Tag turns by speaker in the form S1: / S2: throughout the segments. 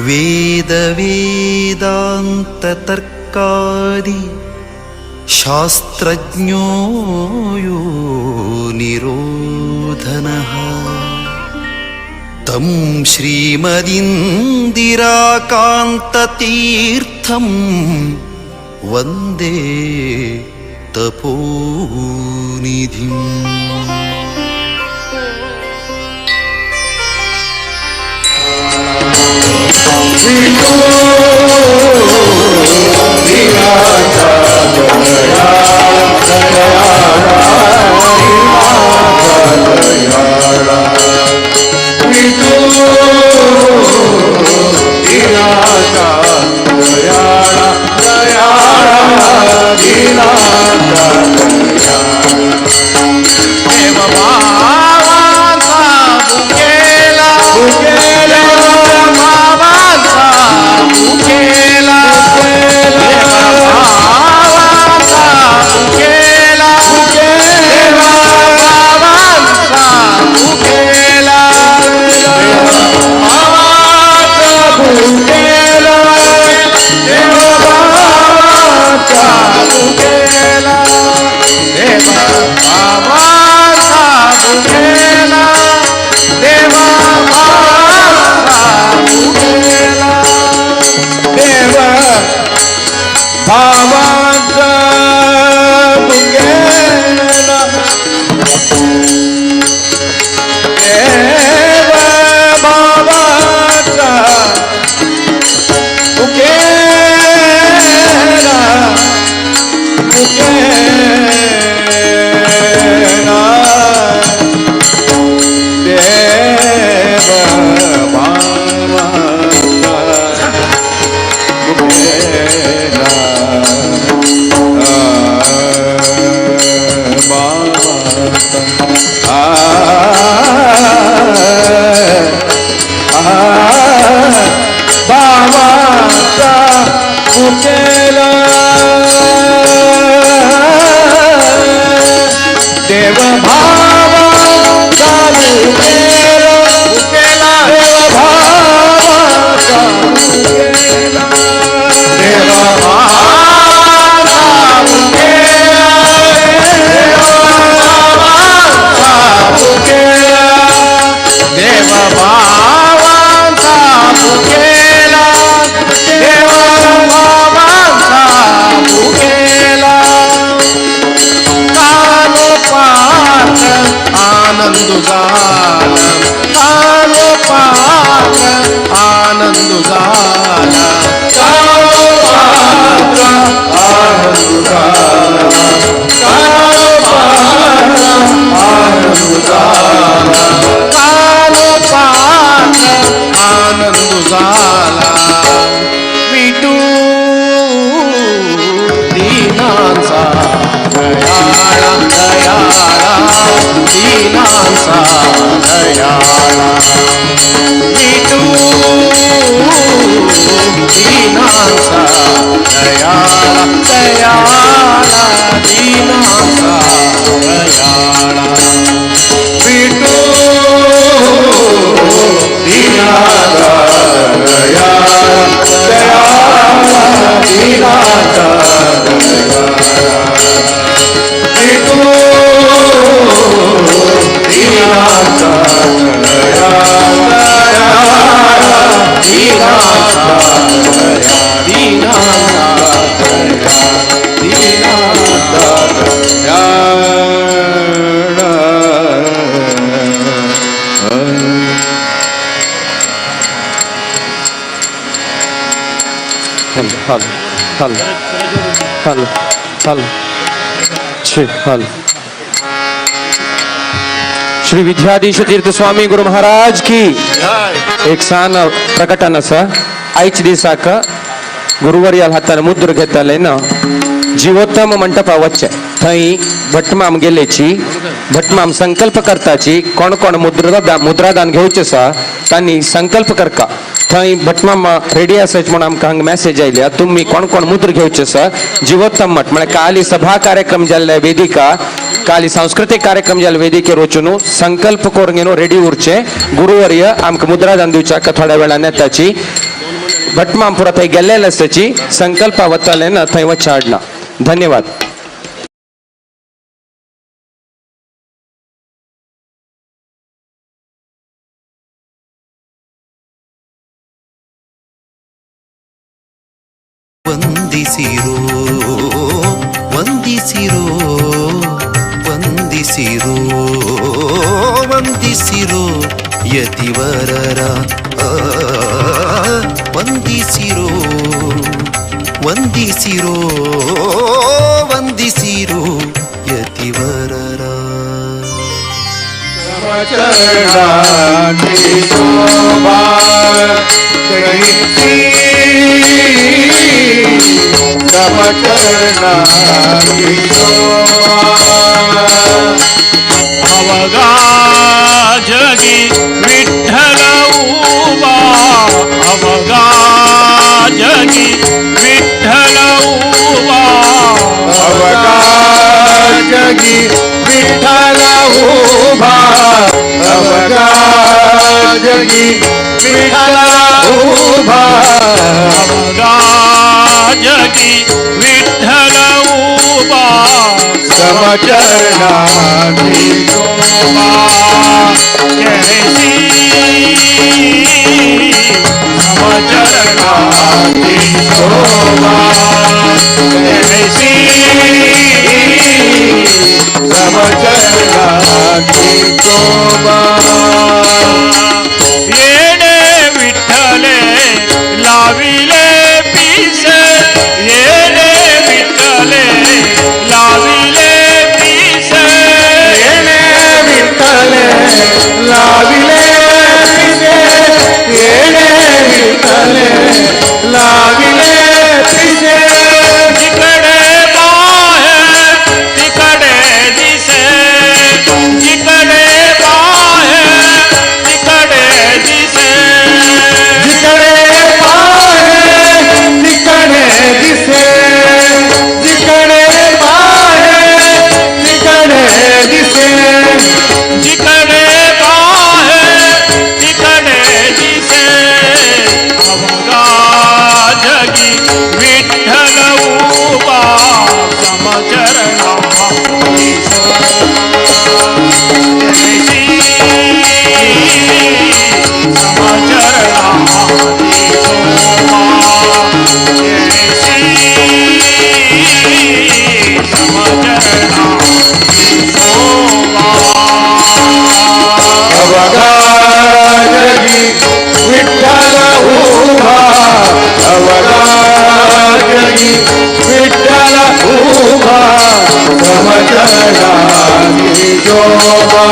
S1: वेद वेदांत तर्कादि शास्त्रज्ञो यो निरोधनः तं श्रीमदिन्दिराकान्ततीर्थं वन्दे तपोनिधिम्।
S2: श्री विद्याधीश तीर्थ स्वामी गुरु महाराज की एक सान प्रकटन आसा। आयच्या दिसाक गुरुवर्याल हातान मुद्र घेतले ना जीवोत्तम मंटपा वच्चे थंय भटमाम गेलेची भटमाम संकल्प करताची कोण कोण मुद्रादान घेवचे आसा तांणी संकल्प करका थंय भटमामा रेडी आसाच म्हणून आमकां हांगा मेसेज आयल्या तुम्ही कोण कोण मुद्र घेवचे आसा जिवोत्तम मठ म्हळ्यार काली सभा कार्यक्रम जाल्ल्या वेदिका काली सांस्कृतिक कार्यक्रम जाल्ल्या वेदिकेर वचून संकल्प करून रेडी उरचे गुरुवर्य आमकां मुद्रादान दिवच्या थोड्या वेळान येताची भटमाम पुरा थंय गेल्लेले आसताची संकल्प वताले ना थंय वचचे हाडना धन्यवाद
S1: ವಂದಿಸಿರೋ ವಂದಿಸಿರೋ ವಂದಿಸಿರೋ ವಂದಿಸಿರೋ ಯತಿವರರ ವಂದಿಸಿರೋ ವಂದಿಸಿರೋ ವಂದಿಸಿರೋ ಯತಿವರರ
S3: अवगा जगी विठ्ठल उभा अवगा जगी विठ्ठल उभा
S4: अवगा जगी विठ्ठल उभा अवगा जगी विठ्ठल उभा
S3: अवगा जगी विठ्ठल उभा
S4: समचरणाची
S3: शोभा कैसी समचरणाची शोभा कैसी
S4: समचरणाची शोभा
S3: येणे विठ्ठले लाविले पिस येणे विठ्ठले लाविले पिस
S4: येणे विठ्ठले लाविले पिसे येणे विठ्ठले लाविले पिसे
S3: जिकडे बाहेर तिकडे दिसे जिकडे बाहेर तिकडे दिसे
S4: जिकडे पाहे तिकडे दिसे जिकडे पाहे तिकडे दिसे
S3: जिकडे बाहेर तिकडे दिसे अवगा जगी विठ्ठल उभा समचरणाची समचरणाची शोभा समचरणाची शोभा
S4: अवगा जगी विठ्ठल उभा अवगा जगी विठ्ठल उभा समचरणाची शोभा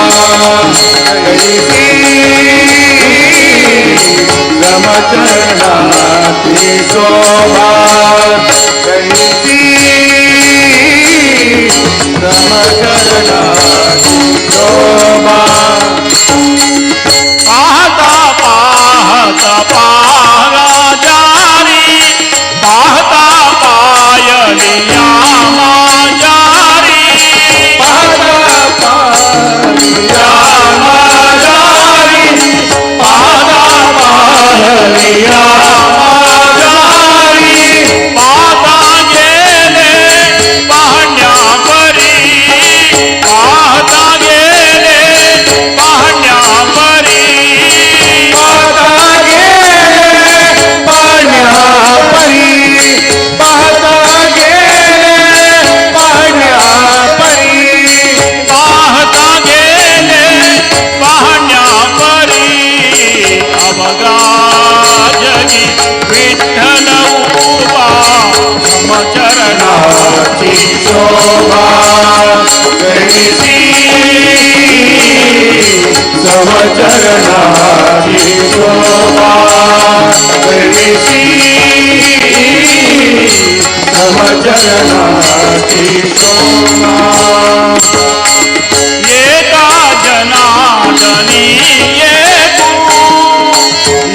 S4: समचरणाची शोभा कैसी समचरणाची शोभा
S3: पाहता पाहता पारा जारी पाहता पायलिया जारी
S4: पाहता पाहिया
S3: जारी पाहता पायलिया जारी पाहता गेले पाहण्या परी पाहता गेले पाहण्या परी
S4: पाहता गेले पाहण्यापरी पाहता गेले पाहण्यापरी
S3: पाहता गेले पाहण्या परी अवगा जगी विठ्ठल उभा समचरणाची
S4: शोभा कैसी समचरणाची शोभा कैसी समचरणाची शोभा
S3: एका जनार्दनी येतू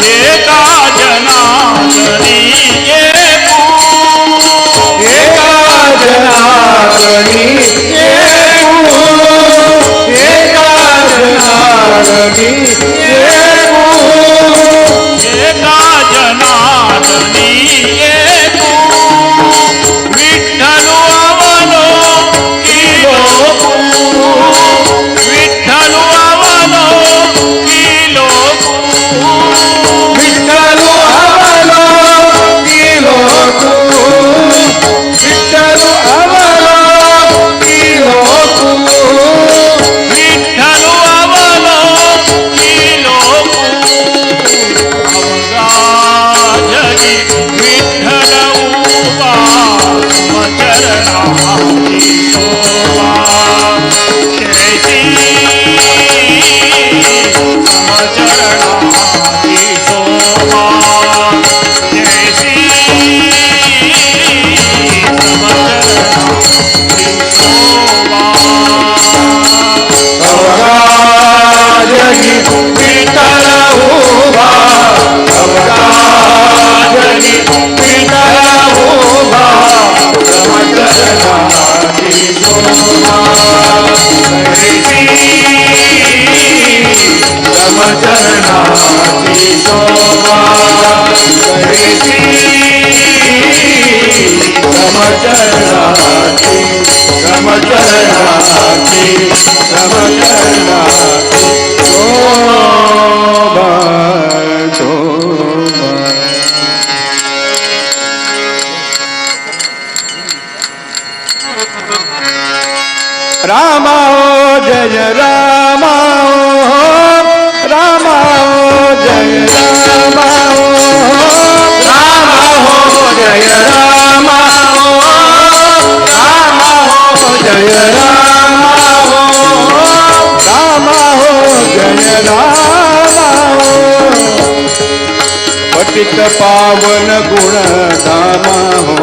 S3: एका
S4: जनार्दनी एकू
S3: एका जनार्दनी एकू विठ्ठलू अवलो किलोकू विठ्ठलू अवलो किलोकू
S4: विठ्ठलू अवलो किलोकू विठ्ठलू अवलो किलोकू
S3: विठ्ठलू अवलो किलोकू अवघा जगी विठ्ठल उभा समचरणाची शोभा कैसी समचरणाची शोभा कैसी समचरणाची शोभा
S4: अवघाजनी विठ्ठल उभा अवघाजनी विठ्ठल उभा समचरणाची शोभा समचरणाची शोभा समचरणाची समचरणाची समचरणाची शोभा शोभा रामा ओ जय रामा ओ रामा ओ जय रामा ओ रामा हो जय रामा ओ रामा हो जय रामा ओ रामा हो जय रामा ओ पतित पावन गुण धामा हो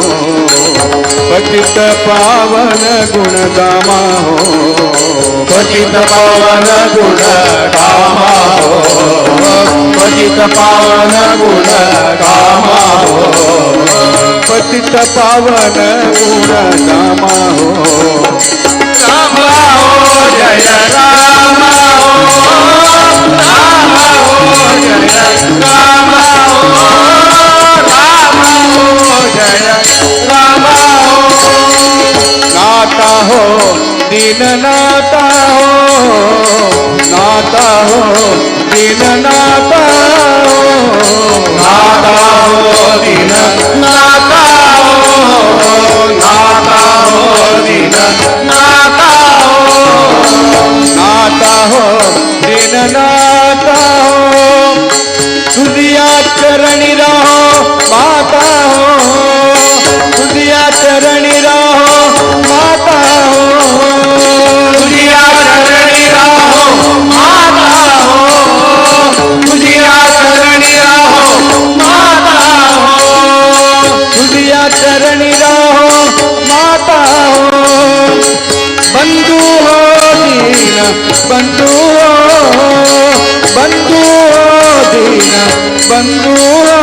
S4: पतित पावन गुण धामा हो पतित पावन गुण धामा हो पतित पावन गुण धामा हो पतित पावन गुण धामा हो रामा हो जय रामा हो रामा हो जय रामा हो रामा हो जय रामा हो नाता हो दीन नाता हो नाता हो दीन नाता हो नाता हो दीन नाता हो नाता हो दीन नाता हो नाता हो दीन नाता हो तुझिया चरणी रहो माता हो तुझिया चरणी रहो माता हो तुझिया चरणी रहो माता हो तुझिया चरणी रहो माता हो तुझिया चरणी रहो माता हो बंधु हो दीन बंधु हो बंधु हो दीन बंधु हो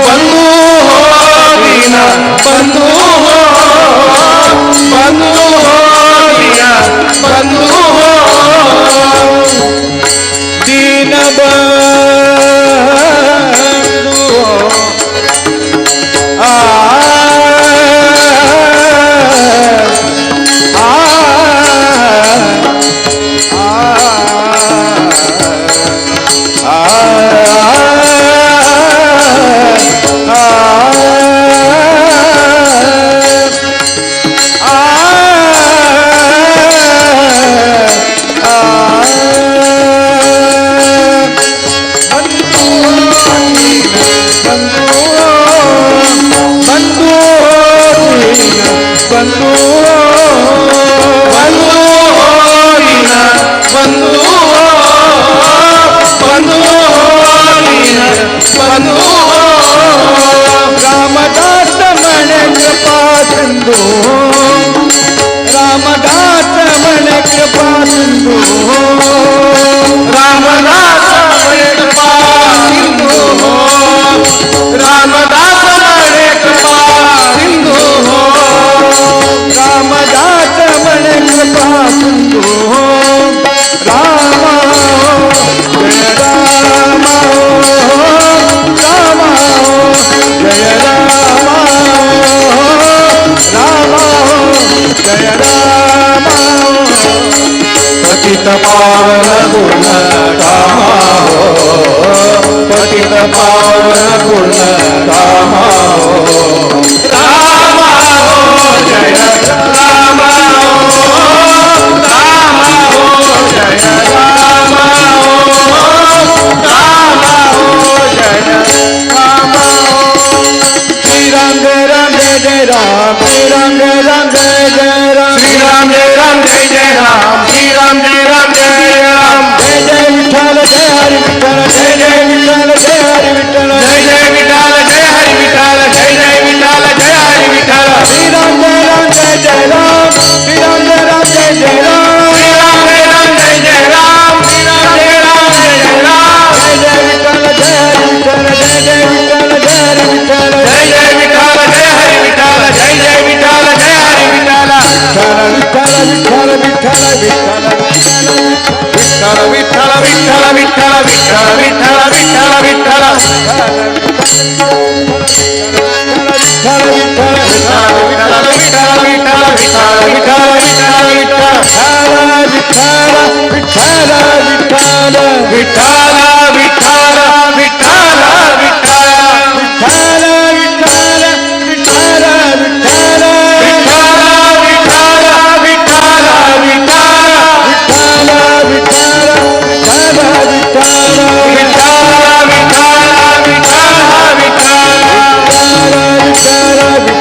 S4: बंधु हो दीन बंधु हो बंधु हो दीन बंधु हो दीन बंधु हो रामदास मन कृपा सिंधु रामदास मन कृपा सिंधु रामदास मन कृपा सिंधु रामदास मन कृपा सिंधु रामदास मन कृपा सिंधु राम पावन गुण धामा हो पतित पावन गुण धामा हो रामा हो जय रामा हो रामा हो जय रामा हो रामा हो जय रामा हो श्री राम जय राम जय जय राम श्री राम जय राम जय जय राम श्री राम जय राम जय जय राम श्री राम जय राम जय राम जय जय विठ्ठल जय हरि विठ्ठल जय जय विठ्ठल जय हरि विठ्ठल जय जय विठ्ठल जय हरि विठ्ठल जय जय विठ्ठल जय हरि विठ्ठल श्री राम जय जय राम श्री राम जय राम जय जय राम श्री राम जय राम जय जय राम श्री राम जय राम जय जय राम जय जय विठ्ठल जय हरि विठ्ठल जय जय विठ्ठल जय हरि विठ्ठल जय जय विठ्ठल जय हरि विठ्ठल जय जय विठ्ठल जय हरि विठ्ठल विठ्ठल विठ्ठल विठ्ठल विठ्ठल विठ्ठल विठ्ठल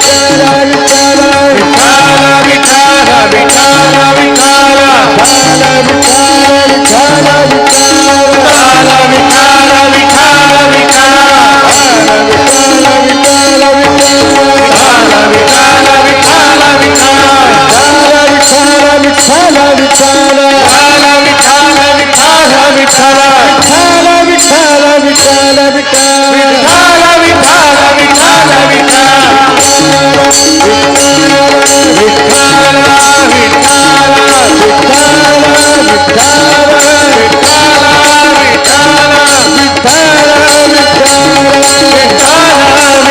S4: विठ्ठल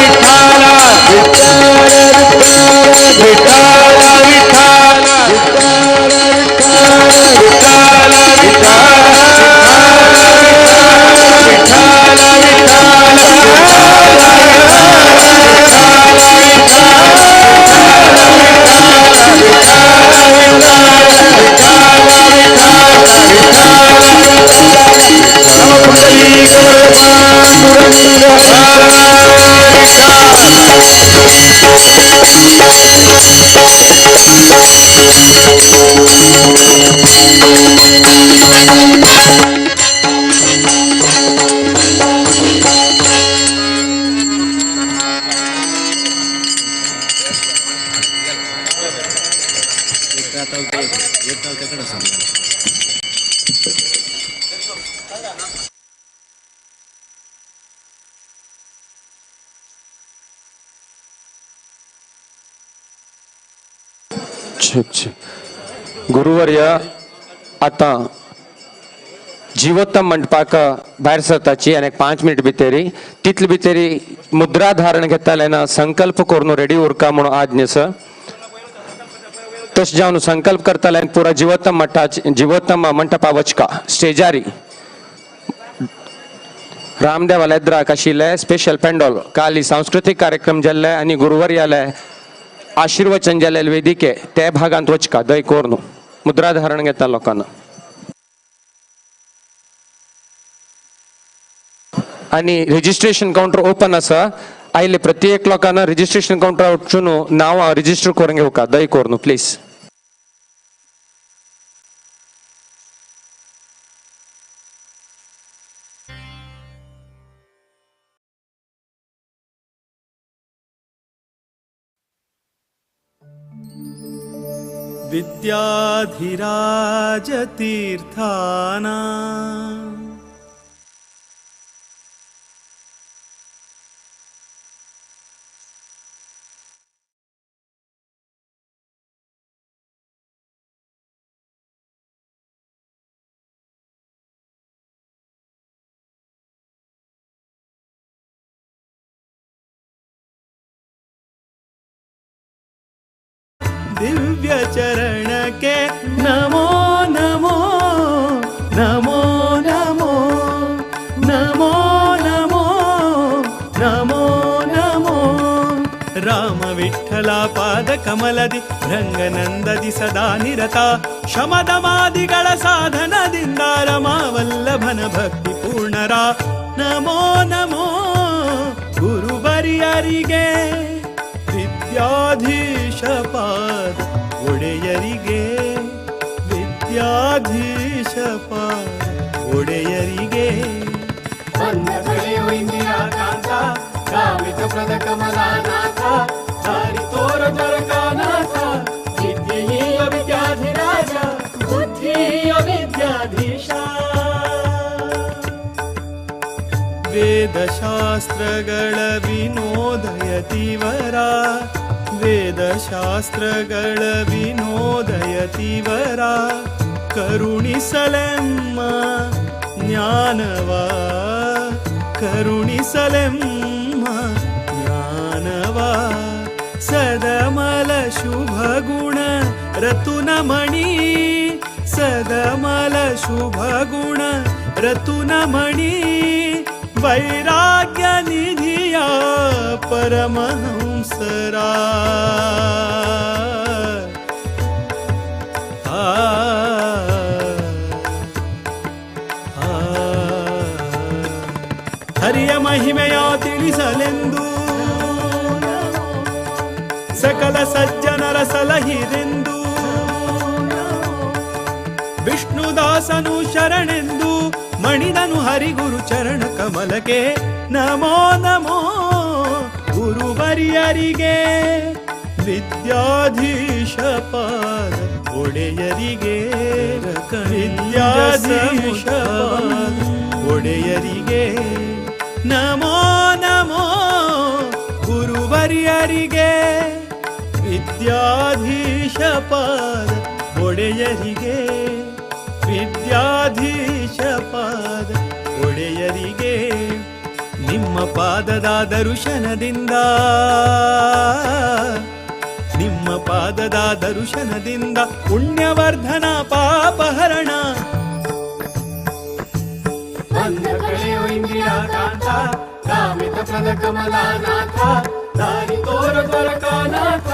S4: विठ्ठल विठ्ठल विठ्ठल
S2: गुरुवर्य आता जीवोत्तम मंडपाक भायर सरताची आणि 5 मिनिट भितरी तितले भितरी मुद्रा धारण घेतालेना संकल्प करून रेडी उरका म्हणून आज्ञेस तश जावन संकल्प करताले पुरा जीवोत्तम मंडपा वचका स्टेजारी रामदेवाला एद्राक आशिल्ले स्पेशल पेंडॉल काली सांस्कृतिक कार्यक्रम जाल्ले आणि गुरुवर्याले आशीर्वचन जाल्ले वेदिके ते भागांत वचका दय कोरनु मुद्रा धारण घेता लोकांना आणि रजिस्ट्रेशन काउंटर ओपन आसा आयले प्रत्येक लोकांना रजिस्ट्रेशन काउंटर वचून नाव रजिस्टर करून घेवका दय कोरनु प्लीज
S5: विद्याधिराज तीर्थाना दिव्य चरण के नमो नमो ರಾಮ ವಿಠಲ ಪಾದ ಕಮಲದಿ ರಂಗನಂದದಿ ಸದಾ ನಿರತ ಶಮದಮಾದಿಗಳ ಸಾಧನದಿಂದ ರಮಾವಲ್ಲಭನ ಭಕ್ತಿ ಪೂರ್ಣರ ನಮೋ ನಮೋ ಗುರುವರಿಯರಿಗೆ ವಿದ್ಯಾಧೀಶ ಪಾದ ಒಡೆಯರಿಗೆ ವಿದ್ಯಾಧೀಶ ಪಾದ ಒಡೆಯರಿಗೆ
S4: ಬಂದ ಕಡೆಯೋ ಇಂದಿರಾಕಾಂತ ಕಾಮಿತ ಪ್ರದ ಕಮಲಾನಾಥ ದಾರಿ ತೋರ ದ್ವಾರಕಾನಾಥ ವಿದ್ಯೆಯ ವಿದ್ಯಾಧಿರಾಜ ಬುದ್ಧಿಯ ವಿದ್ಯಾಧೀಶ
S5: ವೇದಶಾಸ್ತ್ರಗಳ ವಿನೋದಯತಿವರ ವೇದಶಾಸ್ತ್ರಗಳ ವಿನೋದಯತಿವರ ಕರುಣಿಸಲೆಮ್ಮ ಜ್ಞಾನವ ಕರುಣಿಸಲೆಮ್ಮ ಜ್ಞಾನವ ಸದಮಲ ಶುಭ ಗುಣ ರತುನಮಣಿ ಸದಮಲ ಶುಭ ಗುಣ ರತುನಮಣಿ ವೈರಾಗ್ಯ ನಿಧಿಯ ಪರಮಹಂಸರ ಹರಿಯ ಮಹಿಮೆಯ ತಿಳಿಸಲೆಂದು ಸಕಲ ಸಜ್ಜನರ ಸಲಹಿರೆಂದು ವಿಷ್ಣುದಾಸನು ಶರಣೆಂದು ಮಣಿದನು ಹರಿಗುರು ಚರಣ ಕಮಲಕ್ಕೆ ನಮೋ ನಮೋ ಗುರುವರಿಯರಿಗೆ ವಿದ್ಯಾಧೀಶ ಪಾದ ಒಡೆಯರಿಗೆ ವಿದ್ಯಾಧೀಶ ಪಾದ ಒಡೆಯರಿಗೆ ನಮೋ ನಮೋ ಗುರುವರಿಯರಿಗೆ ವಿದ್ಯಾಧೀಶ ಪಾದ ಒಡೆಯರಿಗೆ ವಿದ್ಯಾಧೀಶ ಪಾದ ಒಡೆಯರಿಗೆ ನಿಮ್ಮ ಪಾದದ ದರ್ಶನದಿಂದ ನಿಮ್ಮ ಪಾದದ ದರ್ಶನದಿಂದ ಪುಣ್ಯವರ್ಧನ ಪಾಪಹರಣ
S4: ಬಂದ ಕಡೆಯೋ ಇಂದಿರಾಕಾಂತ ಕಾಮಿತ ಪ್ರದ ಕಮಲಾನಾಥ ದಾರಿ ತೋರ ದ್ವಾರಕಾನಾಥ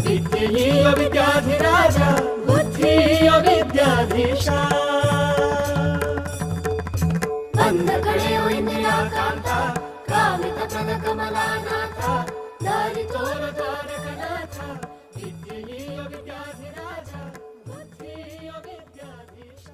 S4: ವಿದ್ಯೆಯ ವಿದ್ಯಾಧಿರಾಜ ಬುದ್ಧಿಯ ವಿದ್ಯಾಧೀಶ ಬಂದ ಕಡೆಯೋ ಇಂದಿರಾಕಾಂತ ಕಾಮಿತ ಪ್ರದ ಕಮಲಾನಾಥ ದಾರಿ ತೋರ ದ್ವಾರಕನಾಥ ವಿದ್ಯೆಯ ವಿದ್ಯಾಧಿರಾಜ ಬುದ್ಧಿಯ ವಿದ್ಯಾಧೀಶ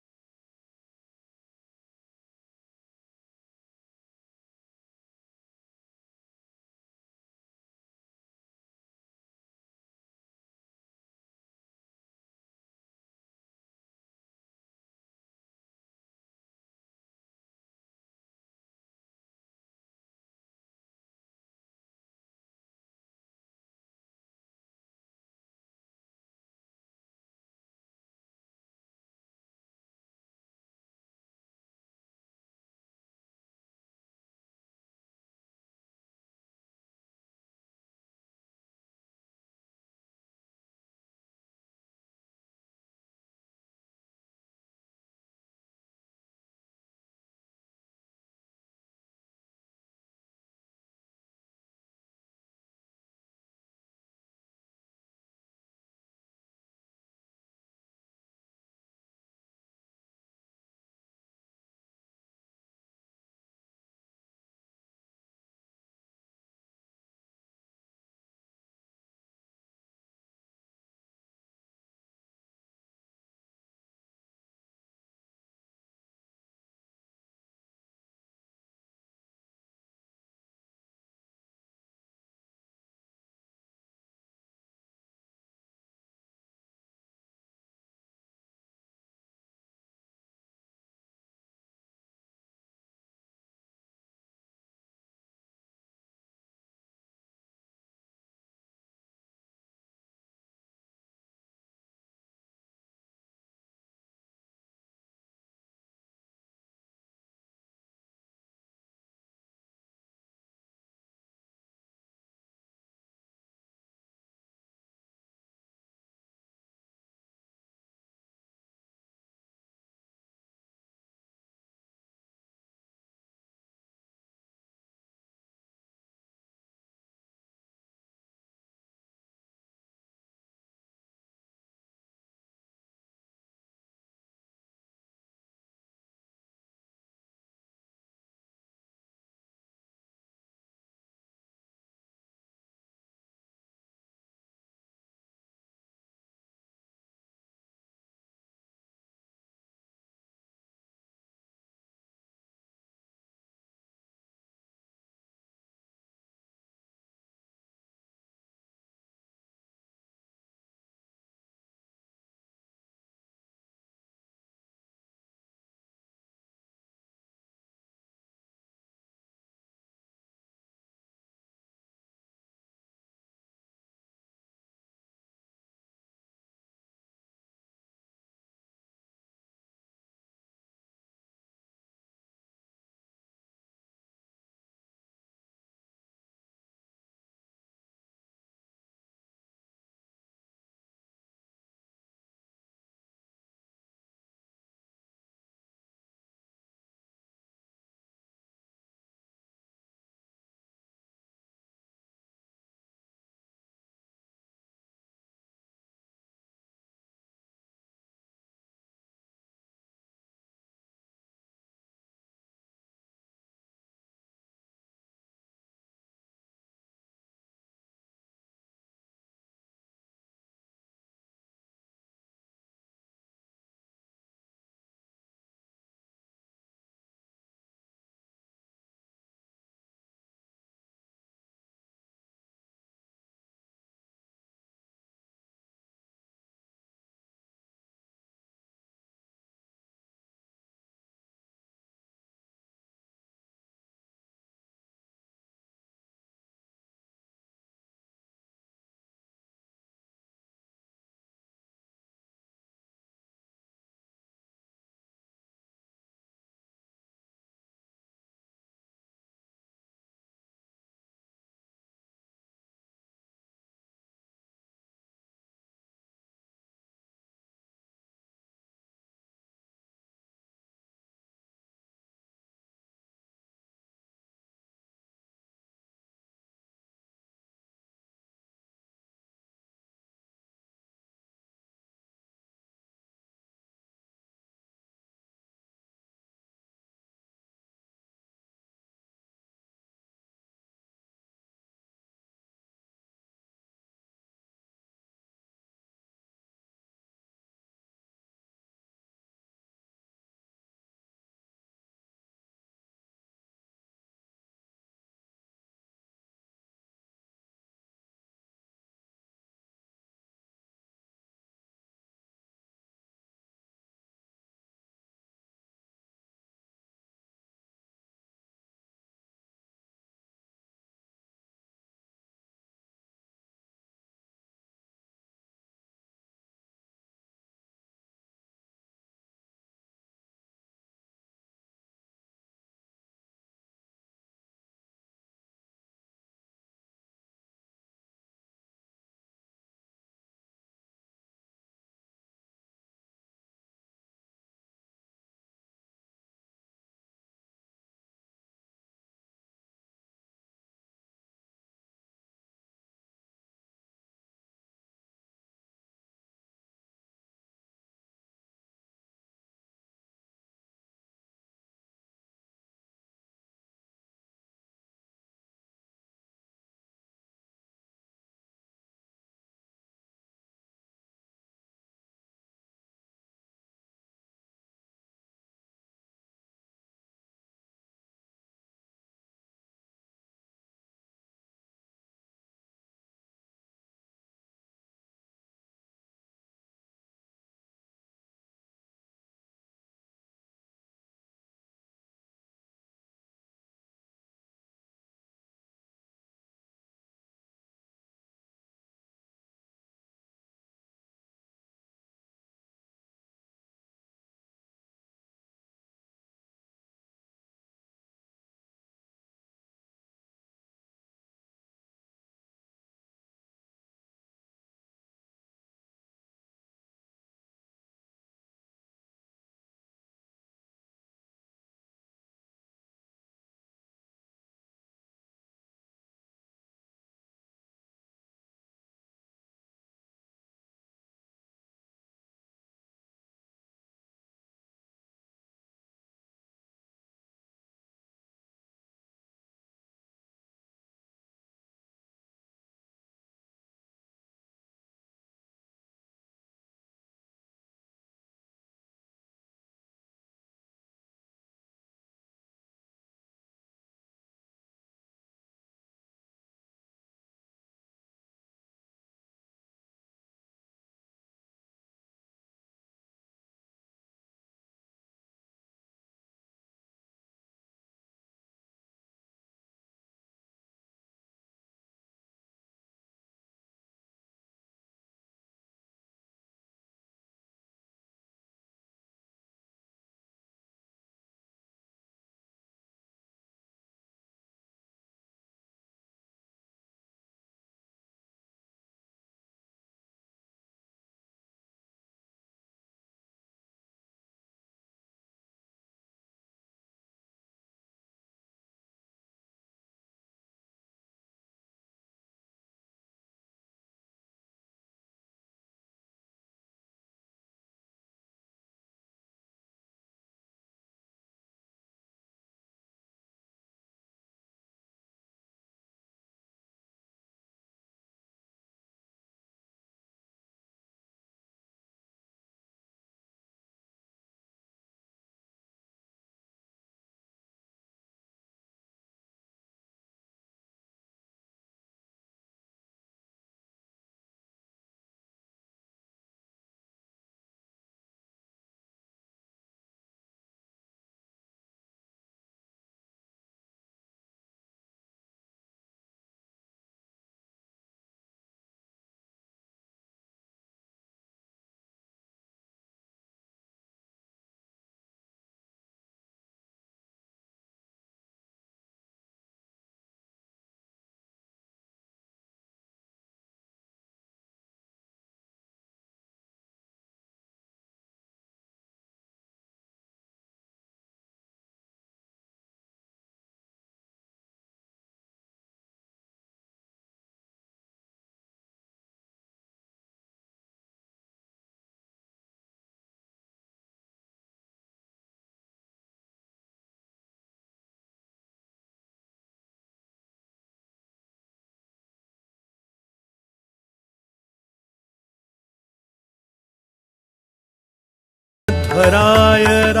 S5: ಮಧ್ವರಾಯರ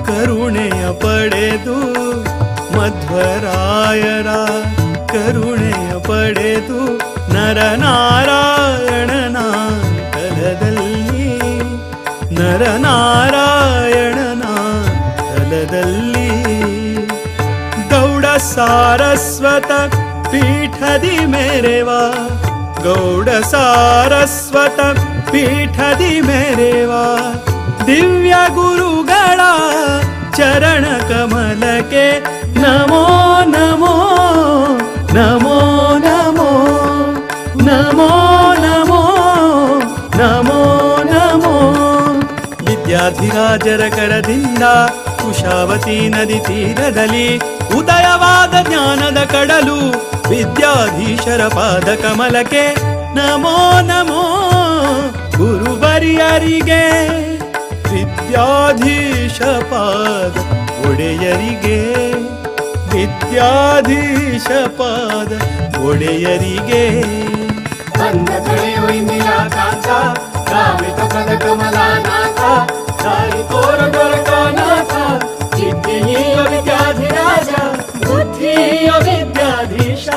S5: ಕರುಣೆಯ ಪಡೆದು ಮಧ್ವರಾಯರ ಕರುಣೆಯ ಪಡೆದು ನರನಾರಾಯಣನ ತಲದಲ್ಲಿ ನರನಾರಾಯಣನ ತಲದಲ್ಲಿ ಗೌಡ ಸಾರಸ್ವತ ಪೀಠದಿ ಮೆರೆವ ಗೌಡ ಸಾರಸ್ವತ ಪೀಠದಿ ಮೆರೆವ ದಿವ್ಯ ಗುರುಗಳ ಚರಣ ಕಮಲಕ್ಕೆ ನಮೋ ನಮೋ ನಮೋ ನಮೋ ನಮೋ ನಮೋ ನಮೋ ನಮೋ ವಿದ್ಯಾಧಿರಾಜರ ಕರದಿಂದ ಕುಶಾವತಿ ನದಿ ತೀರದಲ್ಲಿ ಉದಯವಾದ ಜ್ಞಾನದ ಕಡಲು ವಿದ್ಯಾಧೀಶರ ಪಾದ ಕಮಲಕ್ಕೆ ನಮೋ ನಮೋ ಗುರುವರಿಯರಿಗೆ ವಿದ್ಯಾಧೀಶ ಪಾದ ಒಡೆಯರಿಗೆ ವಿದ್ಯಾಧೀಶ ಪಾದ ಒಡೆಯರಿಗೆ
S4: ಬಂದ ಕಳೆಯೋ ಇಂದಿರಾ ಕಾಂತ ಕಾಮಿತ ಪದ ಕಮಲಾನಾಥ ದಾರಿ ತೋರ ದೊರಕನಾಥ ಚಿದ್ಧಿಯ ವಿದ್ಯಾಧಿರಾಜ ಬುದ್ಧಿಯ ವಿದ್ಯಾಧೀಶ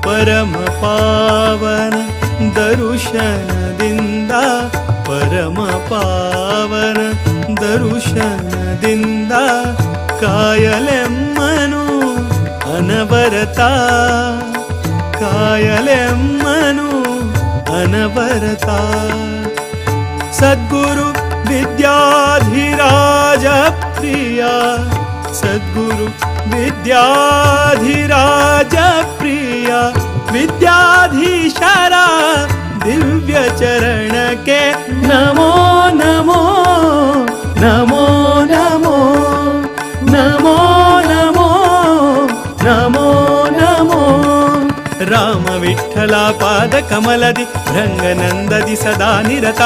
S5: ಪರಮ ಪಾವನ ದರುಶನದಿಂದ ಪರಮ ಪಾವನ ದರುಶನದಿಂದ ಕಾಯಲೆಮ್ಮನು ಅನವರತ ಕಾಯಲೆಮ್ಮನು ಅನವರತ ಸದ್ಗುರು ವಿದ್ಯಾಧಿರಾಜ ಪ್ರಿಯ ಸದ್ಗುರು ವಿದ್ಯಾಧಿರಾಜ ಪ್ರಿಯ ವಿದ್ಯಾಧೀಶರ ದಿವ್ಯ ಚರಣಕ್ಕೆ ನಮೋ ನಮೋ ನಮೋ ನಮೋ ನಮೋ ನಮೋ ನಮೋ ನಮೋ ರಾಮ ವಿಠಲ ಪಾದ ಕಮಲದಿ ರಂಗನಂದದಿ ಸದಾ ನಿರತ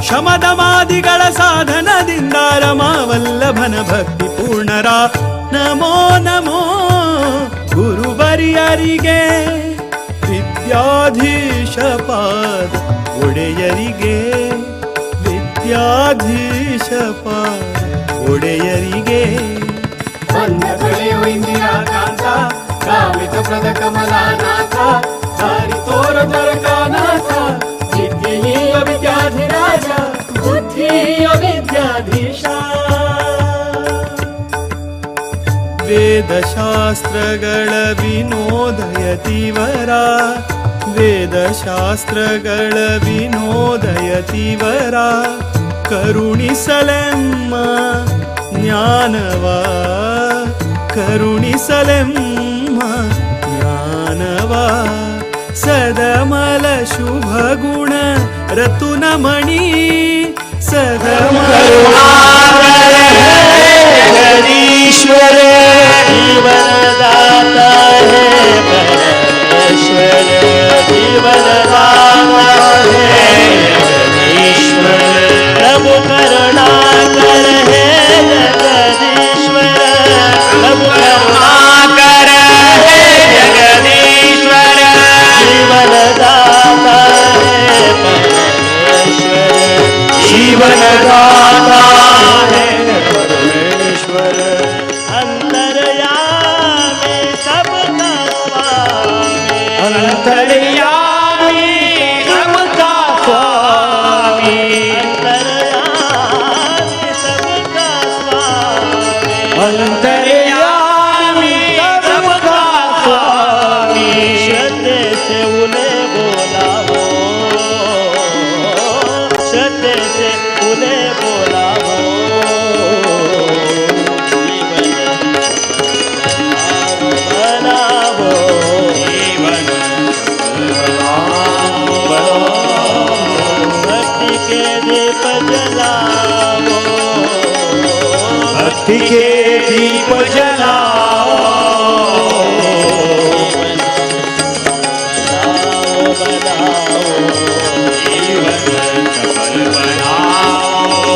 S5: ಶಮದಮಾದಿಗಳ ಸಾಧನದಿಂದ ರಮಾವಲ್ಲಭನ ಭಕ್ತಿ ಪೂರ್ಣರ ನಮೋ ನಮೋ ಗುರುವರಿಯರಿಗೆ ವಿದ್ಯಾಧೀಶ ಪಾದ ಒಡೆಯರಿಗೆ ವಿದ್ಯಾಧೀಶ ಪಾದ ಒಡೆಯರಿಗೆ
S4: ಬಂದ ಕಳೆಯೋ ಇಂದಿರಾ ಕಾಂತ ಕಾಮಿತ ಪದ ಕಮಲಾನಾಥ ದಾರಿ ತೋರ ದೊರಕನಾಥ ಚಿದ್ಧಿಯ ವಿದ್ಯಾಧಿರಾಜ ಬುದ್ಧಿಯ ವಿದ್ಯಾಧೀಶ
S5: ವೇದಶಾಸ್ತ್ರಗಳ ವಿನೋದಯತಿವರ ವೇದಶಾಸ್ತ್ರಗಳ ವಿನೋದಯತಿವರ ಕರುಣಿಸಲೆಮ್ಮ ಜ್ಞಾನವ ಕರುಣಿಸಲೆಮ್ಮ ಜ್ಞಾನವ ಸದಮಲ ಶುಭ ಗುಣ ರತುನಮಣಿ ಸದಮಲ
S3: जगदीश्वर जीवनदाता है परमेश्वर जीवनदाता है जगदीश्वर प्रभु करुणाकर है जगदीश्वर प्रभु करुणाकर है जगदीश्वर जीवनदाता है परमेश्वर जीवनदाता है परमेश्वर अंतर्यामी सबका स्वामी अंतर्यामी सबका स्वामी अंतर्यामी सबका स्वामी अंतर्यामी सबका स्वामी श्रद्धे से उन्हें बोलावो श्रद्धे से उन्हें बोलावो भक्ति के दीप जलाओ जीवन सफल बनाओ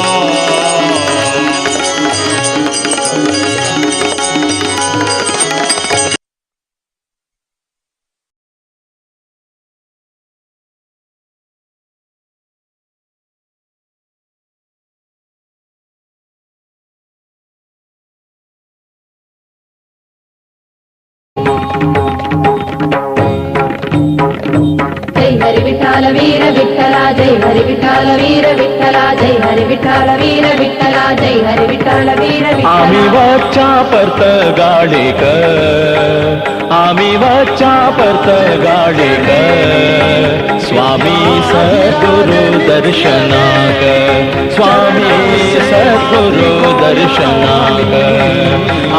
S6: विठ्ठल वीर विठ्ठला जय हरी विठ्ठल वीर विठ्ठला जय हरी विठ्ठल वीर विठ्ठला जय हरी विठ्ठल वीर
S3: आम्ही
S6: विठ्ठला
S3: वच्चा परत गाडेकर आम्ही वच्चा परत गाडेकर स्वामी सद्गुरु दर्शनाक स्वामी सद्गुरु दर्शनाक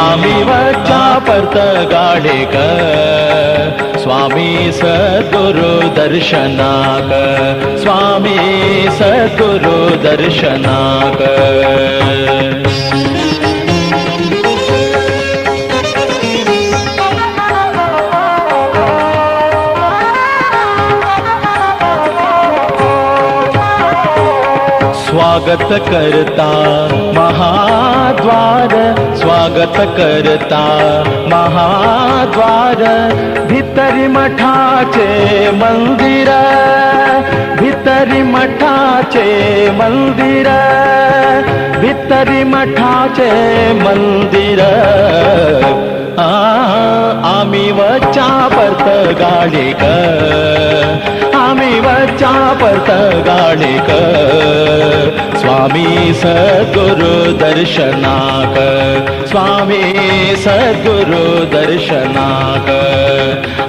S3: आम्ही वच्चा परत गाडेकर स्वामी सद्गुरु दर्शनाक स्वामी सद्गुरु दर्शनाक स्वागत करता महाद्वार स्वागत करता महाद्वार भितरी मठाचे मंदिर भितरी मठाचे मंदिर भितरी मठाचे मंदिर आम्ही वच्चा परत गाडेकर आम्ही वच्चा परत गाडेकर स्वामी सद्गुरु दर्शनाक स्वामी सद्गुरु दर्शनाक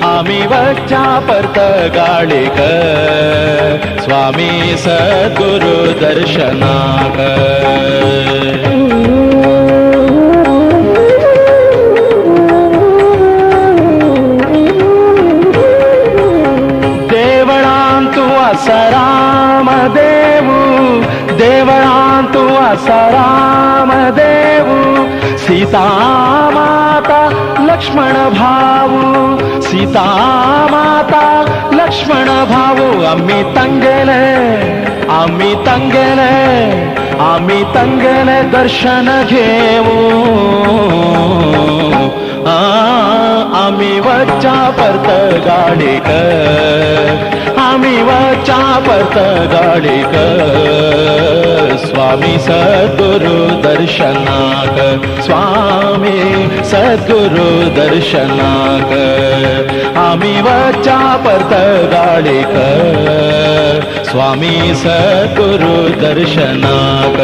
S3: आम्ही वच्चा परत गाडेकर स्वामी सद्गुरु दर्शनाक सराम देवू देवळांतू सराम देवू सीता माता लक्ष्मण भाऊ सीता माता लक्ष्मण भाऊ आम्ही तंगेले आम्ही तंगेले आम्ही तंगेले दर्शन घेऊ आम्ही वच्चा परत गाडेकर आम्ही वच्चा परत गाडेकर स्वामी सद्गुरु दर्शनाक स्वामी सद्गुरु दर्शनाक आम्ही वच्चा परत गाडेकर स्वामी सद्गुरु दर्शनाक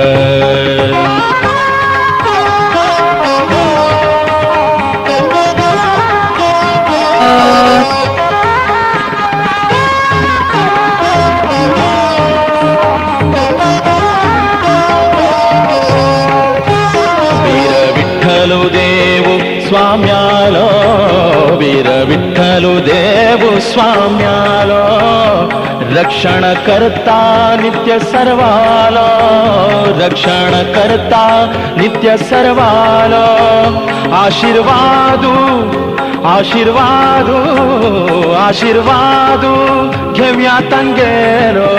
S3: स्वाम्यालो वीर विठ्ठल देव स्वाम्यालो रक्षण करता नित्य सर्वालो रक्षण करता नित्य सर्वालो आशीर्वादू आशीर्वादू आशीर्वादू घेऊया तंगेरो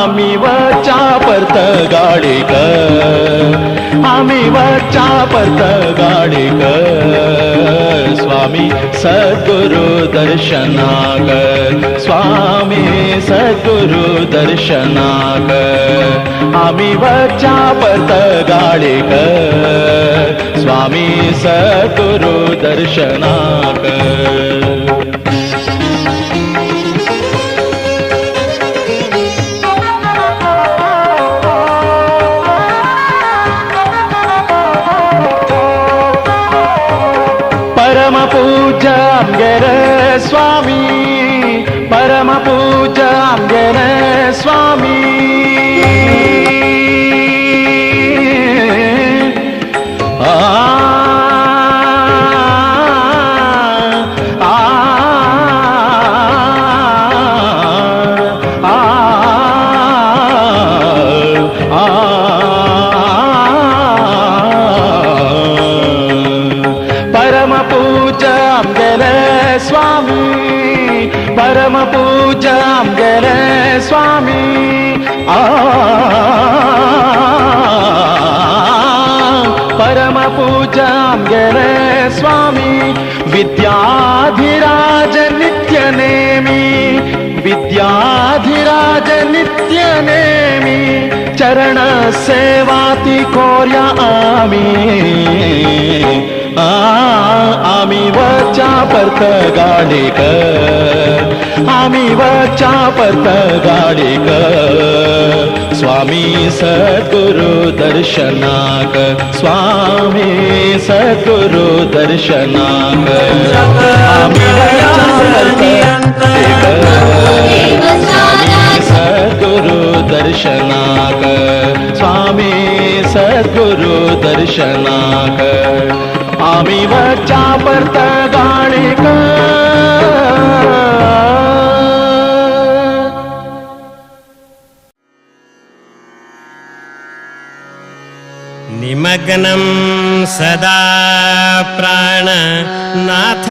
S3: आम्ही वच्चा परत गाडेकर आम्ही वच्चा परत गाडेकर स्वामी सद्गुरु दर्शनाक स्वामी सद्गुरु दर्शनाक आम्ही वच्चा परत गाडेकर स्वामी सद्गुरु दर्शनाक परम पूज्य आमगेर स्वामी परम पूज्य आमगेर स्वामी परम पूज्य आमगेर स्वामी परम पूज्य आमगेर स्वामी विद्याधिराज नित्य नेमी विद्याधिराज नित्य नेमी चरण सेवाती कोर्या आम्ही आम्ही वरच्या परत गाडीकर, आम्ही वरच्या परत गाडीकर. स्वामी सद्गुरु दर्शनाक, स्वामी सद्गुरु दर्शनाक. आम्ही वरच्या परत गाडीकर, सद्गुरु दर्शनाक, स्वामी सद्गुरु दर्शनाक. आम्ही वरच्या परत
S7: निमग्नं सदा प्राणनाथ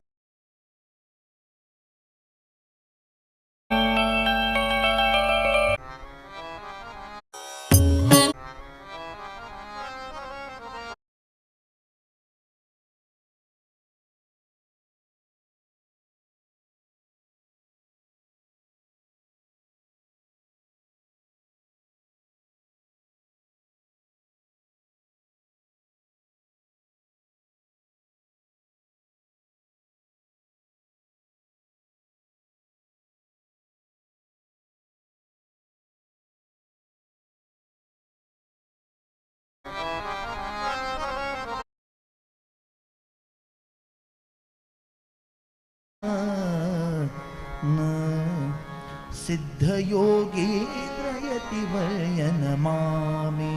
S8: सिद्धयोगीन्द्रयतिवर्य नमामि.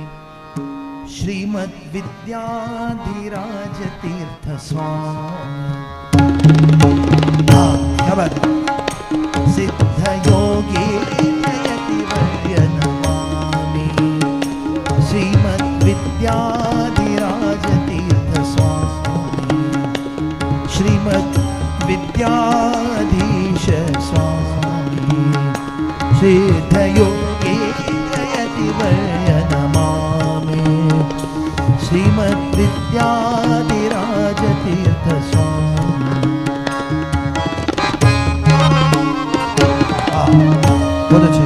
S8: श्रीमद्विद्याधिराजतीर्थस्वामी. सिद्धयोगीन्द्रयतिवर्य नमामि. श्रीमद्विद्याधिराजतीर्थस्वामी. श्रीमद्विद्याधीश स्वामी. सिद्धयोगीन्द्रयतिवर्य नमामि. श्रीमद्विद्याधिराजतीर्थस्वामी. बहुत अच्छे.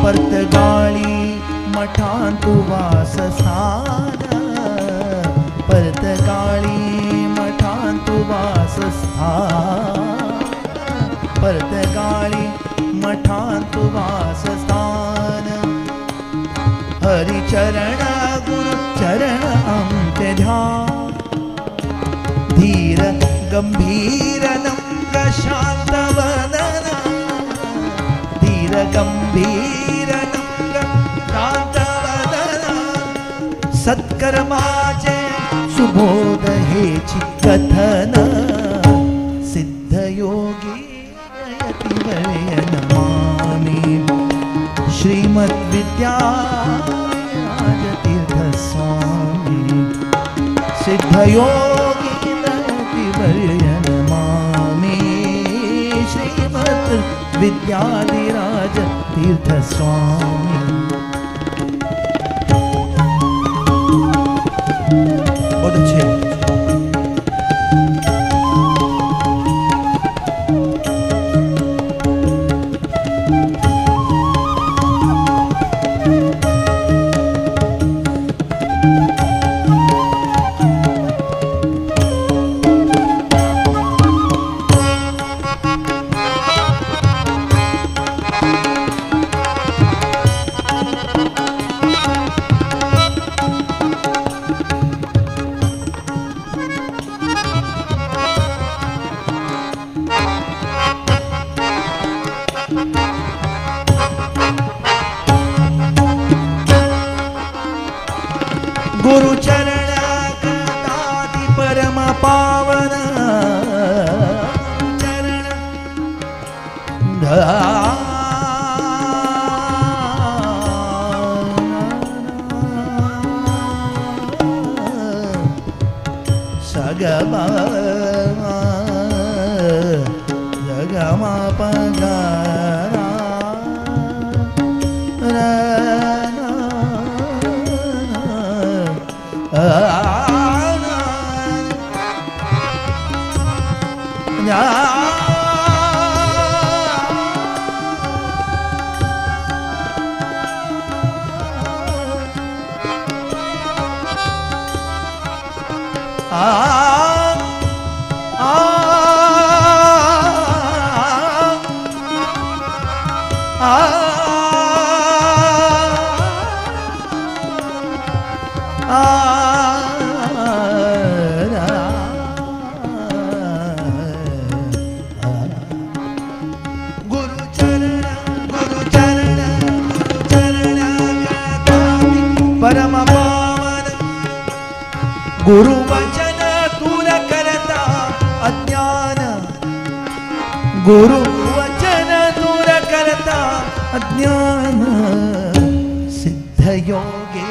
S8: परतगाळी मठांतु वासस्थान. परतगाळी मठांतु वासस्थान. परतगाळी मठांतु वासस्थान. हरिचरण गुरु चरण अंत्य ध्यान. धीर गंभीर नम्र शांत वदन. धीर गंभीर नम्र शांत वदन. सत्कर्माचे सुबोध हेची कथन. सिद्धयोगी यतिवर्य नमामि. श्रीमद्विद्याधिराजतीर्थस्वामी. सिद्धयोगी यतिवर्य नमामि. श्रीमद्विद्याधिराजतीर्थस्वामी. बहुत अच्छे. गुरु चरण कदाति परम पावन. चरण सगमा जगमा पगारा. आ आ गुरु चरण परम पावन गुरु वचन दूर करता अज्ञान गुरु वचन दूर करता अज्ञान सिद्ध योगे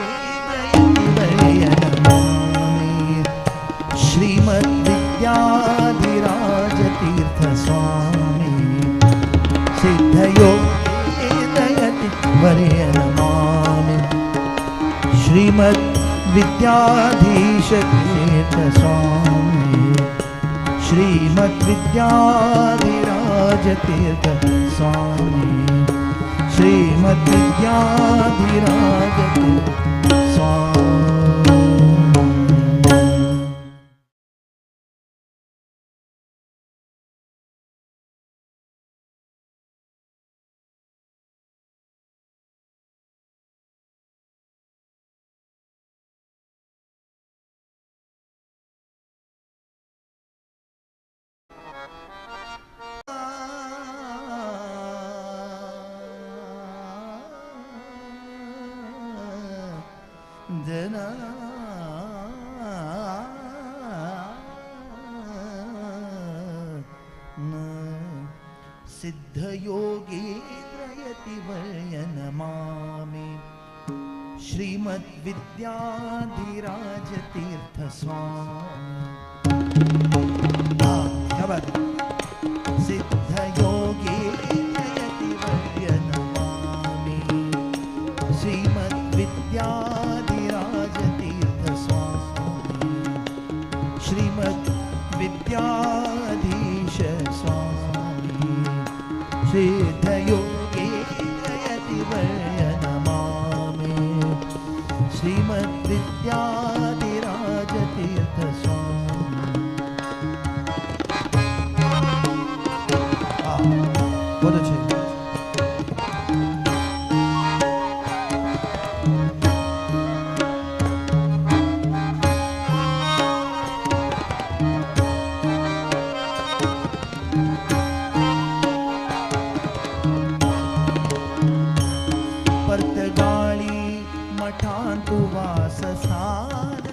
S8: श्रीमद विद्याधिराज तीर्थ स्वामी सिद्ध योगे दयति वर्य नमामि श्रीमद विद्याधीश तीर्थ स्वामी श्रीमद विद्याधिराज तीर्थ स्वामी श्रीमद विद्याधिराज तीर्थ स्वामी जना सिद्ध योगी त्रयति वर्य नमामि श्रीमद विद्याधिराज तीर्थ स्वामी सिद्ध योगी त्रयति वर्य नमामि श्रीमद विद्याधिराज तीर्थ स्वामी श्रीमद विद्याधीश स्वामी सिद्ध योगी त्रयति वर्य नमामि श्रीमद विद्याधिराज तीर्थ स्वामी बहुत अच्छे परतगाळी मठांतु वासस्थान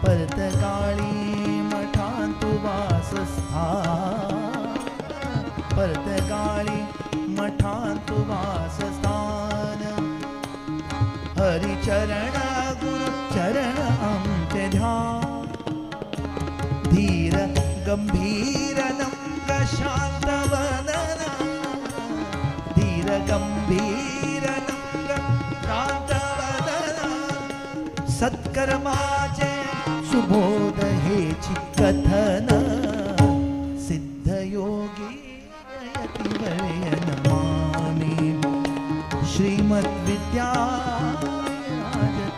S8: परतगाळी मठांतु वासस्थान परतगाळी मठांतु वासस्थान हरिचरण गुरु चरण आमचे ध्यान धीर गंभीर नम्र शांत वदन धीर गंभीर नम्र शांत वदन सत्कर्माचे सुबोध हेची कथन सिद्ध योगी त्रयति वर्य नमामि श्रीमद विद्याधिराज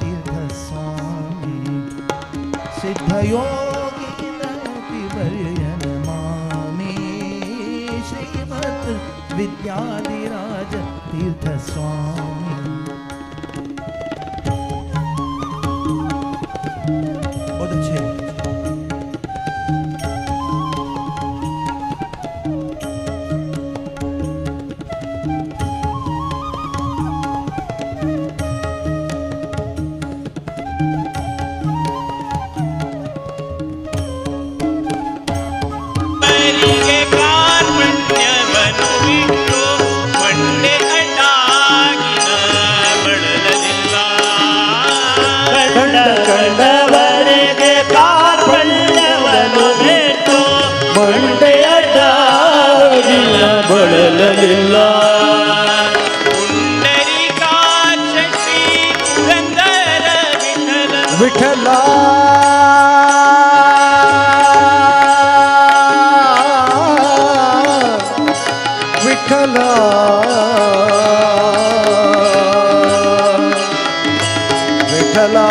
S8: तीर्थ स्वामी सिद्ध योगी त्रयति वर्य नमामि श्रीमद विद्याधिराज तीर्थ स्वामी बहुत अच्छे विठला विठला विठला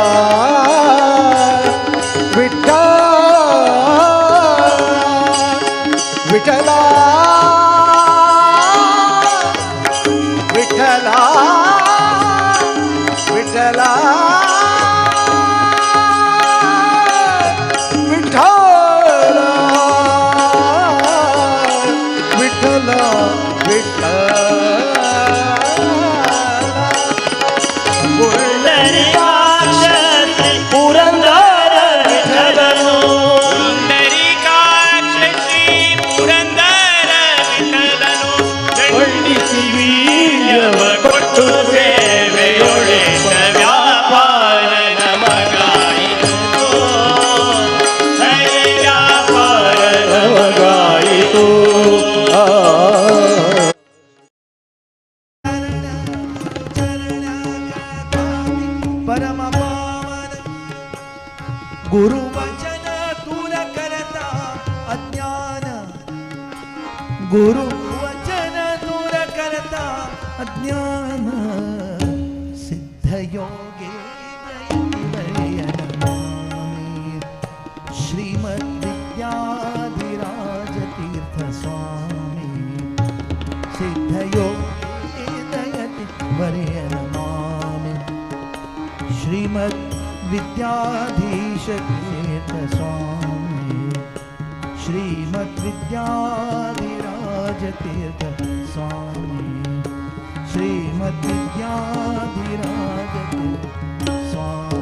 S8: विठला विठ्ठला विठ्ठला विठ्ठला
S7: पुरंदर विठ्ठलनो ವಂದಿಸಿ ವೀರ್ಯವ ಕೊಟ್ಟು ಸೇವೆಯೊಳೆ ವ್ಯಾಪಾರ ನಮಗಾಯಿತು ವ್ಯಾಪಾರ ನಮಗಾಯಿತು
S8: परम पावन गुरु वचन दूर करता अज्ञान गुरु वचन दूर करता अज्ञान सिद्ध योगे श्रीमद विद्याधिराज तीर्थ स्वामी सिद्ध योगे दयति वर्य नमामि श्रीमद विद्याधीश तीर्थ स्वामी श्रीमद विद्याधिराज तीर्थ स्वामी श्रीमद विद्याधिराज तीर्थ स्वामी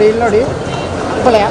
S9: ಇಲ್ಲಿ ನೋಡಿ ಬಲಯ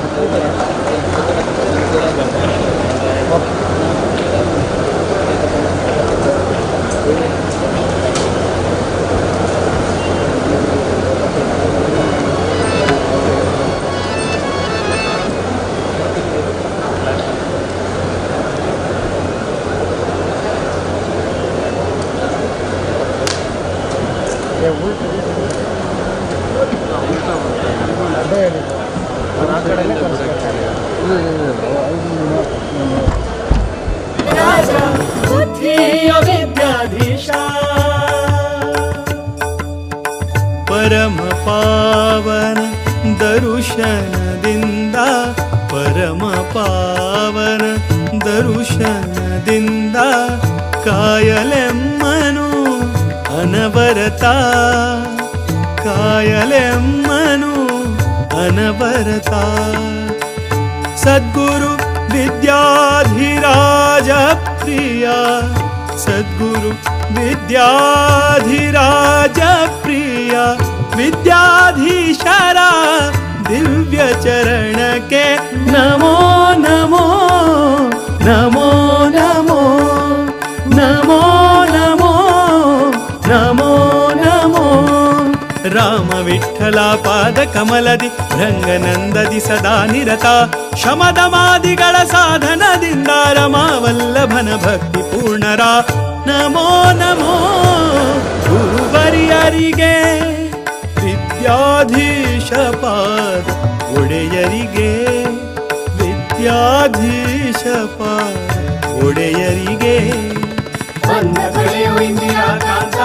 S5: परम पावन दर्शनದಿಂದ परम पावन दर्शनದಿಂದ ಕಾಯಲೆಮ್ಮನು ಅನವರತ ಕಾಯಲೆಮ್ಮನು ಅನವರತ सद्गुरु विद्याधिराज प्रिय सद्गुरु विद्याधिराज प्रिय विद्याधीशरा दिव्य चरण के नमो नमो नमो नमो नमो नमो नमो नमो राम विठ्ठल ವಿಠಲ ಪಾದ ಕಮಲದಿ ರಂಗನಂದದಿ ಸದಾ ನಿರತ ಶಮದಮಾದಿಗಳ ಸಾಧನದಿಂದ ರಮಾವಲ್ಲಭನ ಭಕ್ತಿ ಪೂರ್ಣರ ನಮೋ ನಮೋ ಗುರುವರಿಯರಿಗೆ ವಿದ್ಯಾಧೀಶ ಪಾದ ಒಡೆಯರಿಗೆ ವಿದ್ಯಾಧೀಶ ಪಾದ ಒಡೆಯರಿಗೆ
S9: ಬಂದ ಕಳೆಯೋ ಇಂದಿರಾ ಕಾಂತ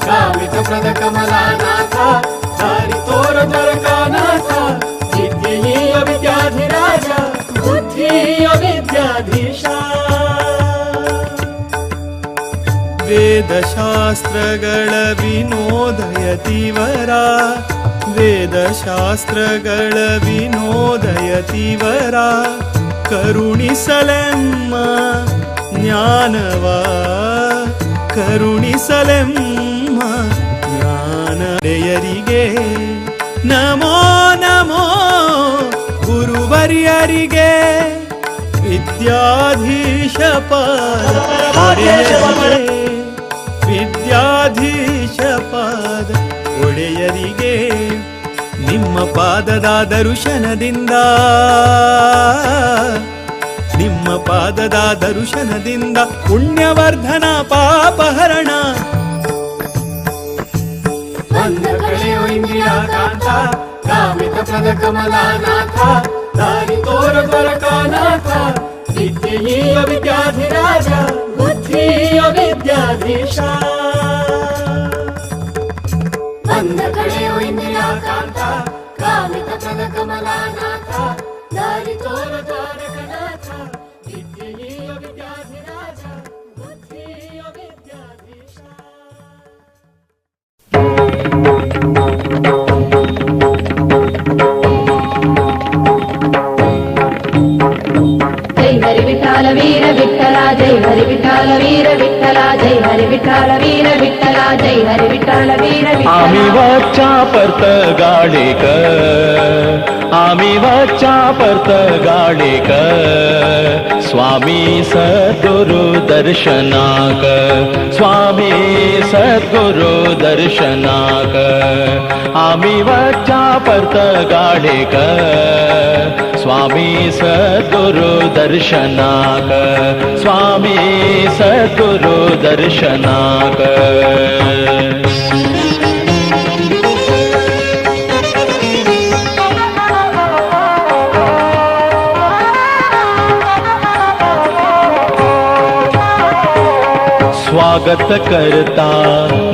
S9: ಕಾಮಿತ ಪ್ರದ ಕಮಲಾನಾಥ ದಾರಿ ತೋರ ದ್ವಾರಕಾನಾಥ ವಿದ್ಯೆಯ ವಿದ್ಯಾಧಿರಾಜ ಬುದ್ಧಿಯ ವಿದ್ಯಾಧೀಶ
S5: ವೇದಶಾಸ್ತ್ರಗಳ ವಿನೋದಯತಿವರ ವೇದಶಾಸ್ತ್ರಗಳ ವಿನೋದಯತಿವರ ಕರುಣಿಸಲೆಮ್ಮ ಜ್ಞಾನವ ಕರುಣಿಸಲೆಮ್ಮ ಜ್ಞಾನಡೆಯರಿಗೆ ನಮೋ ನಮೋ ಗುರುವರಿಯರಿಗೆ ವಿದ್ಯಾಧೀಶ ಪಾದ ಒಡೆಯರಿಗೆ ವಿದ್ಯಾಧೀಶ ಪಾದ ಒಡೆಯರಿಗೆ ನಿಮ್ಮ ಪಾದದ ದರ್ಶನದಿಂದ ನಿಮ್ಮ ಪಾದದ ದರ್ಶನದಿಂದ ಪುಣ್ಯವರ್ಧನ ಪಾಪಹರಣ
S9: ಬಂದ ಕಳೆಯೋ ಇಂದಿರಾ ಕಾಂತ ಕಾಮಿತ ಪ್ರದ ಕಮಲಾನಾಥ ದಾರಿ ತೋರ ದ್ವಾರಕಾನಾಥ ವಿದ್ಯೆಯ ವಿದ್ಯಾಧಿರಾಜ ಬುದ್ಧಿಯ ವಿದ್ಯಾಧೀಶ ಬಂದ ಕಳೆಯೋ ಇಂದಿರಾ ಕಾಂತ ಕಾಮಿತ ಪ್ರದ ಕಮಲಾನಾಥ ದಾರಿ ತೋರ ದ್ವಾರಕನಾಥ ವಿದ್ಯೆಯ ವಿದ್ಯಾಧಿರಾಜ ಬುದ್ಧಿಯ ವಿದ್ಯಾಧೀಶ
S6: जय हरि विठ्ठल वीर विठ्ठला जय हरि विठ्ठल वीर विठ्ठला जय हरि विठ्ठल वीर विठ्ठला जय हरि विठ्ठल वीर
S3: आम्ही
S6: विठ्ठला
S3: वच्चा परत गाडीक आम्ही वच्चा परत गाडीक स्वामी सद्गुरु दर्शनाक स्वामी सद्गुरु दर्शनाक आम्ही वच्चा परत गाडीक स्वामी सद्गुरु दर्शनाक स्वामी सद्गुरु दर्शनाक स्वागत करता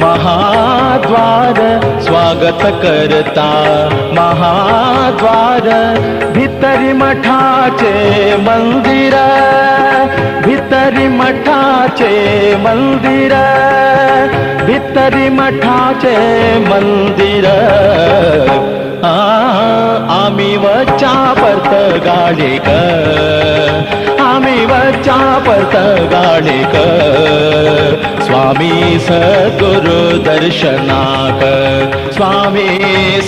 S3: महाद्वार स्वागत करता महाद्वार भितरी मठाचे मंदिर भितरी मठाचे मंदिर भितरी मठाचे मंदिर आम्ही वच्चा परत गाडीक आम्ही वच्चा परत गाडीक स्वामी सद्गुरु दर्शनाक स्वामी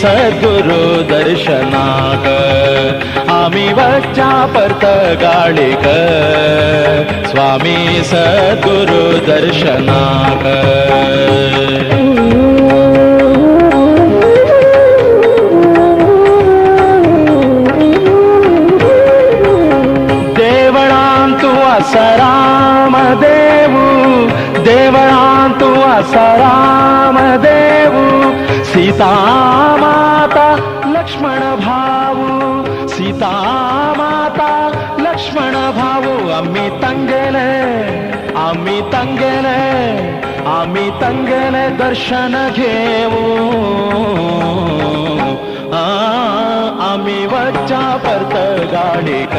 S3: सद्गुरु दर्शनाक आम्ही वच्चा परत गाडीक स्वामी सद्गुरु दर्शनाक सराम देवू देवळांतू सराम देवू सीता माता लक्ष्मण भाऊ सीता माता लक्ष्मण भाऊ आम्ही तंगेले दर्शन घेऊ आम्ही वच्चा परत गाडीक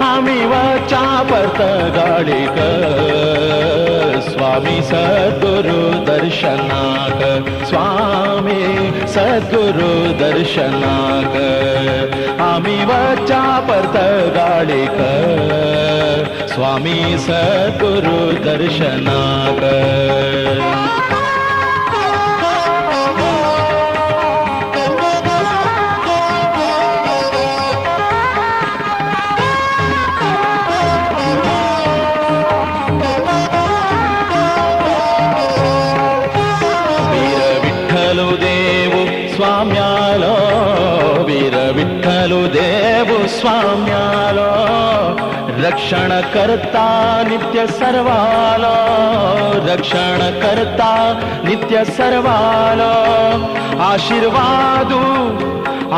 S3: आम्ही वच्चा परत गाडीक स्वामी सद्गुरु दर्शनाक स्वामी सद्गुरु दर्शनाक आम्ही वच्चा परत गाडीक स्वामी सद्गुरु दर्शनाक स्वाम्यालो रक्षण करता नित्य सर्वालो रक्षण करता नित्य सर्वालो आशीर्वादू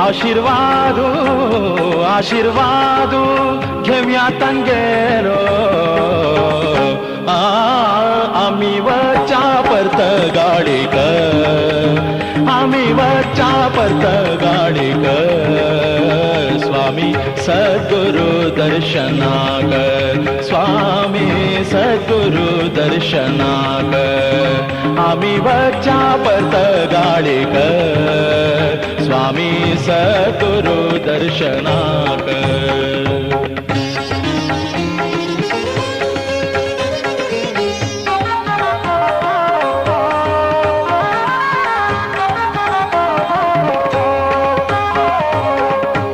S3: आशीर्वादू आशीर्वादू घेऊया तंगेरो आम्ही वचा परत गाडीक आम्ही वचा परत गाडीक स्वामी सद्गुरु दर्शनाक स्वामी सद्गुरु दर्शनाक आम्ही वचा परत गाडीक स्वामी सद्गुरु दर्शनाक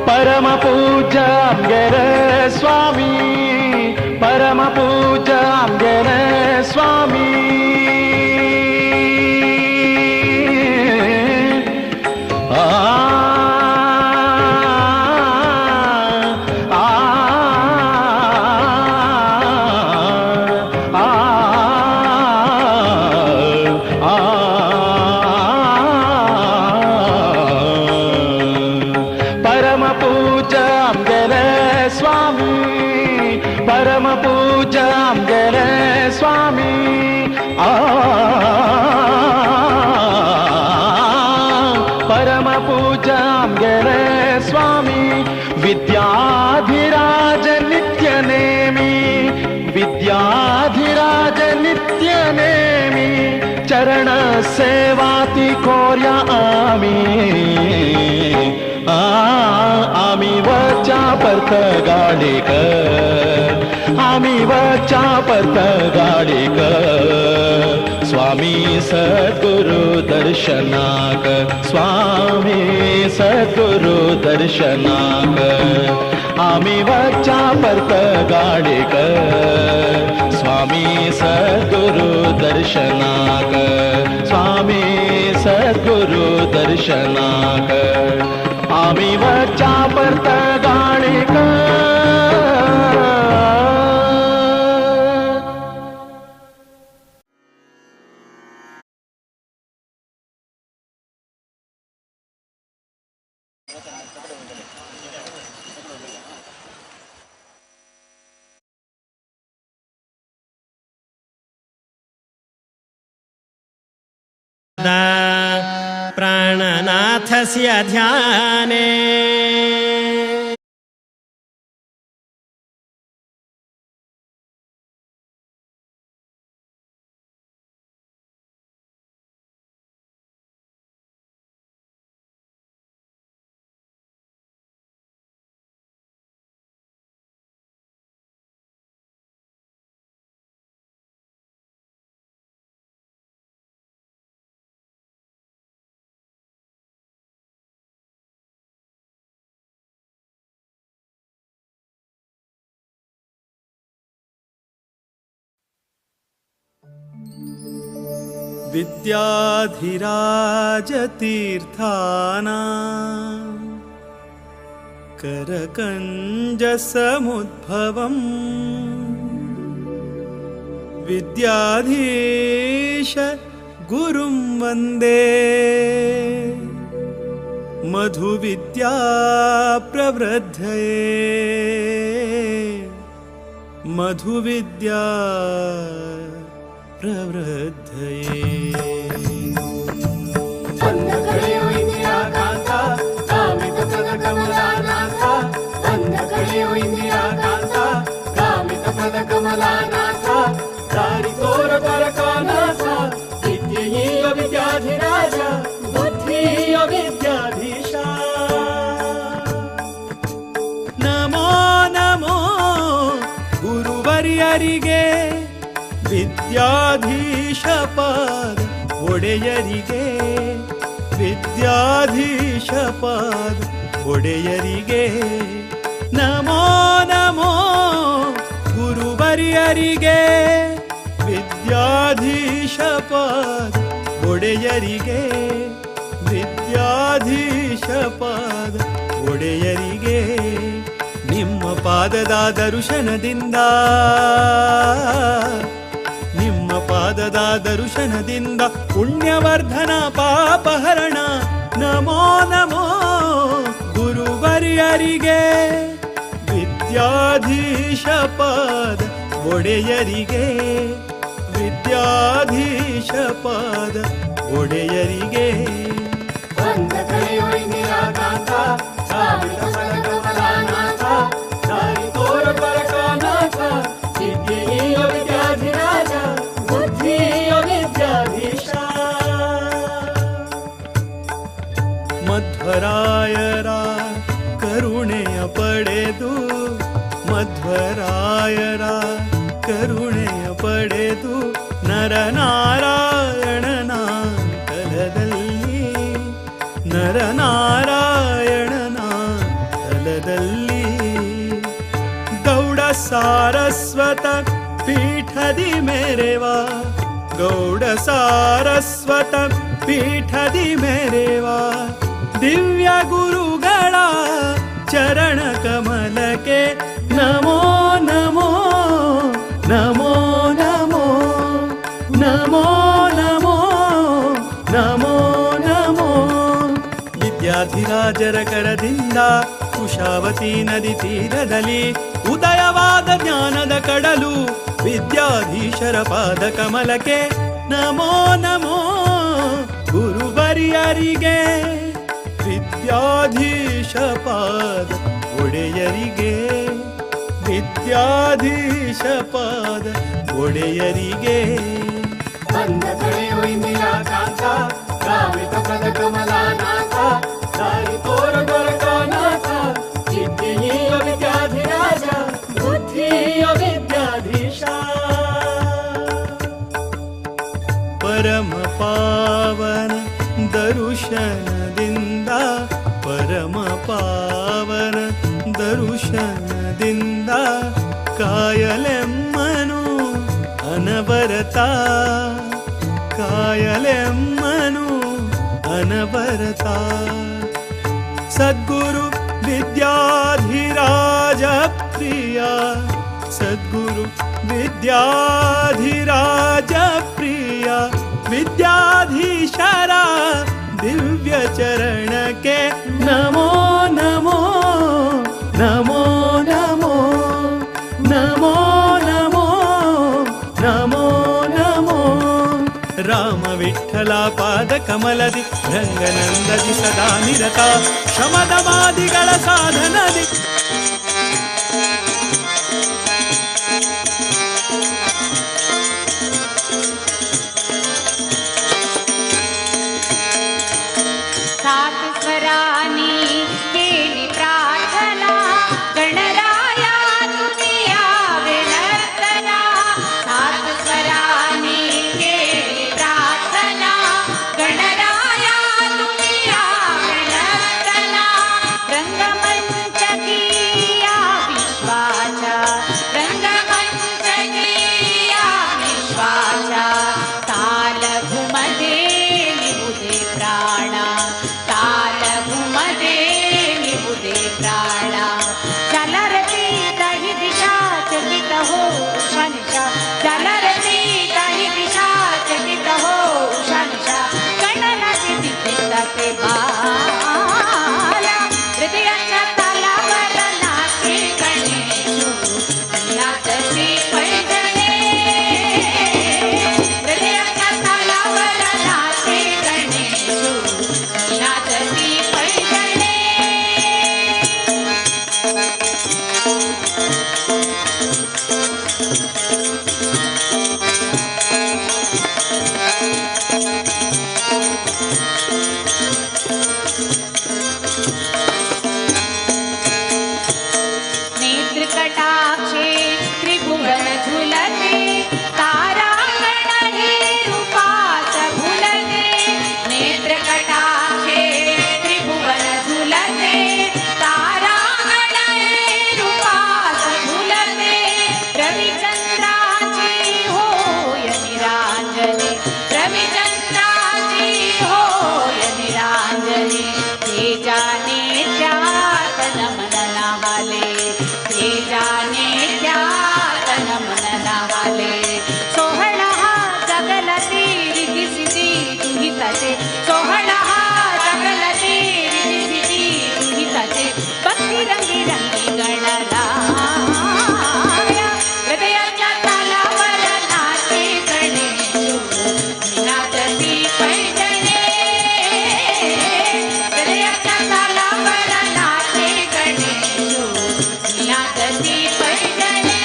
S3: परम पूज्य आमगेरे स्वामी परम पूज्य आमगेरे स्वामी परम पूज्य आमगेरे स्वामी परम पूज्य आमगेरे स्वामी विद्याधिराज नित्य नेमी विद्याधिराज नित्य नेमी चरण सेवाती कोर्या आम्ही वचा परत गाडीक आम्ही वचा परत गाडीक स्वामी सद्गुरु दर्शनाक स्वामी सद्गुरु दर्शनाक आम्ही वचा परत गाडीक स्वामी सद्गुरु दर्शनाक स्वामी सद्गुरु दर्शनाक आम्ही वचा परत गाडीक
S7: प्राणनाथस्य ध्याने
S5: विद्याधिराज तीर्थाना करकञ्जसमुद्भवम् विद्याधीश गुरुं वन्दे मधुविद्या प्रवृद्धये मधुविद्या प्रवृद्धये
S9: अंधकळेयो इंदिराकांत कामितपदकमलानाथ अंधकळेयो इंदिराकांत कामितपदकमलानाथ दारितोर द्वारकानाथ विद्येय विद्याधिराज बुद्धिय विद्याधीशा
S5: नमो नमो गुरुवर्यरिगे विद्याधीश पाद ಒಡೆಯರಿಗೆ ವಿದ್ಯಾಧೀಶ ಪಾದ ಒಡೆಯರಿಗೆ ನಮೋ ನಮೋ ಗುರುವರ್ಯರಿಗೆ ವಿದ್ಯಾಧೀಶ ಪಾದ ಒಡೆಯರಿಗೆ ವಿದ್ಯಾಧೀಶ ಪಾದ ಒಡೆಯರಿಗೆ ಪಾದದ ದರ್ಶನದಿಂದ ನಿಮ್ಮ ಪಾದದ ದರ್ಶನದಿಂದ ಪುಣ್ಯವರ್ಧನ ಪಾಪಹರಣ ನಮೋ ನಮೋ ಗುರುವರ್ಯರಿಗೆ ವಿದ್ಯಾಧೀಶ ಪಾದ ಒಡೆಯರಿಗೆ ವಿದ್ಯಾಧೀಶ ಪಾದ ಒಡೆಯರಿಗೆ
S9: ಬಂದ ಕಳೆಯೋ ಇಂದಿರಾಕಾಂತ ಸಾವಿರ ಕಮಲಾನಾಥ ದಾರಿ ತೋರ ಪರಕಾನಾಥ ಸಿದ್ಧಿಯ ವಿದ್ಯಾಧಿರಾಜ ಬುದ್ಧಿಯ ವಿದ್ಯಾಧೀಶ
S5: ಮಧ್ವರಾಯರ ಕರುಣೆಯ ಪಡೆದು ಮಧ್ವರಾಯರ ಕರುಣೆಯ ಪಡೆದು ನರನಾರಾಯಣನ ತಲದಲ್ಲಿ ನರನಾರಾಯಣನ ತಲದಲ್ಲಿ ಗೌಡ ಸಾರಸ್ವತ ಪೀಠದಿ ಮೆರೆವ ಗೌಡ ಸಾರಸ್ವತ ಪೀಠದಿ ಮೆರೆವ ದಿವ್ಯ ಗುರುಗಳ ಚರಣ ಕಮಲಕ್ಕೆ ನಮೋ ನಮೋ ನಮೋ ನಮೋ ನಮೋ ನಮೋ ನಮೋ ನಮೋ ವಿದ್ಯಾಧಿರಾಜರ ಕರದಿಂದ ಕುಶಾವತಿ ನದಿ ತೀರದಲ್ಲಿ ಉದಯವಾದ ಜ್ಞಾನದ ಕಡಲು ವಿದ್ಯಾಧೀಶರ ಪಾದ ಕಮಲಕ್ಕೆ ನಮೋ ನಮೋ ಗುರುವರ್ಯರಿಗೆ ವಿದ್ಯಾಧೀಶ ಪಾದ ಒಡೆಯರಿಗೆ ವಿದ್ಯಾಧೀಶ ಪಾದ ಒಡೆಯರಿಗೆ
S9: ಬಂದ ಕಳೆಯೋ ಇಂದಿರಾಕಾಂತ ಸಾವಿರ ಪದ ಕಮಲಾನಾಥ ದಾರಿ ತೋರ ಪರಕಾನಾಥ ಸಿದ್ಧಿಯ ವಿದ್ಯಾಧಿರಾಜ ಬುದ್ಧಿಯ ವಿದ್ಯಾಧೀಶ
S5: ಪರಮ ಪಾವನ ದರುಶನದಿಂದ ಪರಮ ಪಾವನ ದರುಶನದಿಂದ ಕಾಯಲೆಮ್ಮನು ಅನವರತ ಕಾಯಲೆಮ್ಮನು ಅನವರತ ಸದ್ಗುರು ವಿದ್ಯಾಧಿರಾಜ ಪ್ರಿಯ ಸದ್ಗುರು ವಿದ್ಯಾಧಿರಾಜ ಪ್ರಿಯ ವಿದ್ಯಾಧೀಶರ ದಿವ್ಯ ಚರಣಕ್ಕೆ ನಮೋ ನಮೋ ನಮೋ ನಮೋ ನಮೋ ನಮೋ ನಮೋ ನಮೋ ರಾಮ ವಿಠಲ ಪಾದ ಕಮಲದಿ ರಂಗನಂದದಿ ಸದಾ ನಿರತ ಶಮದಮಾದಿಗಳ ಸಾಧನದಿ
S6: सात स्वरानी केली प्रार्थना गणराया तुझिया विनर्तना सात स्वरानी केली प्रार्थना गणराया तुझिया विनर्तना रंगमंच किया विश्वाचा रंगमंच किया विश्वाचा ताल घुमदे निबुदे प्राणा ताल घुमदे निबुदे प्राणा चलरती दही दिशा चकित हो शनिशा चलरती दही दिशा चकित हो शनिशा गणनाची दिसते बाला हृदयाच्या तालावर नाचे गणेशू नाचती पैठणे हृदयाच्या तालावर नाचे गणेशू नाचती पैठणे नेत्रकटाक्षे त्रिभुवन झुलते तारागण हे रूपात भुलते नेत्रकटाक्षे त्रिभुवन झुलते तारागण हे रूपात जाने क्या तन मन हाले सोहळा हा जगला रीती सिद्धी दुहिताचे सोहळा हा जगला रीती सिद्धी दुहिताचे भक्ती रंगी रंगी गणला हृदयाच्या तालावर नाचे गणेश नाचती पैठणे हृदयाच्या तालावर नाचे गणेश नाचती पैठणे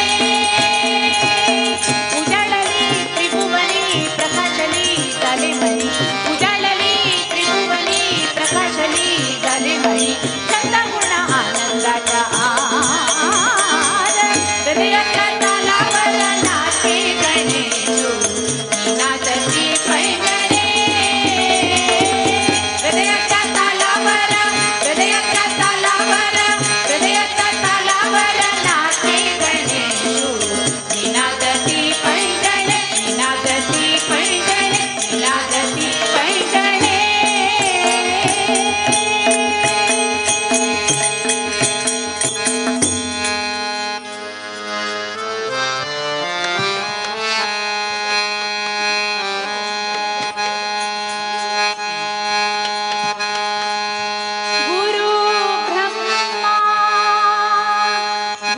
S6: उजाडली त्रिभुवनी प्रकाशली झाले मणी उजाडली त्रिभुवनी प्रकाशली झाले मणी चंद गुण आनंदाच्या आर हृदयाच्या तालावर नाचे गणेश नाचती पैठणे हृदयाच्या तालावर हृदयाच्या तालावर हृदयाच्या तालावर नाचे गणेश नाचती पैठणे नाचती पैठणे नाचती पैठणे गुरु ब्रह्मा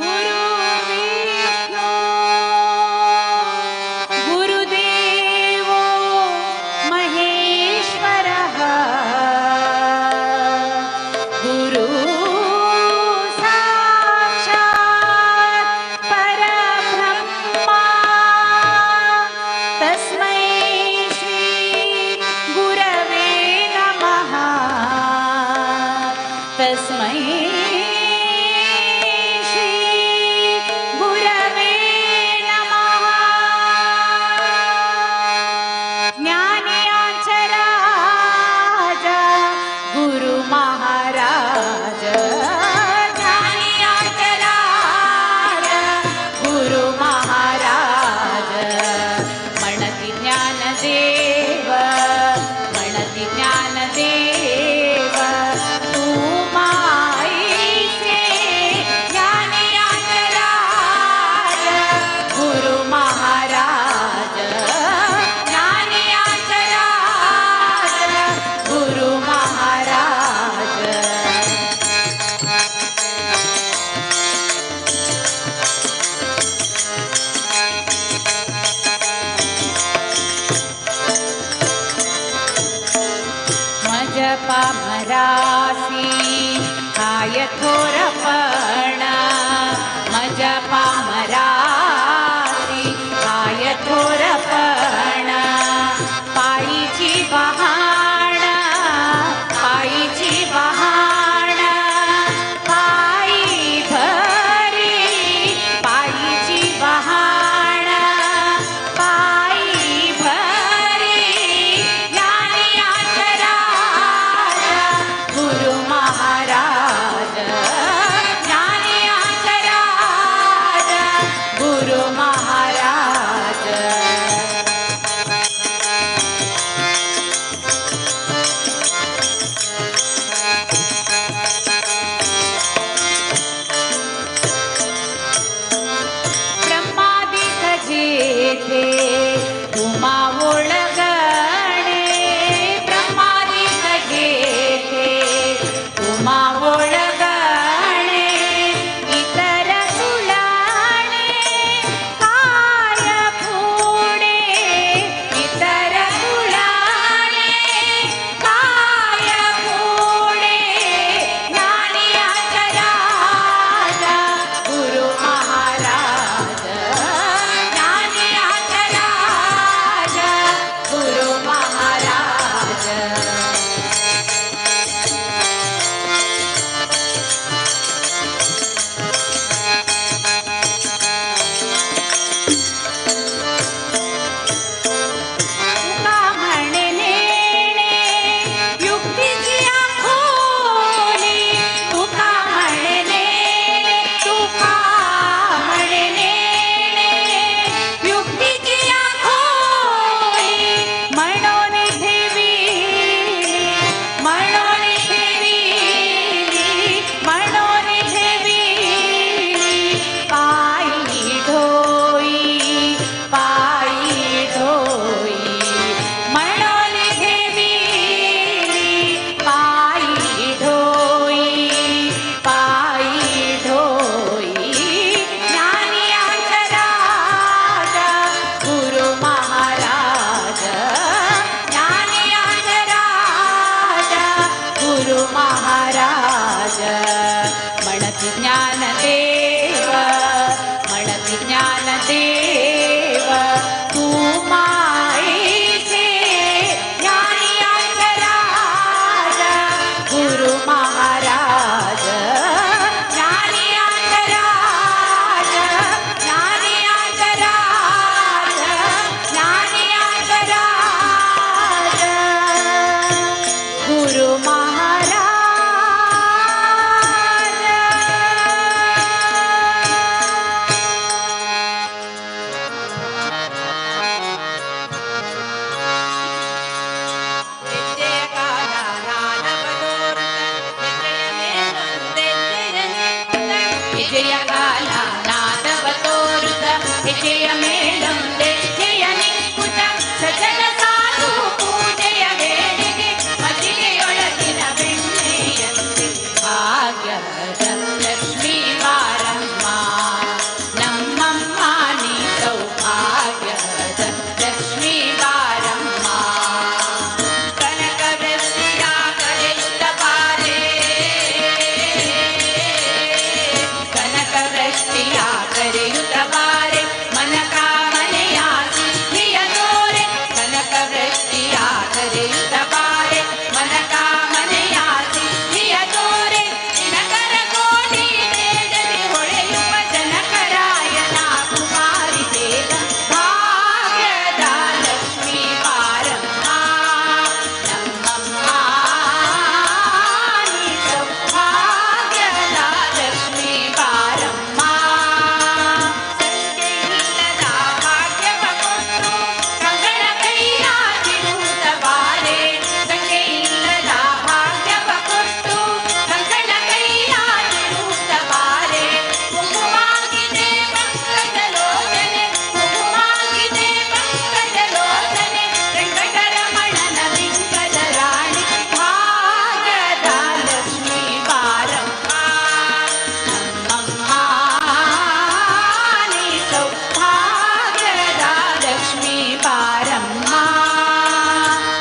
S6: गुरु विष्णु गुरुदेवो महेश्वरः गुरु साक्षात् परब्रह्मा तस्मै श्री गुरवे नमः तस्मै श्री गुरवे नमः ज्ञानियांचा राजा गुरु महाराज ज्ञानियांचा राजा गुरु महाराज म्हणती ज्ञानदेव म्हणती ज्ञानदेव तू माईचे ज्ञानियांचा राजा गुरु महाराज ज्ञानियांचा राजा गुरु महाराज मजपा मरासी काय थोरपण मजपा मरासी काय थोरपण पायीची वहाण पायीची वहाण पायी भरी पायीची वहाण पायी भरी ज्ञानियांचा राजा गुरु महाराज ज्ञानियांचा राजा ಬಾಲ ನಾದವ ತೋರುತ ಹೆಜ್ಜೆಯ ಮೇಲೊಂದೆ ಜಯ ನಿಂಕುತ ಸಜನ ಸಾಧು ಪೂಜೆಯ ವೇಳೆಗೆ ಮಜ್ಜಿಗೆಯೊಳಗಿನ ಬೆಣ್ಣೆಯಂತೆ ಭಾಗ್ಯದ ಲಕ್ಷ್ಮೀ ಬಾರಮ್ಮ ನಮ್ಮಮ್ಮ ನೀ ಸೌಭಾಗ್ಯದ ಲಕ್ಷ್ಮೀ ಬಾರಮ್ಮ ಕನಕ ವೃಷ್ಟಿಯ ಕರೆಯುತ್ತ ಬಾರೆ ಕನಕ ವೃಷ್ಟಿಯ ಕರೆಯುತ್ತ ಬಾರೆ ಮನ ಕಾಮನೆಯ ಸಿದ್ಧಿಯ ತೋರೆ ಕನಕ ವೃಷ್ಟಿಯ ಕರೆಯುತ್ತ ಬಾರೆ ಮನ ಕಾಮನೆಯ ಸಿದ್ಧಿಯ ತೋರೆ ದಿನಕರ ಕೋಟಿ ವೇದದಿ ಹೊಳೆಯುವ ಜನಕರಾಯನ ಕುಮಾರಿ ದೇವ ಭಾಗ್ಯದ ಲಕ್ಷ್ಮೀ ಬಾರಮ್ಮ ನಮ್ಮಮ್ಮ ನೀ ಸೌಭಾಗ್ಯದ ಲಕ್ಷ್ಮೀ ಬಾರಮ್ಮ ಸಂಖ್ಯೆಯಿಲ್ಲದ ಭಾಗ್ಯವ ಕೊಟ್ಟು ಕಂಗಳ ಕೈಯ ತಿರುವುದ ಬಾರೆ ಸಂಖ್ಯೆಯಿಲ್ಲದ ಭಾಗ್ಯವ ಕೊಟ್ಟು ಕಂಗಳ ಕೈಯ ತಿರುವುದ ಬಾರೆ ಕುಂಕುಮಾಗಿದೆ ಪಂಕಜಲೋಚನೆ ಕುಂಕುಮಾಗಿದೆ ಪಂಕಜಲೋಚನೆ ವೆಂಕಟರಮಣನ ಬಿಂಕದ ರಾಣಿ ಭಾಗ್ಯದ ಲಕ್ಷ್ಮೀ ಬಾರಮ್ಮ ನಮ್ಮಮ್ಮ ನೀ ಸೌಭಾಗ್ಯದ ಲಕ್ಷ್ಮೀ ಬಾರಮ್ಮ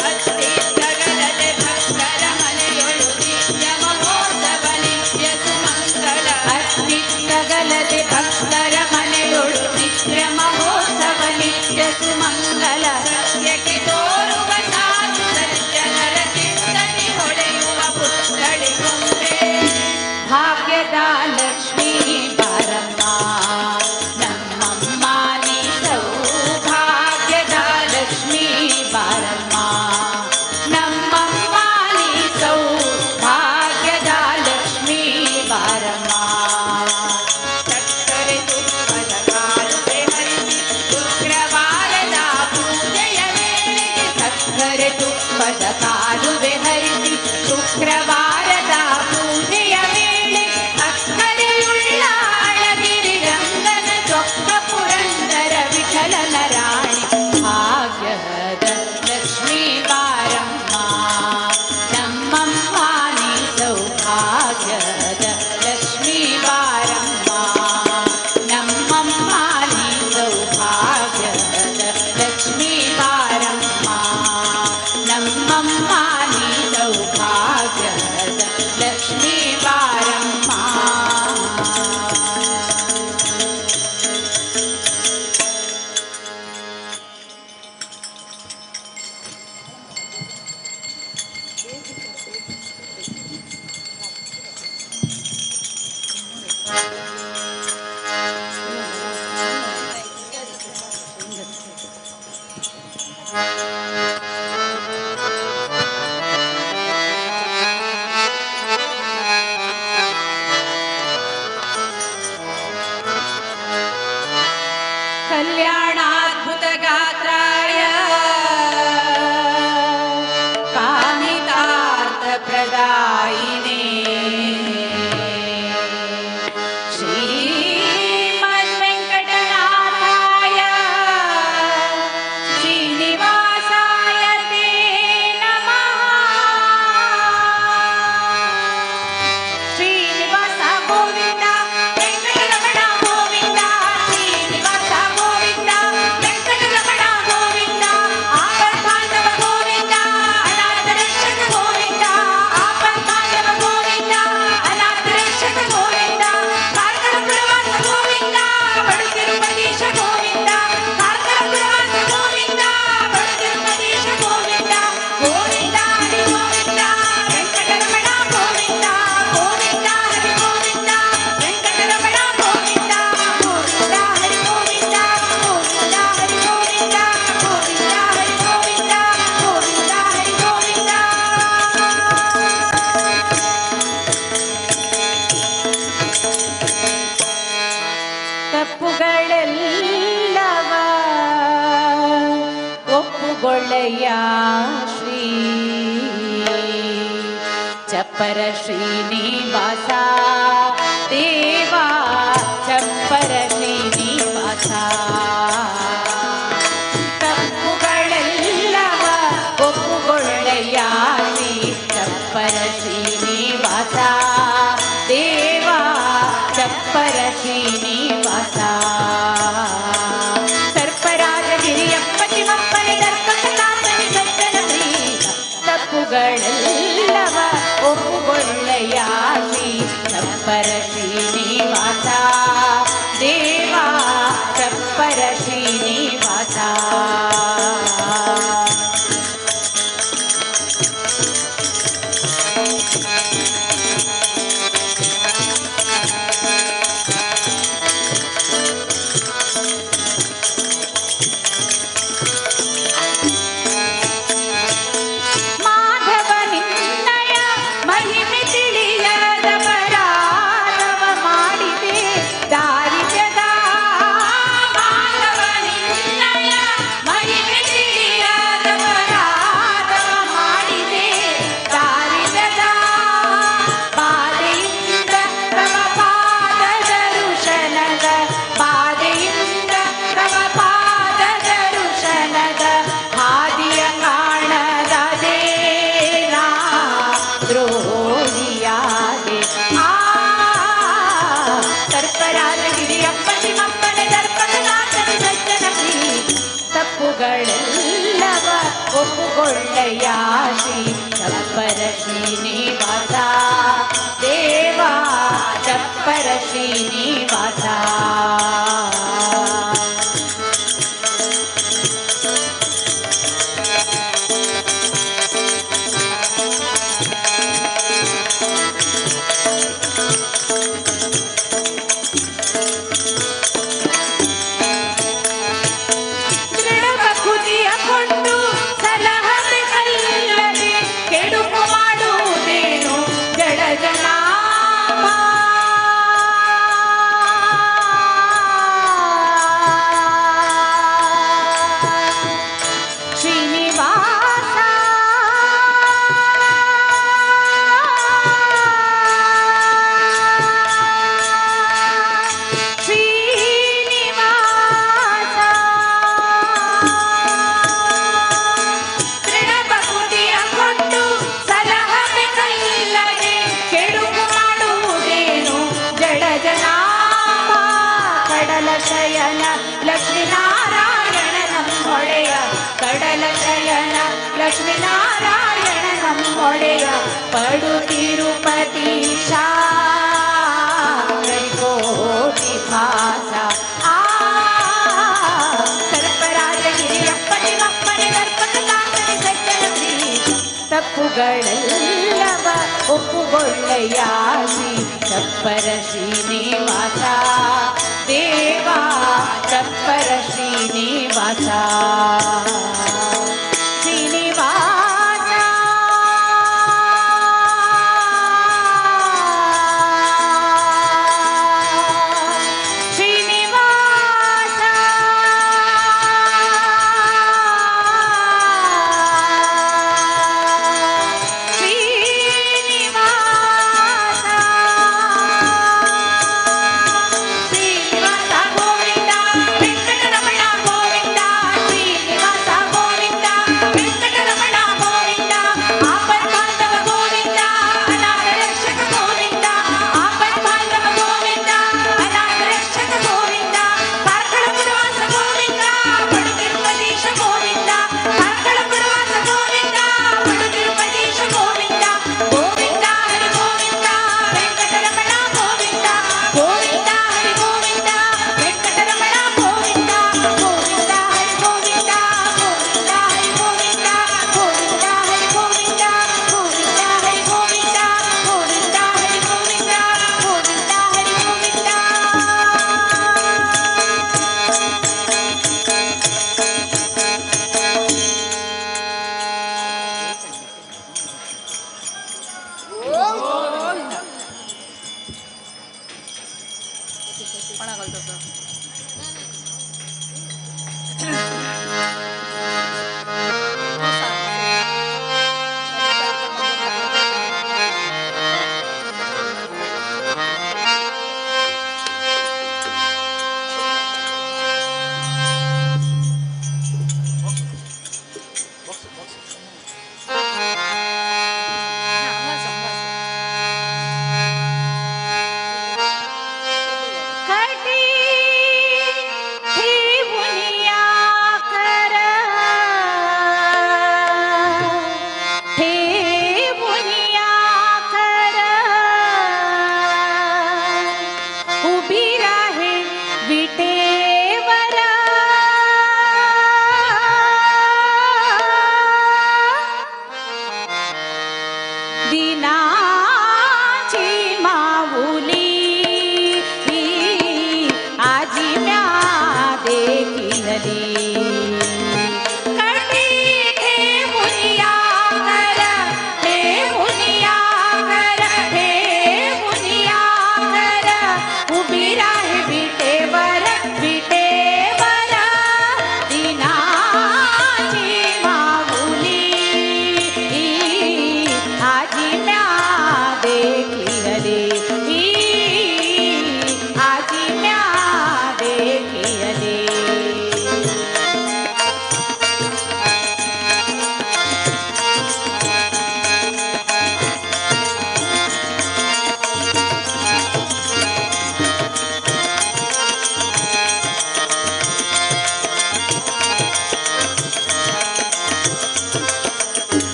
S6: ಭಕ್ತಿ ಜಗದಲೆ ಭಕ್ತರ ಮನೆಯೊಳು ನಿತ್ಯ ಮಹೋತ್ಸವ ನಿತ್ಯ ಸುಮಂಗಳ ಅತ್ತಿ ಜಗಲದೆ ಭಕ್ತರ ಮನೆಯೊಳು ನಿತ್ಯ ಮಹೋತ್ಸವ ನಿತ್ಯ ಸುಮಂಗಲ ಸತ್ಯಕ್ಕೆ ತೋರುವ ಸಾಧು ಸಜ್ಜನರ ಚಿತ್ತದಿ ಹೊಳೆಯುವ ಪುತ್ಥಳಿ ಗೊಂಬೆ ಭಾಗ್ಯದ ಲಕ್ಷ್ಮೀ ಬಾರಮ್ಮ ನಮ್ಮಮ್ಮ ನೀ ಸೌಭಾಗ್ಯದ ಲಕ್ಷ್ಮೀ ಬಾರಮ್ಮ ನಮ್ಮಮ್ಮ ನೀ ಸೌಭಾಗ್ಯದ ಲಕ್ಷ್ಮೀ ಬಾರಮ್ಮ ಸಕ್ಕರೆ ತುಪ್ಪದ ಕಾಲುವೆ ಹರಿಸಿ ಶುಕ್ರವಾರದ ಪೂಜೆಯ ವೇಳೆಗೆ ಸಕ್ಕರೆ ತುಪ್ಪದ ಕಾಲುವೆ ಹರಿಸಿ ಶುಕ್ರವಾರದ ಪೂಜೆಯ ವೇಳೆ ಅಕ್ಕರೆಯುಳ್ಳ ಅಳಗಿರಿ ರಂಗನ ಚೊಕ್ಕ ಪುರಂದರ ವಿಠಲನ ರಾಣಿ ಭಾಗ್ಯದ ಲಕ್ಷ್ಮೀ ಬಾರಮ್ಮ ನಮ್ಮಮ್ಮ ನೀ ಸೌಭಾಗ್ಯದ ಲಕ್ಷ್ಮೀ ಬಾರಮ್ಮ ನಮ್ಮಮ್ಮ ನೀ ಸೌಭಾಗ್ಯದ ಲಕ್ಷ್ಮೀ ಬಾರಮ್ಮ ನಮ್ಮಮ್ಮ ನೀ ಸೌಭಾಗ್ಯದ ಲಕ್ಷ್ಮೀ ಬಾರಮ್ಮ ಕಲ್ಯಾಣಾದ್ಭುತ ಗಾತ್ರಾಯ ಕಾಮಿತಾರ್ಥ ಪ್ರದಾಯಿನೇ ಶ್ರೀಮದ್ ವೆಂಕಟನಾಥಾಯ ಶ್ರೀನಿವಾಸಾಯ ತೇ ನಮಃ ಶ್ರೀನಿವಾಸ ಗೋವಿಂದ ವೆಂಕಟರಮಣ ಗೋವಿಂದ ಶ್ರೀನಿವಾಸ ಗೋವಿಂದ ವೆಂಕಟರಮಣ ಗೋವಿಂದ ಆಪತ್ಪಾಂಡವ ಗೋವಿಂದ ಅನಾಥ ರಕ್ಷಕ ಗೋವಿಂದ ಆಪತ್ಪಾಂಡವ ಗೋವಿಂದ ಅನಾಥ ರಕ್ಷಕ ಗೋವಿಂದ ಕಾರ್ಕಳಪುರವಾಸ ಗೋವಿಂದ ಬಡು ತಿರುಪತೀಶ ಗೋವಿಂದ ಕಾರ್ಕಳಪುರವಾಸ ಗೋವಿಂದ ಬಡು ತಿರುಪತೀಶ ಗೋವಿಂದ ಗೋವಿಂದ ಹರಿ ಗೋವಿಂದ ವೆಂಕಟರಮಣ ಗೋವಿಂದ ಗೋವಿಂದ ಹರಿ ಗೋವಿಂದ ವೆಂಕಟರಮಣ ಗೋವಿಂದ ಗೋವಿಂದ ಹರಿ ಗೋವಿಂದ ಗೋವಿಂದ ಹರಿ ಗೋವಿಂದ ಗೋವಿಂದ ಹರಿ ಗೋವಿಂದ ಗೋವಿಂದ ಹರಿ ಗೋವಿಂದ ತಪ್ಪುಗಳೆಲ್ಲವ ಒಪ್ಪುಗೊಳ್ಳೆಯ ಶ್ರೀ ಚಪ್ಪರ ಶ್ರೀನಿವಾಸ ದೇವಾ ಶ್ರೀನಿವಾಸ ತಪ್ಪುಗಳೆಲ್ಲವ ಒಪ್ಪುಗೊಳ್ಳೆಯ ಶ್ರೀ ಚಪ್ಪರ ಶ್ರೀನಿವಾಸ ದೇವ ಚಪ್ಪರ ಶ್ರೀನಿವಾಸ ಸರ್ಪರಾಜಗಿರಿಯಪ್ಪತಿ ಮಪ್ಪನೆ ದರ್ಪಕನಾಥನಿ ಸಜ್ಜನ ಪ್ರೀತ ತಪ್ಪುಗಳೆಲ್ಲವ ಒಪ್ಪುಗೊಳ್ಳೆಯ ಶ್ರೀ ಚಪ್ಪರ ಶ್ರೀನಿವಾಸ ದೇವ ಚಪ್ಪರ ಶ್ರೀನಿವಾಸ ತಪ್ಪುಗಳೆಲ್ಲವ ಒಪ್ಪುಗೊಳ್ಳೆಯ ಶ್ರೀ ಚಪ್ಪರ ಶ್ರೀನಿವಾಸ ದೇವ ಚಪ್ಪರ ಶ್ರೀನಿವಾಸ ಶಯನ ಲಕ್ಷ್ಮೀನಾರಾಯಣ ನಮ್ಮೊಡೆಯ ಕಡಲ ಶಯನ ಲಕ್ಷ್ಮೀನಾರಾಯಣ ನಮ್ಮೊಡೆಯ ಪಡು ತಿರುಪತೀಶ ಕೋಟಿ ಭಾಸ ಸರ್ಪರಾಜಗಿರಿಯಪ್ಪನಿ ಮಪ್ಪನಿ ದರ್ಪಕನಾಥನಿ ಸಜ್ಜನ ಪ್ರೀತ ತಪ್ಪುಗಳೆಲ್ಲವ ಒಪ್ಪುಗೊಳ್ಳೆಯ ಶ್ರೀ ಚಪ್ಪರ ಶ್ರೀನಿವಾಸ ದೇವ ಚಪ್ಪರ ಶ್ರೀನಿವಾಸ ಶ್ರೀನಿವಾಸ ಶ್ರೀನಿವಾಸ विटेवर दिनाची माऊली आजी म्या देखिली आजी म्या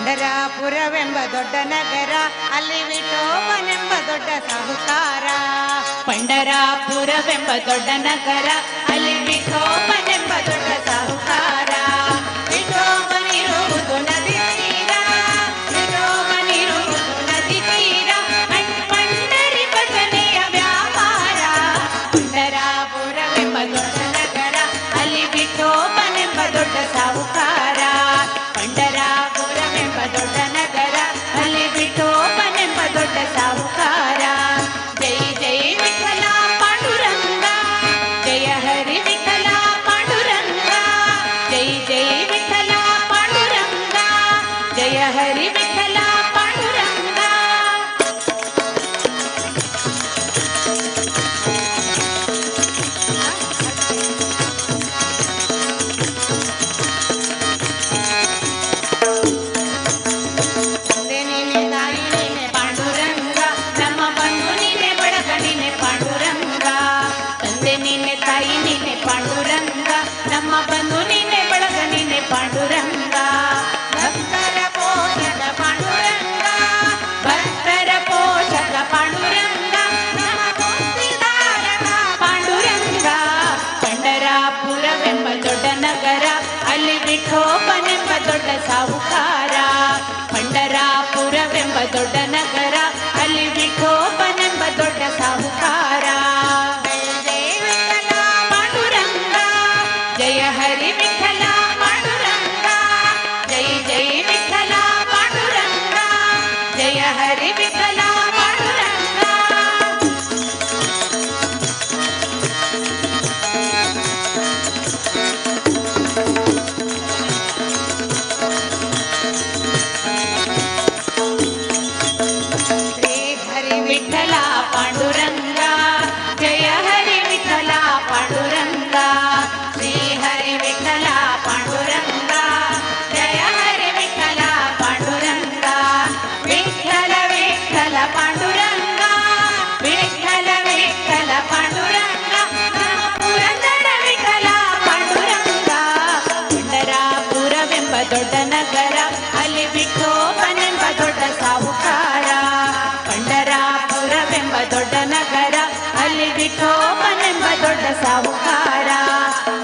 S10: ಪಂಡರಾಪುರವೆಂಬ ದೊಡ್ಡ ನಗರ, ಅಲ್ಲಿ ವಿಠೋಬನೆಂಬ ದೊಡ್ಡ ಸಾಹುಕಾರ.
S6: ಪಂಡರಾಪುರವೆಂಬ ದೊಡ್ಡ ನಗರ, ಅಲ್ಲಿ ವಿಠೋಬನೆಂಬ ದೊಡ್ಡ ಸಾಹುಕಾರ. ವಿಠೋಬನಿರುವುದು ನದಿ ತೀರ, ವಿಠೋಬನಿರುವುದು ನದಿ ತೀರ, ಪಂಡರಿ ಭಜನೆಯ ವ್ಯಾಪಾರ. ಪಂಡರಾಪುರವೆಂಬ ದೊಡ್ಡ ನಗರ, ಅಲ್ಲಿ ವಿಠೋಬನೆಂಬ ದೊಡ್ಡ ಸಾಹುಕಾರ. ಪಂಡರಾಪುರವೆಂಬ ದೊಡ್ಡ ನಗರ, ಅಲ್ಲಿ ವಿಠೋಬನೆಂಬ ದೊಡ್ಡ ಸಾಹುಕಾರ. ಜೈ ಜೈ ವಿಠಲ ಪಾಂಡುರಂಗ, ಜಯ ಹರಿ ವಿಠಲ ಪಾಂಡುರಂಗ. ಜೈ ಜೈ ವಿಠಲ ಪಾಂಡುರಂಗ, ಜಯ ಹರಿ ವಿಠಲ ಪಾಂಡುರಂಗ.
S10: ತಂದೆ ನೀನೆ, ತಾಯಿ ನೀನೆ ಪಾಂಡುರಂಗ, ನಮ್ಮ ಬಂಧು ನೀನೆ, ಬಳಗ ನೀನೆ ಪಾಂಡುರಂಗ.
S6: ತಂದೆ ನೀನೆ, ತಾಯಿ ನೀನೆ ಪಾಂಡುರಂಗ, ನಮ್ಮ ಬಂಧು ನೀನೆ, ಬಳಗ ನೀನೆ ಪಾಂಡುರಂಗ.
S10: ಭಕ್ತರ ಪೋಷಕ ಪಾಂಡುರಂಗ,
S6: ಭಕ್ತರ ಪೋಷಕ ಪಾಂಡುರಂಗ,
S10: ನಮ್ಮ ಮುಕ್ತಿದಾಯಕ
S6: ಪಾಂಡುರಂಗ. ಪಂಡರಾಪುರವೆಂಬ ದೊಡ್ಡ ನಗರ, ಅಲ್ಲಿ ವಿಠೋಬನೆಂಬ ದೊಡ್ಡ ಸಾಹುಕಾರ. ಪಂಡರಾಪುರವೆಂಬ ದೊಡ್ಡ ನಗರ, ಅಲ್ಲಿ ವಿಠೋಬನೆಂಬ ದೊಡ್ಡ ಸಾಹುಕಾರ.
S10: ಜೈ ವಿಠಲ
S6: ಪಾಂಡುರಂಗ, ಜಯ ಹರಿ ವಿಠಲ ಪಾಂಡುರಂಗ. ಜೈ ಜೈ ವಿಠಲ ಪಾಂಡುರಂಗ, ಜಯ ಹರಿ ವಿಠಲ ಪಾಂಡುರಂಗ.
S10: ಶ್ರೀ ಹರಿ
S6: ವಿಠಲ ಪಾಂಡುರಂಗ, ಜಯ ಹರಿ ವಿಠಲ ಪಾಂಡುರಂಗ. ಶ್ರೀ ಹರಿ ವಿಠಲ ಪಾಂಡುರಂಗ, ಜಯ ಹರಿ ವಿಠಲ ಪಾಂಡುರಂಗ. ವಿಠಲ ವಿಠಲ ಪಾಂಡುರಂಗ, ವಿಠಲ ವಿಠಲ ಪಾಂಡುರಂಗ, ನಮ್ಮ ಪುರಂದರ ವಿಠಲ ಪಾಂಡುರಂಗ. ಪಂಡರಾಪುರವೆಂಬ ದೊಡ್ಡ ನಗರ, ಅಲ್ಲಿ ವಿಠೋಬನೆಂಬ ದೊಡ್ಡ ಸಾಹುಕಾರ. ಪಂಡರಾಪುರವೆಂಬ ದೊಡ್ಡ ನಗರ, ಅಲ್ಲಿ ವಿಠೋಬನೆಂಬ ದೊಡ್ಡ ಸಾಹುಕಾರ.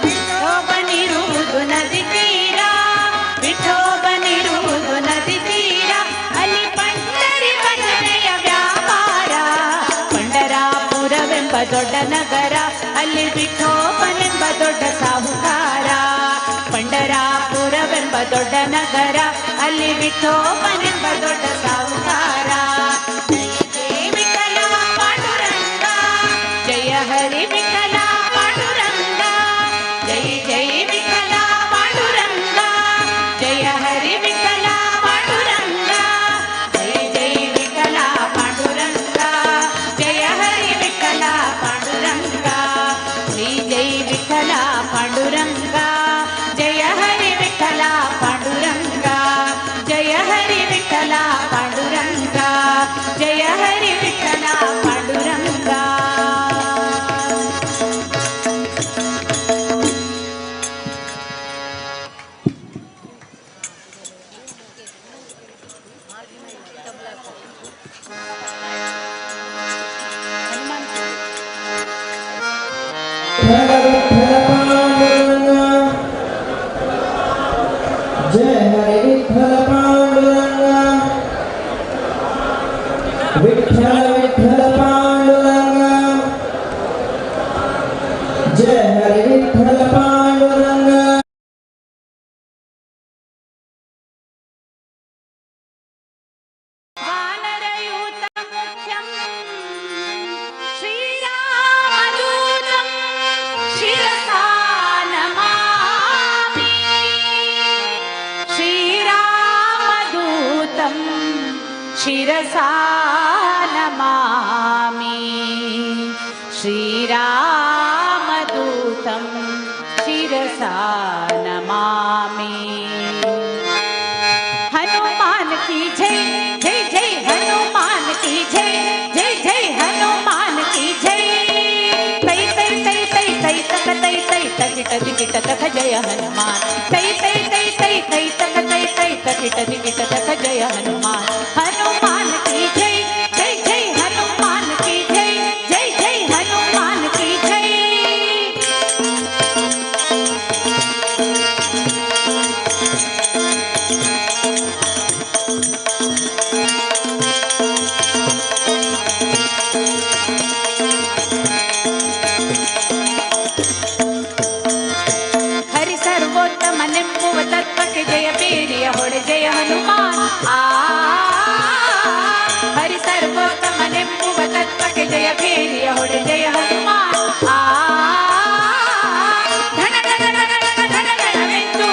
S6: ವಿಠೋಬನಿರುವುದು ನದಿ ತೀರ, ವಿಠೋಬನಿರುವುದು ನದಿ ತೀರ, ಅಲ್ಲಿ ಪಂಡರಿ ಭಜನೆಯ ವ್ಯಾಪಾರ. ಪಂಡರಾಪುರವೆಂಬ ದೊಡ್ಡ ನಗರ, ಅಲ್ಲಿ ವಿಠೋಬನೆಂಬ ದೊಡ್ಡ ಸಾಹುಕಾರ. ಪಂಡರಾಪುರವೆಂಬ ದೊಡ್ಡ ನಗರ, ಅಲ್ಲಿ ವಿಠೋಬನೆಂಬ ದೊಡ್ಡ ಸಾಹುಕಾರ. ಜೈ ಜೈ ವಿಠಲ ಪಾಂಡುರಂಗ, ಜಯ ಹರಿ ವಿಠಲ ಪಾಂಡುರಂಗ. ಜೈ ಜೈ ವಿಠಲ ಪಾಂಡುರಂಗ, ಜಯ ಹರಿ ವಿಠಲ ಪಾಂಡುರಂಗ. ಜೈ ಜೈ ವಿಠಲ ಪಾಂಡುರಂಗ, ಜಯ ಹರಿ ವಿಠಲ ಪಾಂಡುರಂಗ. ಜೈ ಜೈ ವಿಠಲ ಪಾಂಡುರಂಗ, ಜಯ ಹರಿ ವಿಠಲ ಪಾಂಡುರಂಗ. ಜಯ ಹರಿ ವಿಠಲ ಪಾಂಡುರಂಗ, ಜಯ ಹರಿ ವಿಠಲ ಪಾಂಡುರಂಗ.
S11: जय हरे विठ्ठल पांडुरंग, विठ्ठल विठ्ठल पांडुरंग. जय हरे विठ्ठल पांडुरंग.
S6: वानरयूतमुख्यं श्रीरामदूतं शिरसा नमामि. श्रीरामदूतं शिरसा नमामि. श्रीरामदूतं शिरसा नमामि. हनुमान की जय, जय जय हनुमान की जय, जय जय हनुमान की जय. तै तै तै तै तै तक तै तै तकिट दिकिट तक जय हनुमान. तै तै तै तै तै तक तै तै तकिट दिकिट तक ತತ್ವನೆಂಬುವ ತತ್ವಕ್ಕೆ ಜಯ ಬೇರಿಯ ಹೊಡೆ ಜಯ ಹನುಮಾನ್ ಹರಿ ಸರ್ವೋತ್ತಮನೆಂಬುವ ತತ್ವಕ್ಕೆ ಜಯ ಬೇರಿಯ ಹೊಡೆ ಜಯ ಹನುಮಾನ್ ಧನ ಧನ ಧನ ಧನ ಧನ ಧನವೆಂದು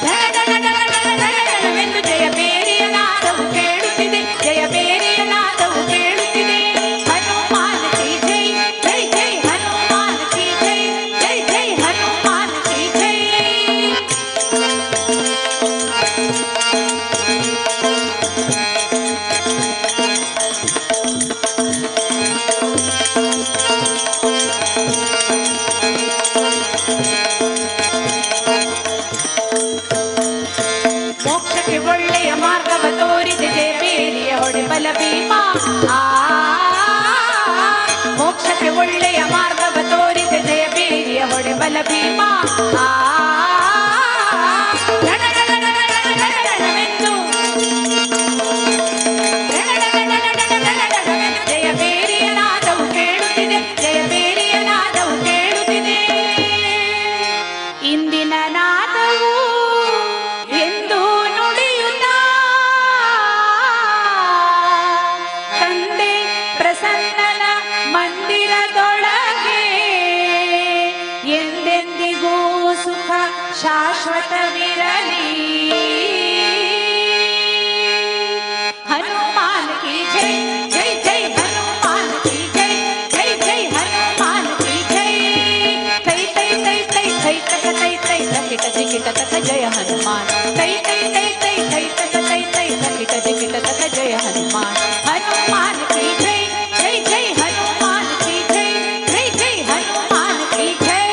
S6: ಧನ ಧನ ಧನ ಧನ ಧನ ಧನವೆಂದು ಜಯ ಬೇರಿಯ ನಾದವು ಕೇಳುತ್ತಿದೆ ಜಯ ಬೇರಿಯ ನಾದವು ಕೇಳುತ್ತಿದೆ ಹನುಮಾನ್ ಕಿ ಜೈ ಜೈ ಜೈ ಹನುಮಾನ್ ಕಿ ಜೈ ಜೈ ಜೈ ಹನುಮಾನ್ ಕಿ ಜೈ ಮೋಕ್ಷಕ್ಕೆ ಒಳ್ಳೆಯ ಮಾರ್ಗವ ತೋರಿದೆ ಜಯ ಬೇರಿಯ ಹೊಡೆ ಬಲ ಭೀಮ ಮೋಕ್ಷಕ್ಕೆ ಒಳ್ಳೆಯ ಮಾರ್ಗವ ತೋರಿದೆ ಜಯ ಬೇರಿಯ ಹೊಡೆ ಬಲ ಭೀಮ ಧನ ಧನ ಧನ ಧನ ಧನ ಧನವೆಂದು ಧನ ಧನ ಧನ ಧನ ಧನ ಧನವೆಂದು ಜಯ ಬೇರಿಯ ನಾದವು ಕೇಳುತ್ತಿದೆ ಜಯ ಬೇರಿಯ ನಾದವು ಕೇಳುತ್ತಿದೆ ಇಂದಿನ ನಾದವು ಎಂದು ನುಡಿಯುತ್ತಾ ತಂದೆ ಪ್ರಸನ್ನನ ಮಂದಿರದೊಳಗೆ ಎಂದೆಂದಿಗೂ ಸುಖ ಶಾಶ್ವತವಿರಲಿ ಹನುಮಾನ್ ಕಿ ಜೈ ಜೈ ಜೈ ಹನುಮಾನ್ ಕಿ ಜೈ ಜೈ ಜೈ ಹನುಮಾನ್ ಕಿ ಜೈ ತೈ ತೈ ತೈ ತೈ ತೈ ತಕ ತೈ ತೈ ತಕಿಟ ಜಿಕಿಟ ತಕ ಜಯ ಹನುಮಾನ್ ತೈ ತೈ ತೈ ತೈ ತೈ ತಕ ತೈ ತೈ ತಕಿಟ ಜಿಕಿಟ ತಕ ಜಯ ಹನುಮಾನ್ ಹನುಮಾನ್ ಕಿ ಜೈ ಜೈ ಜೈ ಹನುಮಾನ್ ಕಿ ಜೈ ಜೈ ಜೈ ಹನುಮಾನ್ ಕಿ ಜೈ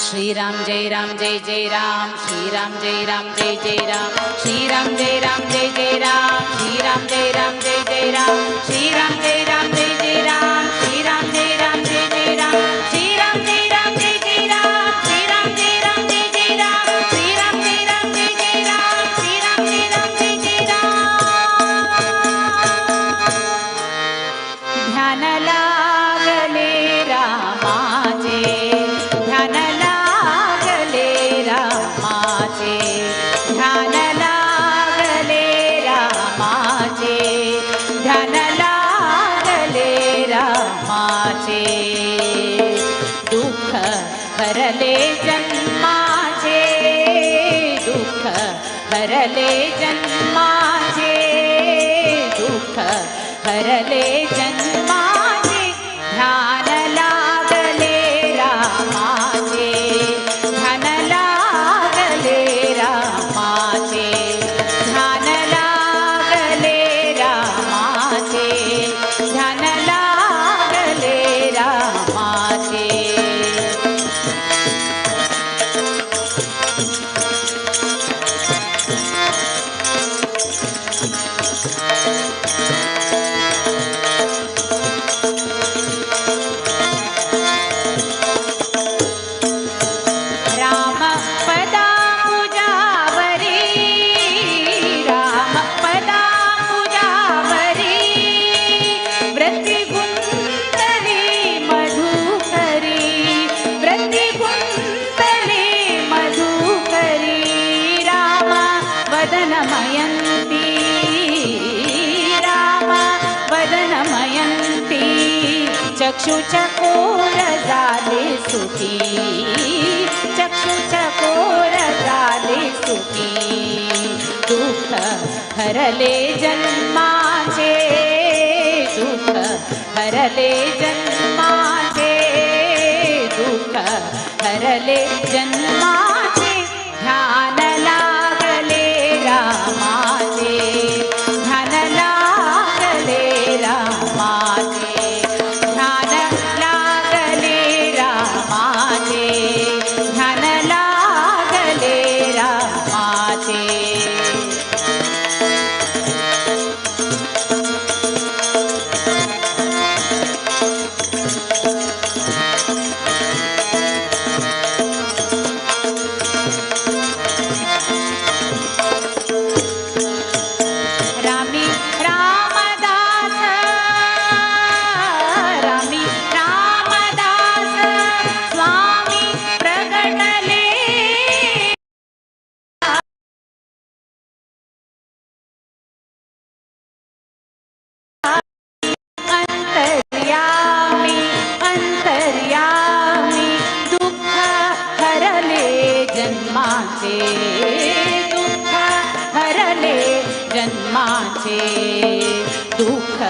S6: श्री राम जय जय राम श्री राम जय जय राम श्री राम जय जय राम श्री राम जय जय राम श्री राम जय जय राम श्री राम जय जय राम श्री राम जय जय राम श्री राम जय जय राम श्री राम जय जय राम श्री राम जय जय राम ध्यान लागले रामाचे ध्यान लागले रामाचे ध्यान लागले रामाचे ध्यान लागले रामाचे दुःख हरले जन्माचे दुःख हरले जन्माचे दुःख हरले जन्माचे ध्यान लागले रामाचे ध्यान लागले रामाचे ध्यान लागले रामाचे ध्यान लागले रामाचे राम पदा पूजावरी राम पदा पूजावरी व्रती गुंतली मधुकरी व्रती गुंतली मधुकरी राम वदनमयन्ती राम वदनमयन्ती चक्षुचकोर झाले सुखी चक्षुचकोर झाले सुखी दुःख हरले जन्माचे दुःख हरले जन्माचे दुःख हरले जन्माचे ध्यान लागले रामाचे ध्यान लागले रामाचे ध्यान लागले रामाचे ध्यान लागले रामाचे दुःख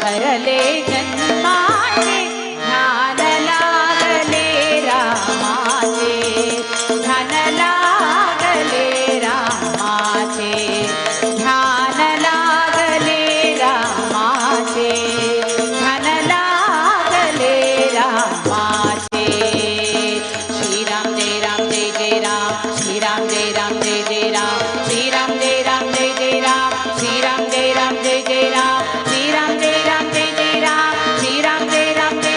S6: हरले जन्माचे ध्यान लागले रामाचे ध्यान लागले रामाचे ध्यान लागले रामाचे ध्यान लागले रामाचे श्रीराम जय राम जय जय राम श्रीराम जय राम जय जय राम श्रीराम जय राम जय जय राम श्रीराम जय राम जय जय राम श्रीराम जय राम जय जय राम श्रीराम जय राम जय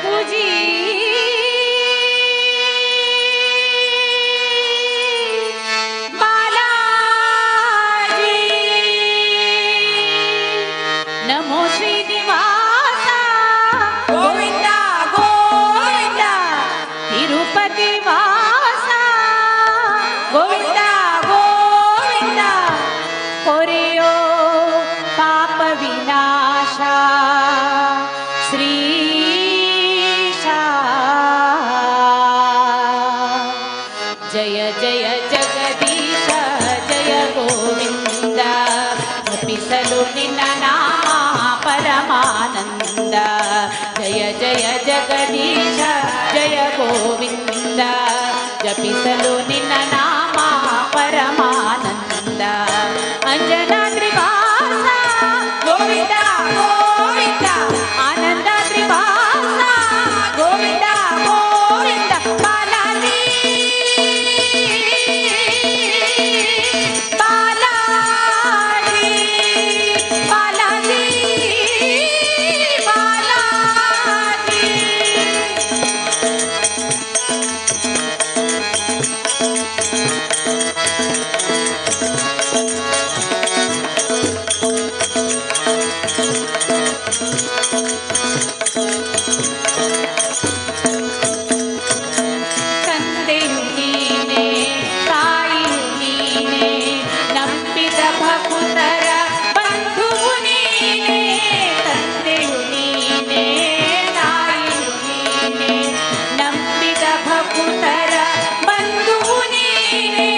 S6: तुझी बालाजी नमो श्रीनिवासा गोविंदा गोविंदा तिरुपति वासा गोविंदा गोविंदा कोरियो पाप विनाशा श्रीशा जय जय जगदीश जय गोविंद जपिसಲು ನಿನ್ನ ನಾಮ ಪರಮಾನಂದ जय जय जगदीश जय गोविंद जपिसಲು ನಿನ್ನ ನಾಮ ಪರಮಾನಂದ ಅಂಜನಾದ್ರಿ ವಾಸ ಗೋವಿಂದ ಗೋವಿಂದ ಆನಂದಾದ್ರಿ ವಾಸ ಗೋವಿಂದ ಗೋವಿಂದ ಬಾಲಾಜಿ ಬಾಲಾಜಿ ಬಾಲಾಜಿ ಬಾಲಾಜಿ ತಂದೆಯು ನೀನೆ ತಾಯಿಯು ನೀನೆ ನಂಬಿದ ಭಕ್ತರ ಬಂಧುವು ನೀನೆ ತಂದೆಯು ನೀನೆ ತಾಯಿಯು ನೀನೆ ನಂಬಿದ ಭಕ್ತರ ಬಂಧುವು ನೀನೆ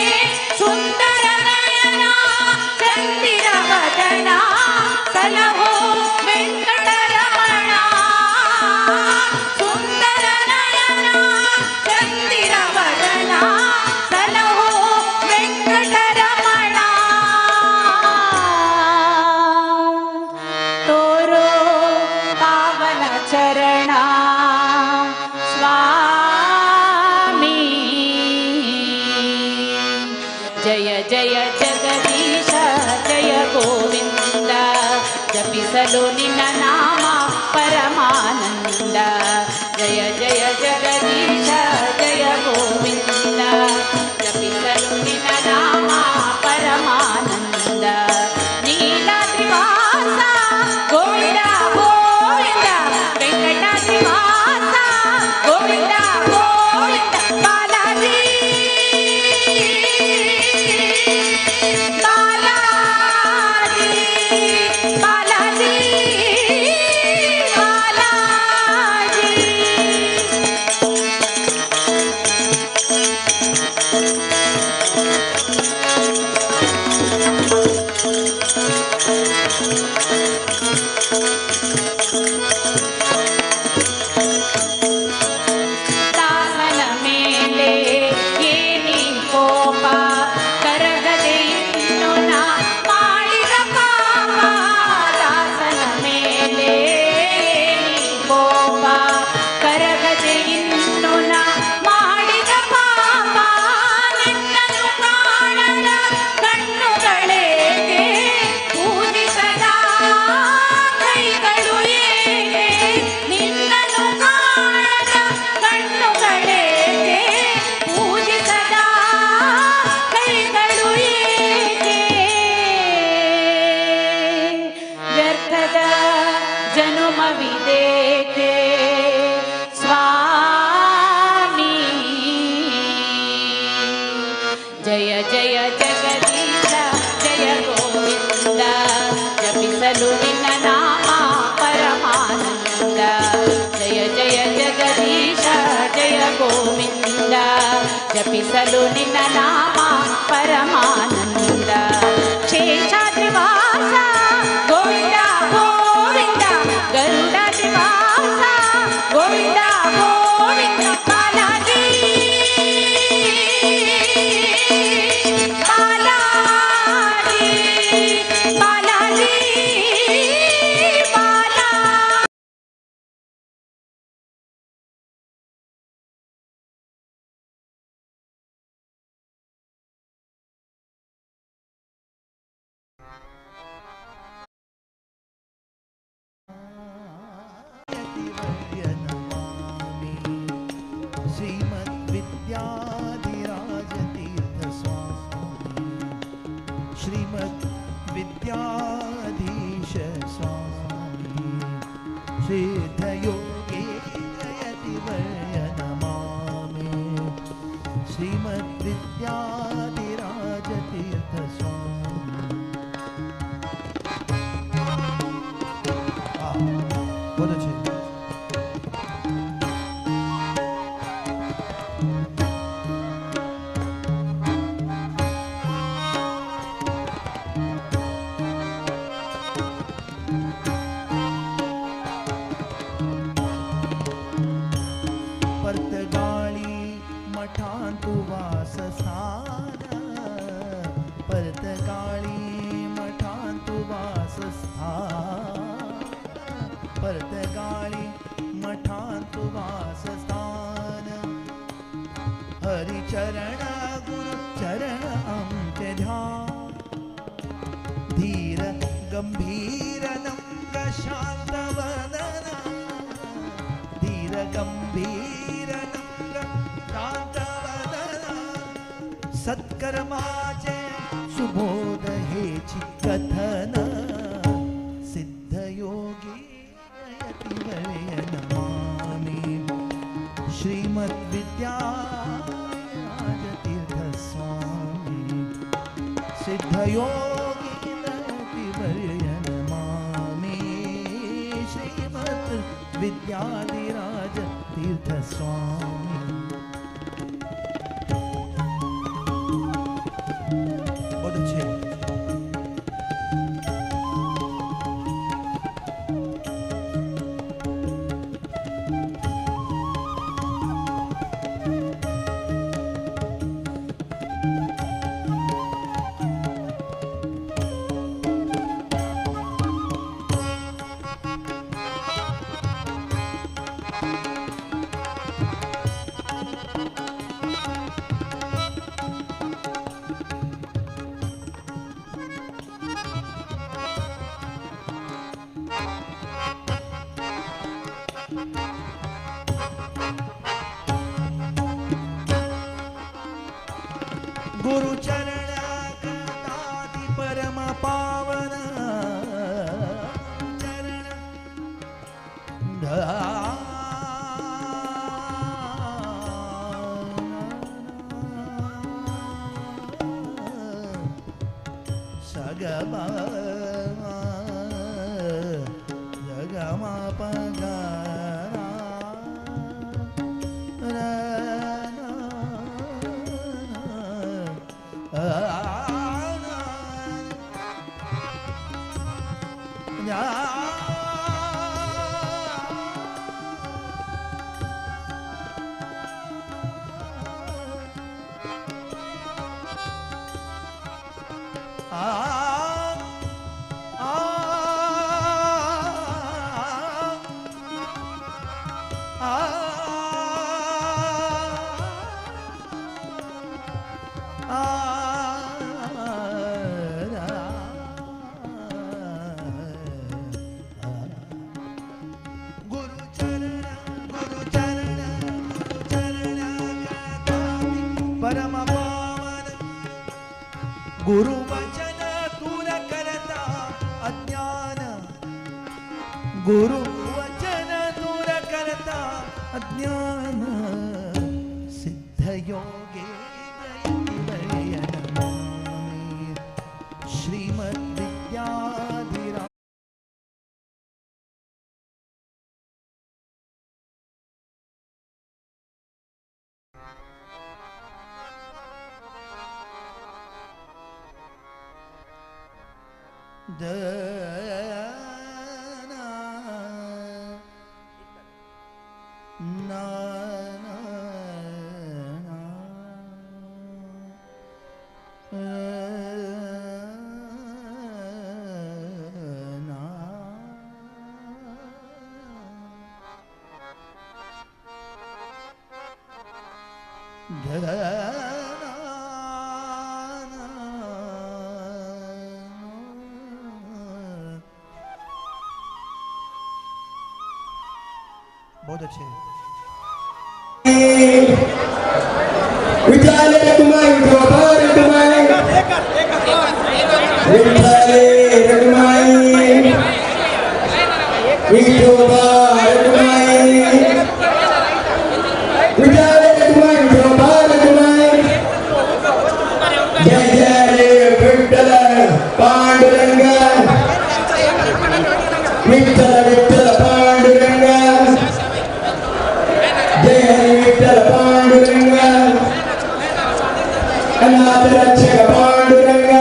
S6: ಸುಂದರ ನಯನ ಚಂದಿರ ವದನ ಸಲಹೋ ವೆಂಕಟರಮಣ ಸುಂದರ ನಯನ ಚಂದಿರ ವದನ ಸಲಹೋ ವೆಂಕಟರಮಣ ತೋರೋ ಪಾವನ ಚರಣ ಸ್ವಾಮಿ ಜಯ ಜಯ ಜಗದೀಶ ಜಯ ಗೋವಿಂದ ಜಪಿಸಲು ನಿನ್ನ ನಾಮ ಪರಮಾನಂದ ಜಯ ಜಯ ಜಗದೀಶ ಜಯ ಗೋವಿಂದ ಜಪಿಸಲು ನಿನ್ನ ನಾಮ ಪರಮಾನಂದ ನೀಲಾದ್ರಿ ವಾಸ ಗೋವಿಂದ ಗೋವಿಂದ ವೆಂಕಟಾದ್ರಿ ವಾಸ ಗೋವಿಂದ ಗೋವಿಂದ ಬಾಲಾಜಿ ಬಾಲಾಜಿ ಬಾಲಾಜಿ ಬಾಲಾಜಿ ದಾಸನ ಮೇಲೆ ಏನಿ ಕೋಪ ಕರಗದೆ ಇನ್ನು ನಾ ಮಾಡಿದ ಪಾಪ ದಾಸನ ಮೇಲೆ ಏನಿ ಕೋಪ ಕರಗದೆ ಇನ್ನು ನಾ ಮಾಡಿದ ಪಾಪ ನಿನ್ನನ್ನು ಕಾಣದ ಕಣ್ಣುಗಳೇಕೆ ಪೂಜಿಸದ ಕೈಗಳು ಏಕೆ ನಿನ್ನನ್ನು ಕಾಣದ ಕಣ್ಣುಗಳೇಕೆ ಪೂಜಿಸದ ಕೈಗಳು ಏಕೆ ವ್ಯರ್ಥದ ಜನುಮವಿದೇಕೆ ಸ್ವಾಮಿ ಜಯ ಜಯ ಜಗದೀಶ ಜಯ ಗೋವಿಂದ ಜಪಿಸಲು ನಿನ್ನ ನಾಮ ಪರಮಾನಂದ ಜಯ ಜಯ ಜಗದೀಶ ಜಯ ಗೋವಿಂದ ಜಪಿಸಲು ನಿನ್ನ ನಾಮ ಪರಮಾನಂದ ಶೇಷಾದ್ರಿ ವಾಸ ಗೋವಿಂದ ಗೋವಿಂದ ಗರುಡಾದ್ರಿ ವಾಸ ಗೋವಿಂದ ಗೋವಿಂದ ಬಾಲಾಜಿ ಬಾಲಾಜಿ ಬಾಲಾಜಿ ಬಾಲಾಜಿ
S8: ಯತಿವರ್ಯ ನಮಃ विद्याधिराज तीर्थ स्वामी श्रीमद विद्याधीश स्वामी सिद्धयोगीन्द्र यतिवर्य नमामि श्रीमद विद्याधिराज तीर्थ स्वामी। बहुत अच्छे। परतगाळी मठांतु वासस्थान परतगाळी मठांतु वासस्थान परतगाळी मठांतु वासस्थान हरिचरण गुरु चरण आमचे ध्यान धीर गंभीर नम्र शांत वदन धीर गंभीर नम्र शांत वदन सत्कर्माचे सुबोध हेची कथन सिद्धयोगी यतिवर्य नमामि श्रीमद विद्याधिराज तीर्थ स्वामी सिद्धयोगी यतिवर्य नमामि श्रीमद विद्याधिराज तीर्थ स्वामी। बहुत अच्छे। गुरु चरण कदाति परम पावन चरण सगमा सगमा पगा परम पावन गुरु वचन दूर करता अज्ञान गुरु वचन दूर करता अज्ञान सिद्धयोगे यतिवर्य नमामि श्रीमद विद्याधिराज बहुत अच्छे।
S11: विठाले रखुमाई विठोबा रखुमाई विठाले रखुमाई विठोबा रखुमाई विठाले रखुमाई विठोबा रखुमाई जय जय रे विठ्ठल पांडुरंग विठ्ठल विठ्ठल पांडुरंग जय हरे विठ्ठल पांडुरंग अनाथ रक्षक पांडुरंग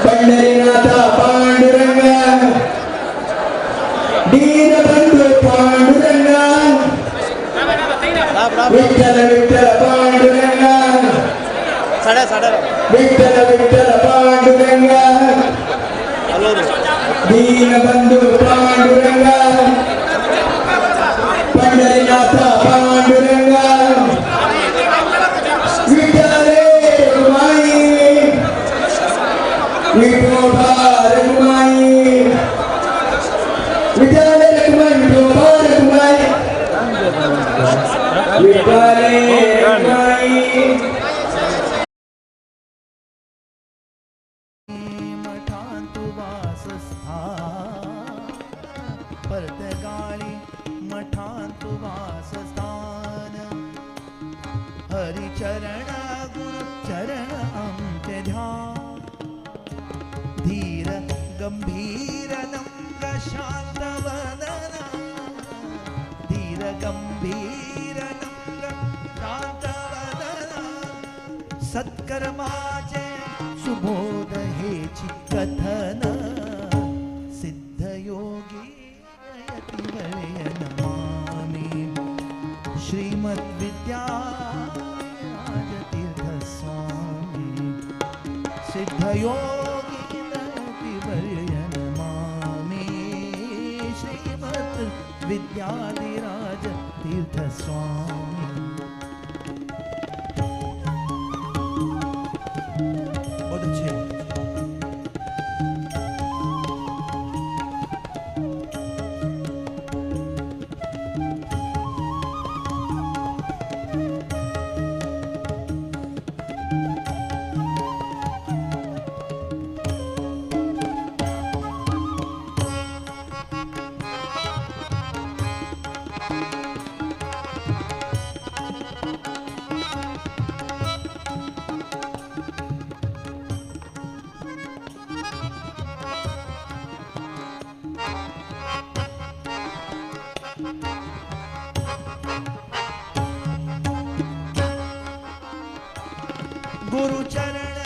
S11: पंढरीनाथ पांडुरंग दीनबंधु पांडुरंग विठ्ठल विठ्ठल पांडुरंग विठ्ठल विठ्ठल पांडुरंग दीनबंधु पांडुरंग पंढरीनाथ पांडुरंग विठाले रखुमाई विठोबा रखुमाई विठाले रखुमाई विठोबा रखुमाई विठाले रखुमाई
S8: मठांतु वासस्थान परतगाळी मठांतु वासस्थान हरिचरण गुरु चरण आमचे ध्यान धीर गंभीर नम्र शांत वदन धीर गंभीर नम्र शांत वदन सत्कर्माचे सुबोध हेची कथन सिद्धयोगी यतिवर्य नमामि श्रीमद्विद्याराजतीर्थ स्वामी सिद्धयोगी यतिवर्य नमामि श्रीमद्विद्याधिराज तीर्थ स्वामी बहुत अच्छे गुरु चरण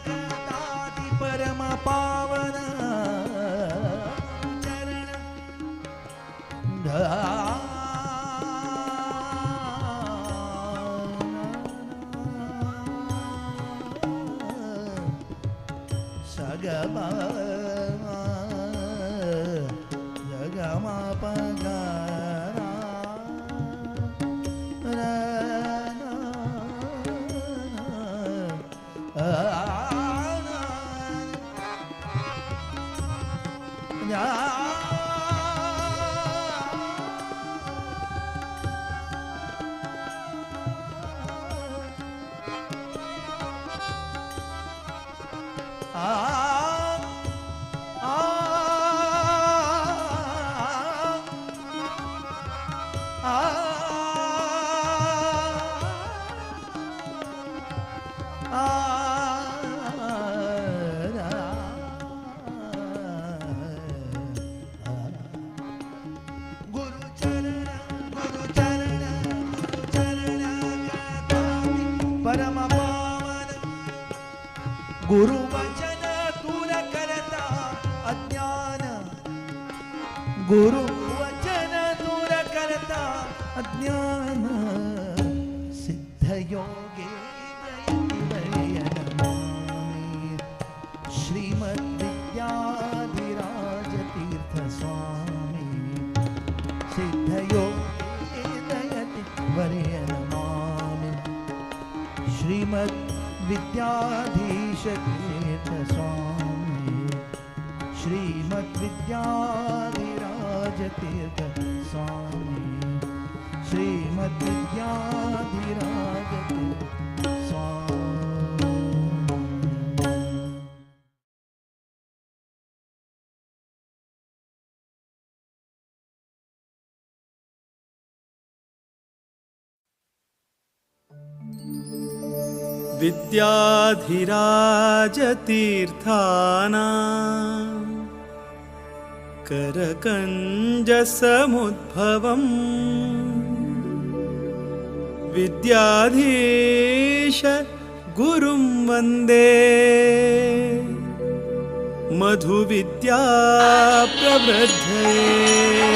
S8: कदाति परम पावन चरण सगमा जगमा पगा परम पावन गुरु वचन दूर करता अज्ञान गुरु वचन दूर करता अज्ञान सिद्ध योगे श्रीमद् विद्याधिराज तीर्थ स्वामी सिद्ध योगे दयति वर्य नमामि श्रीमद् विद्याधीश तीर्थ स्वामी श्रीमद् विद्याधिराज तीर्थ स्वामी श्रीमद् विद्याधिराज
S5: विद्याधिराजतीर्थाना करकञ्जसमुद्भवम् विद्याधीश गुरुं वन्दे मधुविद्या प्रवृद्धये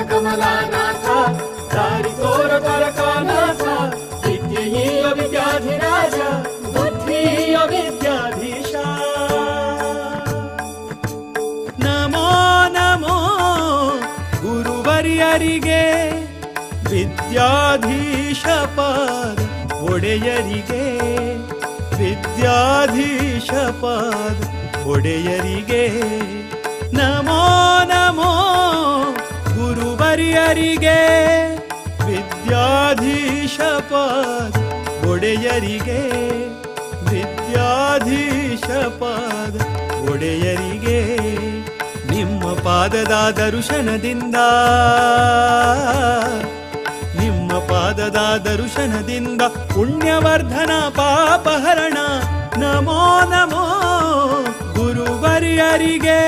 S9: ಕಮಲಾನಾಥ ದಾರಿ ತೋರ ದ್ವಾರಕಾನಾಥ ವಿದ್ಯೆಯ ವಿದ್ಯಾಧಿರಾಜ ಬುದ್ಧಿಯ ವಿದ್ಯಾಧೀಶ
S5: ನಮೋ ನಮೋ ಗುರುವರ್ಯರಿಗೆ ವಿದ್ಯಾಧೀಶ ಪಾದ ಒಡೆಯರಿಗೆ ವಿದ್ಯಾಧೀಶ ಪಾದ ಒಡೆಯರಿಗೆ ನಮೋ ನಮೋ ಗುರುವರ್ಯರಿಗೆ ವಿದ್ಯಾಧೀಶ ಪಾದ ಒಡೆಯರಿಗೆ ವಿದ್ಯಾಧೀಶ ಪಾದ ಒಡೆಯರಿಗೆ ನಿಮ್ಮ ಪಾದದ ದರ್ಶನದಿಂದ ನಿಮ್ಮ ಪಾದದ ದರ್ಶನದಿಂದ ಪುಣ್ಯವರ್ಧನ ಪಾಪಹರಣ ನಮೋ ನಮೋ ಗುರುವರ್ಯರಿಗೆ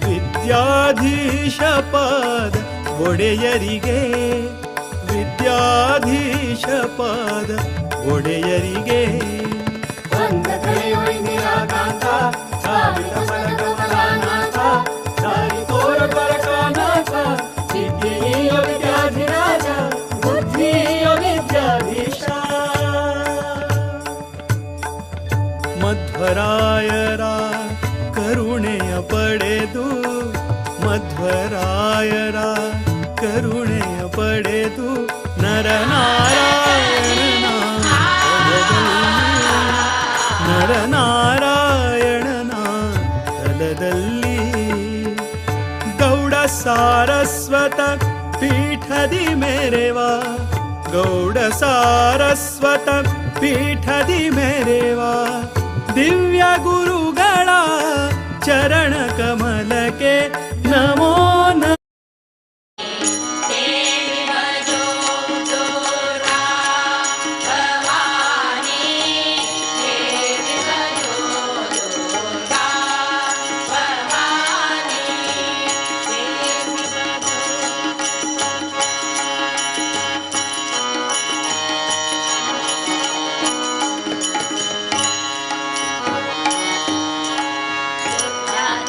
S5: ವಿದ್ಯಾಧೀಶ ಪಾದ ಒಡೆಯರಿಗೆ ವಿದ್ಯಾಧೀಶ ಪಾದ ಒಡೆಯರಿಗೆ
S9: ಬಂದ ಕಳೆಯೋ ಇಂದಿರಾಕಾಂತ ಸಾವಿರ ಕಮಲಾನಾಥ ದಾರಿ ತೋರ ದ್ವಾರಕಾನಾಥ ವಿದ್ಯೆಯ ವಿದ್ಯಾಧಿರಾಜ ಬುದ್ಧಿಯ ವಿದ್ಯಾಧೀಶ
S5: ಮಧ್ವರಾಯರ ಕರುಣೆಯ ಪಡೆದು ಮಧ್ವರಾಯರ ಕರುಣೆಯ ಪಡೆದು ನರನಾರಾಯಣನ ನರನಾರಾಯಣನ ತಲದಲ್ಲಿ ಗೌಡ ಸಾರಸ್ವತ ಪೀಠದಿ ಮೆರೆವ ಗೌಡ ಸಾರಸ್ವತ ಪೀಠದಿ ಮೆರೆವ ದಿವ್ಯ ಗುರುಗಳ ಚರಣ ಕಮಲಕ್ಕೆ ನಮೋ ನಮೋ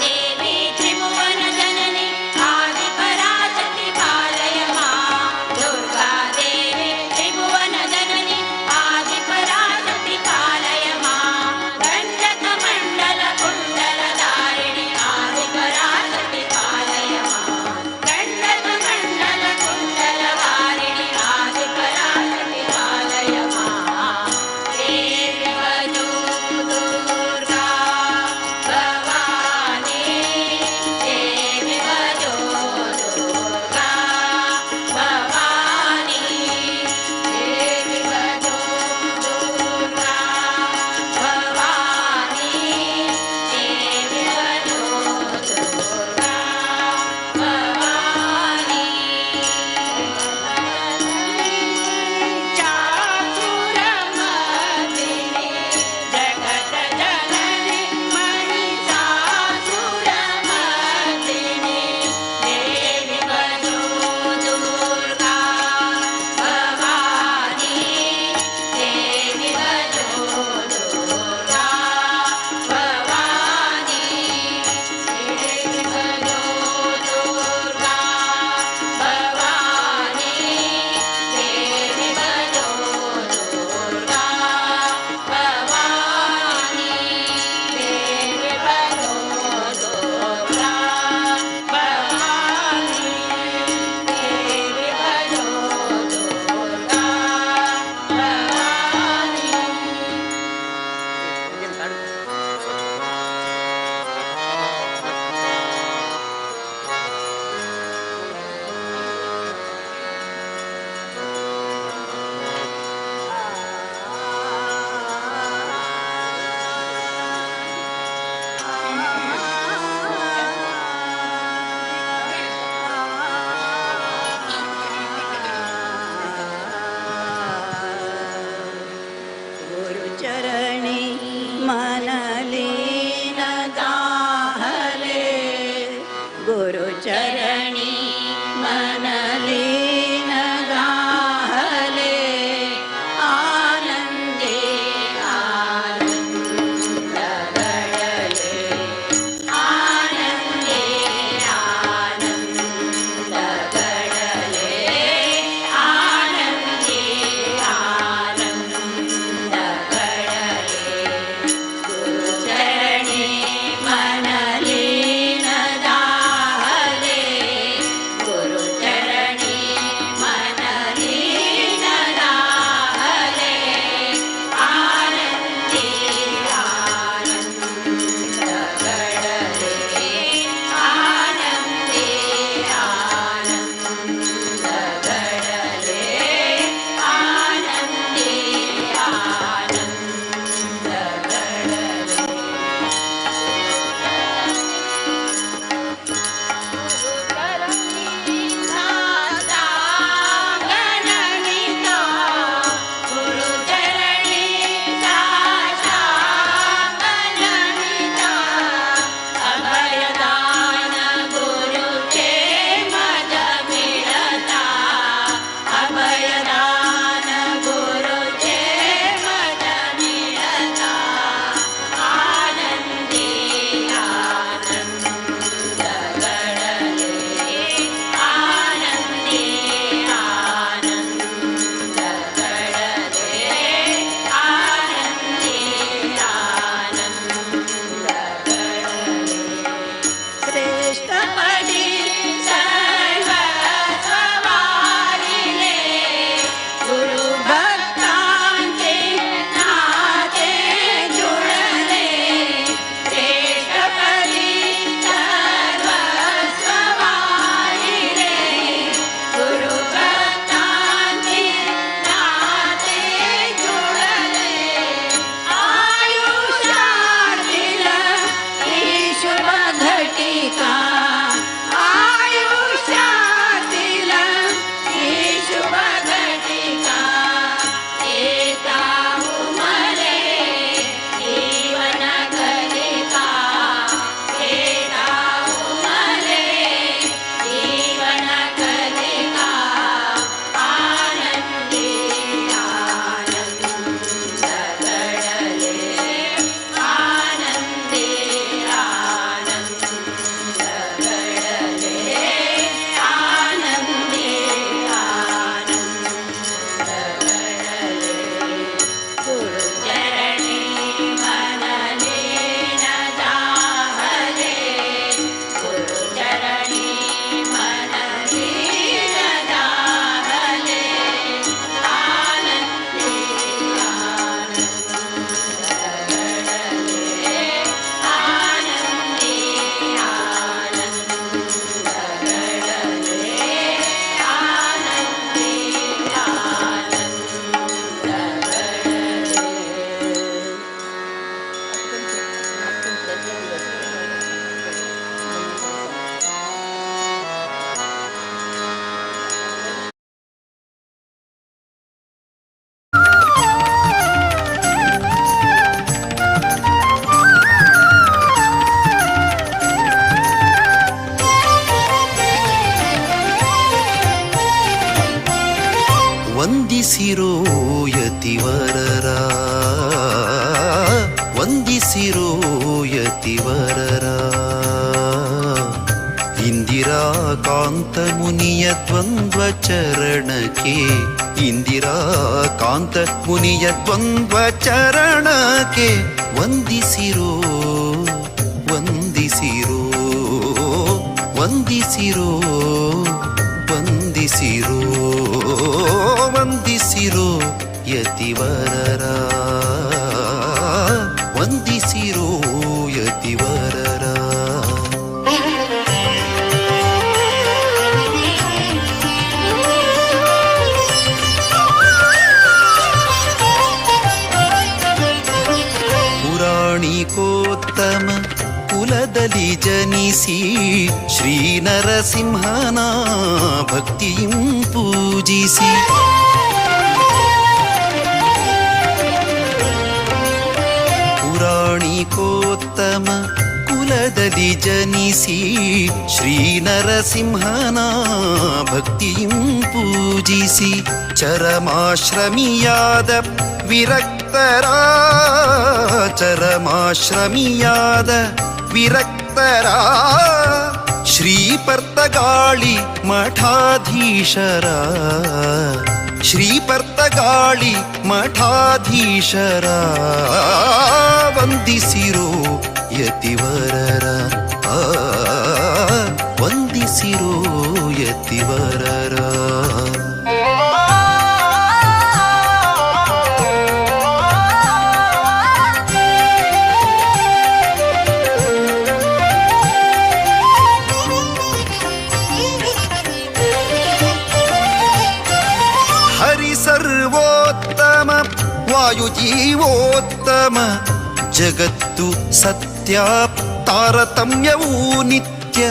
S6: देवी त्रिभुवन ಗುರು ಚರಣಿ ಮನಲೀನ ಗಾಹಲೆ ಆನಂದೇ ಆನಂದಗಳಲೆ ಆನಂದೇ ಆನಂದಗಳಲೆ ಆನಂದೇ ಆನಂದಗಳಲೆ ಗುರು ಚರಣಿ ಮನಲೀನ ದಾಹಲೆ ಗುರು ಚರಣಿ ಮನಲೀನ ದಾಹಲೆ ಆನಂದೇ ಆನಂದಗಳಲೆ ಆನಂದೇ ಆನಂದಗಳಲೆ ಆನಂದೇ ಆನಂದಗಳಲೆ ಗುರು ಚರಣಿ ಸಾಶಾಂಗನಮಿತ ಅಭಯದಾನ ಗುರು ಕ್ಷೇಮದ ಮಿಳತ ಅಭಯದಾನ ಗುರು ಕ್ಷೇಮದ ಮಿಳತ ಆನಂದೇ ಆನಂದಗಳಲೆ ಆನಂದೇ ಆನಂದಗಳಲೆ ಆನಂದೇ ಆನಂದಗಳಲೆ ಶ್ರೇಷ್ಠ ಪಡಿ ಸರ್ವಸ್ವವಾರಿಲೆ ಗುರು ಭಕ್ತಾಂತೆ ನಾತೆ ಜುಳಲೆ ಶ್ರೇಷ್ಠ ಪಡಿ ಸರ್ವಸ್ವವಾರಿಲೆ ಗುರು ಭಕ್ತಾಂತೆ ನಾತೆ ಜುಳಲೆ ಆಯುಷಾರ್ತಿಲ ಈ ಶುಭ ಘಟಿಕಾ ಆಯುಷಾರ್ತಿಲ ಈ ಶುಭ ಘಟಿಕಾ ಏತಾವು ಮಲೆ ಜೀವನ ಕಲಿಕಾ ಏತಾವು ಮಲೆ ಜೀವನ ಕಲಿಕಾ ಆನಂದೇ ಆನಂದಗಳಲೆ ಆನಂದೇ ಆನಂದಗಳಲೆ ಆನಂದೇ ಆನಂದಗಳಲೆ ಗುರು ಚರಣಿ ಮನಲೀನ ದಾಹಲೆ ಗುರು ಚರಣಿ ಮನಲೀನ ದಾಹಲೆ ಆನಂದೇ ಆನಂದಗಳಲೆ ಆನಂದೇ ಆನಂದಗಳಲೆ ಆನಂದೇ
S1: ವಂದಿಸಿರೋ ಯತಿವರರ ವಂದಿಸಿರೋ ಯತಿವರರ ಇಂದಿರಾ ಕಾಂತ ಮುನಿಯ ದ್ವಂದ್ವ ಚರಣಕ್ಕೆ ಇಂದಿರಾ ಕಾಂತ ಮುನಿಯ ದ್ವಂದ್ವ ಚರಣಕ್ಕೆ ವಂದಿಸಿರೋ ವಂದಿಸಿರೋ ವಂದಿಸಿರೋ ವಂದಿಸಿರೋ ವಂದಿಸಿರೋ ಯತಿವರರ ವಂದಿಸಿರೋ ಯತಿವರರ ಪುರಾಣಿಕೋತ್ತಮ ಕುಲದಲ್ಲಿ ಜನಿಸಿ ಶ್ರೀ ನರಸಿಂಹನ ಭಕ್ತಿಯಂ ಪೂಜಿಸಿ ಪುರಾಣಿಕೋತ್ತಮ ಕುಲ ಕುಲದಲ್ಲಿ ಜನಿಸಿ ಶ್ರೀ ನರಸಿಂಹನ ಭಕ್ತಿಯಂ ಪೂಜಿಸಿ ಚರಮಾಶ್ರಮಿಯಾದ ವಿರಕ್ತರ ಶ್ರೀಪರ್ತಗಾಳಿ ಮಠಾಧೀಶರ ವಂದಿಸಿರೋ ಯತಿವರರ ವಂದಿಸಿರೋ ಯತಿವರರ. ಸರ್ವೋತ್ತಮ ವಾಯುಜೀವೋತ್ತಮ ಜಗತ್ತು ಸತ್ಯ ತಾರತಮ್ಯವೂ ನಿತ್ಯ.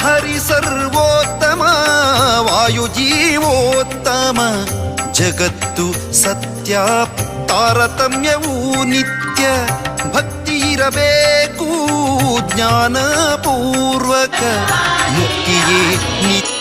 S1: ಹರಿ ಸರ್ವೋತ್ತಮ ವಾಯುಜೀವೋತ್ತಮ ಜಗತ್ತು ಸತ್ಯ ತಾರತಮ್ಯವೂ ನಿತ್ಯ. ಭಕ್ತಿ ಇರಬೇಕು ಜ್ಞಾನಪೂರ್ವಕ ಮುಕ್ತಿಯೇ ನಿತ್ಯ.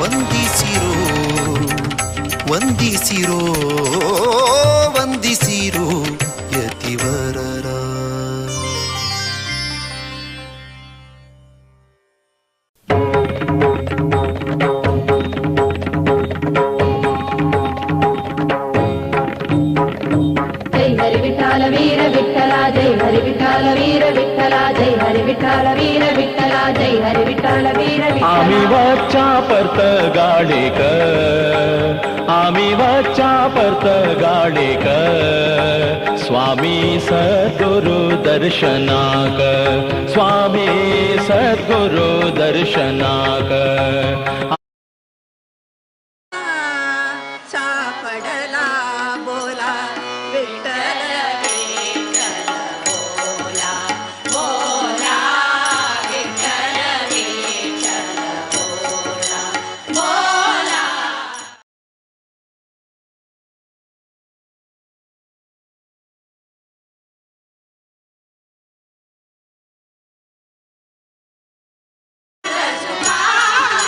S1: ವಂದಿಸಿರೋ ವಂದಿಸಿರೋ ವಂದಿಸಿರೋ ಯತಿವರರ.
S9: ಜೈ ಹರಿ ವಿಠಲ ವೀರ ವಿಠಲ ಜೈ ಹರಿ ವಿಠಲ ವೀರ ವಿಠಲ ಜೈ ಹರಿ ವಿಠಲ ವೀರ ವಿಠಲ ಜೈ ಹರಿ ವಿಠಲ ವೀರ ವಿಠಲ.
S3: आम्ही वाचा परत गाडीक आम्ही वाचा परत गाडीक स्वामी सद्गुरु दर्शनाक स्वामी सद्गुरु दर्शनाक.
S10: सापडला बोला विठ्ठल विठ्ठल बोला बोला विठ्ठल विठ्ठल बोला बोला. सुभान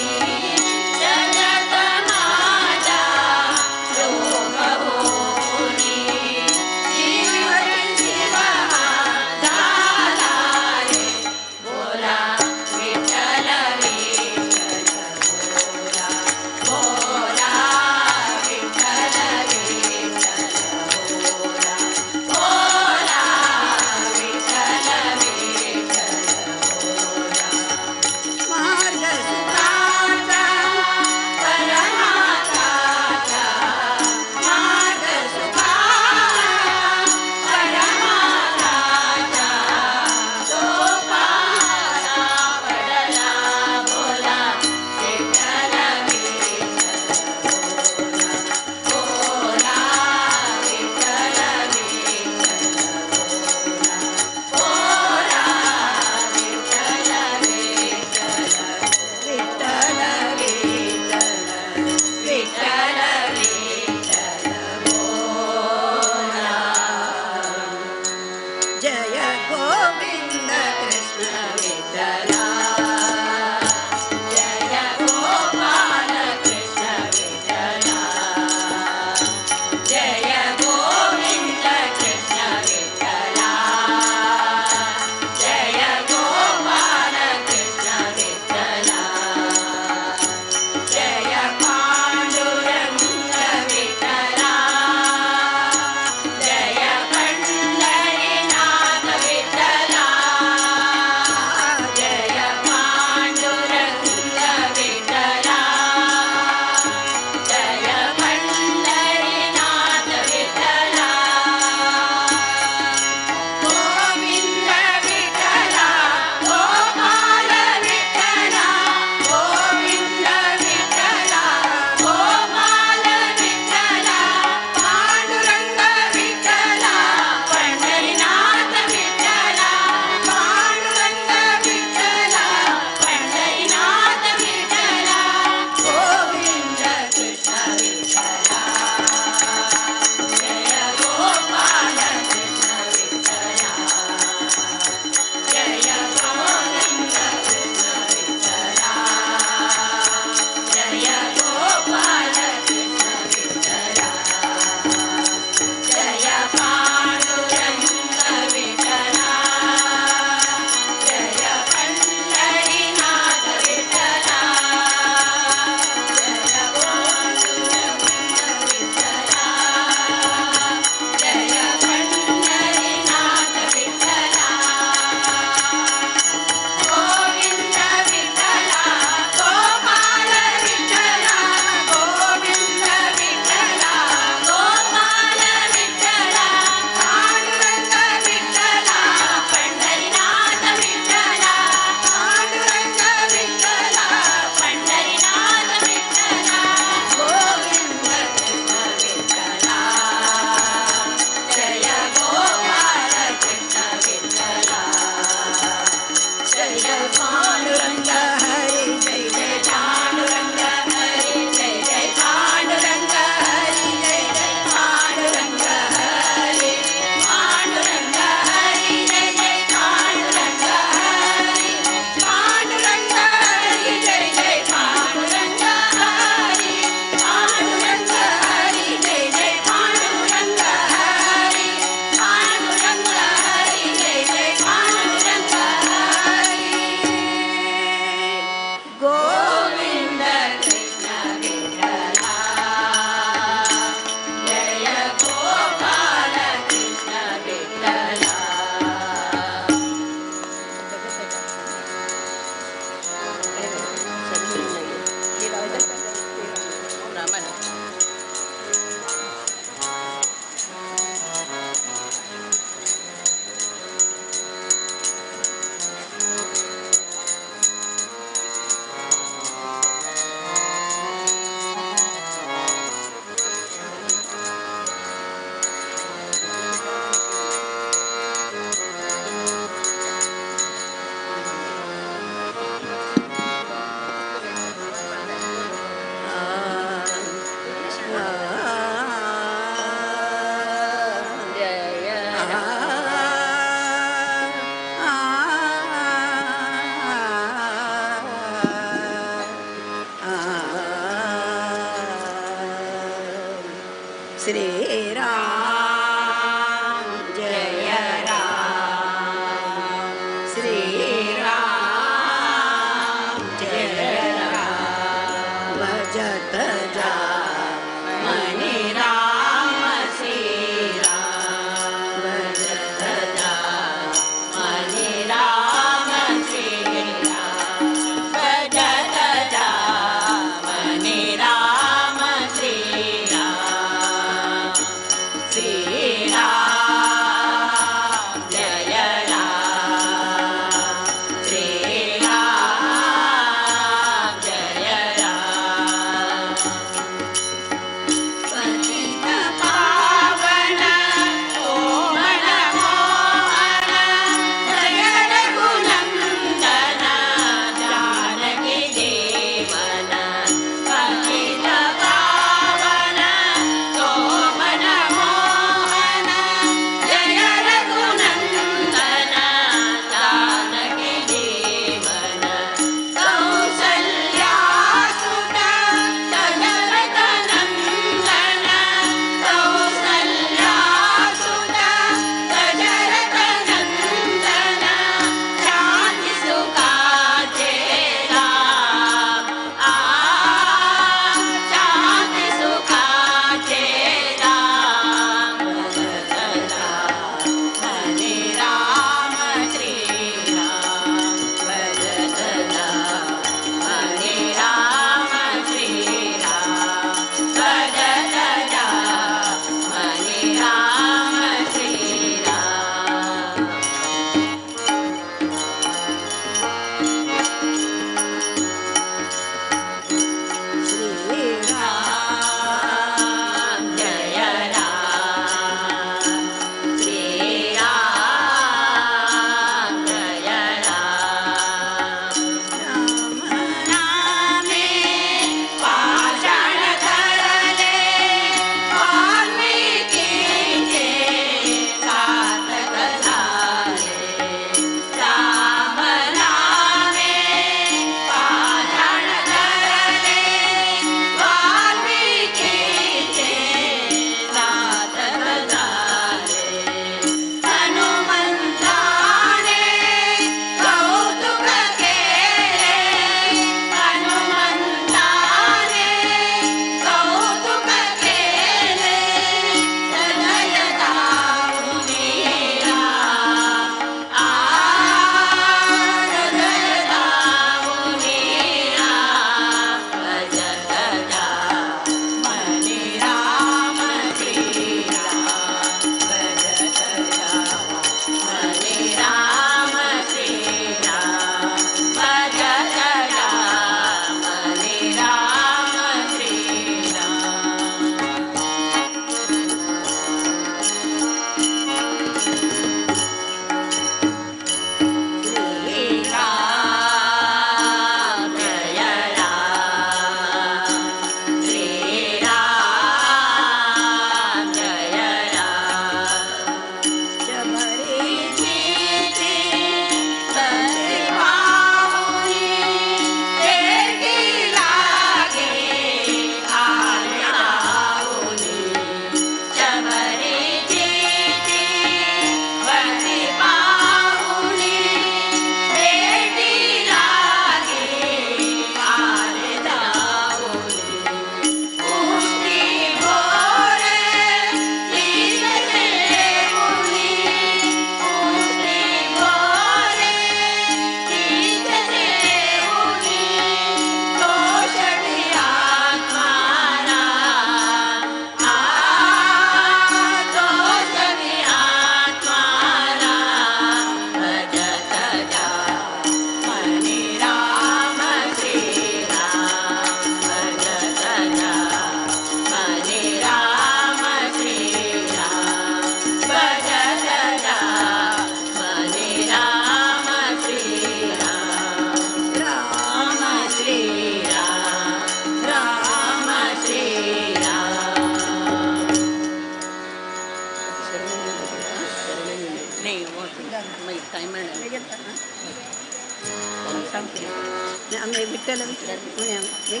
S6: सांगते आम्ही विठ्ठल म्हणे आम्ही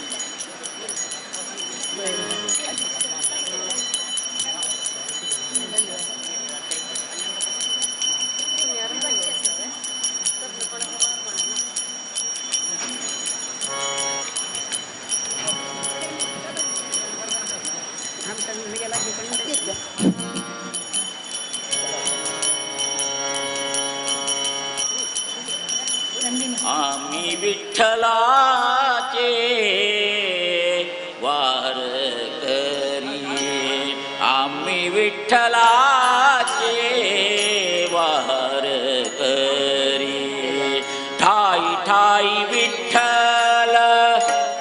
S3: आम्ही विठ्ठलाचे वारकरी आम्ही विठ्ठलाचे वारकरी ठाई ठाई विठ्ठल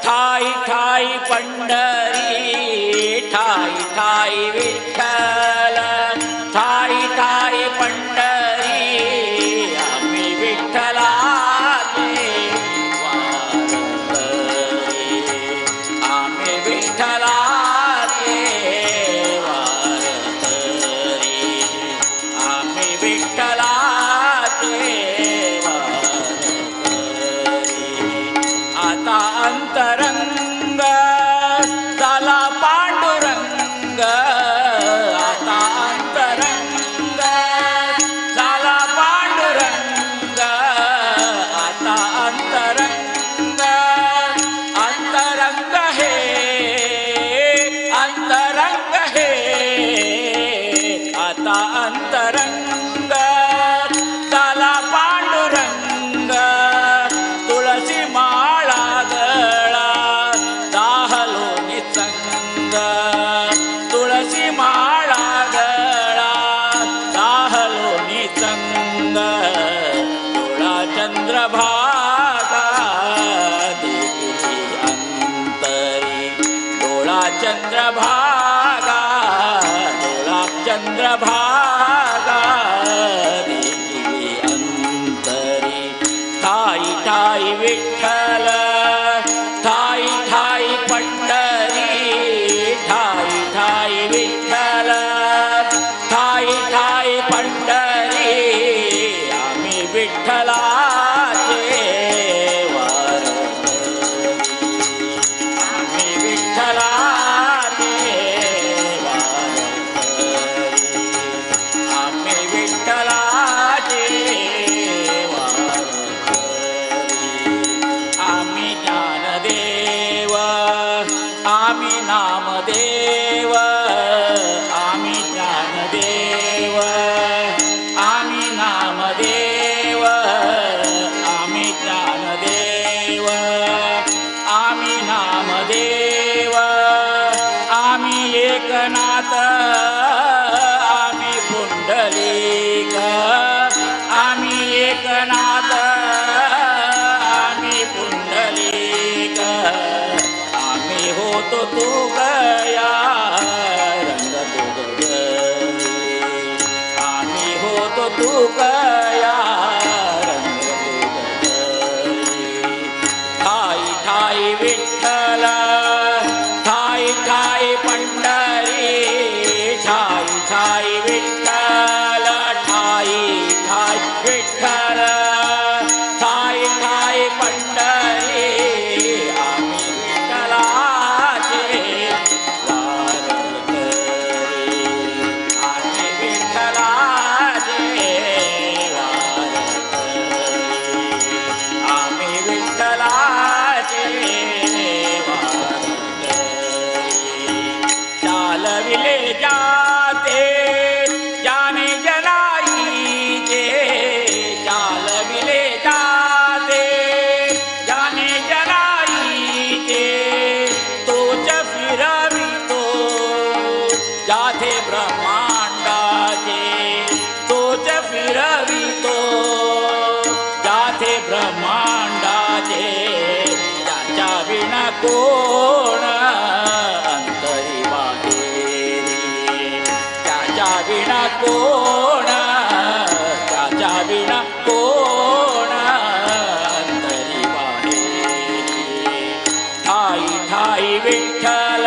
S3: ठाई ठाई पंढरी ठाई ठाई विठ्ठल ठाई ठाई पंढरी आम्ही विठ्ठलाचे वारकरी आम्ही विठ्ठलाचे वारकरी आम्ही विठ्ठलाचे वारकरी आता अंतरंग झाला पांडुरंग आता अंतरंग झाला पांडुरंग आता अंतरंग अंतरंग हे आता अंतरंग झाला पांडुरंग तुळशी माळा गळा दाहलो निसंग तुळशी माळा गळा दाहलो निसंग डोळा चंद्रभागा देवी अंतरी डोळा चंद्रभागा डोळा चंद्रभागा देवी अंतरी ठाई ठाई विठ्ठल ठाई ठाई पंढरी ठाई ठाई विठ्ठल ठाई ठाई पंढरी आम्ही विठ्ठलाचे वारकरी आम्ही विठ्ठलाचे वारकरी आम्ही विठ्ठलाचे आम्ही ज्ञानदेव आम्ही नामदेव आम्ही ज्ञानदेव आम्ही नामदेव आम्ही ज्ञानदेव आम्ही नामदेव आम्ही एकनाथ आम्ही पुंडलिक आम्ही एकनाथ आम्ही पुंडलिक आम्ही होतो तू गया रंग तुझे आम्ही होतो तू गया रंग तुझे ठाई ठाई विठ्ठल ठाई ठाई पंढरी ठाई ठाई विठ्ठल ठाई ठाई विठ्ठल ठाई ठाई पंढरी आम्ही विठ्ठलाचे वारकरी आम्ही विठ्ठलाचे वारकरी आम्ही विठ्ठलाचे वारकरी चालविले जाते जाने जनाईचे चालविले जाते जाने जनाईचे तोच फिरवितो जाथे ब्रह्मांडाचे तोच फिरवितो जाथे ब्रह्मांडाचे त्याच्या विना कोण अंतरी बाहेरी त्याच्या विना कोण त्याच्या विना कोण अंतरी बाहेरी ठाई ठाई विठ्ठल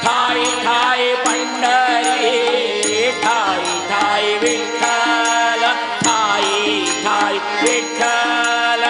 S3: ठाई ठाई पंढरी ठाई ठाई विठ्ठल ठाई ठाई विठ्ठल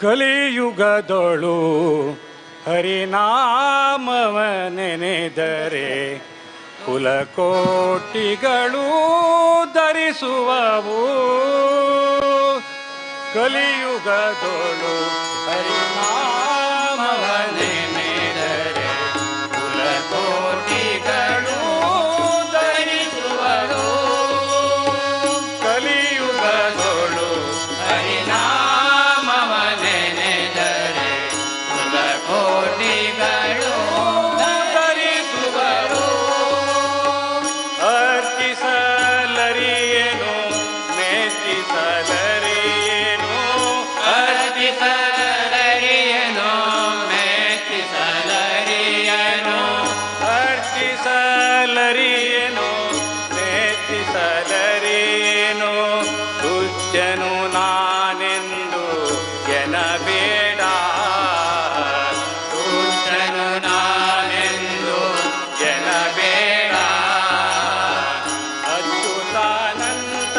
S4: ಕಲಿಯುಗದೊಳು ಹರಿನಾಮವ ನೆನೆದರೆ ಕುಲಕೋಟಿಗಳು ಧರಿಸುವವು. ಕಲಿಯುಗದೊಳು ಹರಿನಾಮವ ನೆನೆದರೆ ಕುಲಕೋಟಿಗಳು ಧರಿಸುವರು. ಕಲಿಯುಗದೊಳು ಹರಿನಾಮವ ನೆನೆದರೆ ಕುಲಕೋಟಿಗಳು ಧರಿಸುವರು. ಅರ್ಪಿಸಲರಿಯೇನು ಮೆಚ್ಚಿಸಲರಿಯೇನು, ಅರ್ಪಿಸಲರಿಯೇನು ಮೆಚ್ಚಿಸಲರಿಯೇನು, ಅರ್ಪಿಸಲರಿಯೇನು ಮೆಚ್ಚಿಸಲರಿಯೇನು. ತುಜ್ಜನು ನಾನೆಂದು ಎನಬೇಡ, ತುಜ್ಜನು ನಾನೆಂದು ಎನಬೇಡ. ಅಚ್ಯುತಾನಂತ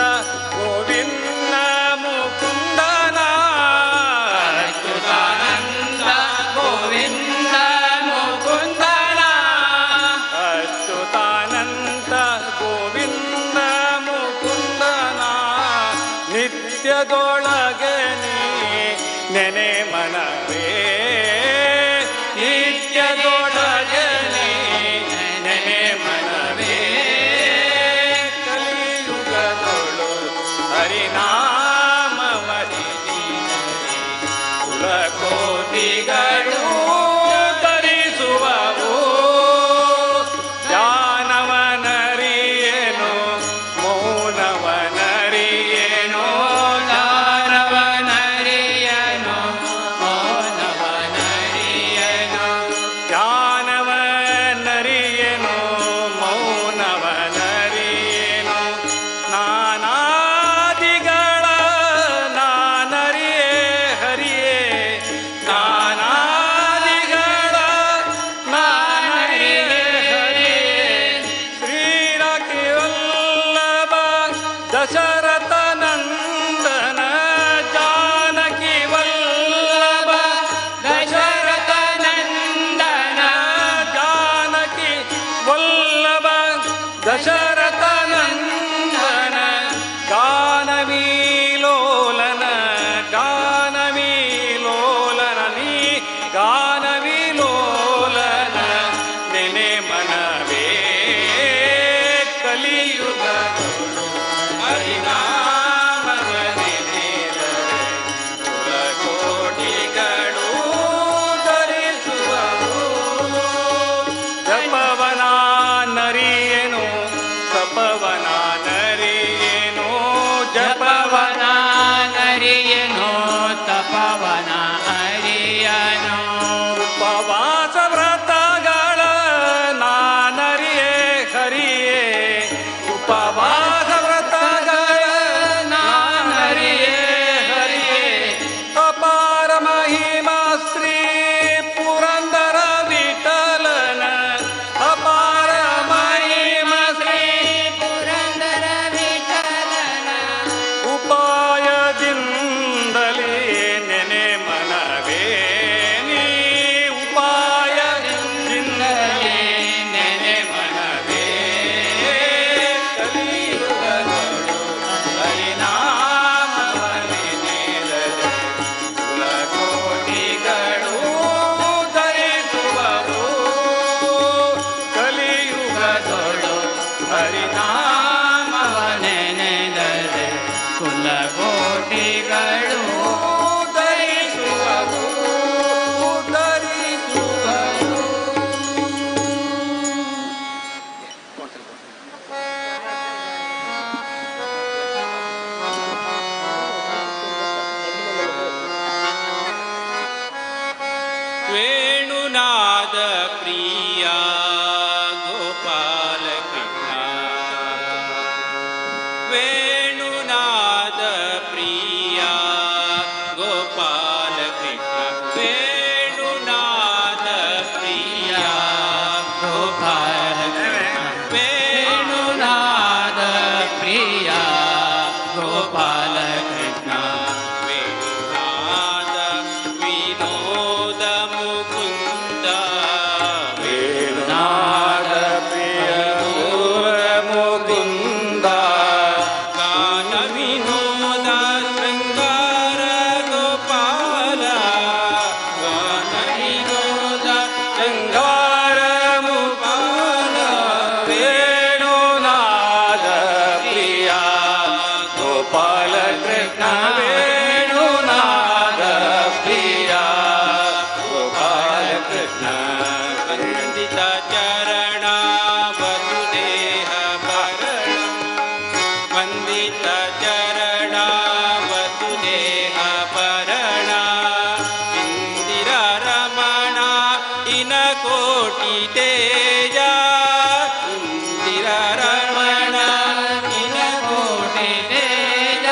S4: ಗೋವಿಂದ ಮುಕುಂದನ, ಅಚ್ಯುತಾನಂದ ಗೋವಿಂದ ಮುಕುಂದನ, ಅಚ್ಯುತಾನಂದ ಗೋವಿಂದ ಮುಕುಂದನ. ನಿತ್ಯದೊಳಗೆ ನೀ ನೆನೆ ಮನವೇ, ನಿತ್ಯದೊಳಗೆ ನೀ ನೆನೆ ಮನವೇ. ಕಲಿಯುಗದೊಳು ಹರಿನಾಮವರಿಸಿದರೆ ಕುಲಕೋಟಿಗಳು ಧರಿಸುವವು. ಜ್ಞಾನವನರಿಯೇನು ಮೌನವನರಿಯೇನು, ಜ್ಞಾನವನರಿಯೇನು ಮೌನವನರಿಯೇನು, ಜ್ಞಾನವನರಿಯೇನು ಮೌನವನರಿಯೇನು. ನಾನಾದಿಗಳ ನಾನರಿಯೇ ಹರಿಯೇ, ನಾನಾದಿಗಳ ನಾನರಿಯೇ ಹರಿಯೇ. ಶ್ರೀರಾಖಿ ವಲ್ಲಭ ದಶರಥ ನಂದನ, ಜಾನಕಿ ವಲ್ಲಭ ದಶರಥ ನಂದನ, ಜಾನಕಿ ವಲ್ಲಭ ದಶರಥ ನಂದನ. ಗಾನವೀಲೋಲನ ಗಾನವೀಲೋಲನ, ನೀ ಗಾನವೀಲೋಲನ ನೆನೆ ಮನವೇ. ಕಲಿಯುಗದೊಳು ಹರಿನಾಮವ ನೆನೆದರೆ ಕುಲಕೋಟಿಗಳು ಧರಿಸುವರು. ಜಪವನ ನರಿಯೇನು ತಪವನ ನರಿಯೇನು, ಜಪವನ ನರಿಯೇನು ತಪವನ ಹರಿಯನು. ಉಪವಾಸ ವ್ರತಗಳ ನಾನರಿಯೇ ಹರಿಯೇ, ಉಪವಾಸ ವ್ರತಗಳ ನಾನರಿಯೇ ಹರಿಯೇ. ಅಪಾರ ಮಹಿಮಾ ಶ್ರೀ ಪುರಂದರ ವಿಠಲನ, ಅಪಾರ ಮಹಿಮಾ ಶ್ರೀ ಪುರಂದರ ವಿಠಲನ. ಉಪಾಯದಿಂದಲೇ ನೆನೆ ಮನವೇ ನೀ, ಉಪಾಯದಿಂದಲೇ ನೆನೆ ಮನವೇ. ಕಲಿಯುಗದೊಳು ಹರಿನಾಮವ ನೆನೆದರೆ ಕುಲಕೋಟಿಗಳು ಧರಿಸುವರು. ಕಲಿಯುಗದೊಳು ಹರಿನಾಮವ ನೆನೆದರೆ ಕುಲಕೋಟಿಗಳು ಧರಿಸುವರು, ಧರಿಸುವರು.
S3: ಪ್ರಿಯ ಗೋಪಾಲ ಕೃಷ್ಣ ವೇಣುನಾದ ಪ್ರಿಯ ಗೋಪಾಲ ಕೃಷ್ಣ ವೇಣುನಾದ ಪ್ರಿಯ ಗೋಪಾಲ ಕೃಷ್ಣ ವೇಣುನಾದ ಪ್ರಿಯ ಗೋಪಾಲ ಕೃಷ್ಣ ವೇಣುನಾದ ವಿನೋದ ಮುಕುಂದ ವೇಣುನಾದ ಪ್ರಿಯ ಮುಕುಂದ ಗಾನ ವಿನೋದ ಶೃಂಗಾರ ಗೋಪಾಲ ಗಾನ ವಿನೋದ ಶೃಂಗಾರ ಮುಪಾಲ ವೇಣುನಾದ ಪ್ರಿಯ ಗೋಪಾಲ ಕೃಷ್ಣ ವೇಣುನಾದ ಪ್ರಿಯ ಗೋಪಾಲ ಕೃಷ್ಣ ವಂದಿತ ಚರಣ ವಸುದೇಹ ಭರಣ ವಂದಿತ ಚರಣ ವಸುದೇಹ ಭರಣ ಇಂದಿರ ರಮಣ ಇನ ಕೋಟಿ ತೇಜ ಇಂದಿರ ರಮಣ ಇನ ಕೋಟಿ ತೇಜ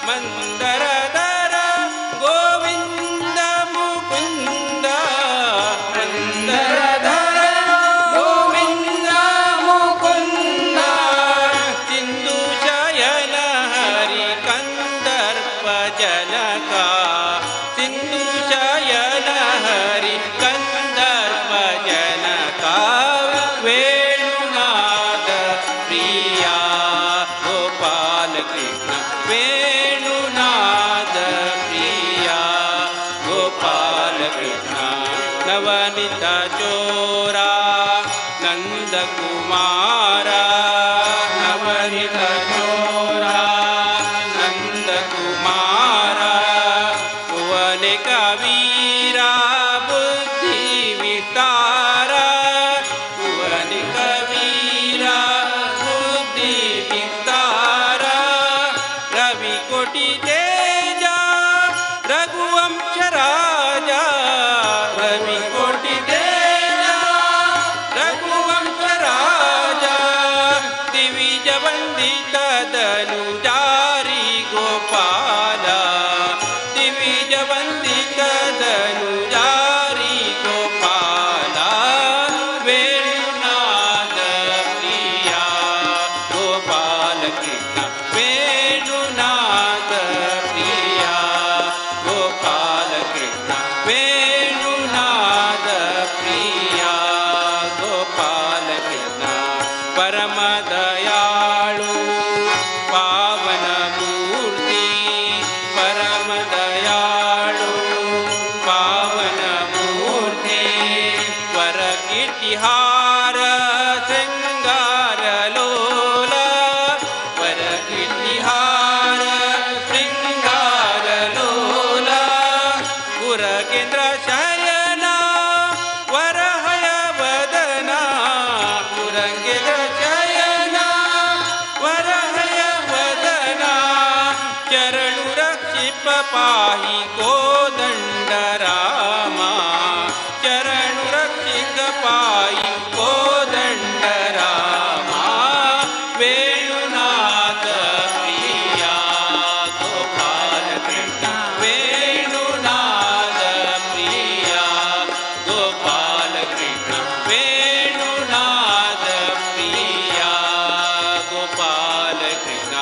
S3: ಮಂದರಧರ ಗೋವಿಂದ ಮುಕುಂದ ಮಂದರಧರ ಗೋವಿಂದ ಮುಕುಂದ ಸಿಂಧು ಶಯನ ಹರಿ ಕಂದರ್ಪ ಜನಕ ಸಿಂಧು ಶಯನ ಹರಿ ಕಂದರ್ಪ ಜನಕ ವೇಣುನಾದ ಪ್ರಿಯ ಗೋಪಾಲ ಕೃಷ್ಣ ವೇಣುನಾದ ಪ್ರಿಯ ಗೋಪಾಲ ಕೃಷ್ಣ ನವನಿತ ಚೋರ ನಂದ ಕುಮಾರ ನವನಿತ ಚೋರ ನಂದ ಕುಮಾರ ಭುವನ ಕವೀರ ಬುದ್ಧಿ ವಿಸ್ತಾರ ಭುವನ ಕವೀರ ಬುದ್ಧಿ ವಿಸ್ತಾರ ರವಿ ಕೋಟಿ ತೇಜ ರಘುವಂಶ ರಾಜ ರವಿ ಕೋಟಿ ತೇಜ ರಘುವಂಶ ರಾಜ ದಿವಿಜ ವಂದಿತ ಧನುಜಾರಿ ಗೋಪಾಲ ದಿವಿಜ ವಂದಿತ ಧನುಜಾರಿ ಗೋಪಾಲ ವೇಣುನಾದ ಪ್ರಿಯ ಗೋಪಾಲ ಕೃಷ್ಣ ವೇಣುನಾದ ಪ್ರಿಯ ಗೋಪಾಲ ಕೃಷ್ಣ ವೇಣುನಾದ ಪ್ರಿಯ ಗೋಪಾಲ ಕೃಷ್ಣ ಪರಮ ದಯಾಳು ಪಾವನ ಮೂರ್ತಿ ಪರಮ ದಯಾಳು ಪಾವನ ಮೂರ್ತಿ ವರ ಕೀರ್ತಿಹಾರ ಶೃಂಗಾರ ಲೋಲ ವರ ಕೀರ್ತಿಹಾರ ಶೃಂಗಾರ ಲೋಲ ಪುರಕೇಂದ್ರ ಶಯನ ವರಹಯ ವದನ ಪುರಂಗೇಂದ್ರ ಶಯನ ವರಹಯ ವದನ ಚರಣು ರಕ್ಷಿಪ ಪಾಹಿ ಕೋದಂಡ ರಾಮ ಚರಣು ರಕ್ಷಿಕ ಪಾಹಿ ಕೋದಂಡ ರಾಮ ವೇಣುನಾಥ ಪ್ರಿಯ ಗೋಪಾಲ ಕೃಷ್ಣ ವೇಣುನಾಥ ಪ್ರಿಯ ಗೋಪಾಲ ಕೃಷ್ಣ ವೇಣುನಾಥ ಪ್ರಿಯ ಗೋಪಾಲ ಕೃಷ್ಣ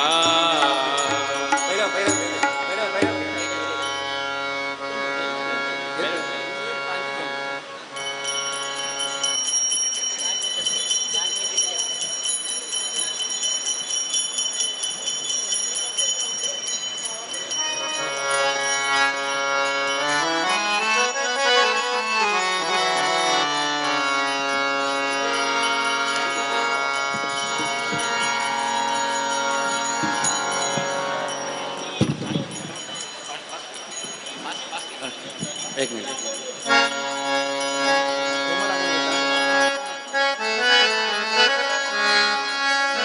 S3: एक मिनिट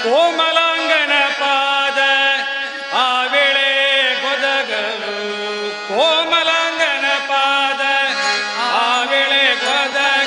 S3: ಕೋಮಲಾಂಗನ ಪಾದ ಆವೇಳೆ ಗೊದಗಲು ಕೋಮಲಾಂಗನ ಪಾದ ಆವೇಳೆ ಗೊದಗ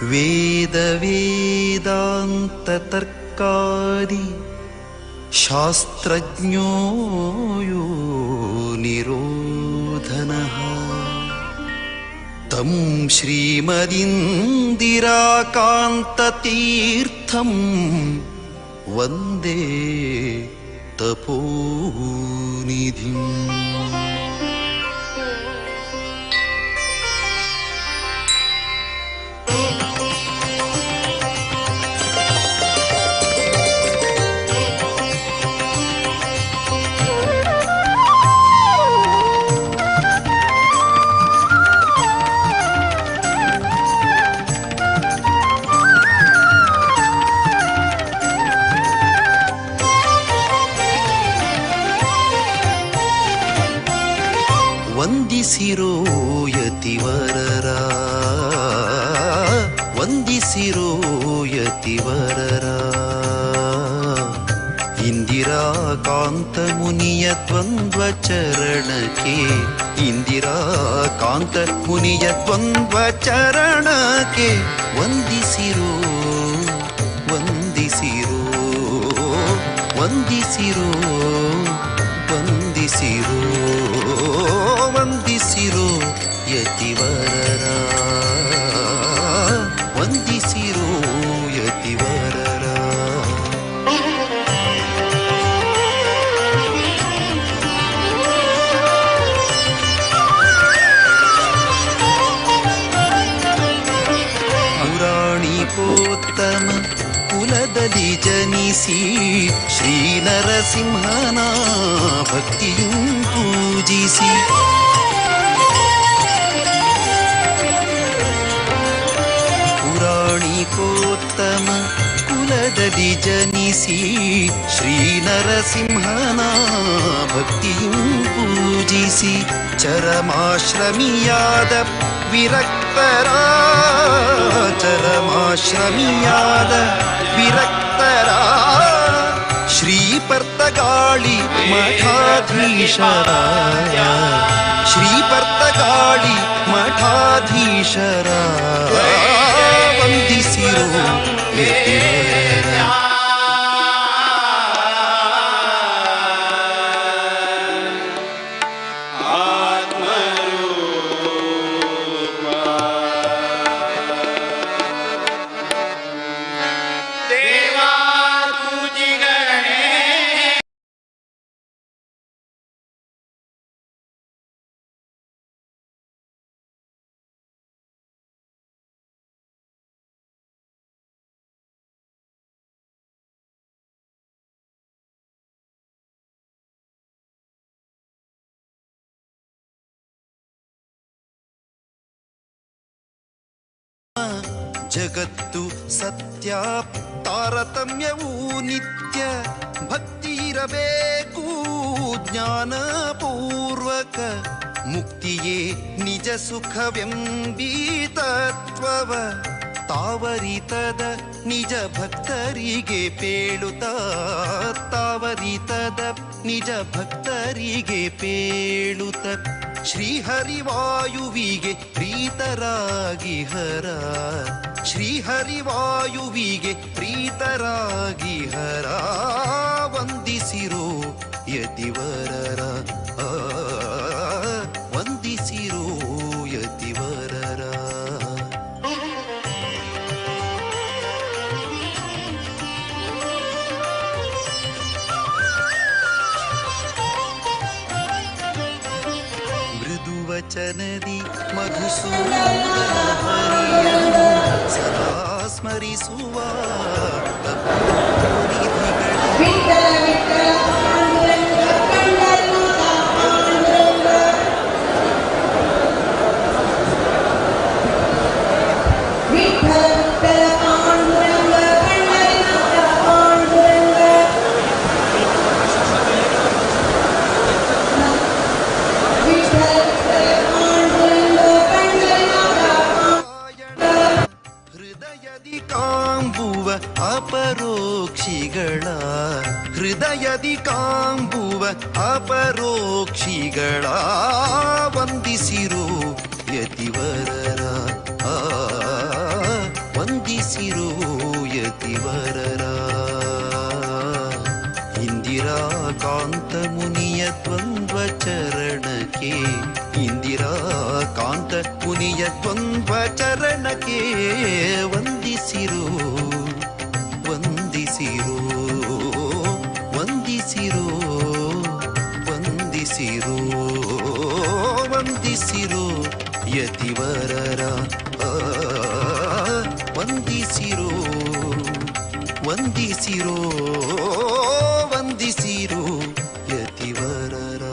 S1: ವೇದ ವೇದಾಂತ ತರ್ಕಾದಿ ಶಾಸ್ತ್ರಜ್ಞೋ ಯೋ ನಿರೋಧನಃ ತಂ ಶ್ರೀಮದಿಂದಿರಾಕಾಂತತೀರ್ಥಂ ವಂದೇ ತಪೋನಿಧಿಂ. ವಂದಿಸಿರೋ ಯತಿವರರ, ವಂದಿಸಿರೋ ಯತಿವರರ, ಇಂದಿರಾಕಾಂತ ಮುನಿಯ ದ್ವಂದ್ವ ಚರಣಕ್ಕೆ, ಇಂದಿರಾಕಾಂತ ಮುನಿಯ ದ್ವಂದ್ವ ಚರಣಕ್ಕೆ ವಂದಿಸಿರೋ, ವಂದಿಸಿರೋ, ವಂದಿಸಿರೋ, ವಂದಿಸಿರೋ, ವಂದಿಸಿರೋ ಯತಿವರರ, ವಂದಿಸಿರೋ ಯತಿವರರ. ಪುರಾಣಿಕೋತ್ತಮ ಕುಲದಲ್ಲಿ ಜನಿಸಿ ಶ್ರೀ ನರಸಿಂಹನ ಭಕ್ತಿಯೂ ಪೂಜಿಸಿ, ಪುರಾಣಿಕೋತ್ತಮ ಕುಲದಲ್ಲಿ ಜನಿಸಿ ಶ್ರೀ ನರಸಿಂಹನ ಭಕ್ತಿಯೂ ಪೂಜಿಸಿ, ಚರಮಾಶ್ರಮಿಯಾದ ವಿರಕ್ತರ, ಚರಮಾಶ್ರಮಿಯಾದ ವಿರಕ್ತರ, ಶ್ರೀಪರ್ತಗಾಳಿ ಮಠಾಧೀಶರ, ಶ್ರೀಪರ್ತಗಾಳಿ ಮಠಾಧೀಶರ, ವಂದಿಸಿರೋ ಯತಿವರರ. ಜಗತ್ತು ಸತ್ಯ, ತಾರತಮ್ಯವೂ ನಿತ್ಯ, ಭಕ್ತಿ ಇರಬೇಕು ಜ್ಞಾನಪೂರ್ವಕ, ಮುಕ್ತಿಯೇ ನಿಜ ಸುಖವೆಂಬೀ ತತ್ವವ ತಾವರಿತದ ನಿಜ ಭಕ್ತರಿಗೆ ಪೇಳುತ್ತ, ತಾವರಿತದ ನಿಜ ಭಕ್ತರಿಗೆ ಪೇಳುತ್ತ, ಶ್ರೀಹರಿವಾಯುವಿಗೆ ಪ್ರೀತರಾಗಿ ಹರ, ಶ್ರೀಹರಿವಾಯುವಿಗೆ ಪ್ರೀತರಾಗಿ ಹರ, ವಂದಿಸಿರೋ ಯತಿವರರ, ವಂದಿಸಿರೋ ಯತಿವರರ. ಮೃದುವಚನದಿ ಮಧುಸೂದನ ಹರಿಯನು ಸದಾ ಸ್ಮರಿಸುವ ಅಪರೋಕ್ಷಿಗಳ, ಹೃದಯದಿ ಕಾಂಬುವ ಅಪರೋಕ್ಷಿಗಳ, ವಂದಿಸಿರೋ ಯತಿವರರ, ಮುನಿಯ ದ್ವಂದ್ವ ಚರಣಕ್ಕೆ ವಂದಿಸಿರೋ ವಂದಿಸಿರೋ ವಂದಿಸಿರೋ ವಂದಿಸಿರೋ ವಂದಿಸಿರೋ ಯತಿವರರ ವಂದಿಸಿರೋ ವಂದಿಸಿರೋ ವಂದಿಸಿರೋ ಯತಿವರರ.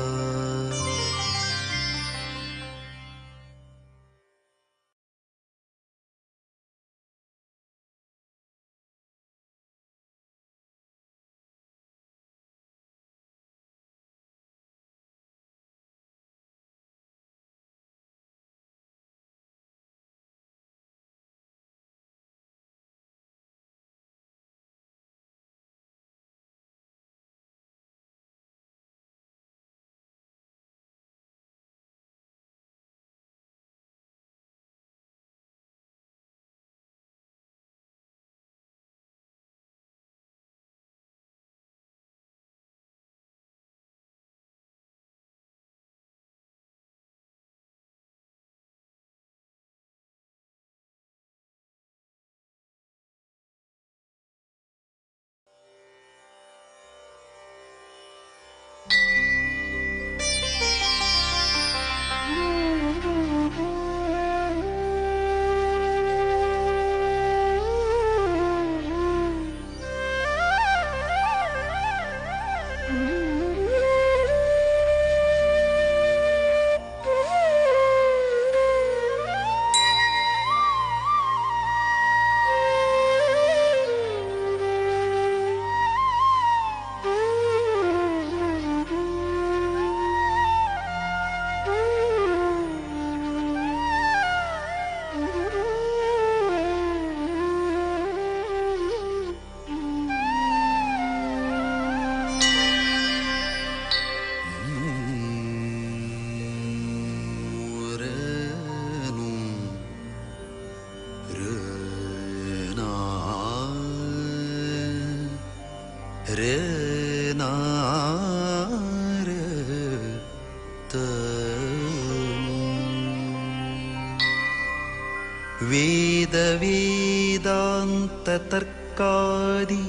S1: ವೇದ ವೇದಾಂತ ತರ್ಕಾದಿ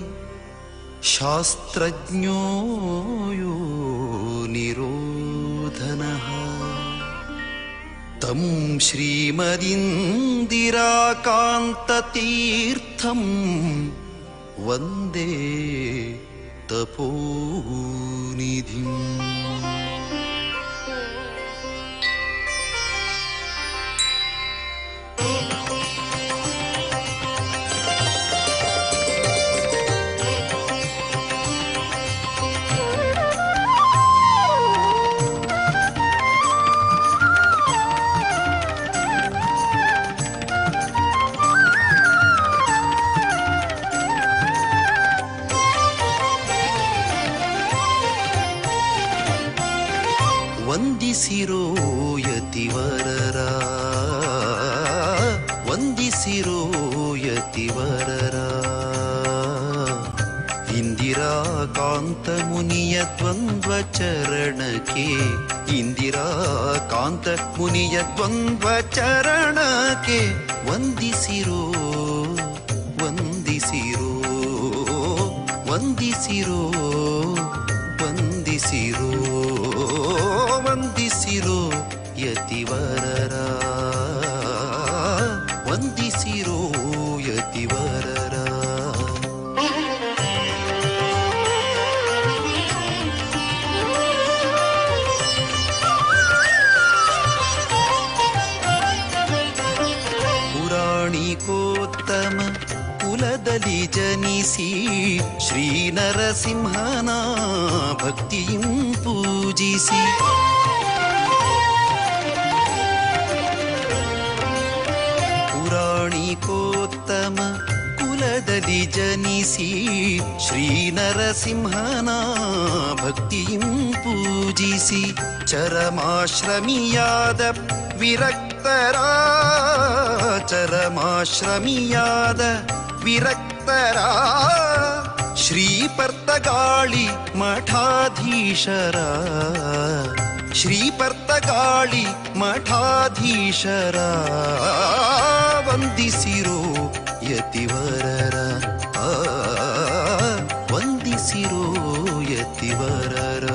S1: ಶಾಸ್ತ್ರಜ್ಞೋ ಯೋ ನಿರೋಧನಃ ತಂ ಶ್ರೀಮದಿಂದಿರಾಕಾಂತತೀರ್ಥಂ ವಂದೇ ತಪೋನಿಧಿಂ. ವಂದಿಸಿರೋ ಯತಿವರರ ವಂದಿಸಿರೋ ಯತಿವರರ. ಇಂದಿರಾಕಾಂತ ಮುನಿಯ ದ್ವಂದ್ವ ಚರಣಕ್ಕೆ ಇಂದಿರಾಕಾಂತ ಮುನಿಯ ದ್ವಂದ್ವ ಚರಣಕ್ಕೆ ವಂದಿಸಿರೋ ವಂದಿಸಿರೋ ವಂದಿಸಿರೋ ವಂದಿಸಿರೋ ವಂದಿಸಿರೋ ಯತಿವರರ ವಂದಿಸಿರೋ ಯತಿವರರ. ಪುರಾಣಿಕೋತ್ತಮ ಕುಲದಲ್ಲಿ ಜನಿಸಿ ಶ್ರೀ ನರಸಿಂಹನ ಭಕ್ತಿಯಂ ಪೂಜಿಸಿ ಪುರಾಣಿಕೋತ್ತಮ ಕುಲದಲ್ಲಿ ಜನಿಸಿ ಶ್ರೀ ನರಸಿಂಹನ ಭಕ್ತಿಯಂ ಪೂಜಿಸಿ ಚರಮಾಶ್ರಮಿಯಾದ ವಿರಕ್ತರ ಚರಮಾಶ್ರಮಿಯಾದ ವಿರಕ್ತರ ಶ್ರೀಪರ್ತಗಾಳಿ ಮಠಾಧೀಶರ ಶ್ರೀಪರ್ತಗಾಳಿ ಮಠಾಧೀಶರ ವಂದಿಸಿರೋ ಯತಿವರರ ವಂದಿಸಿರೋ ಯತಿವರರ.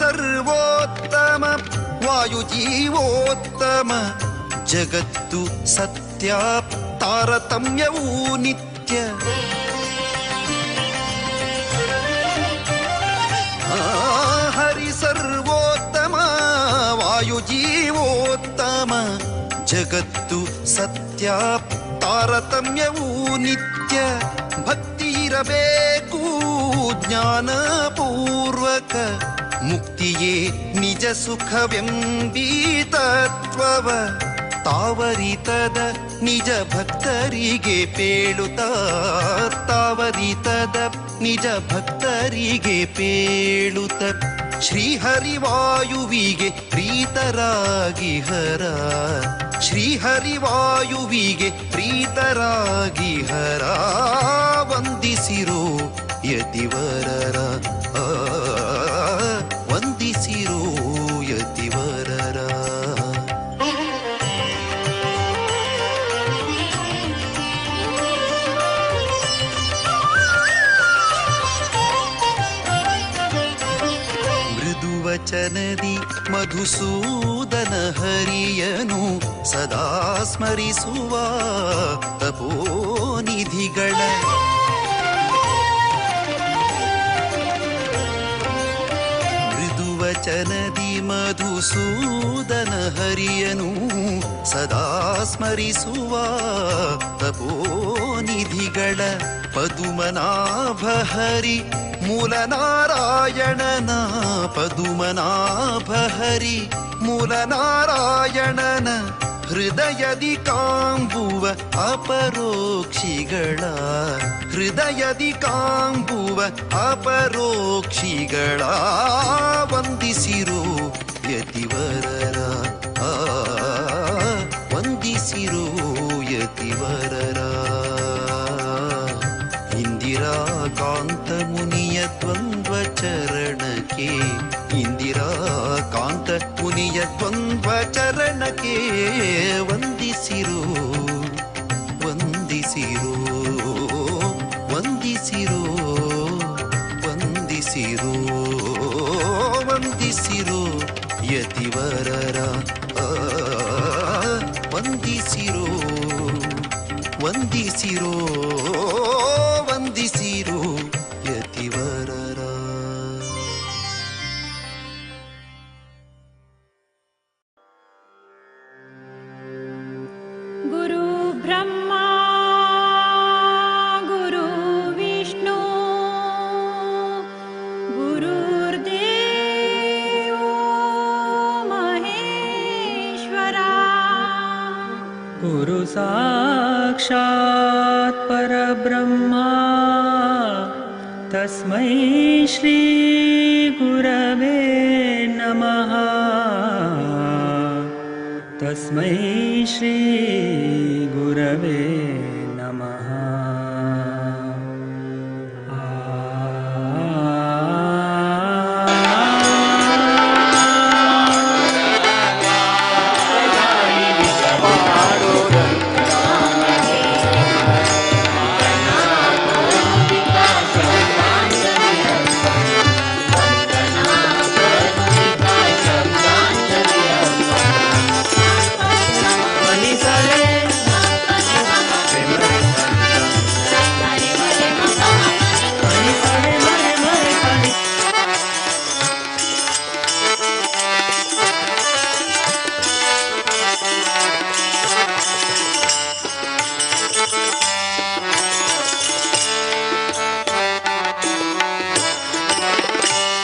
S1: ಸರ್ವೋತ್ತಮ ವಾಯುಜೀವೋತ್ತಮ ಜಗತ್ತು ಸತ್ಯ ತಾರತಮ್ಯವೂ ನಿತ್ಯ. ಹರಿ ಸರ್ವೋತ್ತಮ ವಾಯುಜೀವೋತ್ತಮ ಜಗತ್ತು ಸತ್ಯ ತಾರತಮ್ಯವೂ ನಿತ್ಯ. ಭಕ್ತಿ ಇರಬೇಕು ಜ್ಞಾನಪೂರ್ವಕ ಮುಕ್ತಿಯೇ ನಿಜ ಸುಖವೆಂಬೀ ತತ್ವವ ತಾವರಿತದ ನಿಜ ಭಕ್ತರಿಗೆ ಪೇಳುತ್ತ ತಾವರಿತದ ನಿಜ ಭಕ್ತರಿಗೆ ಪೇಳುತ್ತ. ಶ್ರೀಹರಿವಾಯುವಿಗೆ ಪ್ರೀತರಾಗಿ ಹರ ಶ್ರೀಹರಿವಾಯುವಿಗೆ ಪ್ರೀತರಾಗಿ ಹರ ವಂದಿಸಿರೋ ಯತಿವರರ ವಂದಿಸಿರೋ ಯತಿವರರ. ಮೃದುವಚನದಿ ಮಧುಸೂದನ ಹರಿಯನು ಸದಾ ಸ್ಮರಿಸುವ ತಪೋನಿಧಿಗಳ. ವಚನದಿ ಮಧುಸೂದನ ಹರಿಯನು ಸದಾ ಸ್ಮರಿಸುವ ತಪೋನಿಧಿಗಳ. ಪದುಮನಾಭ ಹರಿ ಮೂಲನಾರಾಯಣನ ಪದುಮನಾಭ ಹರಿ ಮೂಲನಾರಾಯಣನ ಹೃದಯದಿ ಕಾಂಬುವ ಅಪರೋಕ್ಷಿಗಳ ಹೃದಯದಿ ಕಾಂಬುವ ಅಪರೋಕ್ಷಿಗಳ. ವಂದಿಸಿರೋ ಯತಿವರರ ವಂದಿಸಿರೋ ಯತಿವರರ. ಇಂದಿರಾ ಕಾಂತ ಮುನಿಯ ದ್ವಂದ್ವ ಚರಣಕ್ಕೆ ಇಂದಿರಾ ಕಾಂತ ಮುನಿಯ ದ್ವಂದ್ವ ಚರಣಕ್ಕೆ ವಂದಿಸಿರೋ ವಂದಿಸಿರೋ ವಂದಿಸಿರೋ ವಂದಿಸಿರೋ ವಂದಿಸಿರೋ ಯತಿವರರ ವಂದಿಸಿರೋ ವಂದಿಸಿರೋ ವಂದಿಸಿರೋ ಯತಿವರರ.
S6: ಗುರು ಬ್ರಹ್ಮ ಗುರು ವಿಷ್ಣು ಗುರುರ್ದೇವೋ ಮಹೇಶ್ವರ.
S5: ಗುರು ಸಾಕ್ಷಾತ್ ಪರಬ್ರಹ್ಮ ತಸ್ಮೈ ಶ್ರೀ ಗುರವೇ ನಮಃ. ತಸ್ಮೈ ಶ್ರೀ ಗುರವೇ ನಮಃ.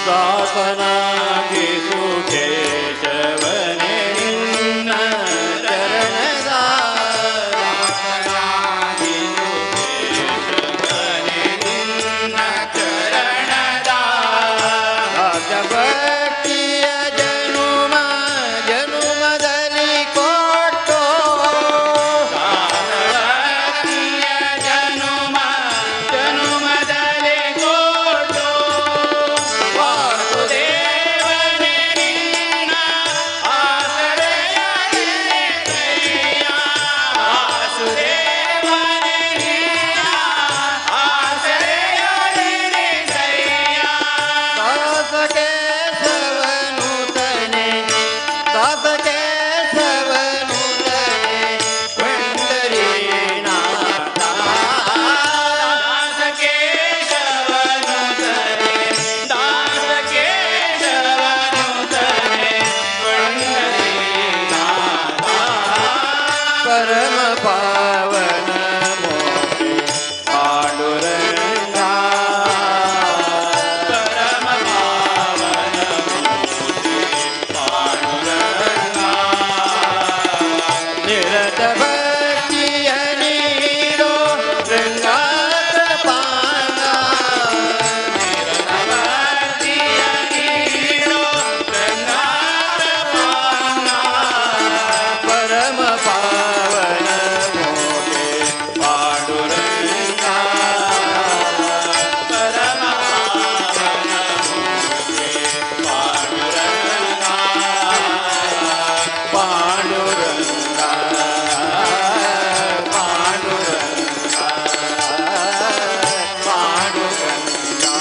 S4: ದಾಸನಾಗಿಸು ಕೇಶವನೇ ನಿನ್ನ ಚರಣದ ದಾಸನಾಗಿಸು ಕೇಶವನೇ ನಿನ್ನ ಚರಣದ ರಾಜವ परम पावन मोखे पांडुरंगा परम पावन मोखे पांडुरंगा निरत भक्तिय नीरो रंगात पांगा निरत भक्तिय नीरो रंगात पांगा परम पावन मोखे पांडुरंगा परम पावन मोखे पांडुरंगा पांडुरंगा पांडुरंगा पांडुरंगा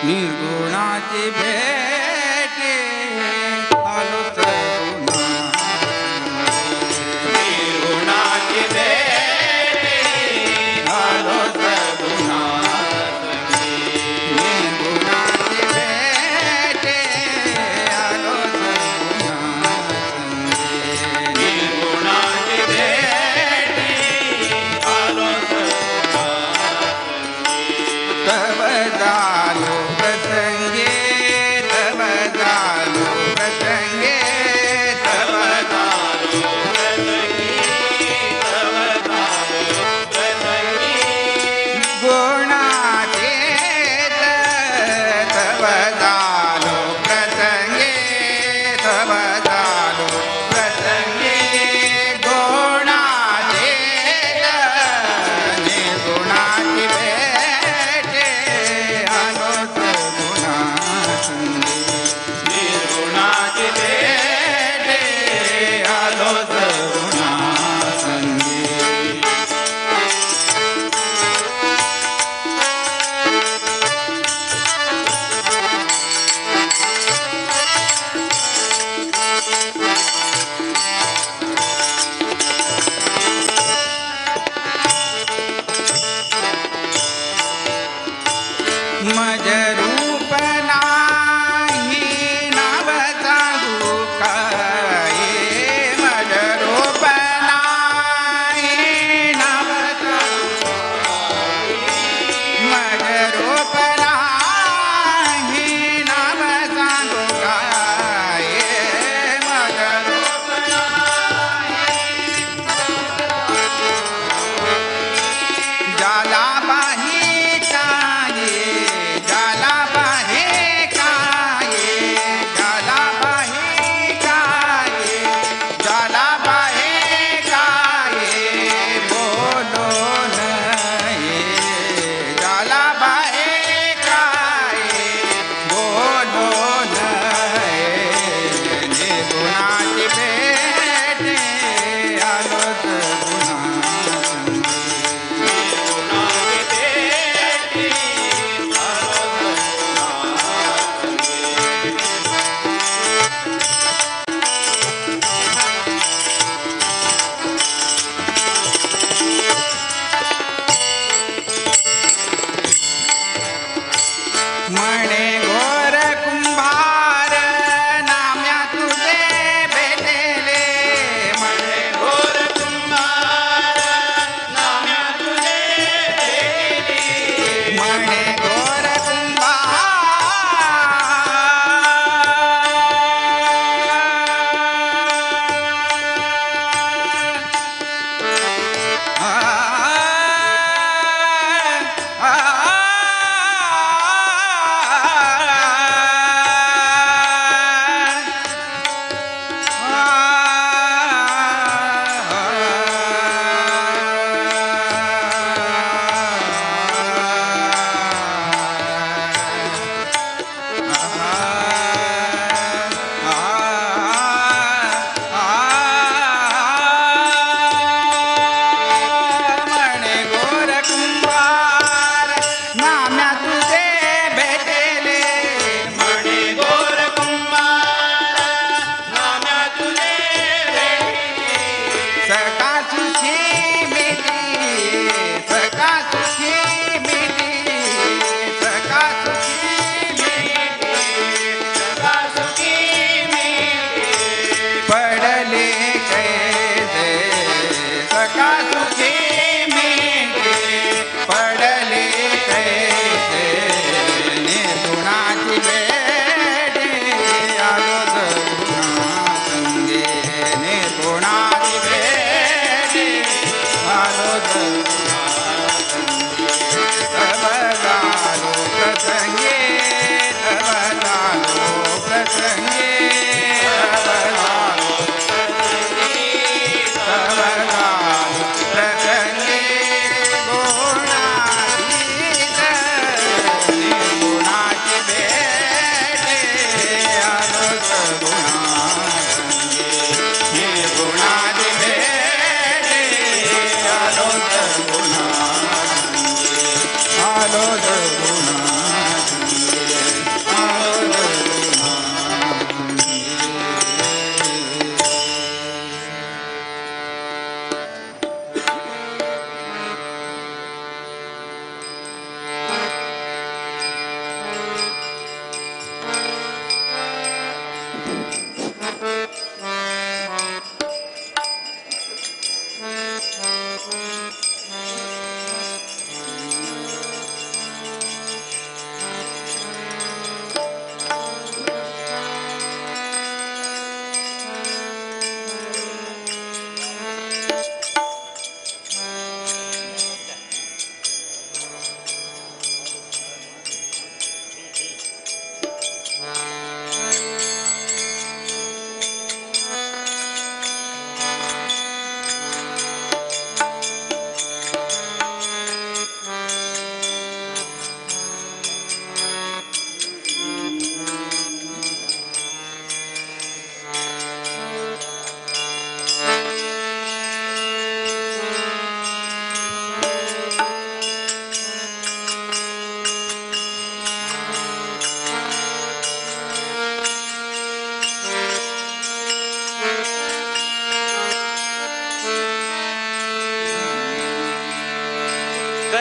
S12: निर्गुणाची भेटे आलो सगुणा
S4: निर्गुणाची भेटे आलो सगुणा
S12: निर्गुणाची भेटे आलो सगुणा
S4: निर्गुणाची भेटे आलो सगुणा
S12: तव जालो प्रसंगे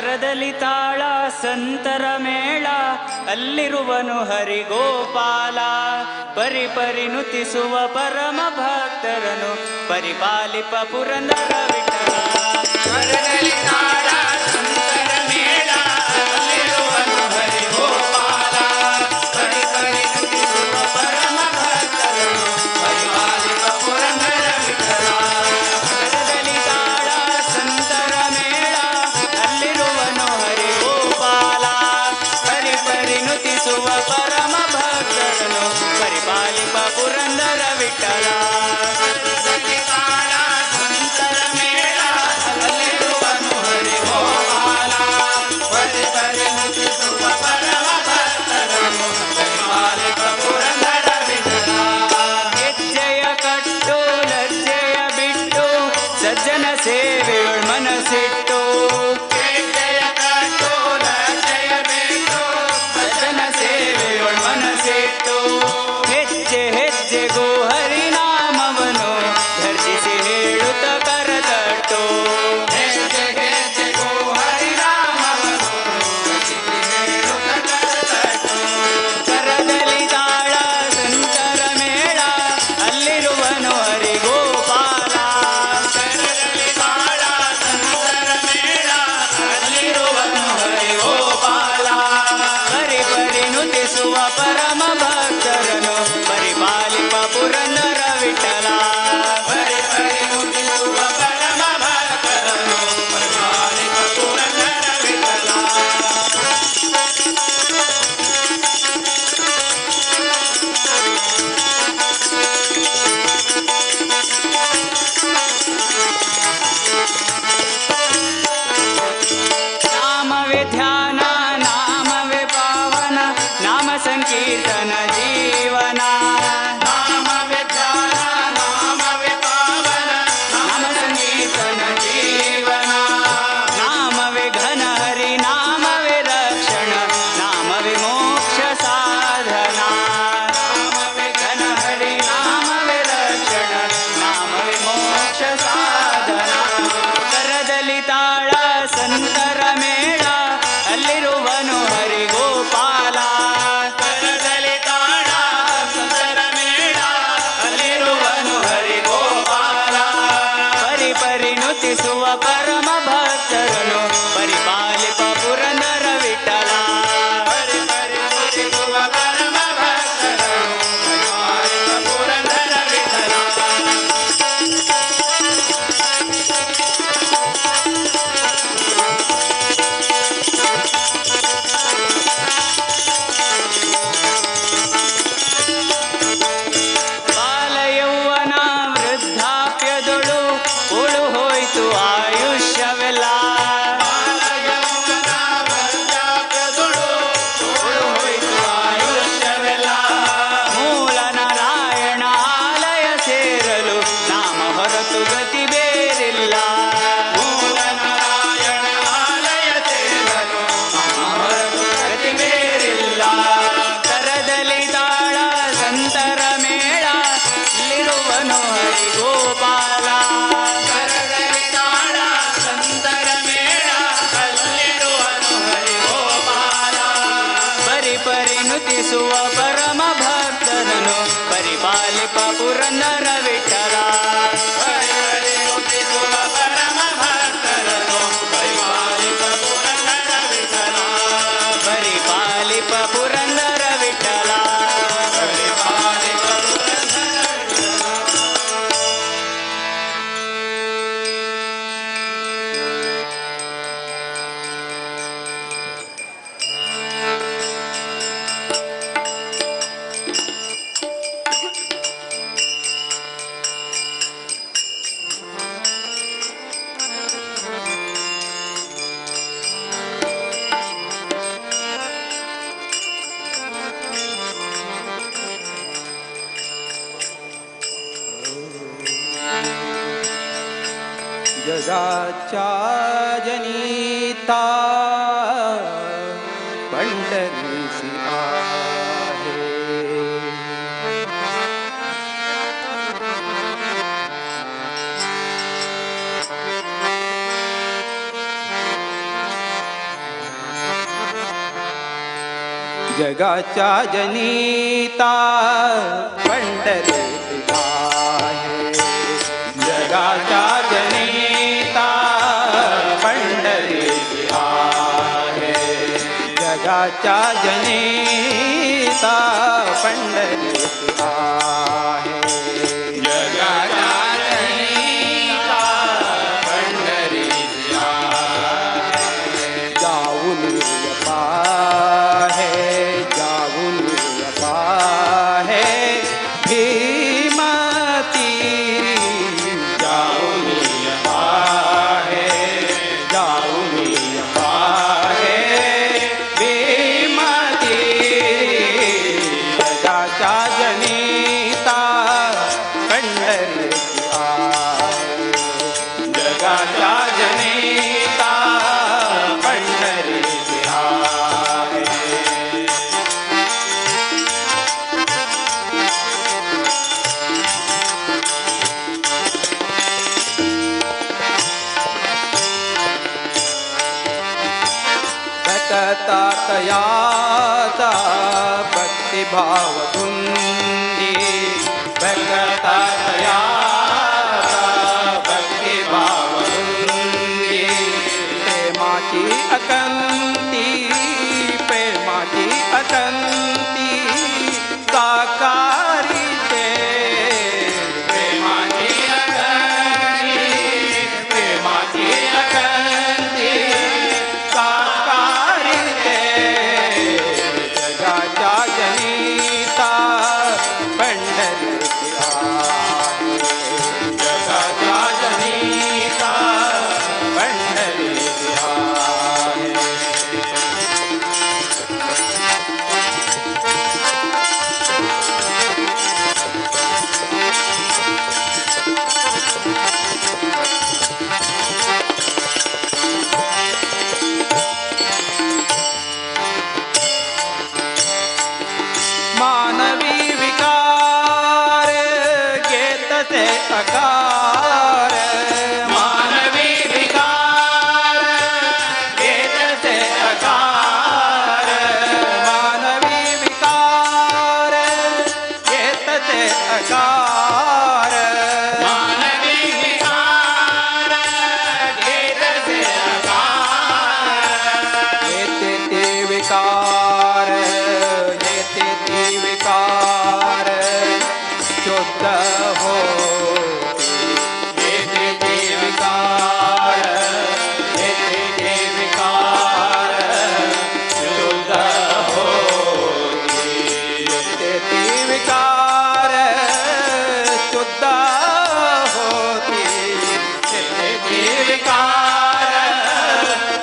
S5: ಕರದಲ್ಲಿ ತಾಳ ಸಂತರ ಮೇಳ ಅಲ್ಲಿರುವನು ಹರಿಗೋಪಾಲ ಪರಿಪರಿ ನುತಿಸುವ ಪರಮ ಭಕ್ತರನು ಪರಿಪಾಲಿಪ ಪುರಂದರ ವಿಠಲ ಕರದಲ್ಲಿ ತಾಳ ಸಂತರ ಮೇಳ ಅಲ್ಲಿರುವನು ಹರಿಗೋಪಾಲ ಪರಿಪರಿ ನುತಿಸುವ ಪರಮ ಭಕ್ತರನು ಪರಿಪಾಲಿಪ ಪುರಂದರ ವಿಠಲ ಕರದಲ್ಲಿ ತಾಳ ಸಂತರ ಮೇಳ ಅಲ್ಲಿರುವನು ಹರಿಗೋಪಾಲ ಪರಿಪರಿ ನುತಿಸುವ ಪರಮ ಭಕ್ತರನು ಪರಿಪಾಲಿಪ ಪುರಂದರ ವಿಠಲ ಸಂತರ ಮೇಳ ಅಲ್ಲಿರುವನು ಹರಿಗೋಪಾಲ ಪರಿಪರಿ ನುತಿಸುವ ಪರಮ ಭಕ್ತರನು ಪರಿಪಾಲಿಪ ಪುರಂದರ ವಿಠಲ ಹೆಜ್ಜೆಯ ಕಟ್ಟು ಲಜ್ಜೆಯ ಬಿಟ್ಟು ಸಜ್ಜನ ಸೇವೆಯೊಳ್ ಮನಸ್ಸಿಟ್ಟು ಹೆಜ್ಜೆಯ ಕಟ್ಟು ಲಜ್ಜೆಯ ಬಿಟ್ಟು ಸಜ್ಜನ ಸೇವೆಯೊಳ್ ಮನಸ್ಸಿಟ್ಟು ಹೆಜ್ಜೆ ಹೆಜ್ಜೆಗೂ ಹರಿನಾಮವನು ಧರ್ಜಿಸಿ ಹೇಳುತ್ತ ಕರತಟ್ಟು ಹೆಜ್ಜೆ ಹೆಜ್ಜೆಗೂ ಹರಿನಾಮವನು ಧರ್ಜಿಸಿ ಹೇಳುತ್ತ ಕರತಟ್ಟು ಕರದಲ್ಲಿ ತಾಳ ಸಂತರ ಮೇಳ ಅಲ್ಲಿರುವನು ಹರಿಗೋಪಾಲ ಕರದಲ್ಲಿ ತಾಳ ಸಂತರ ಮೇಳ ಅಲ್ಲಿರುವನು ಹರಿಗೋಪಾಲ ಪರಿಪರಿ ನುತಿಸುವ ಪರಮ ಭಕ್ತರನು ಪರಿಪಾಲಿಪ ಪುರಂದರ ವಿಠಲ ಪರಿಪರಿ ನುತಿಸುವ ಪರಮ ಭಕ್ತರನು ಪರಿಪಾಲಿಪ ಪುರಂದರ ವಿಠಲ ನಾಮವೇ ಧ್ಯಾನ ನಾಮವೇ ಪಾವನ ನಾಮ ಸಂಕೀರ್ತನ ಜೀವನ ನಾಮವೇ ಧ್ಯಾನ ನಾಮವೇ ಪಾವನ ನಾಮ ಸಂಕೀರ್ತನ ಜೀವನ ನಾಮವೇ ಘನ ಹರಿ ನಾಮವೇ ರಕ್ಷಣ ನಾಮವೇ ಮೋಕ್ಷ ಸಾಧನ ನಾಮವೇ ಘನ ಹರಿ ನಾಮವೇ ರಕ್ಷಣ ನಾಮವೇ ಮೋಕ್ಷ ಸಾಧನ ಕರದಲ್ಲಿ ತಾಳ ಸಂತರ ಮೇಳ ಅಲ್ಲಿರುವನು ಹರಿಗೋಪಾಲ ಕರದಲ್ಲಿ ತಾಳ ಸಂತರ ಮೇಳ ಅಲ್ಲಿರುವನು ಹರಿಗೋಪಾಲ ಪರಿಪರಿ ನುತಿಸುವ ಪರಮ ಭಕ್ತರನು ಪರಿಪಾಲಿಪ ಪುರಂದರ ವಿಠಲ ಪರಿಪರಿ ನುತಿಸುವ ಪರಮ ಭಕ್ತರನು ಪರಿಪಾಲಿಪ ಪುರಂದರ ವಿಠಲ ಬಾಲಯೌವನ ವೃದ್ಧಾಪ್ಯದೊಳು ಉಳು ಹೋಯ್ತು ಆಯುಷ್ಯವೆಲ್ಲ ಬಾಲಯೌವನ ವೃದ್ಧಾಪ್ಯದೊಳು ಉಳು ಹೋಯ್ತು ಆಯುಷ್ಯವೆಲ್ಲ ಮೂಲ ನಾರಾಯಣ ಆಲಯ ಸೇರಲು ನಾಮ ಹೊರತು ಗತಿ ಬೇರಿಲ್ಲ ಮೂಲ ನಾರಾಯಣ ಆಲಯ ಸೇರಲು ನಾಮ ಹೊರತು ಗತಿ ಬೇರಿಲ್ಲ ಕರದಲ್ಲಿ ತಾಳ ಸಂತರ ಮೇಳ ಅಲ್ಲಿರುವನು ಹರಿಗೋಪಾಲ ಕರದಲ್ಲಿ ತಾಳ ಸಂತರ ಮೇಳ ಅಲ್ಲಿರುವನು ಹರಿಗೋಪಾಲ ಪರಿಪರಿ ನುತಿಸುವ ಪರಮ ಭಕ್ತರನು ಪರಿಪಾಲಿಪ ಪುರಂದರ ವಿಠಲ ಪರಿಪರಿ ನುತಿಸುವ ಪರಮ ಭಕ್ತರನು ಪರಿಪಾಲಿಪ ಪುರಂದರ ವಿಠಲ ಪರಿಪಾಲಿಪ ಪುರಂದರ ವಿಠಲ ಪರಿಪಾಲಿಪ ಪುರಂದರ ವಿಠಲ
S12: जगाच्या जनिता पंढरीसी आहे जगाच्या जनिता पंढरीत आहे. जगाच्या जनिता पंढरीत आहे. जगाच्या जनिता पंढरीत आहे. जगाच्या जनिता पंढरीत आहे. जाऊन पाहे जाऊन पाहे भीमती जाऊन पाहे जाऊन पाहे भीमती जगाच्या जनिता पंढरीत आहे. जगाच्या जनिता पंढरीत आहे. भटता तयाचा भक्तिभाव धुंदी भटता तयाचा भक्तिभाव धुंदी प्रेमाची अकंती प्रेमाची अकंती साकारीते प्रेमाची अकंती प्रेमाची अकंती साकारीते जगाच्या जनिता पंढरीत आहे. जगाच्या जनिता पंढरीत आहे. मानवी विकार घेतते आकार मानवी विकार घेतते आकार मानवी विकार घेतते आकार मानवी विकार घेतते आकार येते ते विकार येते ते विकार शुद्ध होती. येते ते विकार येते ते विकार शुद्ध होती. येते ते विकार शुद्ध होती. येते ते विकार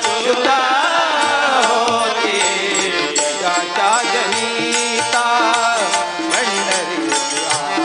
S12: शुद्ध होती. जगाच्या जनिता पंढरीत आहे.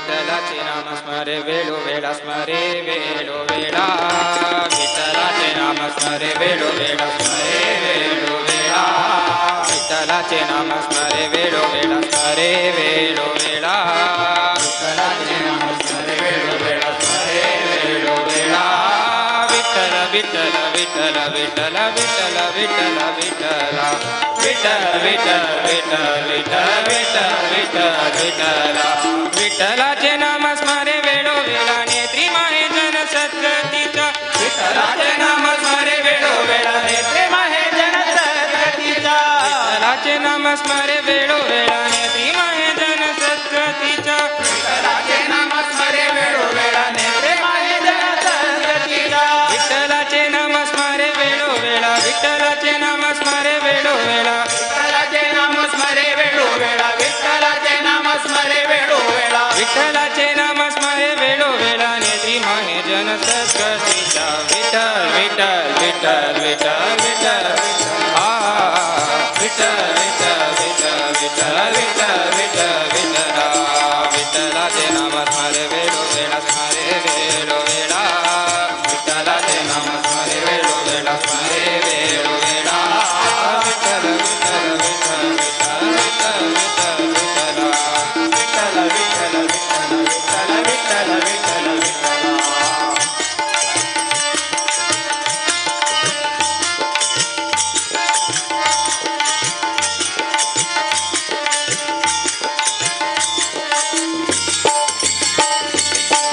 S12: विठ्ठलाचे नाम स्मरे वेळो वेळा स्मरे वेळो वेळा विठ्ठलाचे नाम स्मरे वेळो वेळा स्मरे वेळो वेळा विठ्ठलाचे नाम स्मरे वेळो वेळा स्मरे वेळो वेळा विठ्ठलाचे नाम स्मरे वेळो वेळा स्मरे वेळो वेळा विठ्ठल विठ्ठल विठ्ठल विठ्ठल विठ्ठल विठ्ठल विठ्ठल विठ्ठल विठ्ठल विठ्ठल विठ्ठल विठ्ठल विठ्ठल विठ्ठलाचे नाम स्मरे वेळो वेळा नेत्री माहे जन सद्गतीचा विठ्ठलाचे नाम स्मरे वेळो वेळा नेत्री माहे जन सद्गतीचा विठ्ठलाचे नाम स्मरे वेळो वेळा नेत्री माहे जन सद्गतीचा विठ्ठलाचे नाम स्मरे वेळो वेळा नेत्री माहे जन सद्गतीचा विठ्ठलाचे नाम स्मरे वेळो वेळा विठ्ठलाचे नाम स्मरे वेळो वेळा विठ्ठलाचे नाम स्मरे वेळो वेळा विठ्ठलाचे नाम स्मरे वेळो वेळा विठ्ठलाचे नाम स्मरे वेळो वेळा नेत्री माहे जन सद्गतीचा विठ्ठल विठ्ठल विठ्ठल विठ्ठल विठ्ठल आ विठ्ठल विठ्ठल विठ्ठल विठ्ठल विठ्ठल विठ्ठल विठ्ठला विठ्ठलाचे नाम स्मरे वेळो वेळा स्मरे वेळो वेळा विठ्ठलाचे नाम स्मरे वेळो वेळा स्मरे वेळो वेळा विठ्ठल विठ्ठल विठ्ठल विठ्ठल विठ्ठल विठ्ठल विठ्ठल विठ्ठल विठ्ठल विठ्ठल विठ्ठल विठ्ठल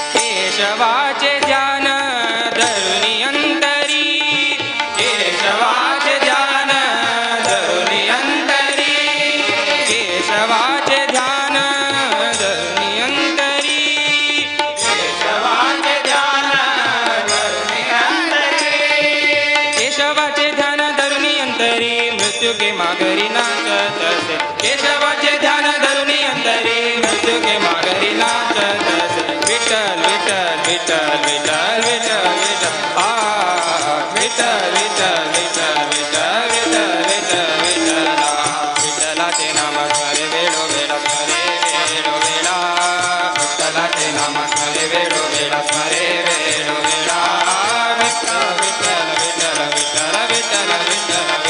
S12: केशवाचे ध्यान धरुनी अंतरी केशवाचे ध्यान धरुनी अंतरी केशवाचे ध्यान धरुनी अंतरी केशवाचे ध्यान धरुनी अंतरी केशवाचे ध्यान धरुनी अंतरी मृत्यू के माघरी नाचत असे केशवाचे ध्यान धरुनी अंतरी मृत्यू के माघरी नाचत असे विठ्ठल विठ्ठल विठ्ठल विठ्ठल विठ्ठल विठ्ठल आ विठ्ठल विठ्ठल विठ्ठल विठ्ठल विठ्ठल विठ्ठल विठ्ठला विठ्ठलाचे नाम स्मरे वेळो वेळा स्मरे वेळो वेळा विठ्ठलाचे नाम स्मरे वेळो वेळा स्मरे वेळो वेळा विठ्ठल विठ्ठल विठ्ठल विठ्ठल विठ्ठल विठ्ठल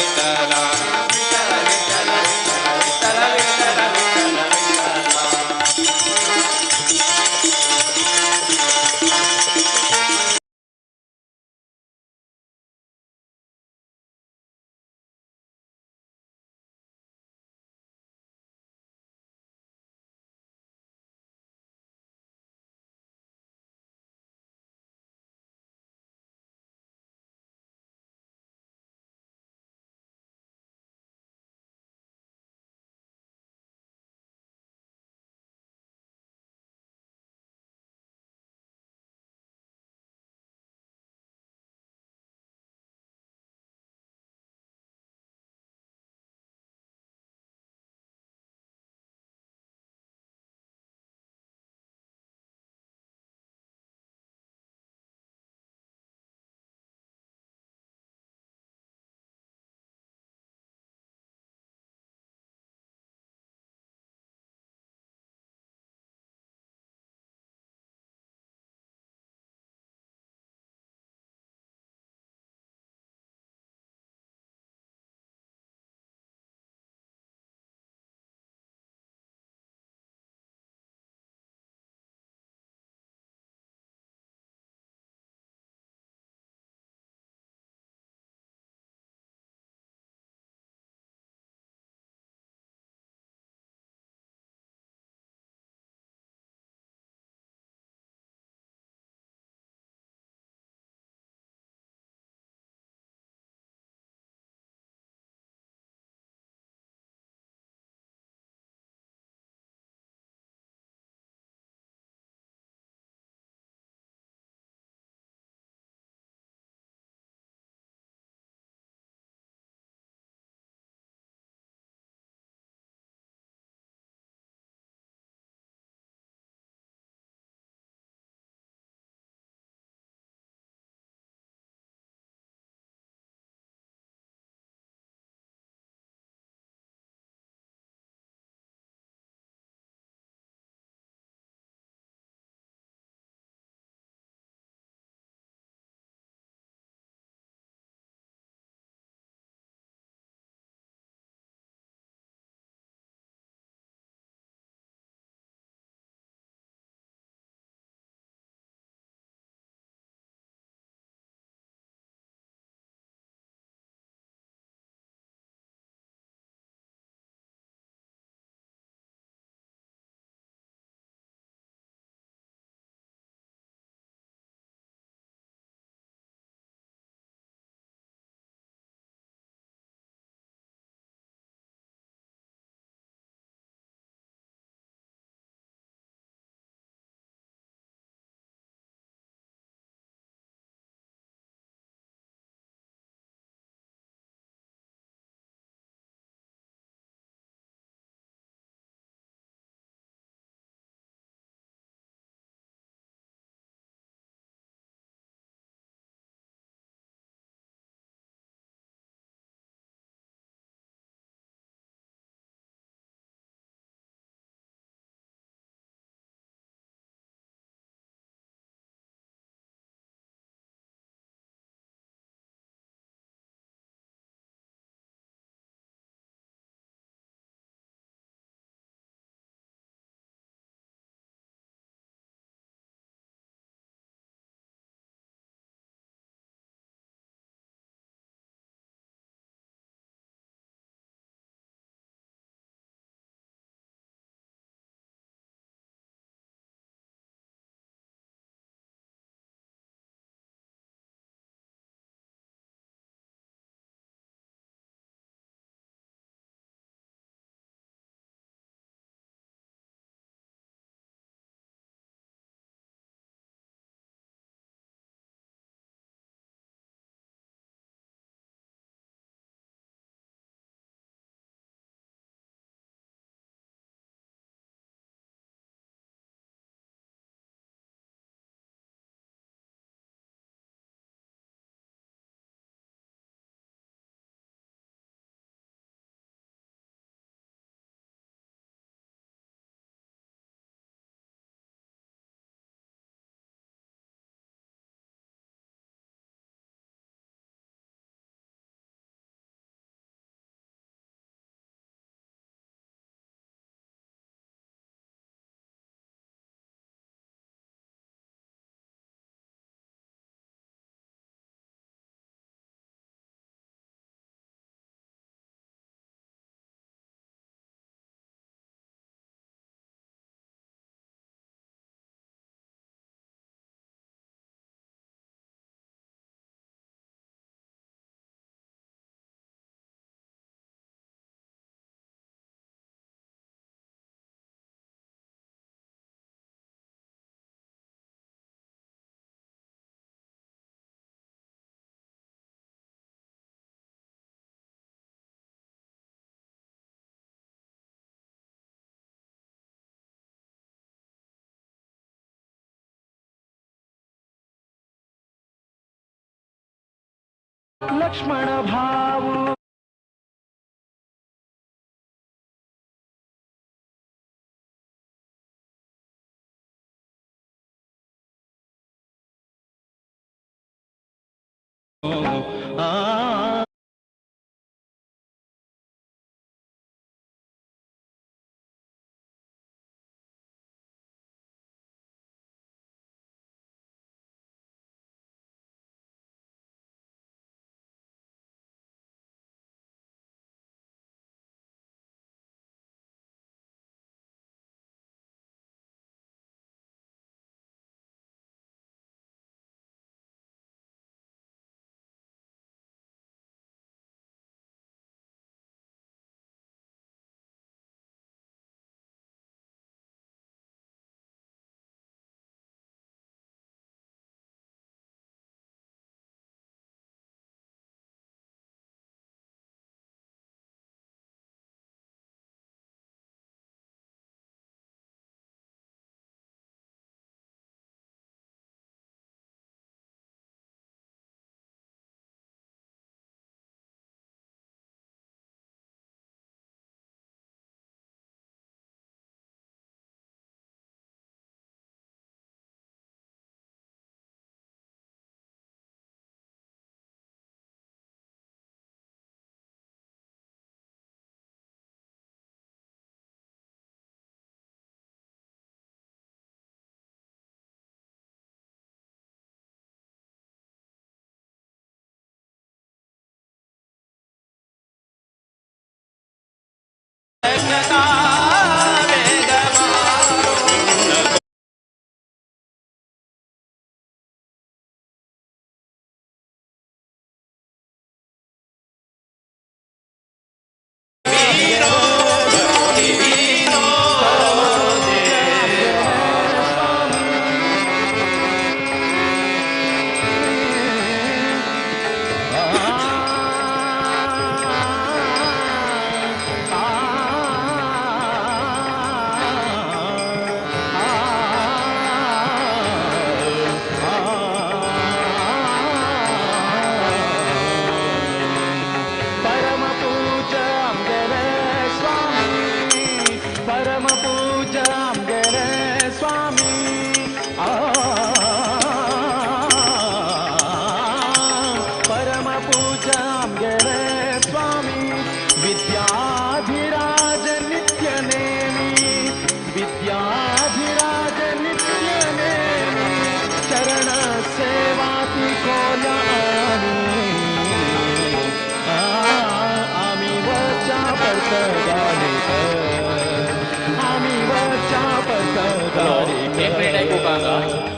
S4: लक्ष्मण भाऊ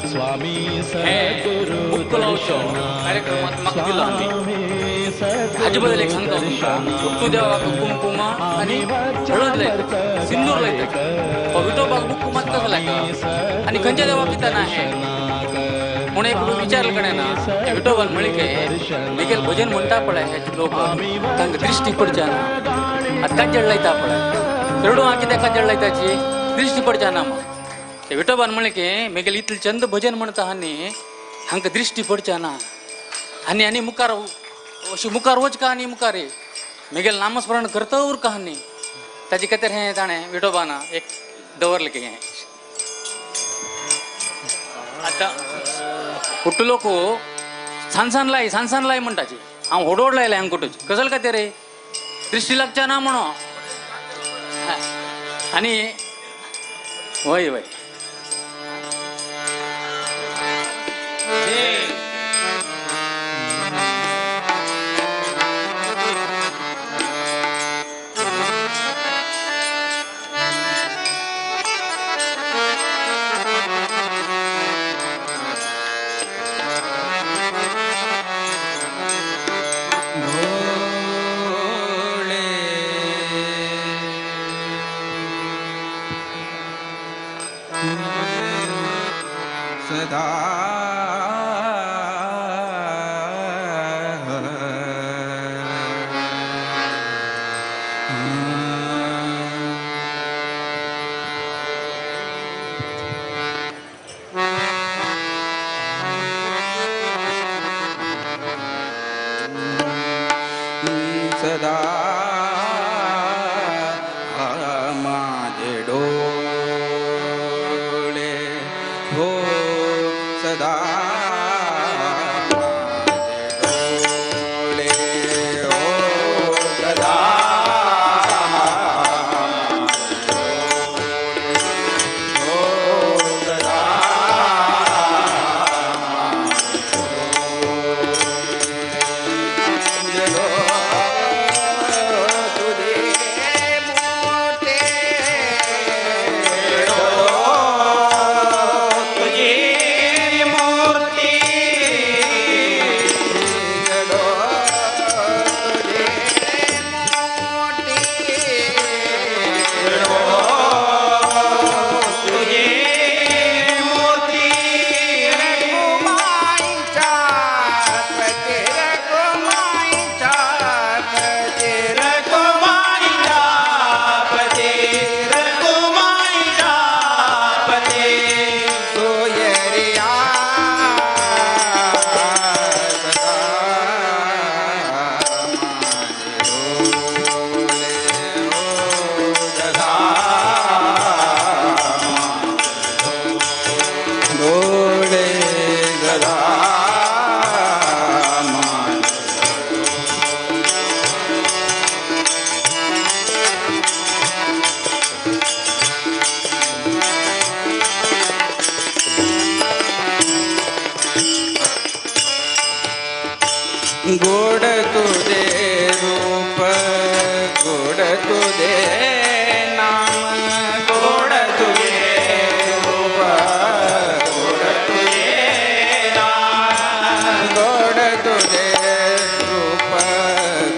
S4: स्वामी
S12: कार्यक्रमात मागतील आम्ही अजिबात एक सांगतो तुमका देवा कुंकुम आणि हळद लायतात सिंदूर लायतात विठोबाग कुंकुमात कसं लायतात आणि खंच्या देवा पिता नाही म्हणून एक विचारलं कडे ना विठोबान मळिके निगेल भजन म्हणता पडाय ह्याची लोक तांकां दृष्टी पडच्या ना आता काजळ लायता पडाय रडू हा कित्याक काजळ लायताची दृष्टी पडच्या ना मग ते विठोबान मळिके मेगेल इतले चंद भजन म्हणता हानी हांकां दृष्टी पडच्या ना आनी आनी मुखार अशी मुखार वच का आनी मुखार ये मेगेल नामस्मरण करता उर का हानी ताजे खातीर हें ताणें विठोबाना एक दवरलें की हें आतां कुट्ट लोक सानसान लाय म्हणटाची हांव होडोड लायलें हांगा कुटूच कसले खातीर रे दृश्टी लागच्या ना म्हणो आनी वय वय सदा माझे डोळे हो सदा माझे डोळे हो सदा गोड तुझे रूप गोड तुझे नाम गोड तुझे रूप गोड तुझे नाम गोड तुझे रूप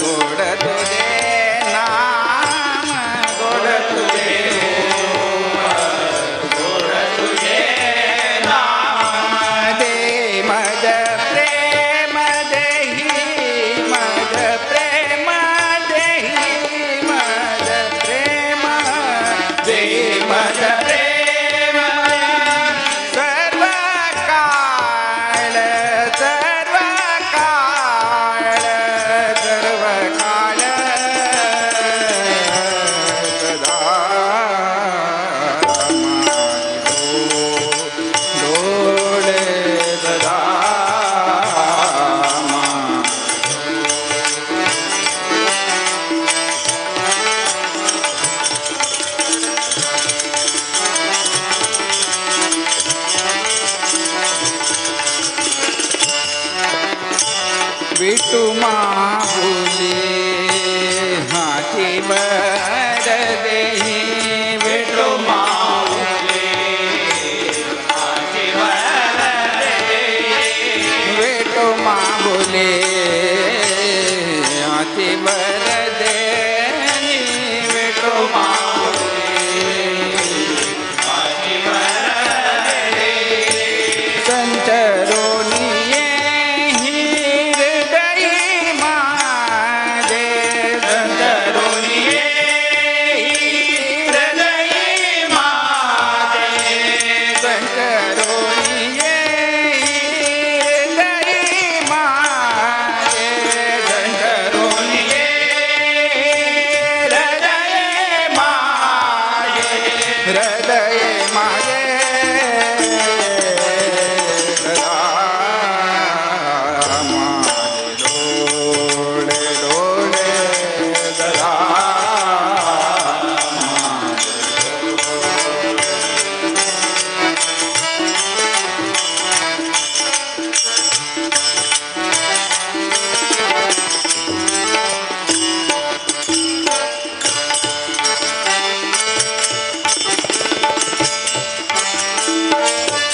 S12: गोड तुझे नाम गोड तुझे रूप गोड तुझे नाम दे मज प्रेम देही मज प्रेम देही मज प्रेम देही मज प्रेम सर्व काळ सर्व काळ सर्व काळ सदा डोळे सदा विटू माहुली हाती वर देही विटू माहुली हाती वर देही विटू माहुली हाती वर देही विटू माहुली हाती वर देही संचरोनी हृदयी माझे संचरोनी हृदयी माझे संचरोनी हृदयी माझे संचरोनी हृदय माझे हृदय माझे सदा माझे डोळे डोळे सदा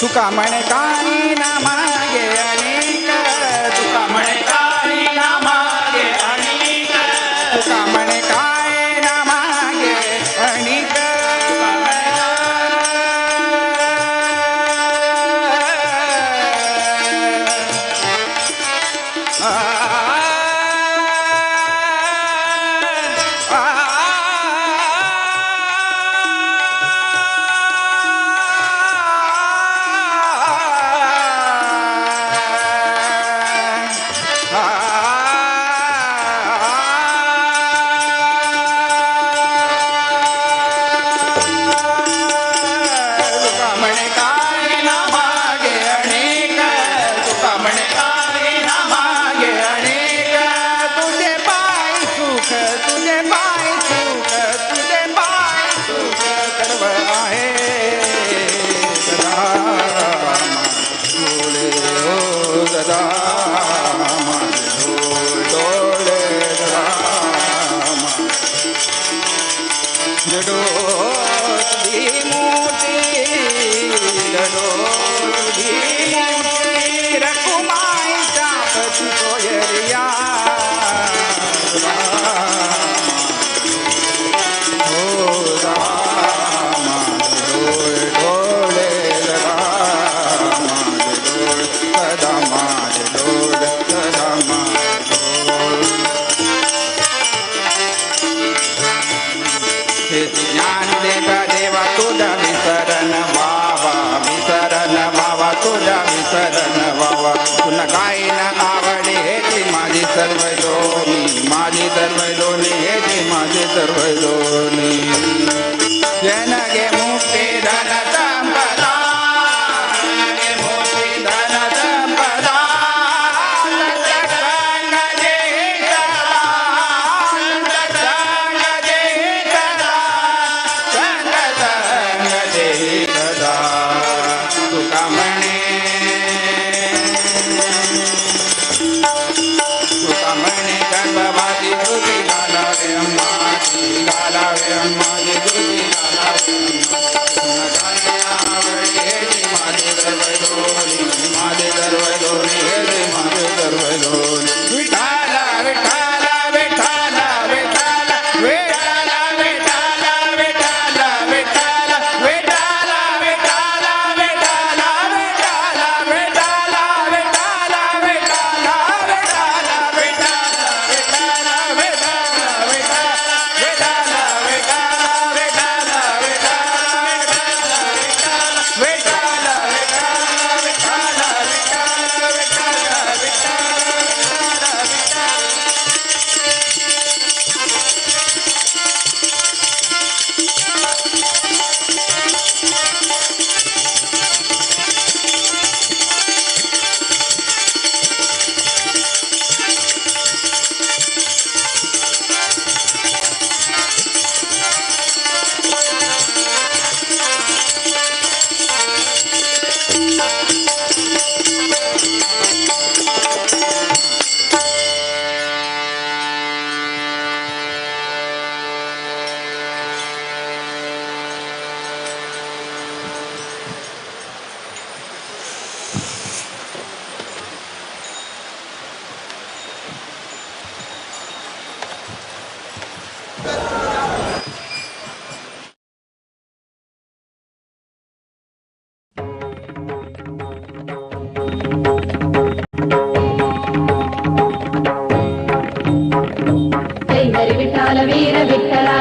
S12: तुका म्हणे काही ना मागे अनेक तुका म्हणे काही ना मागे अनेक तुका म्हणे काय ना मागे अनेक
S4: दरवैलोनी माझे दरवैलोनी हे जे माझे दरवैलोनी जनगे मुक्ती धन संपदा जनगे मुक्ती धन संपदा सत्संग जे करा सत्संग जे करा संग जे करा तुका म्हणे गर्भवादी दुधी घालावे अम्माची घालावे अम्माची दुधी घालावे माझे दरवैलोनी माझे दरवैलोनी हे माझे दरवैलोनी विठाला विठाला विठाला विठाला विठाला विठाला विठाला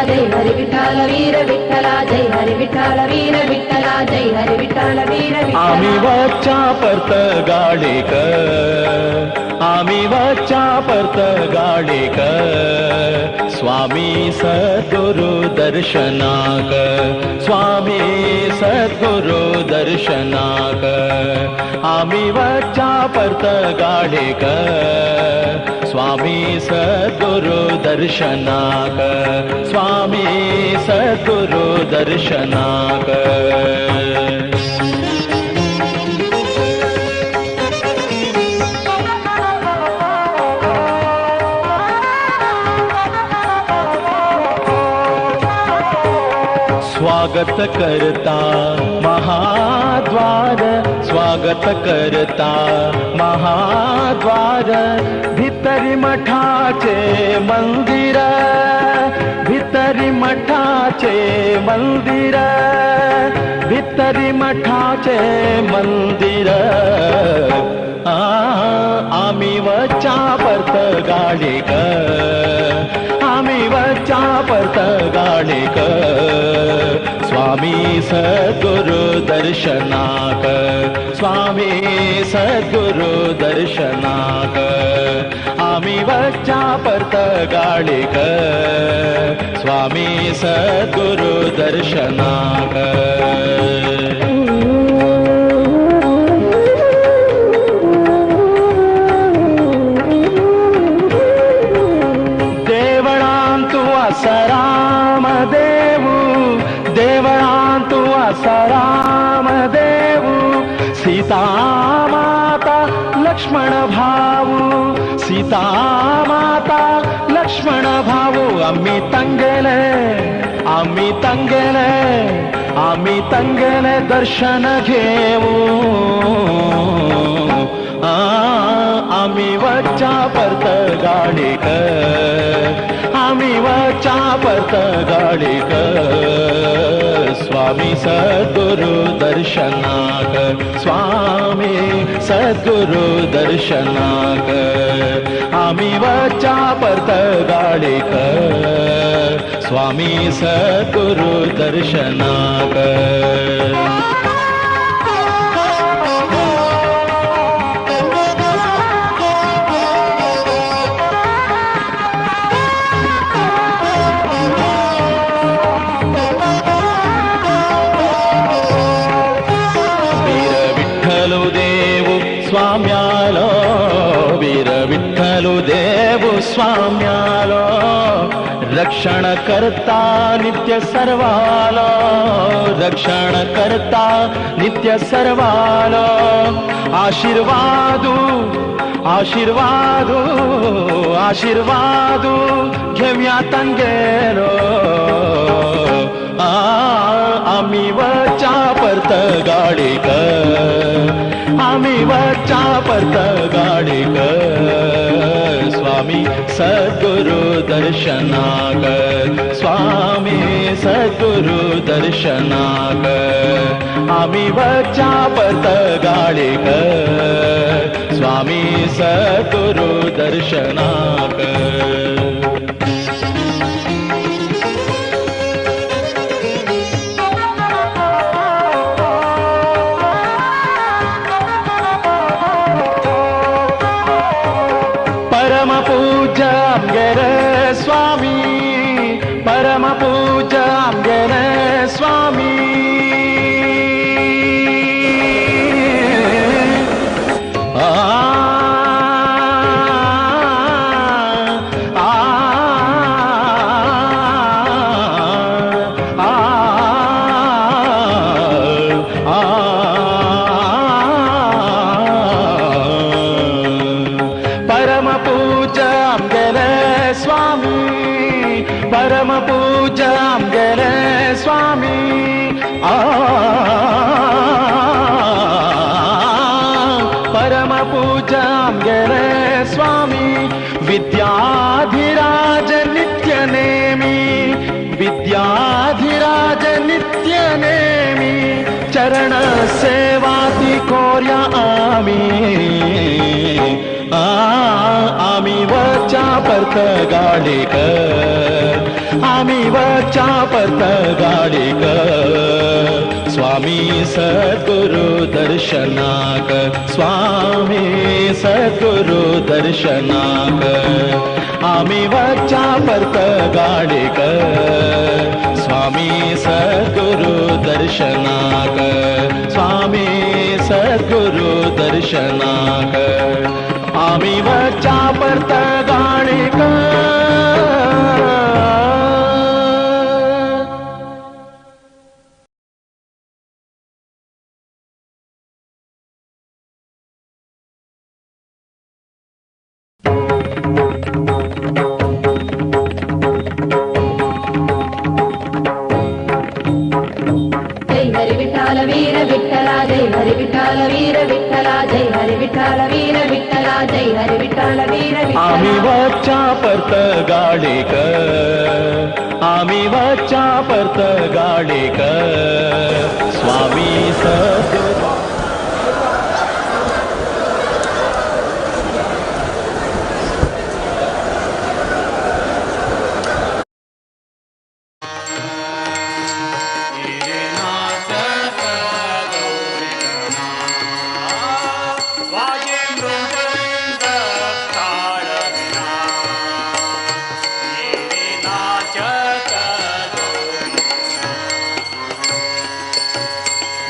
S4: विठाला विठाला विठाला विठाला विठाला विठाला विठाला विठाला
S7: आम्ही वच्चा परत गाडेक आम्ही वच्चा परत गाडेक स्वामी सद्गुरु दर्शनाक स्वामी सद्गुरु दर्शनाक आम्ही वच्चा परत गाडेक स्वामी सद्गुरु दर्शनाक स्वामी सद्गुरु दर्शनाक स्वागत करता महाद्वार स्वागत करता महाद्वार भितरी मठाचे मंदिर भितरी मठाचे मंदिर भितरी मठाचे मंदिर आम्ही वच्चा परत गाडेक आम्ही वच्चा परत गाडेक स्वामी सद्गुरु दर्शनाक स्वामी सद्गुरु दर्शनाक आम्ही वच्चा परत गाडेक स्वामी सद्गुरु दर्शनाक रामदेवु सीता माता लक्ष्मण भाऊ सीता माता लक्ष्मण भाऊ आम्ही तंगेले दर्शन घेऊ आम्ही वच्चा परत गाडेक आम्ही वच्चा परत गाडेक स्वामी सद्गुरु दर्शनाक स्वामी सद्गुरु दर्शनाक आम्ही वच्चा परत गाडेक स्वामी सद्गुरु दर्शनाक स्वाम्यालो रक्षण करता नित्य सर्वालो रक्षण करता नित्य सर्वालो आशीर्वादू आशीर्वादू आशीर्वादू घेऊया तांगेलो आम्ही वचा परत गाडीक आम्ही वचा परत गाडीक स्वामी सद्गुरु दर्शनाक स्वामी सद्गुरु दर्शनाक आम्ही वचा परत गाडीक स्वामी सद्गुरु दर्शनाक परम पूज्य आमगेरे स्वामी परम पूज्य आमगेरे स्वामी परम पूज्य आमगेले स्वामी परम पूज्य आमगेले स्वामी विद्याधिराज नित्य नेमी विद्याधिराज नित्य नेमी चरण सेवाती कोर्या आम्ही वचा परत गाडीक आम्ही वचा परत गाडीक स्वामी सद्गुरु दर्शनाक स्वामी सद्गुरु दर्शनाक आम्ही वचा परत गाडीक स्वामी सद्गुरु दर्शनाक स्वामी सद्गुरु दर्शनाक आम्ही वचा परत गाडीक
S9: जय हरी विठ्ठल वीर विठ्ठला जय हरी विठ्ठल वीर विठ्ठला जय हरी विठ्ठल वीर विठ्ठला जय हरी विठ्ठल वीर
S7: आम्ही वचा परत गाडीक आम्ही वचा परत गाडीक स्वामी सद्गुरु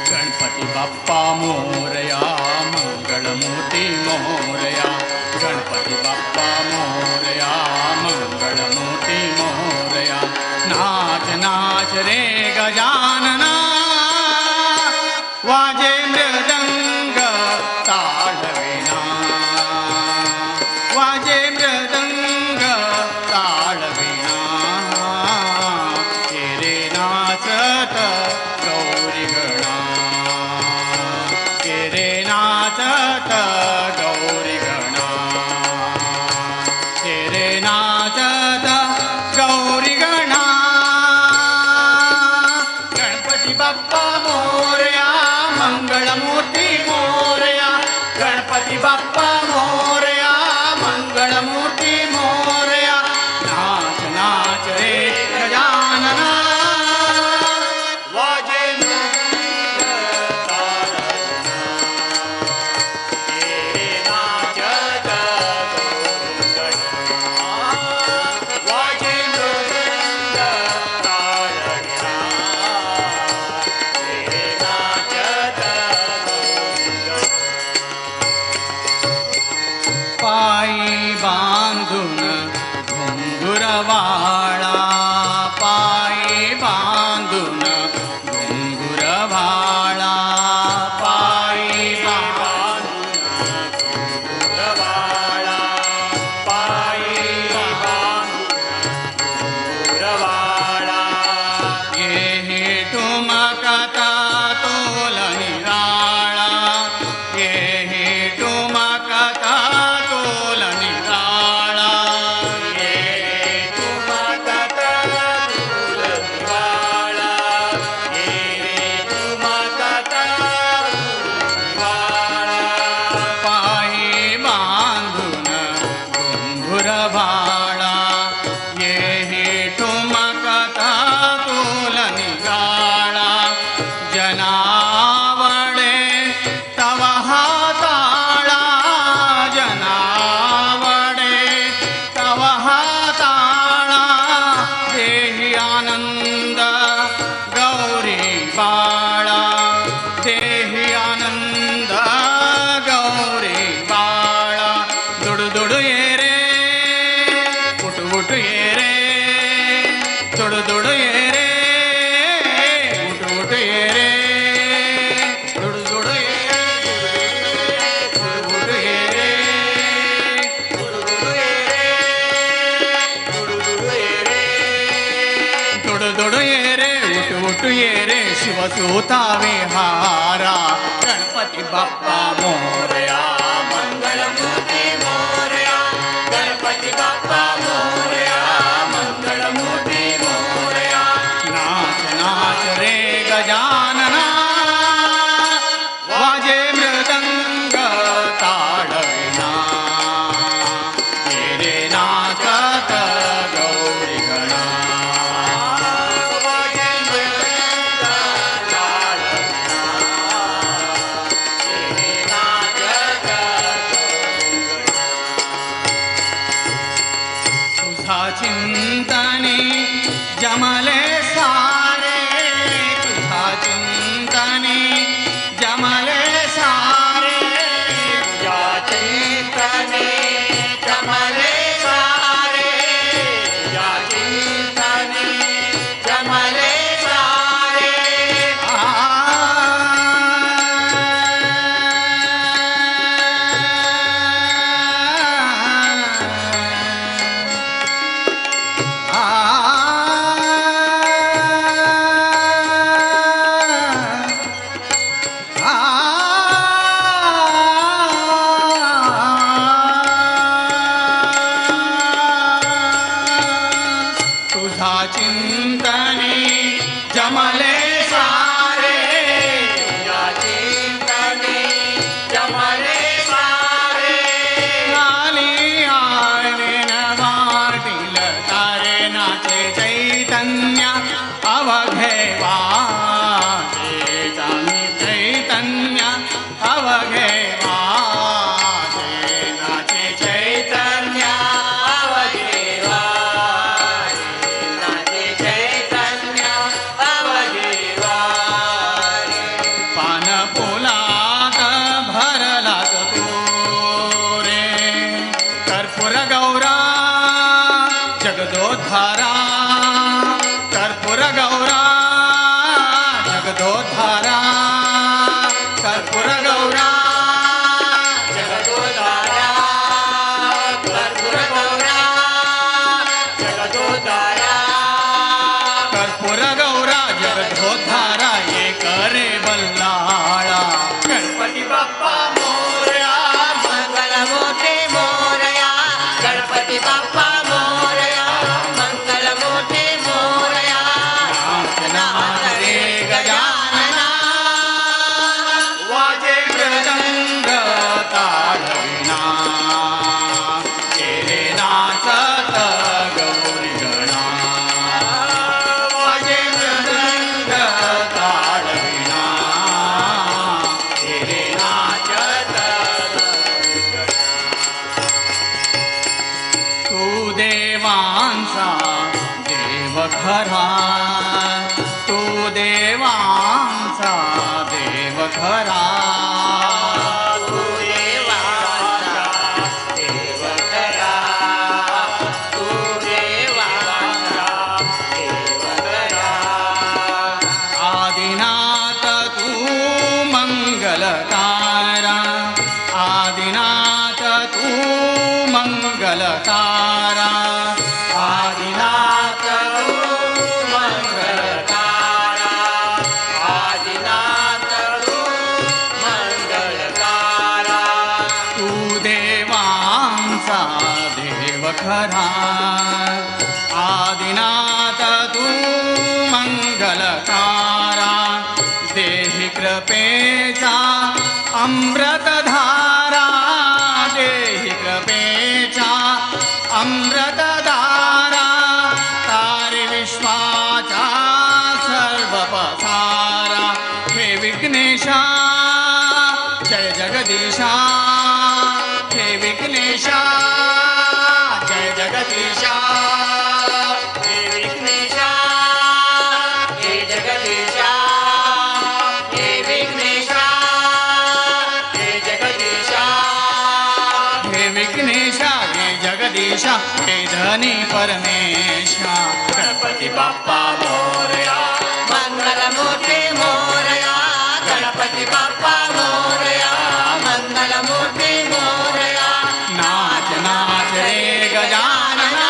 S5: गणपती बाप्पा मोरया मंगळमूर्ती मोरया गणपती बाप्पा मोरया मंगळमूर्ती मोरया नाच नाच रे गजानना वाजे मृदंग ताळवीणा वाजे मृदंग ताळवीणा रे नाचत गौरी गणा रे नाचत गौरी गणा रे नाचत गौरी गणा गणपती बाप्पा मोरया मंगळमूर्ती मोरया गणपती बाप्पा मोरया मंगळमूर्ती मोरया नाच नाच रे गजानना वाजे घुंगुरवाळा पायी बांधून घुंगुरवाळा पायी बांधून घुंगुरवाळा पायी बांधून घुंगुरवाळा येही ठुमकता तोल निराळा येही ठुमकता तोल निराळा येही ठुमकता तोल निराळा येही ठुमकता तोल निराळा पायी बांधून घुंगुरवाळा येही ठुमकता तोल निराळा जनावडे तव हाताळा जनावडे तव हाताळा देही आनंद गौरी बाळा देही आनंद गौरी बाळा दुडुदुडु ये रे उठु उठु ये रे दुडुदुडु ये रे उठु उठु ये रे दुडुदुडु ये रे दुडुदुडु ये रे दुडुदुडु ये रे दुडुदुडु ये रे दुडुदुडु ये रे उठु उठु ये रे शिवसूता विहारा गणपती बाप्पा मोरया मंगलमूर्ती मोरया गणपती बाप्पा मोरया मंगलमूर्ती मोरया नाच नाच रे गजानना वाजे मृदंग ताडविना ये रे नाचत गौरी गणा वाजे मृदंग ताडविना ये रे नाचत तुझा चिंतनी जमले सारे तुझा चिंतनी जमले सारे तुझा चिंतनी जमले सारे तुझा चिंतनी जमले सारे तुझा चिंतनी जमले सारे तुझा चिंतनी जमले सारे आली आळीन वाटील तारे नाचे चैतन्य अवघे वाचे चांगली चैतन्य अवघे वाचे नाचे चैतन्य अवघे वाचे नाचे चैतन्य अवघे वाचे पान फुलात भरलाच तू रे कर्पूर गौरा जगदोद्धारा कर्पूर गौरा जगदोद्धारा कर्पूर गौरा जगदोद्धारा कर्पूर गौरा जगदोद्धारा कर्पूर गौरा जगदोद्धारा ये करे बल्लाळा गणपती बाप्पा मोरया मंगलमूर्ती मोरया गणपती बाप्पा मोरया मंगलमूर्ती मोरया नाच रे गजानना वाजे मृदंग ताडविना ये रे नाचत गौरी गणा वाजे मृदंग ताडविना ये रे नाचत गौरी गणा तू देवांचा देव खरा तू देवांचा देव खरा तू देवांचा देव खरा तू देव
S4: मंगलकारा आदिनाथ तू मंगलकारा आदिनाथ तू मंगलकारा तू देवांचा देव खरा आदिनाथ तू मंगलकारा देहि कृपेचा अमृतधारा देहि कृपेचा अमृतधारा तारे विश्वाचा सर्व पसारा हे विघ्नेशा जय जगदीशा हे विघ्नेशा जय जगदीशा हे विघ्नेशा हे जगदीशा हे विघ्नेशा हे जगदीशा हे विघ्नेशा हे जगदीशा हे धनी परमेशा गणपती बाप्पा मोरया मंगलमूर्ती मोरया गणपती बाप्पा मोरया मंगलमूर्ती मोरया नाच नाच रे गजानना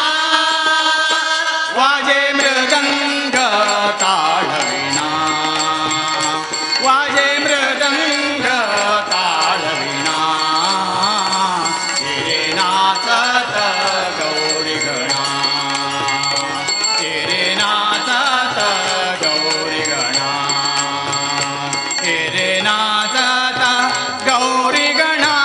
S4: वाजे मृदंग ताळवीणा वाजे मृदंग ताळवीणा तेरे नाचत गौरी गणा तेरे नाचत गौरी गणा तेरे नाचत गौरी गणा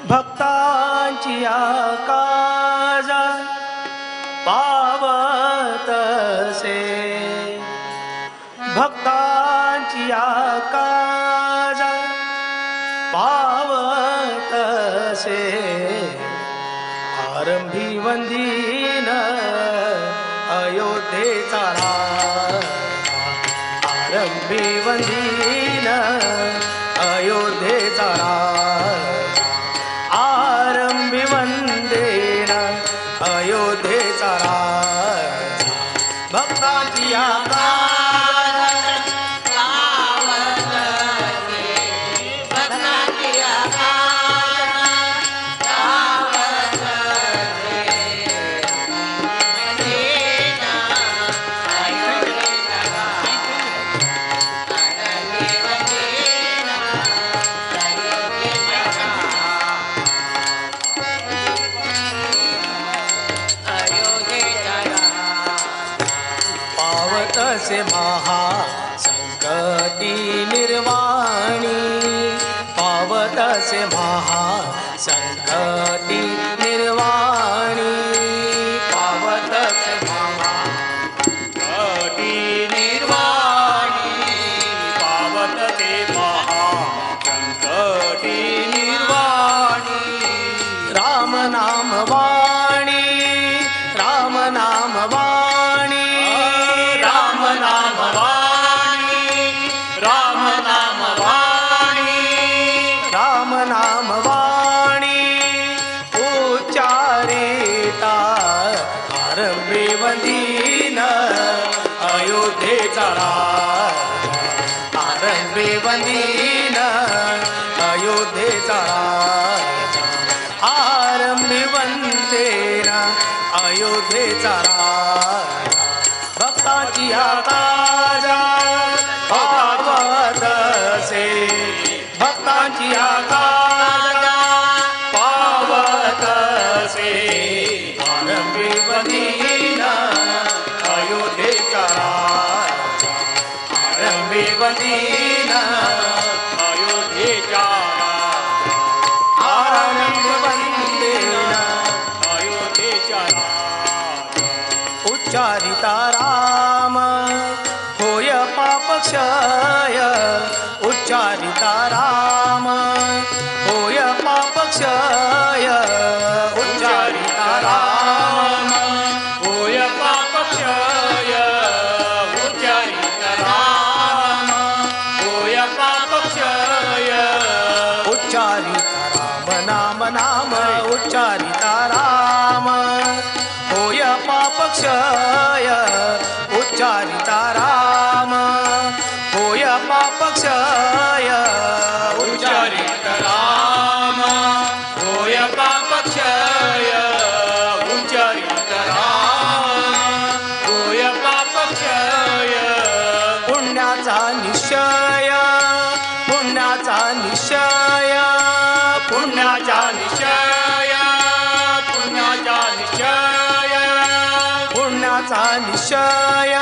S13: भक्तांची काज पावतसे भक्तांची काज पावतसे आरंभी वंदीन अयोध्येचा आरंभी वंदीन अयोध्येचा आरंभी वंदेन अयोध्येचा भक्तांची पावतसे महासंकटी निर्वाणी पावतसे महासंकटी निर्वाणी पावतसे महासंकटी निर्वाणी पावतसे महासंकटी निर्वाणी राम नाम वाणी राम नाम वाणी राम नाम वाणी राम नाम वाणी राम नाम वाणी उच्चारिता आरंभी वंदीन अयोध्येचा आरंभी वंदीन अयोध्येचा आरंभी वंदेन अयोध्येचा भक्ताची काजा पावतसे भक्ताची काजा पावतसे आरंभी वंदीन अयोध्येचा आरंभी वंदीन अयोध्येचा आरंभी वंदेन अयोध्येचा उच्चारिता राम होय पापक्षय उच्चारिता राम होय पापक्षय उच्चारिता राम होय पापक्षय उच्चारिता राम होय पापक्षय उच्चारिता राम नाम नाम उच्चारिता राम होय पापक्षय उच्चारिता राम होय पापक्षय उच्चारिता राम होय पापक्षय उच्चारिता राम होय पापक्षय पुण्याचा निश्चय पुण्याचा निश्चय पुण्याचा निश्चय पुण्याचा निश्चय पुण्याचा निश्चय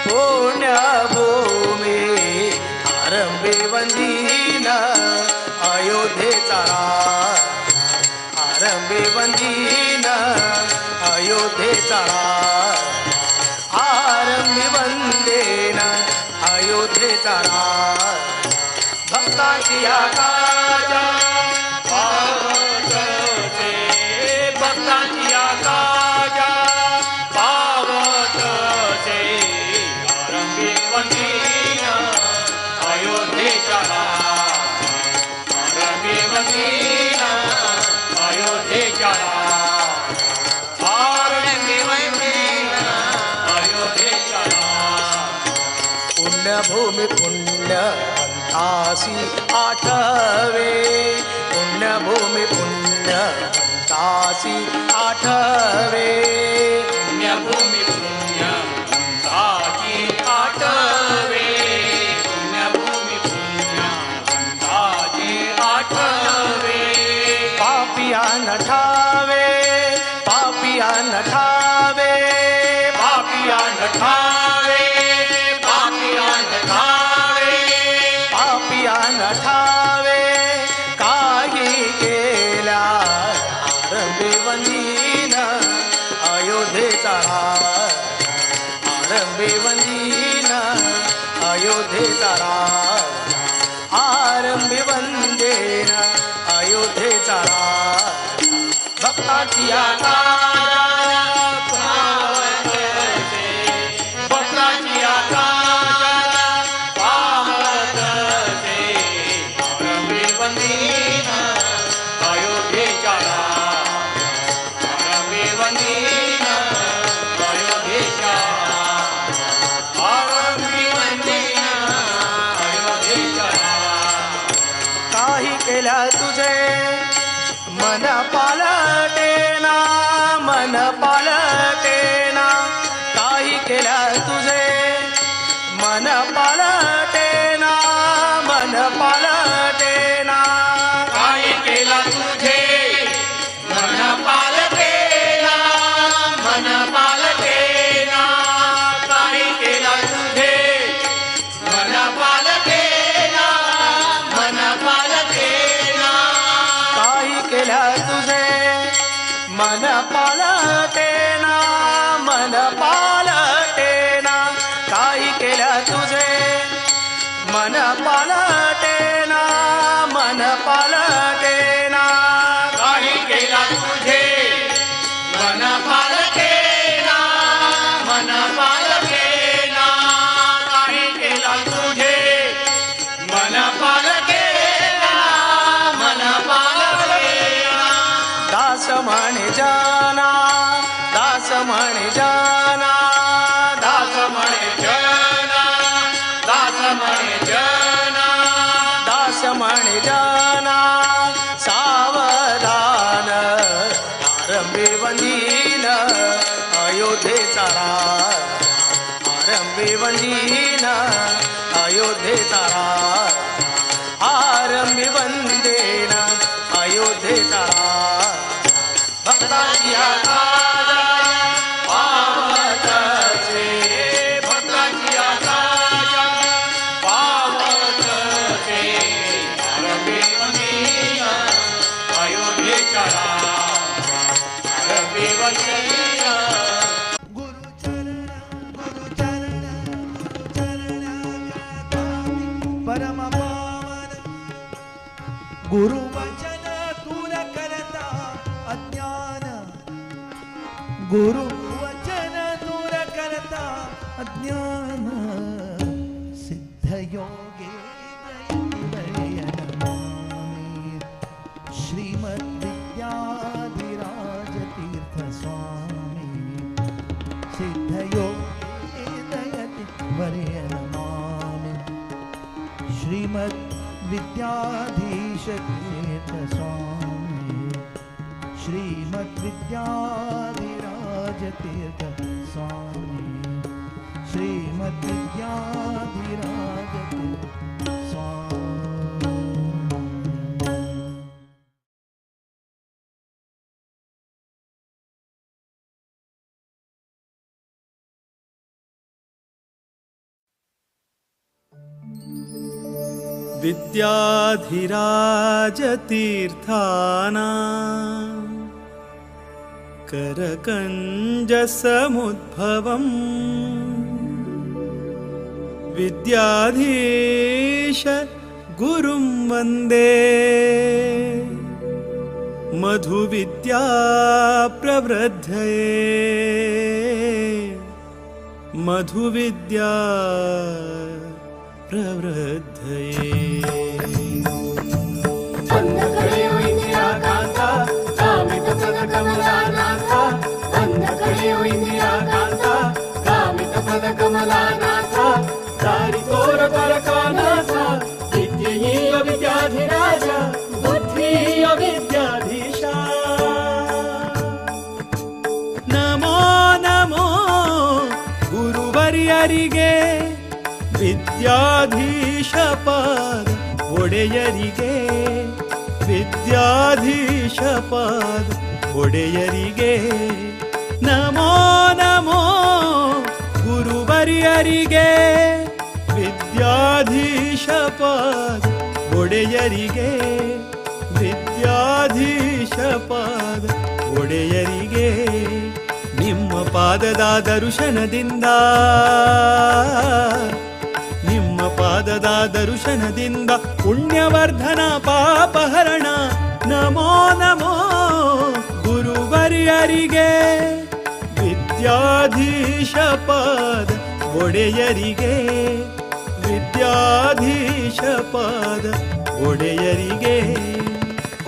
S13: पुण्यभूमी आरंभी वंदीन अयोध्येचा आरंभी वंदीन अयोध्येचा आरंभी वंदेन अयोध्येचा भक्ताची काजा पावतसे भक्ताची काजा पावतसे आरंभी वंदीन अयोध्येचा आरंभी वंदीन अयोध्येचा आरंभी वंदीन अयोध्येचा पुण्यभूमी पुण्यवंतासी आठवे पुण्यभूमी पुण्यवंतासी आठवे पुण्यभूमी पुण्य ताची आठवे पुण्यभूमी पुण्य ताची आठवे
S4: पापिया नठावे पापिया नठावे
S13: पापिया नठावे पापिया नठावे
S4: पापिया नठावे काही केल्या आरंभी वंदीन अयोध्येचा राज आरंभी वंदीन अयोध्येचा राज आरंभी वंदेन अयोध्येचा राज भक्ताची आता
S13: भक्ताची आता पावतसे आरंभी वंदीन अयोध्येच्या आरंभी वंदीन अयोध्येच्या आरंभी वंदीन अयोध्येच्या
S4: काही केल्या तुझे मन पालटेना मन पालटेना काही केल्या तुझे मन पालटेना मन पालटेना
S13: काही केला तुझे मन पालटेना मन पालटेना काही केला तुझे मन पालटेना मन पालटेना
S4: काही केल्या तुझे मन पालटेना मन पालटेना काही केल्या तुझे मन पालटेना मन पालटेना
S13: काही केला तुझे मन पालटेना मन पालटेना काही केला तुझे मन पालटेना मन पालटेना
S4: दास म्हणे जाना दास म्हणे जाना
S13: दास म्हणे जना दास म्हणे जना
S4: दास म्हणे जाना सावधान आरंभी वंदीन अयोध्येचा राज आरंभी वंदीन अयोध्येचा राज आरंभी वंदेन अयोध्येचा राज भक्ताची आता
S13: पावतसे भक्ताची आता पावतसे आरंभी वंदीन अयोध्येच्या आरंभी वंदीन
S8: परम पावन गुरु वचन दूर करता अज्ञान गुरु वचन दूर करता अज्ञान सिद्ध योगे श्रीमद विद्याधिराज तीर्थ स्वामी सिद्ध योगे दयति वर्य नमामि श्रीमद विद्याधीश तीर्थ स्वामी श्रीमद विद्याधिराज तीर्थ स्वामी श्रीमद विद्याधिराज तीर्थ स्वामी
S14: विद्याधिराजतीर्थाना करकञ्जसमुद्भवम् विद्याधीश गुरुं वन्दे मधुविद्या प्रवृद्धये मधुविद्या प्रवृद्धये
S7: कमलानाथ दारि तोर परकानाथ विद्येय विद्याधिराज बुद्धीय विद्याधीशा
S14: नमो नमो ಗುರುವರಿಯರಿಗೆ ವಿದ್ಯಾಧೀಶ ಪಾದ ಒಡೆಯರಿಗೆ ವಿದ್ಯಾಧೀಶ ಪಾದ ಒಡೆಯರಿಗೆ ನಮೋ ನಮೋ ಗುರುವರಿಯರಿಗೆ ವಿದ್ಯಾಧೀಶ ಪಾದ ಒಡೆಯರಿಗೆ ವಿದ್ಯಾಧೀಶ ಪಾದ ಒಡೆಯರಿಗೆ ನಿಮ್ಮ ಪಾದದ ದರ್ಶನದಿಂದ ನಿಮ್ಮ ಪಾದದ ದರ್ಶನದಿಂದ ಪುಣ್ಯವರ್ಧನ ಪಾಪಹರಣ ನಮೋ ನಮೋ ಗುರುವರಿಯರಿಗೆ ವಿದ್ಯಾಧೀಶ ಪಾದ ಒಡೆಯರಿಗೆ ವಿದ್ಯಾಧೀಶ ಪಾದ ಒಡೆಯರಿಗೆ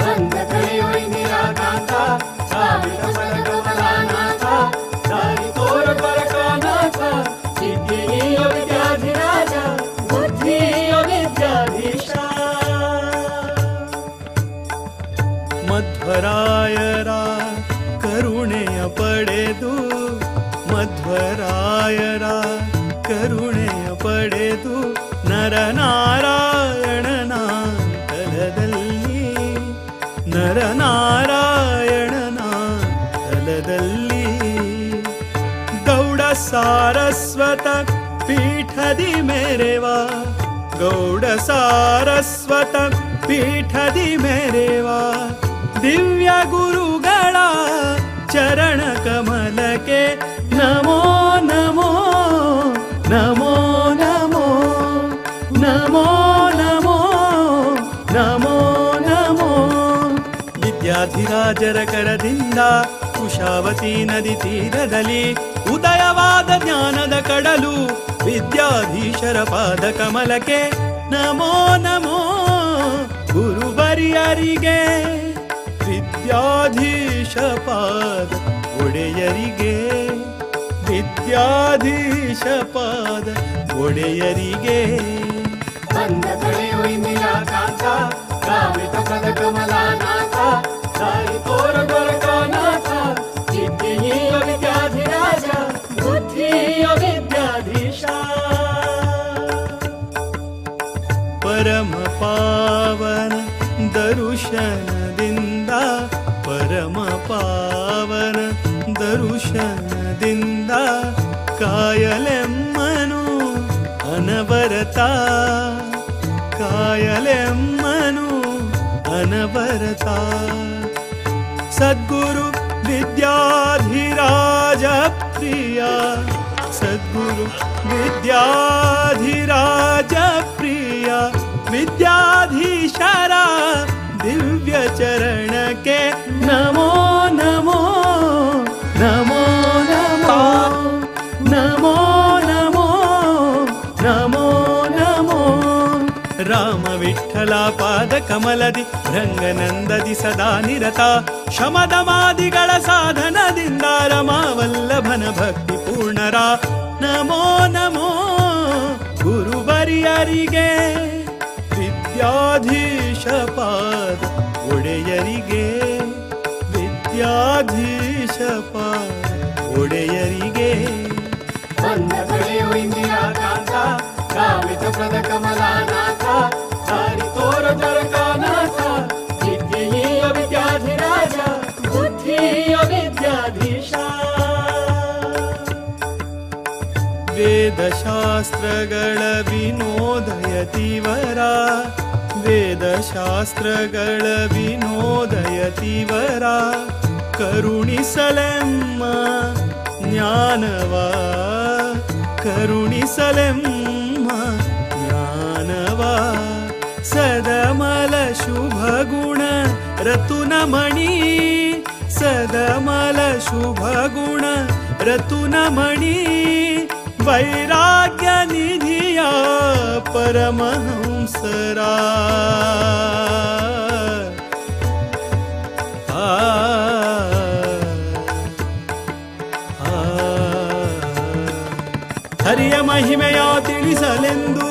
S7: ಬಂದ ಕಳೆಯೊಯ್ ನಿರಾಕಾಂತ ಸಾವಿರ ಕಮಲಾನಾಥ ದಾರಿ ತೋರ ದ್ವಾರಕಾನಾಥ ವಿದ್ಯೆಯ ವಿದ್ಯಾಧಿರಾಜ ಬುದ್ಧಿಯ ವಿದ್ಯಾಧೀಶ
S14: ಮಧ್ವರಾಯರ ಕರುಣೆಯ ಪಡೆದು ಮಧ್ವರಾಯರ ಕರುಣೆಯ ಪಡೆದು ನರನಾರಾಯಣನ ತಲದಲ್ಲಿ ನರನಾರಾಯಣನ ತಲದಲ್ಲಿ ಗೌಡ ಸಾರಸ್ವತ ಪೀಠದಿ ಮೆರೆವ ಗೌಡ ಸಾರಸ್ವತ ಪೀಠದಿ ಮೆರೆವ ದಿವ್ಯ ಗುರುಗಳ ಚರಣ ಕಮಲಕ್ಕೆ ನಮೋ ನಮೋ ನಮೋ ನಮೋ ನಮೋ ನಮೋ ನಮೋ ನಮೋ ವಿದ್ಯಾಧಿರಾಜರ ಕರದಿಂದ ಕುಶಾವತಿ ನದಿ ತೀರದಲ್ಲಿ ಉದಯವಾದ ಜ್ಞಾನದ ಕಡಲು ವಿದ್ಯಾಧೀಶರ ಪಾದ ಕಮಲಕ್ಕೆ ನಮೋ ನಮೋ ಗುರುವರಿಯರಿಗೆ ವಿದ್ಯಾಧೀಶ ಪಾದ ಒಡೆಯರಿಗೆ ವಿದ್ಯಾಧೀಶ ಪಾದ ಒಡೆಯರಿಗೆ
S7: ಬಂದ ಕಳೆಯೊಯ್ ನಿರಾಕಾಂತ ಕಾಮಿತ ಪದ ಕಮಲಾನಾಥ ದಾರಿ ತೋರ ದ್ವಾರಕಾನಾಥ ವಿದ್ಯೆಯ ವಿದ್ಯಾಧಿರಾಜ ಬುದ್ಧಿಯ ವಿದ್ಯಾಧೀಶ
S14: ಪರಮ ಪಾವನ ದರುಶನದಿಂದ ಪರಮ ಪಾವನ ದರುಶನದಿಂದ ಕಾಯಲೆಮ್ಮನು ಅನವರತ ಕಾಯಲೆಮ್ಮನು ಅನವರತ ಸದ್ಗುರು ವಿದ್ಯಾಧಿರಾಜ ಪ್ರಿಯ ಸದ್ಗುರು ವಿದ್ಯಾಧಿರಾಜ ಪ್ರಿಯ ವಿದ್ಯಾಧೀಶರ ದಿವ್ಯ ಚರಣಕ್ಕೆ ನಮೋ ನಮೋ ನಮೋ ನಮೋ ನಮೋ ನಮೋ ನಮೋ ನಮೋ ರಾಮ ವಿಠಲ ಪಾದ ಕಮಲದಿ ರಂಗನಂದದಿ ಸದಾ ನಿರತ ಶಮದಮಾದಿಗಳ ಸಾಧನದಿಂದ ರಮಾವಲ್ಲಭನ ಭಕ್ತಿ ಪೂರ್ಣರ ನಮೋ ನಮೋ ಗುರುವರಿಯರಿಗೆ ವಿದ್ಯಾಧೀಶ ಪಾದ ಒಡೆಯರಿಗೆ ವಿದ್ಯಾಧೀಶ ಪಾದ ಒಡೆಯರಿಗೆ
S7: ಬಂದ ಕಳೆಯೊಯ್ ನಿರಾಕಾಂತ ಕಾಮಿತ ಪದ ಕಮಲಾನಾಥ ದಾರಿ ತೋರ ದ್ವಾರಕಾನಾಥ ವಿದ್ಯೆಯ ವಿದ್ಯಾಧಿರಾಜ ಬುದ್ಧಿಯ ವಿದ್ಯಾಧೀಶ
S14: ವೇದಶಾಸ್ತ್ರಗಳ ವಿನೋದಯತಿವರ ವೇದಶಾಸ್ತ್ರಗಳ ವಿನೋದಯತಿವರ ಕರುಣಿಸಲೆಮ್ಮ ಜ್ಞಾನವ ಕರುಣಿಸಲೆಮ್ಮ ಜ್ಞಾನವ ಸದಮಲ ಶುಭ ಗುಣ ರತುನಮಣಿ ಸದಮಲ ಶುಭ ಗುಣ ರತುನಮಣಿ ವೈರಾಗ್ಯ ನಿಧಿಯ ಪರಮಹಂಸರ ಹರಿಯ ಮಹಿಮೆಯ ತಿಳಿಸಲೆಂದು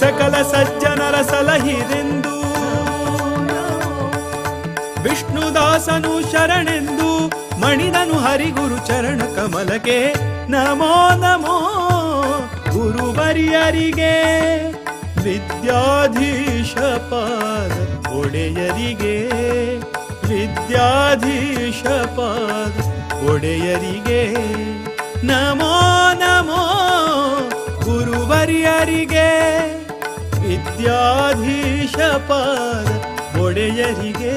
S14: ಸಕಲ ಸಜ್ಜನರ ಸಲಹಿರೆಂದು ವಿಷ್ಣುದಾಸನು ಶರಣೆಂದು ಮಣಿದನು ಹರಿಗುರು ಚರಣ ಕಮಲಕ್ಕೆ ನಮೋ ನಮೋ ಗುರುವರ್ಯರಿಗೆ ವಿದ್ಯಾಧೀಶ ಪಾದ ಒಡೆಯರಿಗೆ ವಿದ್ಯಾಧೀಶ ಪಾದ ಒಡೆಯರಿಗೆ ನಮೋ ನಮೋ ಗುರುವರ್ಯರಿಗೆ ವಿದ್ಯಾಧೀಶ ಪಾದ ಒಡೆಯರಿಗೆ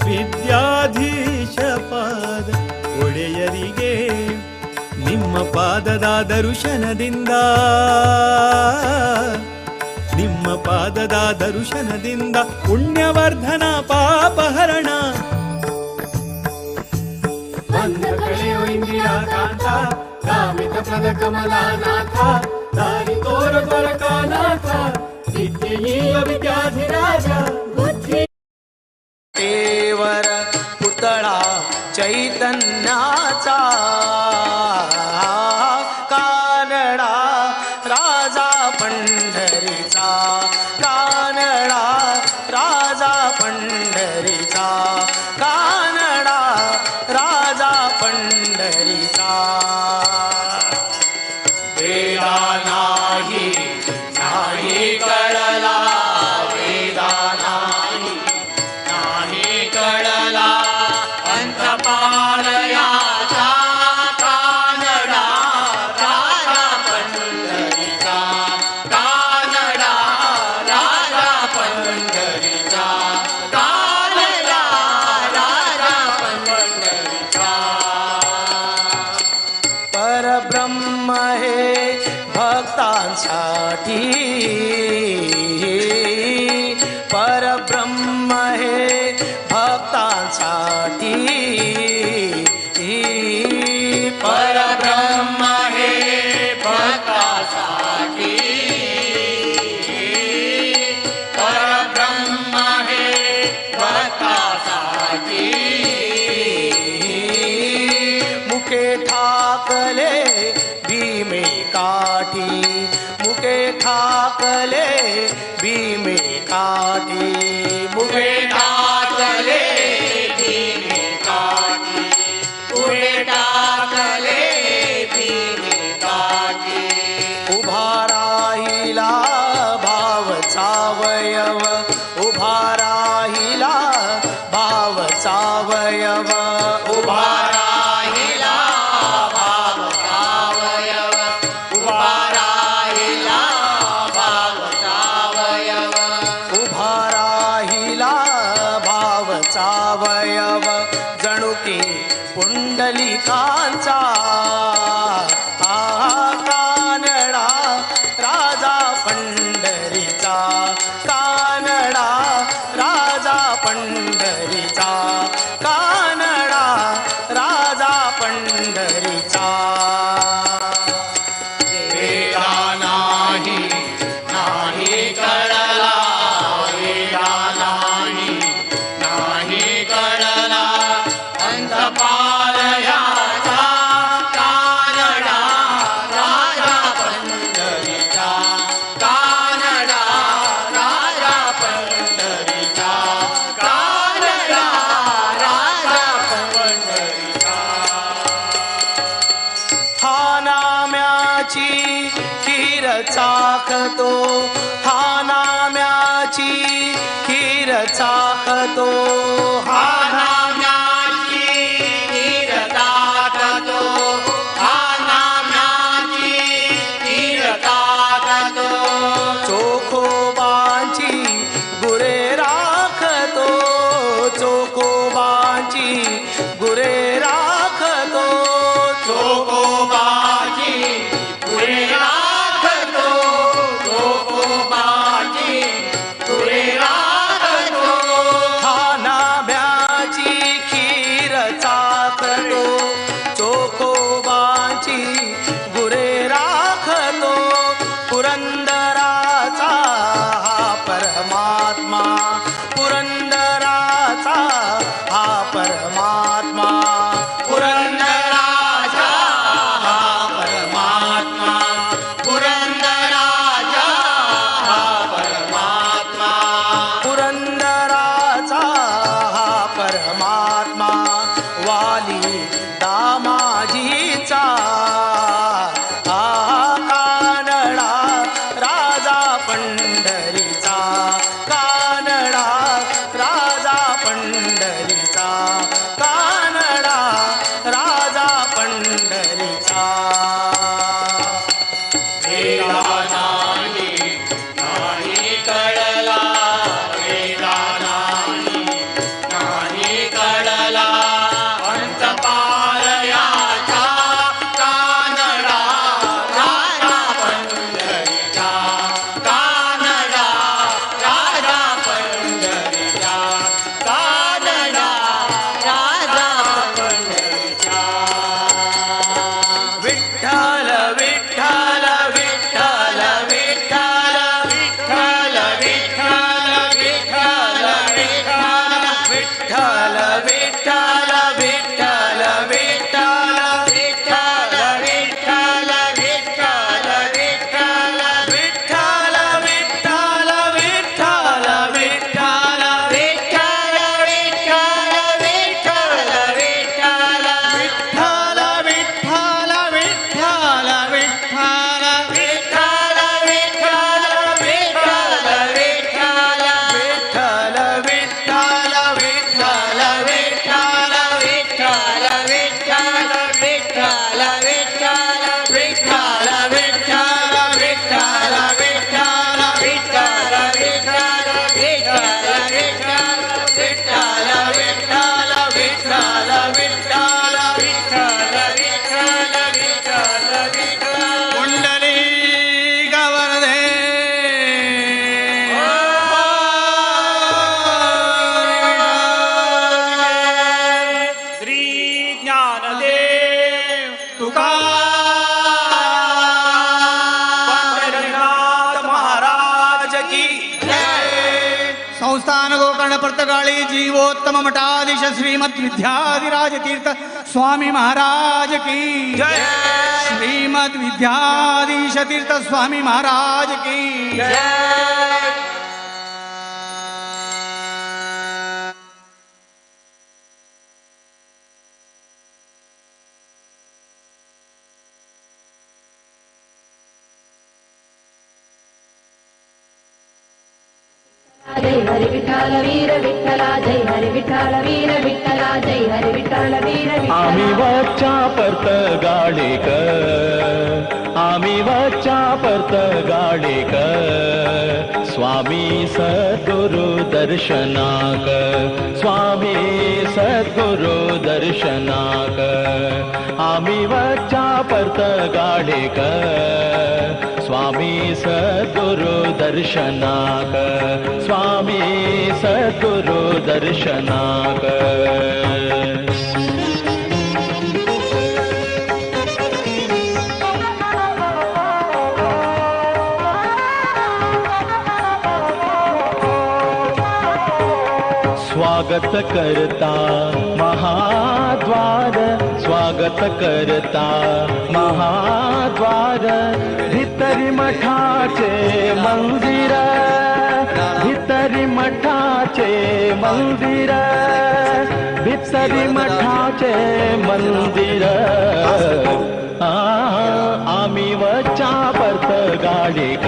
S14: ವಿದ್ಯಾಧೀಶ ಪಾದ ಒಡೆಯರಿಗೆ ನಿಮ್ಮ ಪಾದದ ದರ್ಶನದಿಂದ ನಿಮ್ಮ ಪಾದದ ದರ್ಶನದಿಂದ ಪುಣ್ಯವರ್ಧನ ಪಾಪಹರಣ
S7: ಬಂದ ಕಳೆಯೋ ಇಂದಿರಾ ಕಾಂತ ಕಾಮಿತ ಪದ ಕಮಲನಾಥ ದಾರಿ ತೋರ ದ್ವಾರಕಾನಾಥ ವಿದ್ಯೆಯೀಯ ವಿದ್ಯಾಧಿರಾಜ ಬುದ್ಧಿ
S15: देवर पुतळा चैतन्याचा कानडा राजा पंढरीचा कानडा राजा पंढरीचा कानडा राजा पंढरीचा वेदा नाही नाही कळला वेदा नाही नाही कळला अंतपालयाचा कानडा राजा पंढरीचा कानडा राजा पंढरीचा कानडा राजा पंढरीचा परब्रह्म हे भक्तांसाठी परब्रह्म हे भक्तांसाठी परब्रह्म हे भक्तांसाठी परब्रह्म हे भक्तांसाठी मुखे ठाकले भीमे काठी मुखे ठाकले भीमे काठी मुखे ठाकले भीमे काठी मुखे टाकले भीमे काठी उभा राहिला भावचा अवयव उभा राहिला भावचा अवयव उभा राहिला भावचा अवयव उभा राहिला भावचा अवयव उभा राहिला भावचा अवयव जणू की पुंडलिकांचा कानडा राजा पंढरीचा कानडा राजा पंढरीचा कानडा राजा पंढरीचा वेदा नाही नाही कळला वेदा नाही नाही कळला अंतपालयाचा कानडा राजा पंढरीचा कानडा राजा पंढरीचा कानडा राजा पंढरीचा हा नाम्याची खीर चाखतो हा नाम्याची खीर चाखतो हा नाम्याची खीर चाखतो हा नाम्याची खीर चाखतो चोखोबांची गुरे राखतो चोखोबांची गुरे राखतो चोखोबाची गुरे राखतो चोखोबाची गुरे राखतो हा नाभ्याची खीर चाखतो चोखोबाची गुरे राखतो पुरंदराचा हा परमात्मा पुरंदराचा हा परमात्मा पुरंदराचा हा परमात्मा पुरंदराचा हा परमात्मा पुरंदराचा हा परमात्मा वाली दामा माझीचा कानडा राजा पंढरीचा कानडा राजा पंढरीचा कानडा राजा पंढरीचा
S16: संस्थान गोकर्ण पर्तगाळी जीवोत्तम मठाधीश श्रीमद विद्याधिराज तीर्थ स्वामी महाराज की जय। श्रीमद विद्याधीश तीर्थ स्वामी महाराज की जय।
S9: जय हरि विठ्ठल वीर विठ्ठला जय हरि विठ्ठल वीर विठ्ठला जय हरि विठ्ठल वीर
S4: आम्ही वच्चा परत गाडेक आम्ही वच्चा परत गाडेक स्वामी सद्गुरु दर्शनाक स्वामी सद्गुरु दर्शनाक आम्ही वच्चा परत गाडेक स्वामी सद्गुरु दर्शनाक स्वामी सद्गुरु दर्शनाक स्वागत करता महाद्वार स्वागत करता महाद्वार भितरी मठाचे मंदिर भितरी मठाचे मंदिर भितरी मठाचे मंदिर आम्ही वच्चा परत गाडेक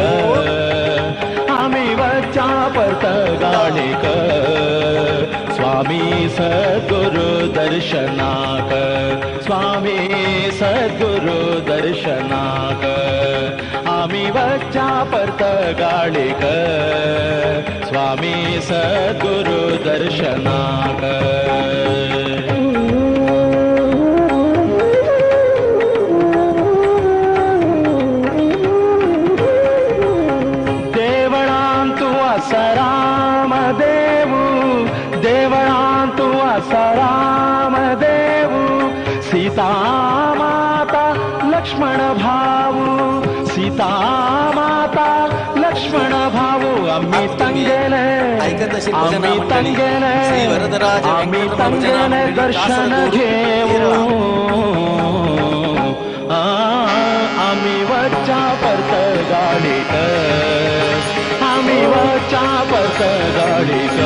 S4: आम्ही वच्चा परत गाडेक स्वामी सद्गुरु दर्शनाक स्वामी सद्गुरु दर्शनाक आम्ही वच्चा परत गाडेक स्वामी सद्गुरु दर्शनाक देवळांतू असराम देवू देवळांतू असराम देवू सीता माता लक्ष्मण भाऊ सीता माता लक्ष्मण भाऊ आम्ही तंगेने आम्ही तंगेने आम्ही तंगेने दर्शन घेऊ आम्ही वच्चा परत गाडीक आम्ही वच्चा परत गाडीक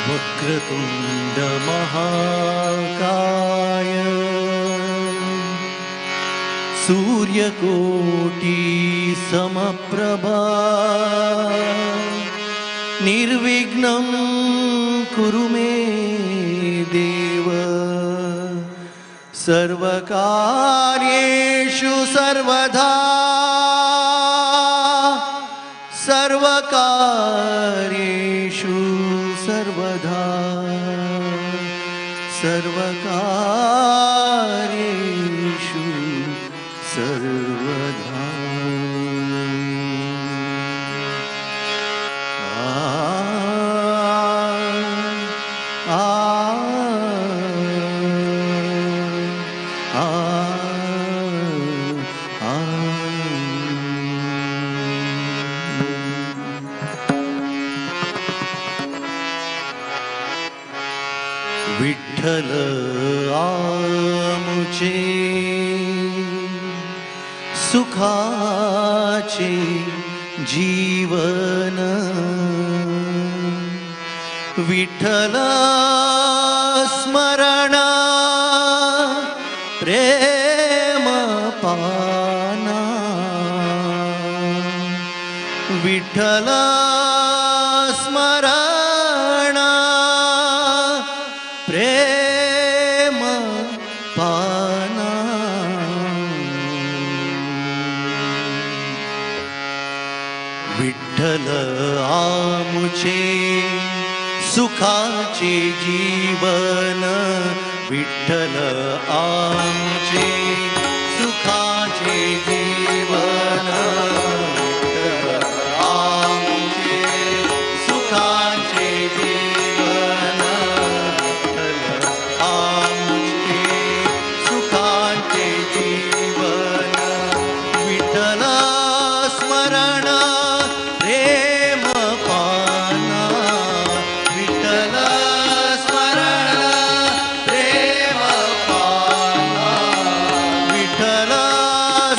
S14: वक्रतुंड महाकाय सूर्यकोटि समप्रभा निर्विघ्नं कुरु मे देव सर्वकार्येषु सर्वदा सर्वकार्येषु सर्वदा सर्वकार्येषु सर्वदा विठ्ठल आमुचे सुखाचे जीवन विठ्ठल स्मरण प्रेम पाना विठ्ठल स्मरण प्रेम पाना विठ्ठल आमुचे सुखाचे जीवन विठ्ठल आमुचे सुखाचे जीवन विठ्ठल आमुचे सुखाचे जीवन विठ्ठल आमुचे सुखाचे जीवन विठ्ठल स्मरण प्रेम पाना विठ्ठल स्मरण प्रेम पाना विठ्ठल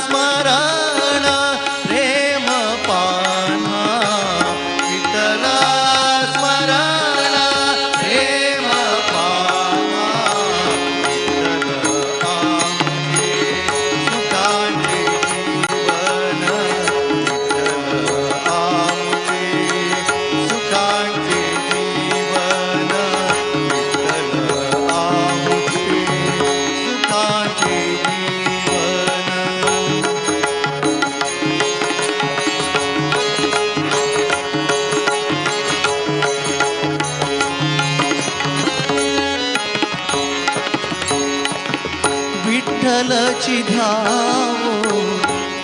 S14: स्मरण प्रेम पाना विठ्ठल स्मरण प्रेम पाना विठ्ठल आमुचे सुखाचे जीवन विठ्ठल आमुचे सुखाचे जीवन विठ्ठल आमुचे सुखाचे जीवन विठ्ठलची धावो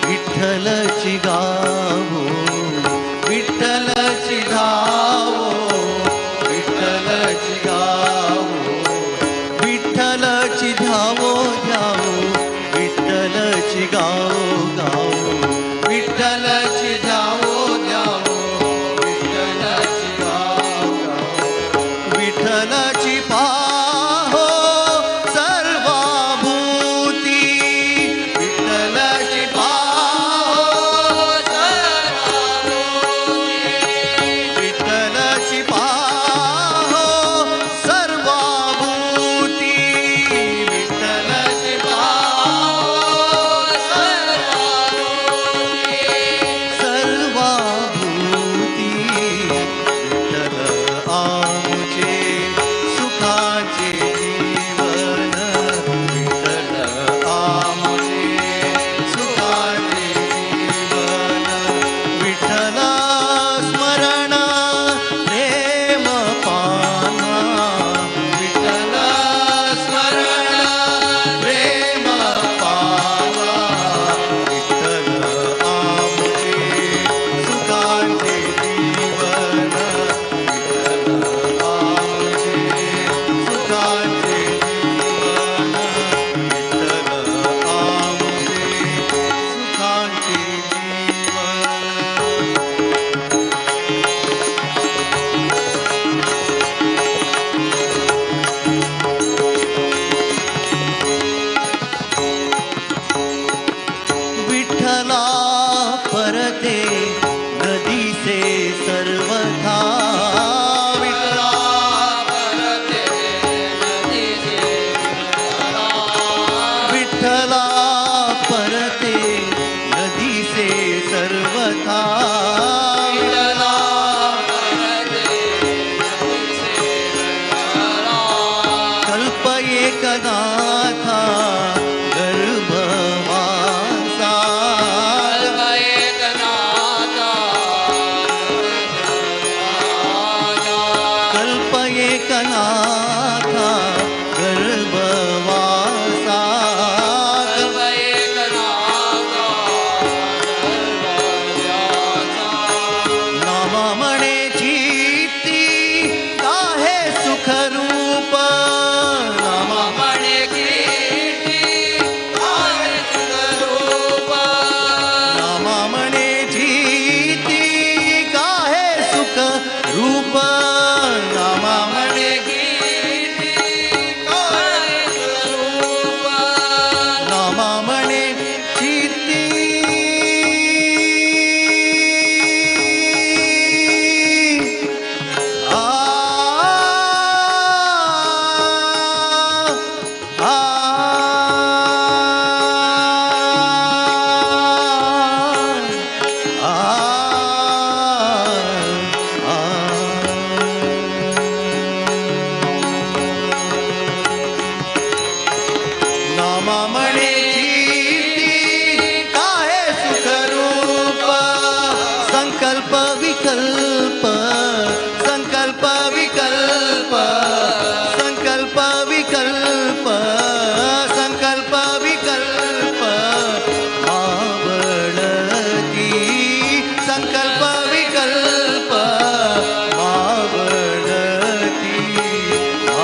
S14: विठ्ठलची गावो विठ्ठलची धावो विठ्ठलची गावो विठ्ठलची धावो धावो विठ्ठलची गावो गावो विठ्ठलची धावो धावो विठ्ठलची गावो गावो विठ्ठलची पाहो सर्वभूती विठ्ठलची पाहो एकनाथा गर्भवासा नामा म्हणे चित्ती काहे सुखरूप नामा म्हणे चित्ती काहे सुखरूप नामा म्हणे चित्ती काहे सुख रूप नामा म्हणे चित्ती काहे सुखरूप नामा म्हणे चित्ती नामा म्हणे चित्ती काहे सुखरूप संकल्प विकल्प संकल्प विकल्प संकल्प विकल्प संकल्प विकल्प आवडती संकल्प विकल्प आवडती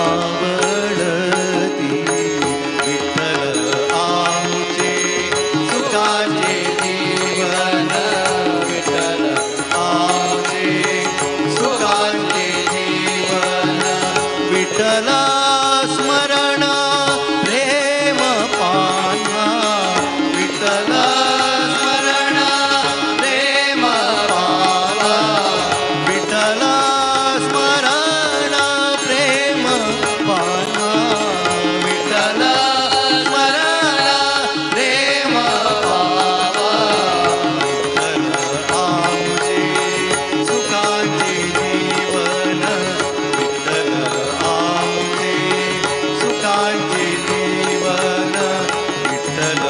S14: आवडती विठ्ठल आमुचे सुखाचे जीवन विठ्ठल आमुचे सुखाचे जीवन विठ्ठल स्मरण प्रेम पाना विठ्ठल स्मरण प्रेम पाना विठ्ठल स्मरण प्रेम पाना विठ्ठल स्मरण प्रेम पावा विठ्ठल आमुचे सुखाचे जीवन विठ्ठल आमुचे सुखाचे जीवन विठ्ठल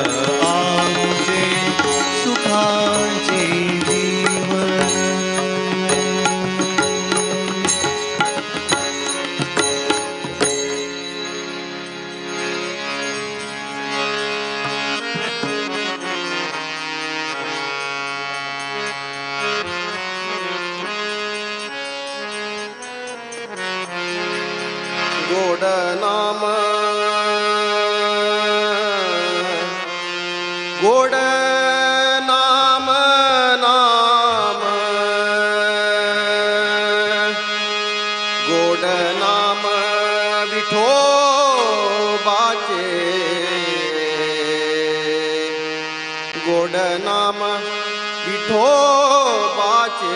S14: आमुचे सुखाचे जीवन
S15: गोड नाम गोड नाम नाम गोड नाम विठोबाचे गोड नाम विठोबाचे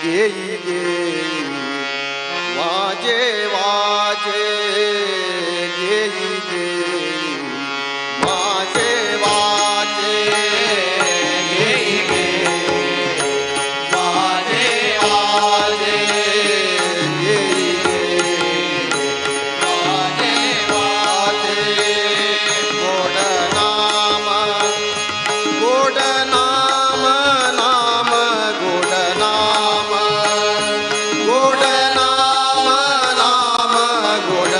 S15: घेई घेई वाजे वाजे घेई घेई वाजे वाजे घेई घेई वाजे वाजे घेई घेई वाजे वाजे गोड नाम नाम गोड नाम गोड नाम नाम गोड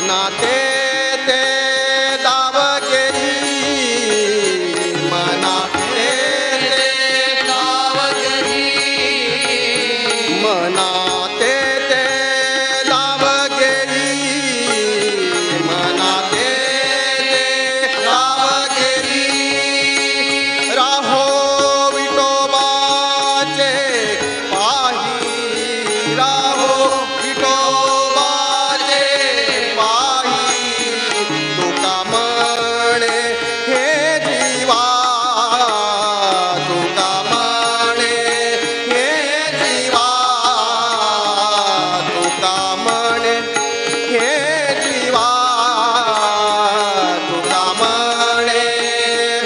S15: मनाते ते दावगेरी मनाते ते दावगेरी मनाते ते दावगेरी मनाते ते दावगेरी राहो विठोबाचे पाही राहो विठोबाचे पाही तुका म्हणे हे जीवा तुका म्हणे हे जीवा तुका म्हणे हे जीवा तुका म्हणे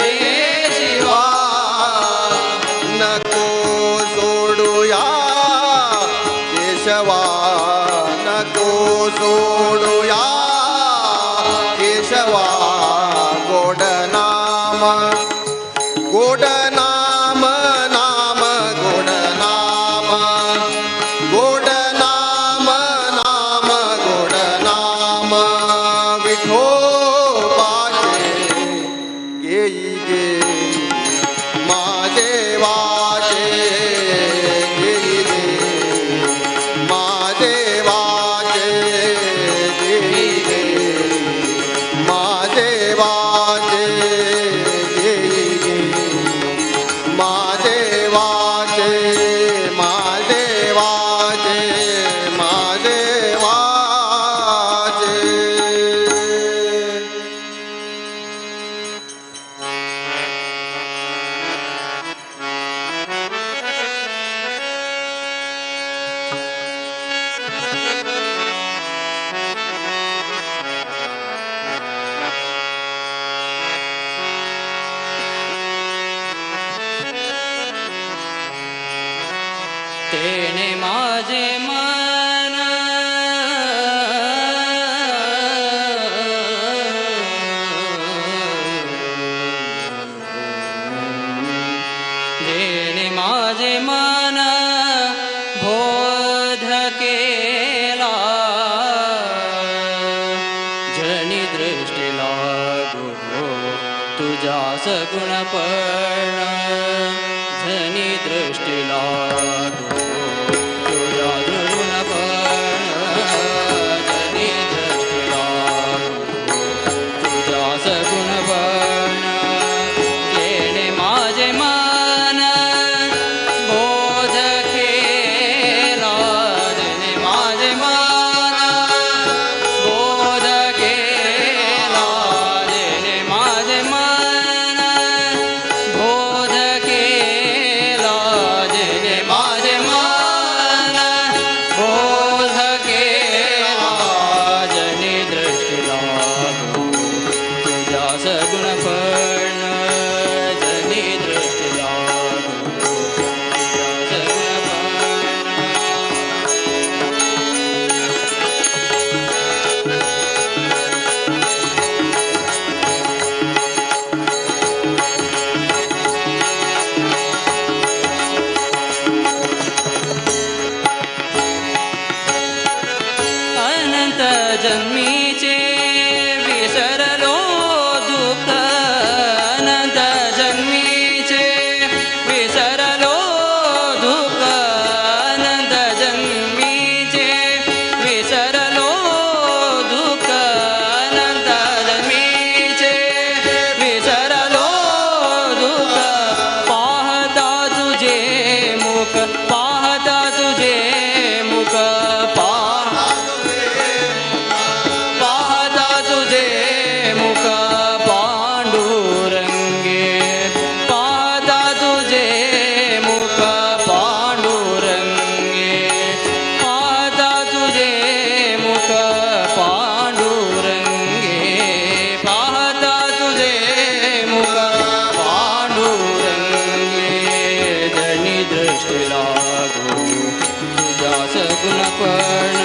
S15: हे जीवा नको सोडूया केशवा नको सोडूया केशवा गोड नाम गोड नाम नाम गोड नाम गोड नाम नाम गोड नाम विठोबाचे गेई गेई माझे वाचे गेई गेई माझे वाचे गेई गेई माझे वाचे गेई गेई माझे वाचे माझे वाचे माझे वाचे
S12: तेणे माझे मन तेणे माझे मन बोध केला जनी दृष्टी लागू तुझ्या सगुणपण जनी दृष्टी लागू तुझ्या सगुणपण जनी दृष्टी लागू तुझ्या सगुणपण येणे माझे मन बोध केला जने माझे मन बोध केला जने माझे मन बोध केला जने माझे मन बोध केला जने दृष्टी लागू तुझ्या सगुणपण जने दृष्टी लागू तुझ्या सगुणपण अनंत जन्मीचे विसरलो दुःख अनंत जन्मीचे विसरलो दुःख अनंत जन्मीचे विसरलो दुःख अनंत जन्मीचे विसरलो दुःख पाहता तुझे मुख पाहता तुझे मुख पाहता तुझे मुख पांडुरंगे पाहता तुझे मुख पांडुरंगे पाहता तुझे मुख पांडुरंगे पाहता तुझे मुख पांडुरंगे जनी दृष्टी लागू तुझ्या सगुणपण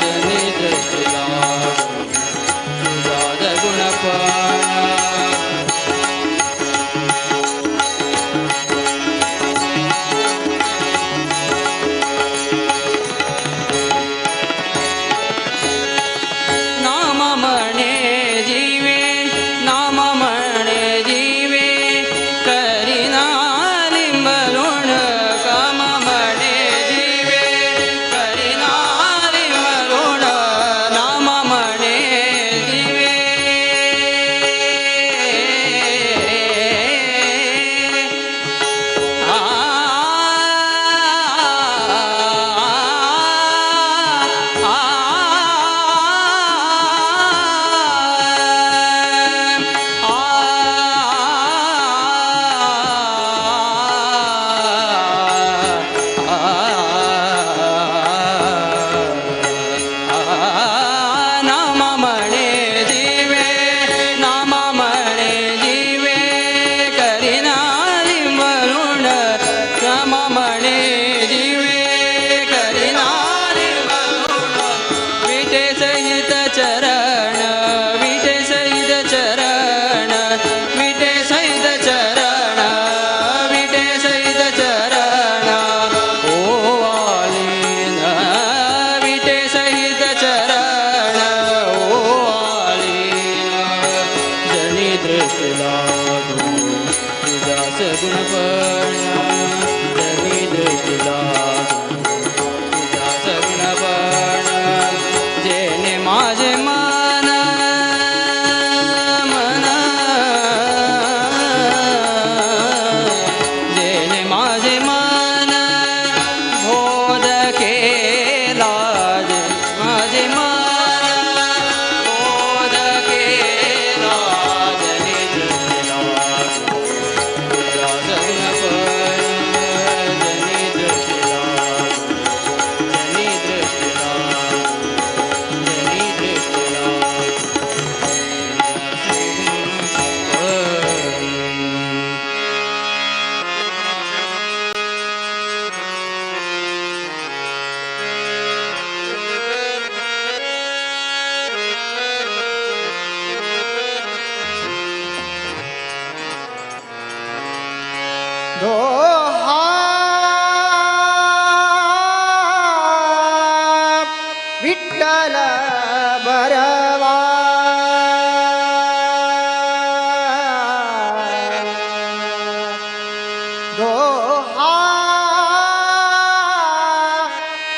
S12: जनी दृष्टी लागू तुझ्या सगुणपण
S15: विठ्ठल बरवा दोहा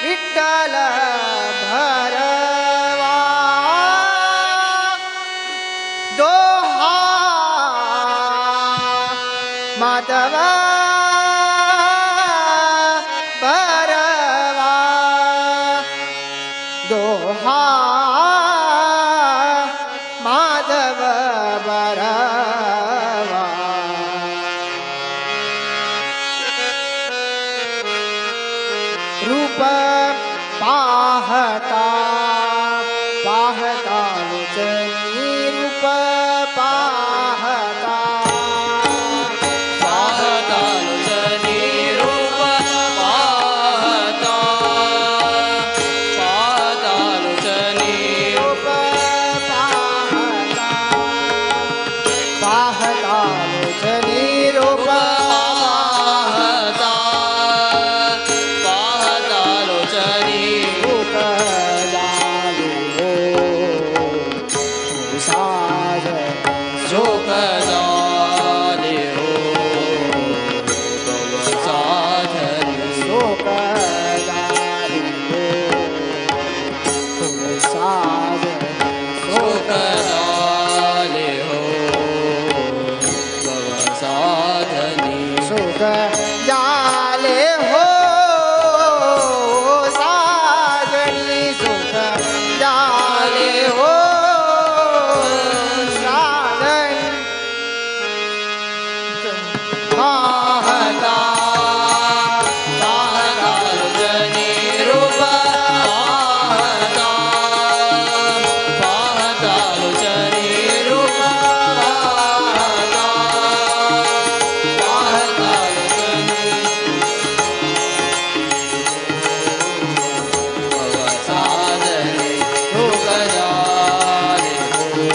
S15: विठ्ठल भरवा दोहा माधव भरवा दोहा माधव भरवा रूप पाहता पाहता लोचनी रूप पाहता
S12: पाहता लोचनी रूप पाहता पाहता लोचनी
S15: रूप पाहता पाहता लोचनी रूप
S12: पाहता पाहता लोचनी
S15: रूप साज
S12: शोक झाले हो साधने
S15: शोक साज
S12: शोक झाले हो साधने
S15: सुख जाले हो साजनी सुख जाले हो साजनी
S12: पाहता पाहता लोचनी रूप पाहता पाहता लोचनी रूप पाहता पाहता लोचनी साधने शोक झाले हो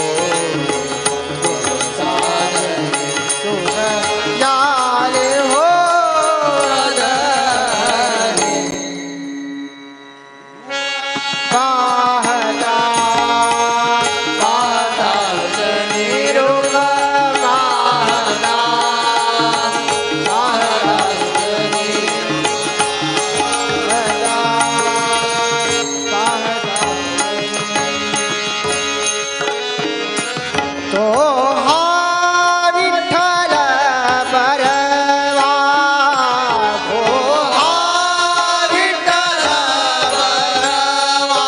S12: साधने
S15: सुख जाले हो पाहता
S12: पाहता लोचनी रूप पाहता पाहता लोचनी
S15: तो हा विठ्ठल बरवा तो हा विठ्ठल बरवा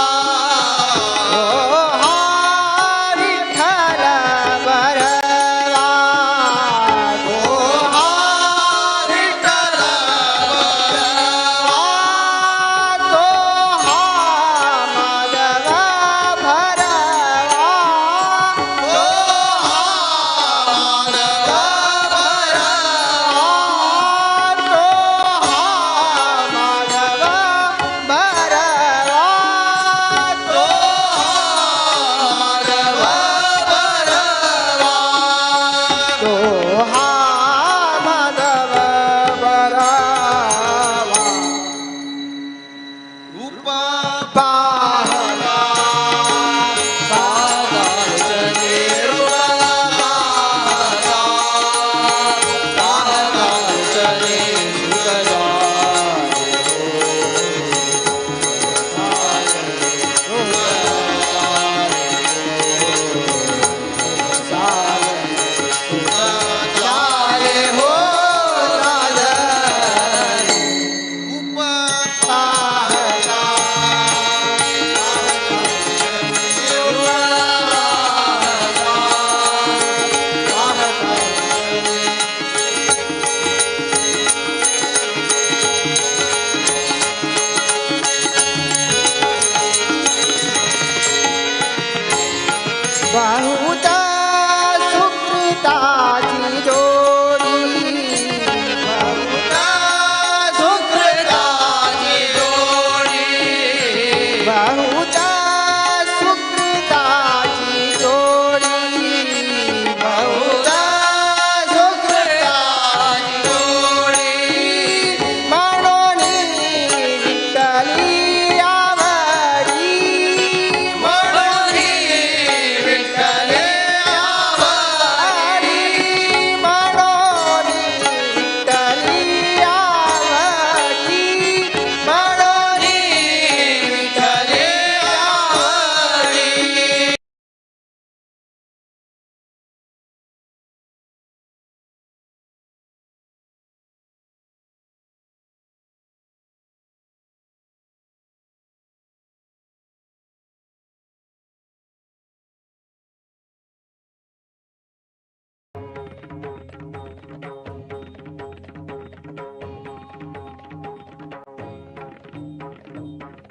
S15: तो हा विठ्ठल बरवा तो हा विठ्ठल बरवा तो हा माधव भरवा तो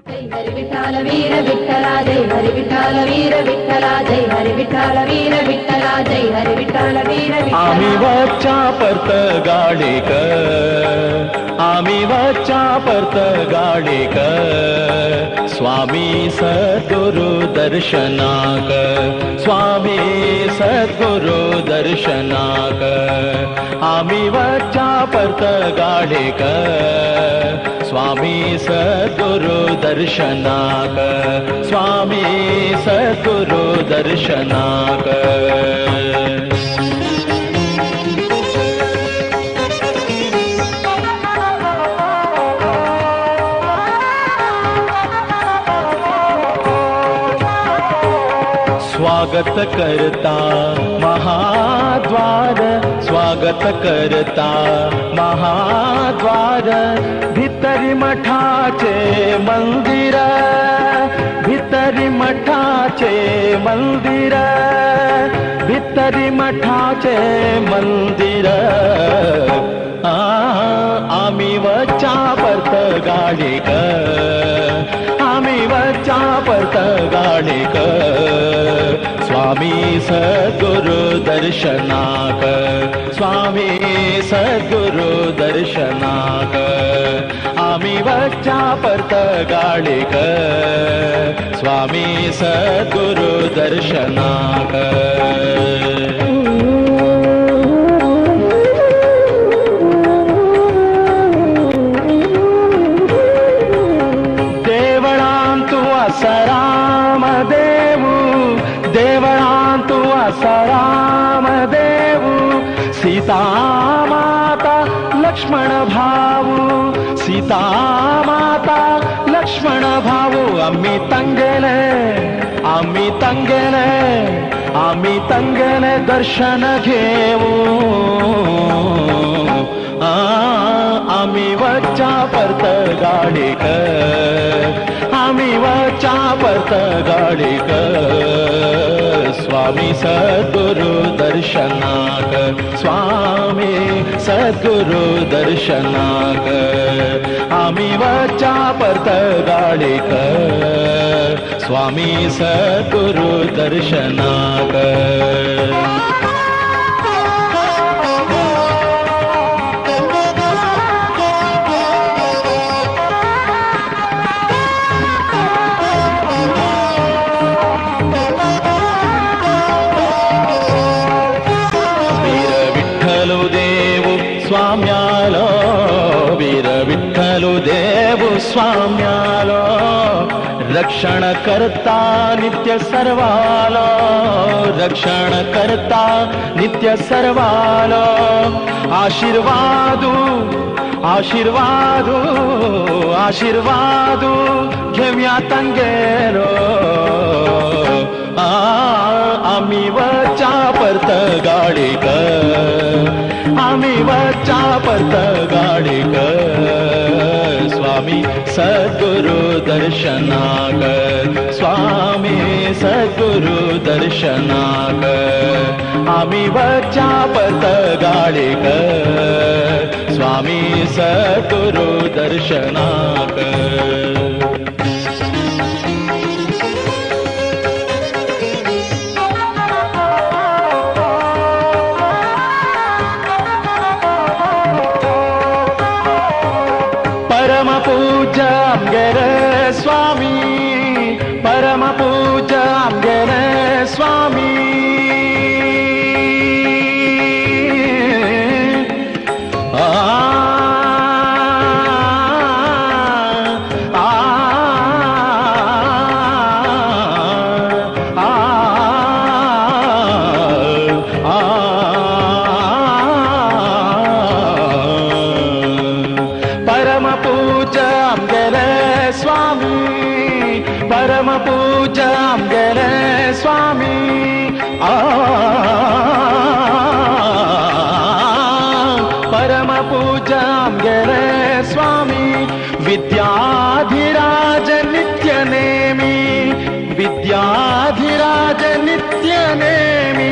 S9: जय हरि विठ्ठल वीर विठ्ठला जय हरि विठ्ठल वीर विठ्ठला जय हरि विठ्ठल वीर विठ्ठला जय हरि विठ्ठल वीर
S4: आम्ही
S9: विठ्ठला
S4: वच्चा परत गाडेक आम्ही वच्चा परत गाडेक स्वामी सद्गुरु दर्शनाक स्वामी सद्गुरु दर्शनाक आम्ही वच्चा परत गाडेक स्वामी सद्गुरु दर्शनाक स्वामी सद्गुरु दर्शनाक स्वागत करता महाद्वार स्वागत करता महाद्वार भितरी मठाचे मंदिर भितरी मठाचे मंदिर भितरी मठाचे मंदिर आम्ही वच्चा परत गाडीक आम्ही वच्चा परत गाडीक स्वामी सद्गुरु दर्शनाक स्वामी सद्गुरु दर्शनाक आम्ही वच्चा परत गाडीक स्वामी सद्गुरु दर्शनाक सराम देवू देवळांतू सराम देवू सीता माता लक्ष्मण भाऊ सीता माता लक्ष्मण भाऊ आम्ही तंगेने आम्ही तंगेने आम्ही तंगेने दर्शन घेऊ आम्ही वच्चा परत गाडीक आम्ही वच्चा परत गाडीक स्वामी सद्गुरु दर्शनाक स्वामी सद्गुरु दर्शनाक आम्ही वच्चा परत गाडीक स्वामी सद्गुरु दर्शनाक स्वाम्यालो वीर विठ्ठल देवू स्वाम्यालो रक्षण करता नित्य सर्वालो रक्षण करता नित्य सर्वालो आशीर्वादू आशीर्वादू आशीर्वादू घेऊया तंगेरो आम्ही वच्चा परत गाडीक आम्ही वच्चा परत गाडीक स्वामी सद्गुरु दर्शनाक स्वामी सद्गुरु दर्शनाक आम्ही वच्चा परत गाडीक स्वामी सद्गुरु दर्शनाक परम पूज्य आमगेर स्वामी परम पूज्य आमगेर स्वामी परम पूज्य आमगेर स्वामी परम पूज्य आमगेर स्वामी विद्याधिराज नित्य नेमी विद्याधिराज नित्य नेमी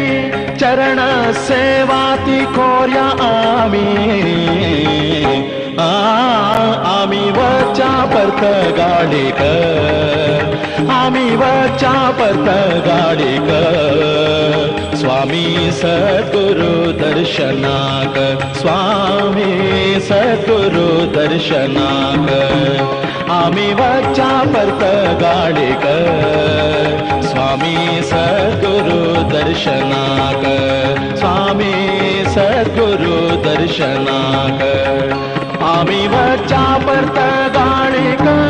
S4: चरण सेवाती कोर्या आमी आम्ही वरच्या परत गाडीकर, आम्ही वरच्या परत गाडीकर. स्वामी सद्गुरु दर्शनाक, स्वामी सद्गुरु दर्शनाक. आम्ही वरच्या परत गाडीकर, स्वामी सद्गुरु दर्शनाक, स्वामी सद्गुरु दर्शनाक. आम्ही वरच्या परत गाडीकर.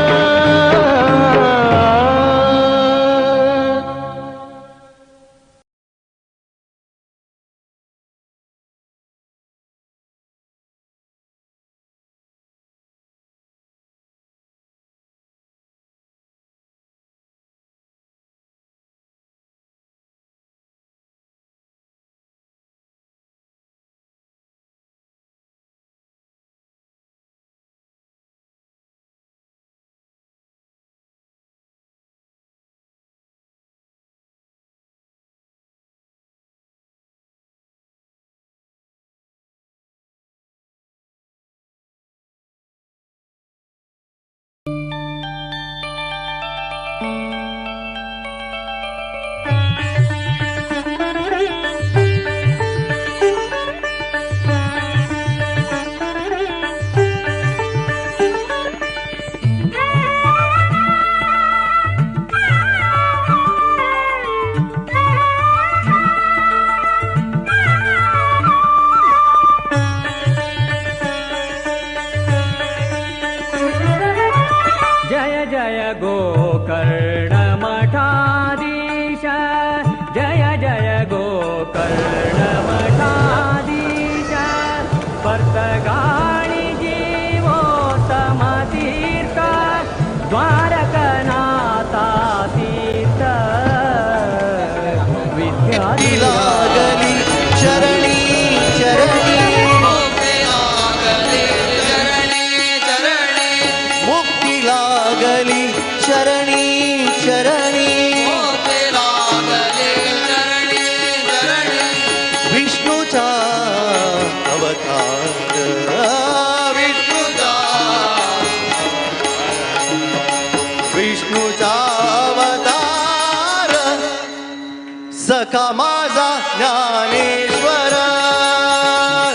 S14: सखा माझा ज्ञानेश्वर,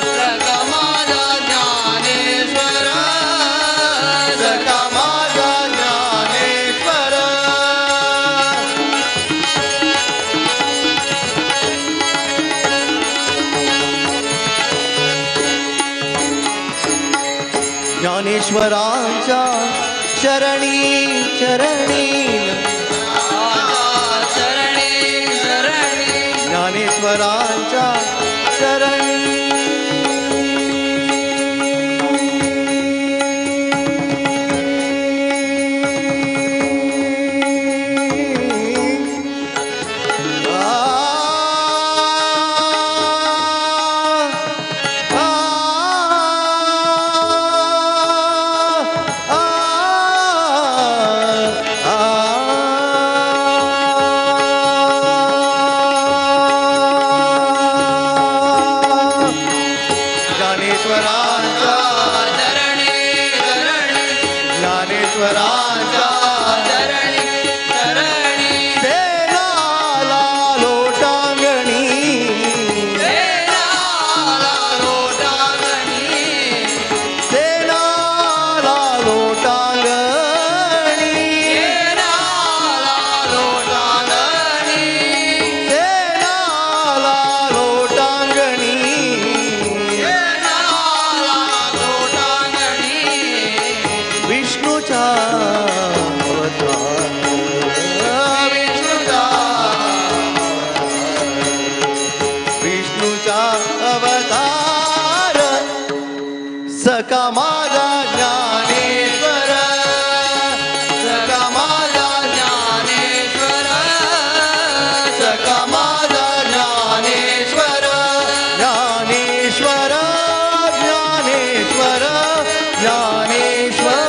S14: सखा माझा ज्ञानेश्वर, सखा माझा ज्ञानेश्वर. ज्ञानेश्वरांच्या चरणी चरणी, ज्ञानेश्वरांच्या चरणी. सखा माझा ज्ञानेश्वर, सखा माझा ज्ञानेश्वर, सखा माझा ज्ञानेश्वर. ज्ञानेश्वर ज्ञानेश्वर ज्ञानेश्वर.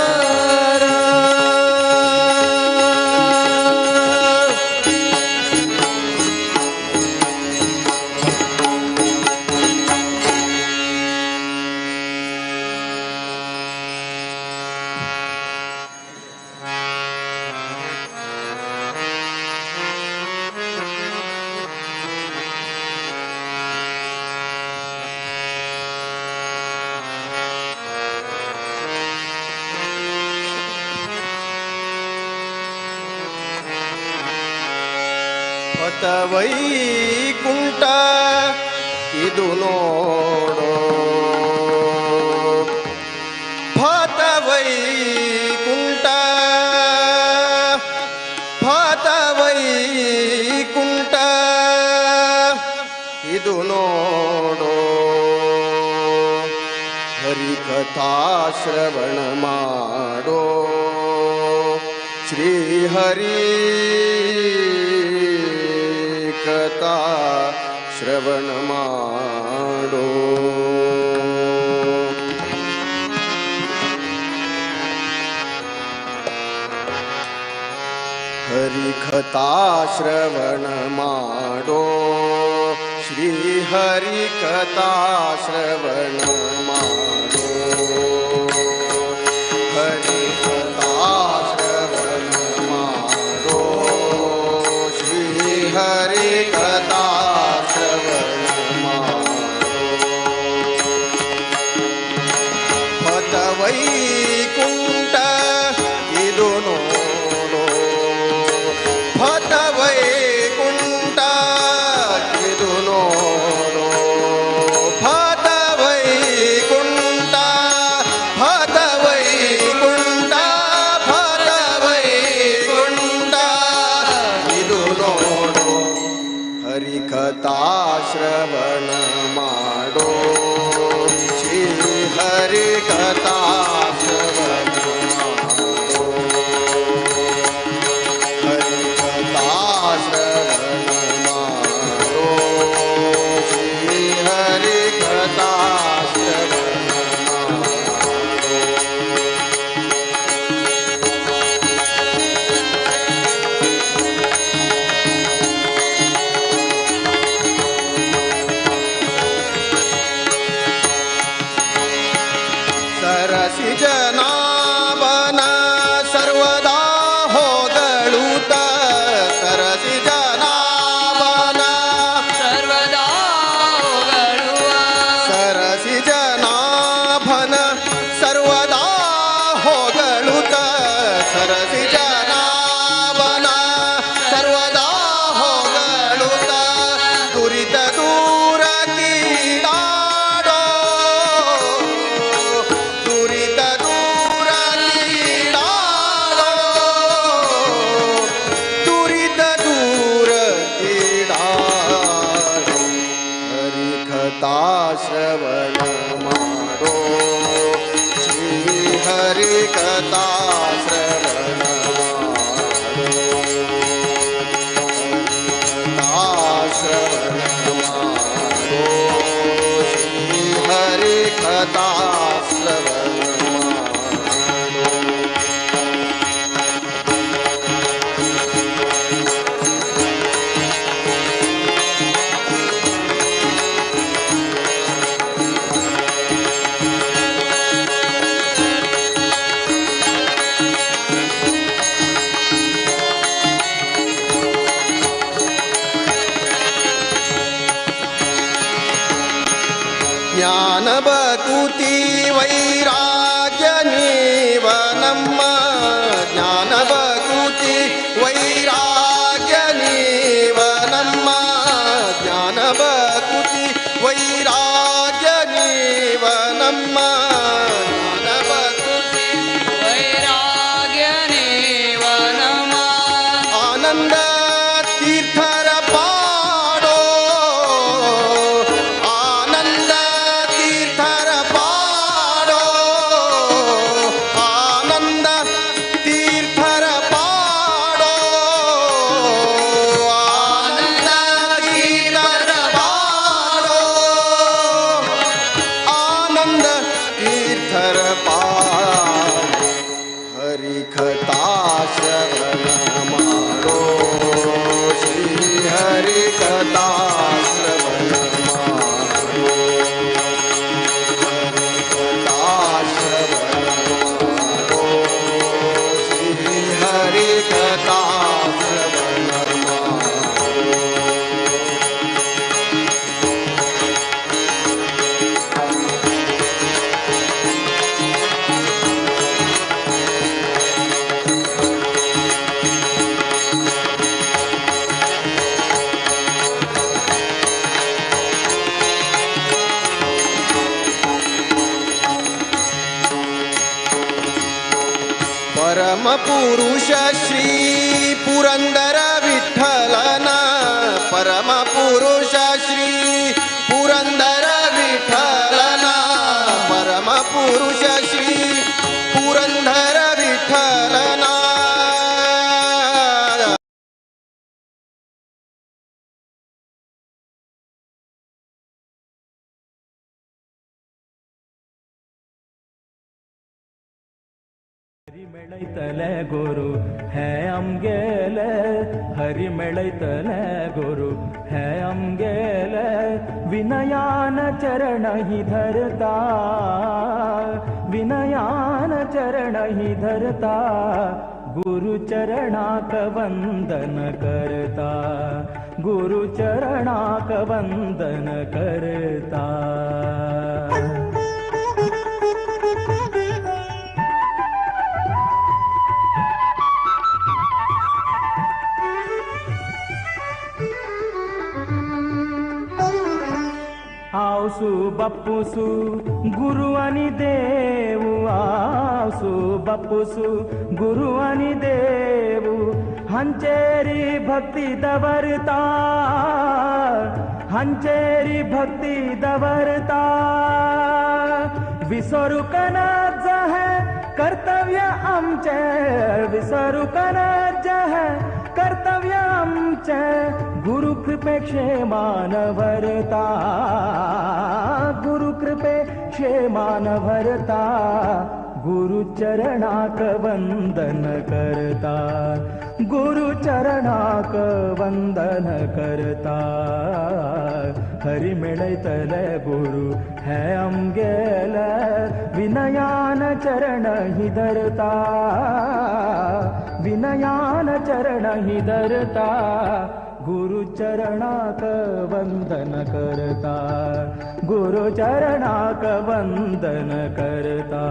S14: ವೈಕುಂಠ ಇದು ನೋಡೋ ಭತ ವೈಕುಂಠ ಭತ ವೈಕುಂಠ ಇದು ನೋಡೋ ಹರಿಕಥಾ ಶ್ರವಣ ಮಾಡೋ ಶ್ರೀ ಹರಿ ಕಥಾ ಶ್ರವಣ ಮಾಡೋ ಹರಿಕಥಾ ಶ್ರವಣ ಮಾಡೋ ಶ್ರೀ ಹರಿ ಕಥಾ ಶ್ರವಣ ಮಾಡೋ ಹರಿ ಕಥಾ ಶ್ರವಣ ಮಾಡೋ ಶ್ರೀ ಹರಿ ಕಥಾ ಶ್ರವಣ ಮಾಡೋ ಭತ ವೈಕುಂಠ ಇದು ನೋಡೋ ಭತ ವೈಕುಂಠ ಇದು ನೋಡೋ ಭತ ವೈಕುಂಠ ಭತ ವೈಕುಂಠ ಭತ ವೈಕುಂಠ ಇದು ನೋಡೋ ಹರಿಕಥಾ ಶ್ರವಣ ಮಾಡೋ ಶ್ರೀ ಹರಿಕಥಾ ಶ್ರವಣ ಮಾಡೋ ಹರಿಕಥಾ ಶ್ರವಣ ಮಾಡೋ ಶ್ರೀ ಹರಿಕಥಾ ಶ್ರವಣ ಮಾಡೋ ಸರಸಿ ಜನಾಭನ ಸರ್ವದಾ ಹೋಗಳುತ್ತ ಸರಸಿ ಜನಾಭನ ಸರ್ವದಾ ಹೋಗಳುವ ಸರಸಿ ಜನಾಭನ ಸರ್ವದಾ ಹೋಗಳುತ್ತ ಸರಸಿ ಜನಾಭನ ಸರ್ವದಾ ಹೋಗಳುತ್ತ ದುರಿತ ದೂರ ಕೀಡಾಡೋ ದುರಿತ ದೂರ ಕೀಡಾಡೋ ದುರಿತ ದೂರ ಕೀಡಾಡೋ ಹರಿಕಥಾ ಶ್ರವಣ ಮಾಡೋ ಶ್ರೀ ಹರಿಕಥಾ ಶ್ರವಣ ಮಾಡೋ ಹರಿಕಥಾ ಶ್ರವಣ ಮಾಡೋ ಶ್ರೀ ಹರಿಕಥಾ ಶ್ರವಣ ಮಾಡೋ ಜ್ಞಾನ ಬಕುತಿ ವೈರಾಗ್ಯ ನೀವ ನಮ್ಮ ಜ್ಞಾನ ಬಕುತಿ ವೈರಾಗ್ಯ ನೀವ ನಮ್ಮ ಜ್ಞಾನ ಬಕುತಿ ವೈರಾಗ್ಯ ನೀವ ನಮ್ಮ ಜ್ಞಾನ ಬಕುತಿ ವೈರಾಗ್ಯ ನೀವ ನಮ್ಮ ಆನಂದ ತೀರ್ಥರ ಪಾಡೋ ಆನಂದ ತೀರ್ಥರ ಪಾಡೋ पुरुष श्री पुरंदर विठ्ठलना परम पुरुष श्री पुरंदर विठ्ठलना परम पुरुष श्री पुरंदर विठ्ठलना
S8: ಹರಿಮೆಳೈತಲೆ ಗುರು ಹೇ ಅಮ್ಗೆಲೆ ಹರಿಮೆಳೈತಲೆ ಗುರು ಹೇ ಅಮ್ಗೆಲೆ ವಿನಯಾನ ಚರಣ ಹಿ ಧರತಾ ವಿನಯಾನ ಚರಣ ಹಿ ಧರತಾ गुरु चरणाक वंदन करता गुरु चरणाक वंदन करता आवसु बप्पुसु गुरु अनि देवु आवसु बप्पुसु गुरु अनि देवु हंचेरी भक्ति दवरता हंचेरी भक्ति दवरता विसरू कनाज है कर्तव्य आमचे विसरू कनाज है कर्तव्य आमचे गुरु कृपे क्षेमान भरता गुरु कृपे क्षेमान भरता गुरु चरणाक वंदन करता गुरु चरणाक वंदन करता हरि मेळैतले गुरु है अमगेल विनयान चरण हि धरता विनयान चरण हि धरता गुरु चरणाक वंदन करता गुरु चरणाक वंदन करता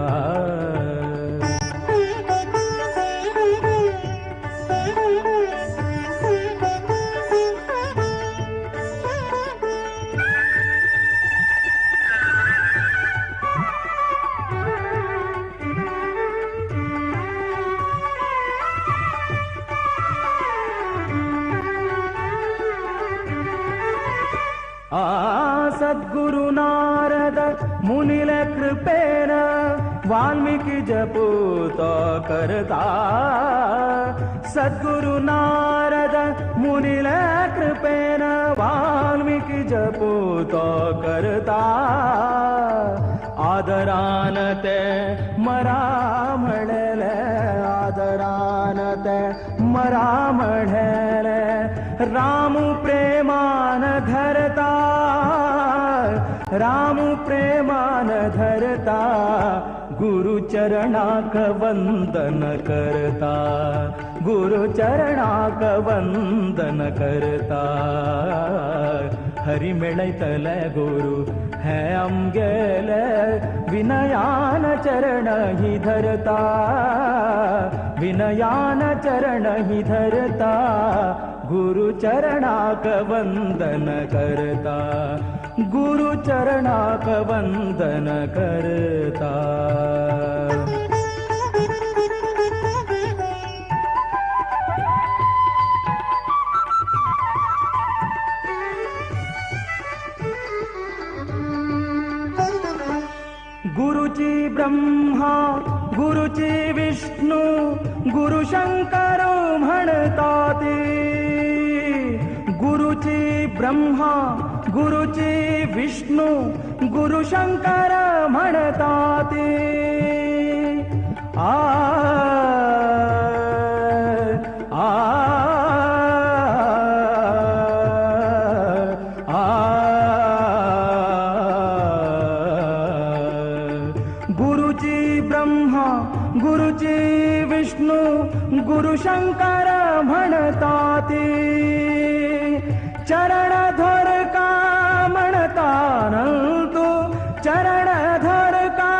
S8: सद्गुरु नारद मुनिल कृपेन वाल्मीकि जपूत करता सद्गुरु नारद मुनिल कृपेन वाल्मीकि जपूत करता आदरानते मरा म्हणले आदरानते मरा म्हणले रामु प्रेमान धरता रामु प्रेमान धरता गुरु चरणाक वंदन करता गुरु चरणाक वंदन करता हरि मेळैतले गुरु है अमगेले विनयान चरण हि धरता विनयान चरण हि धरता गुरु चरणाक वंदन करता गुरु चरणाक वंदन करता गुरुजी ब्रह्मा गुरुजी विष्णु गुरु शंकर म्हणताती गुरुजी ब्रह्मा गुरुजी विष्णु गुरु शंकर म्हणताती आ आ गुरुजी ब्रह्मा गुरुजी विष्णु गुरु शंकर म्हणताती चरण धर का म्हणता तू चरण धर का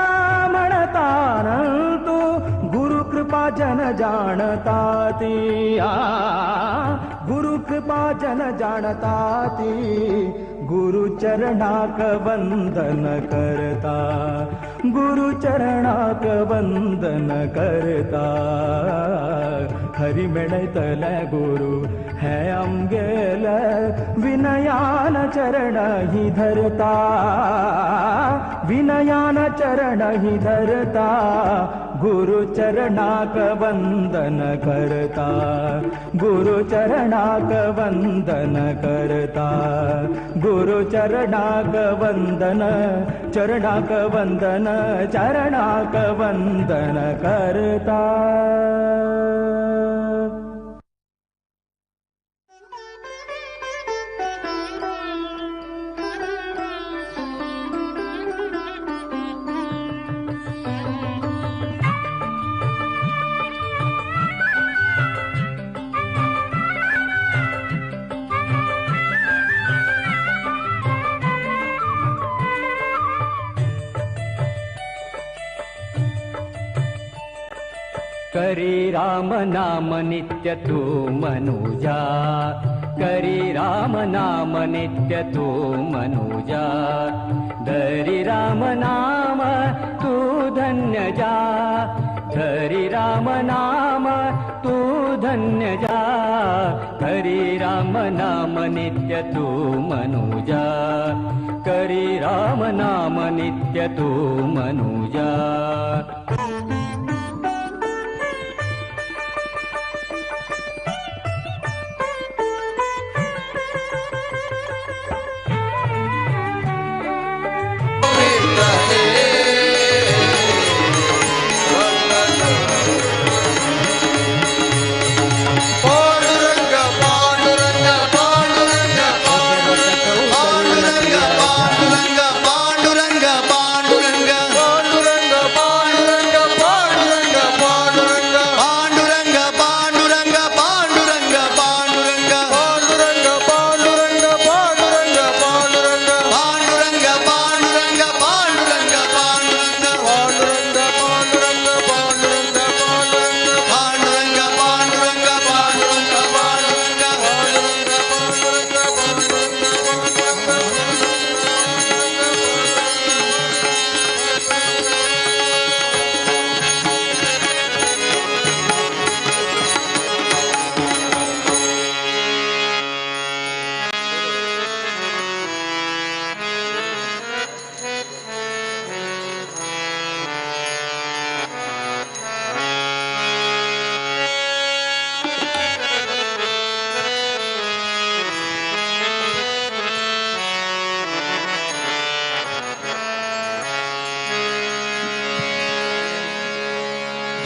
S8: म्हणता तू गुरु कृपा जन जाणताती गुरु कृपा जन जाणताती गुरु चरणाक वंदन करता गुरु चरणाक वंदन करता हरि मेळयतल गुरु है आमगेल विनयान चरण ही धरता विनयान चरण ही धरता गुरु चरणाक वंदन करता गुरु चरणाक वंदन करता गुरु चरणाक वंदन चरणाक वंदन चरणाक वंदन करता करी राम नाम नित्य तू मनुजा करी राम नाम नित्य तू मनुजा धरी राम नाम तू धन्य जा धरी राम नाम तू धन्य जा हरि राम नाम नित्य तू मनुजा करी राम नाम नित्य तू मनुजा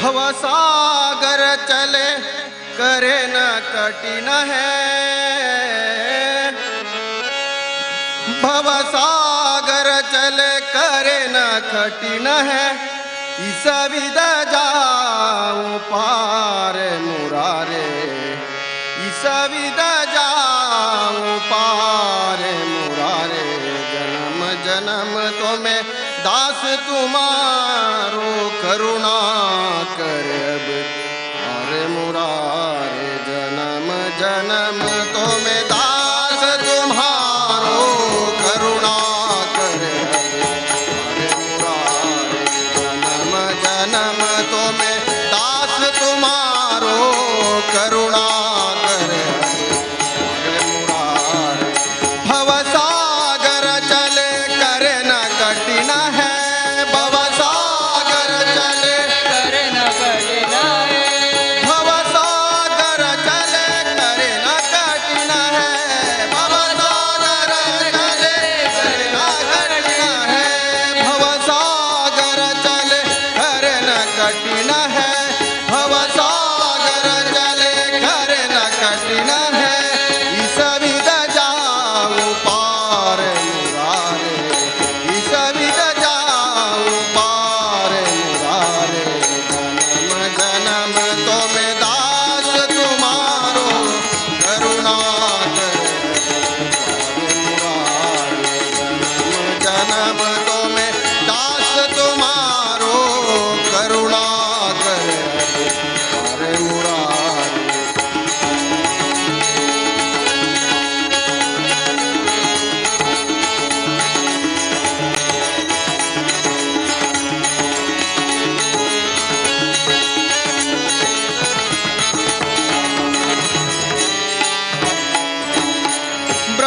S14: भवसागर चले करे न कठिन है भवसागर चले करे न कठिन है इस विद जाऊं पार मुरारे इस विद जाऊं पार मुरारे जन्म जन्म तो मैं दास तुम्हारो करुणा कर अब अरे मुरारे जन्म जन्म तो मैं दास तुम्हारो करुणा कर अरे मुरारे जन्म जन्म तो मैं दास तुम्हारो करुणा कर अरे मुरारे भवसागर चले करे न कठिन है भवसागर चले करे न कठिन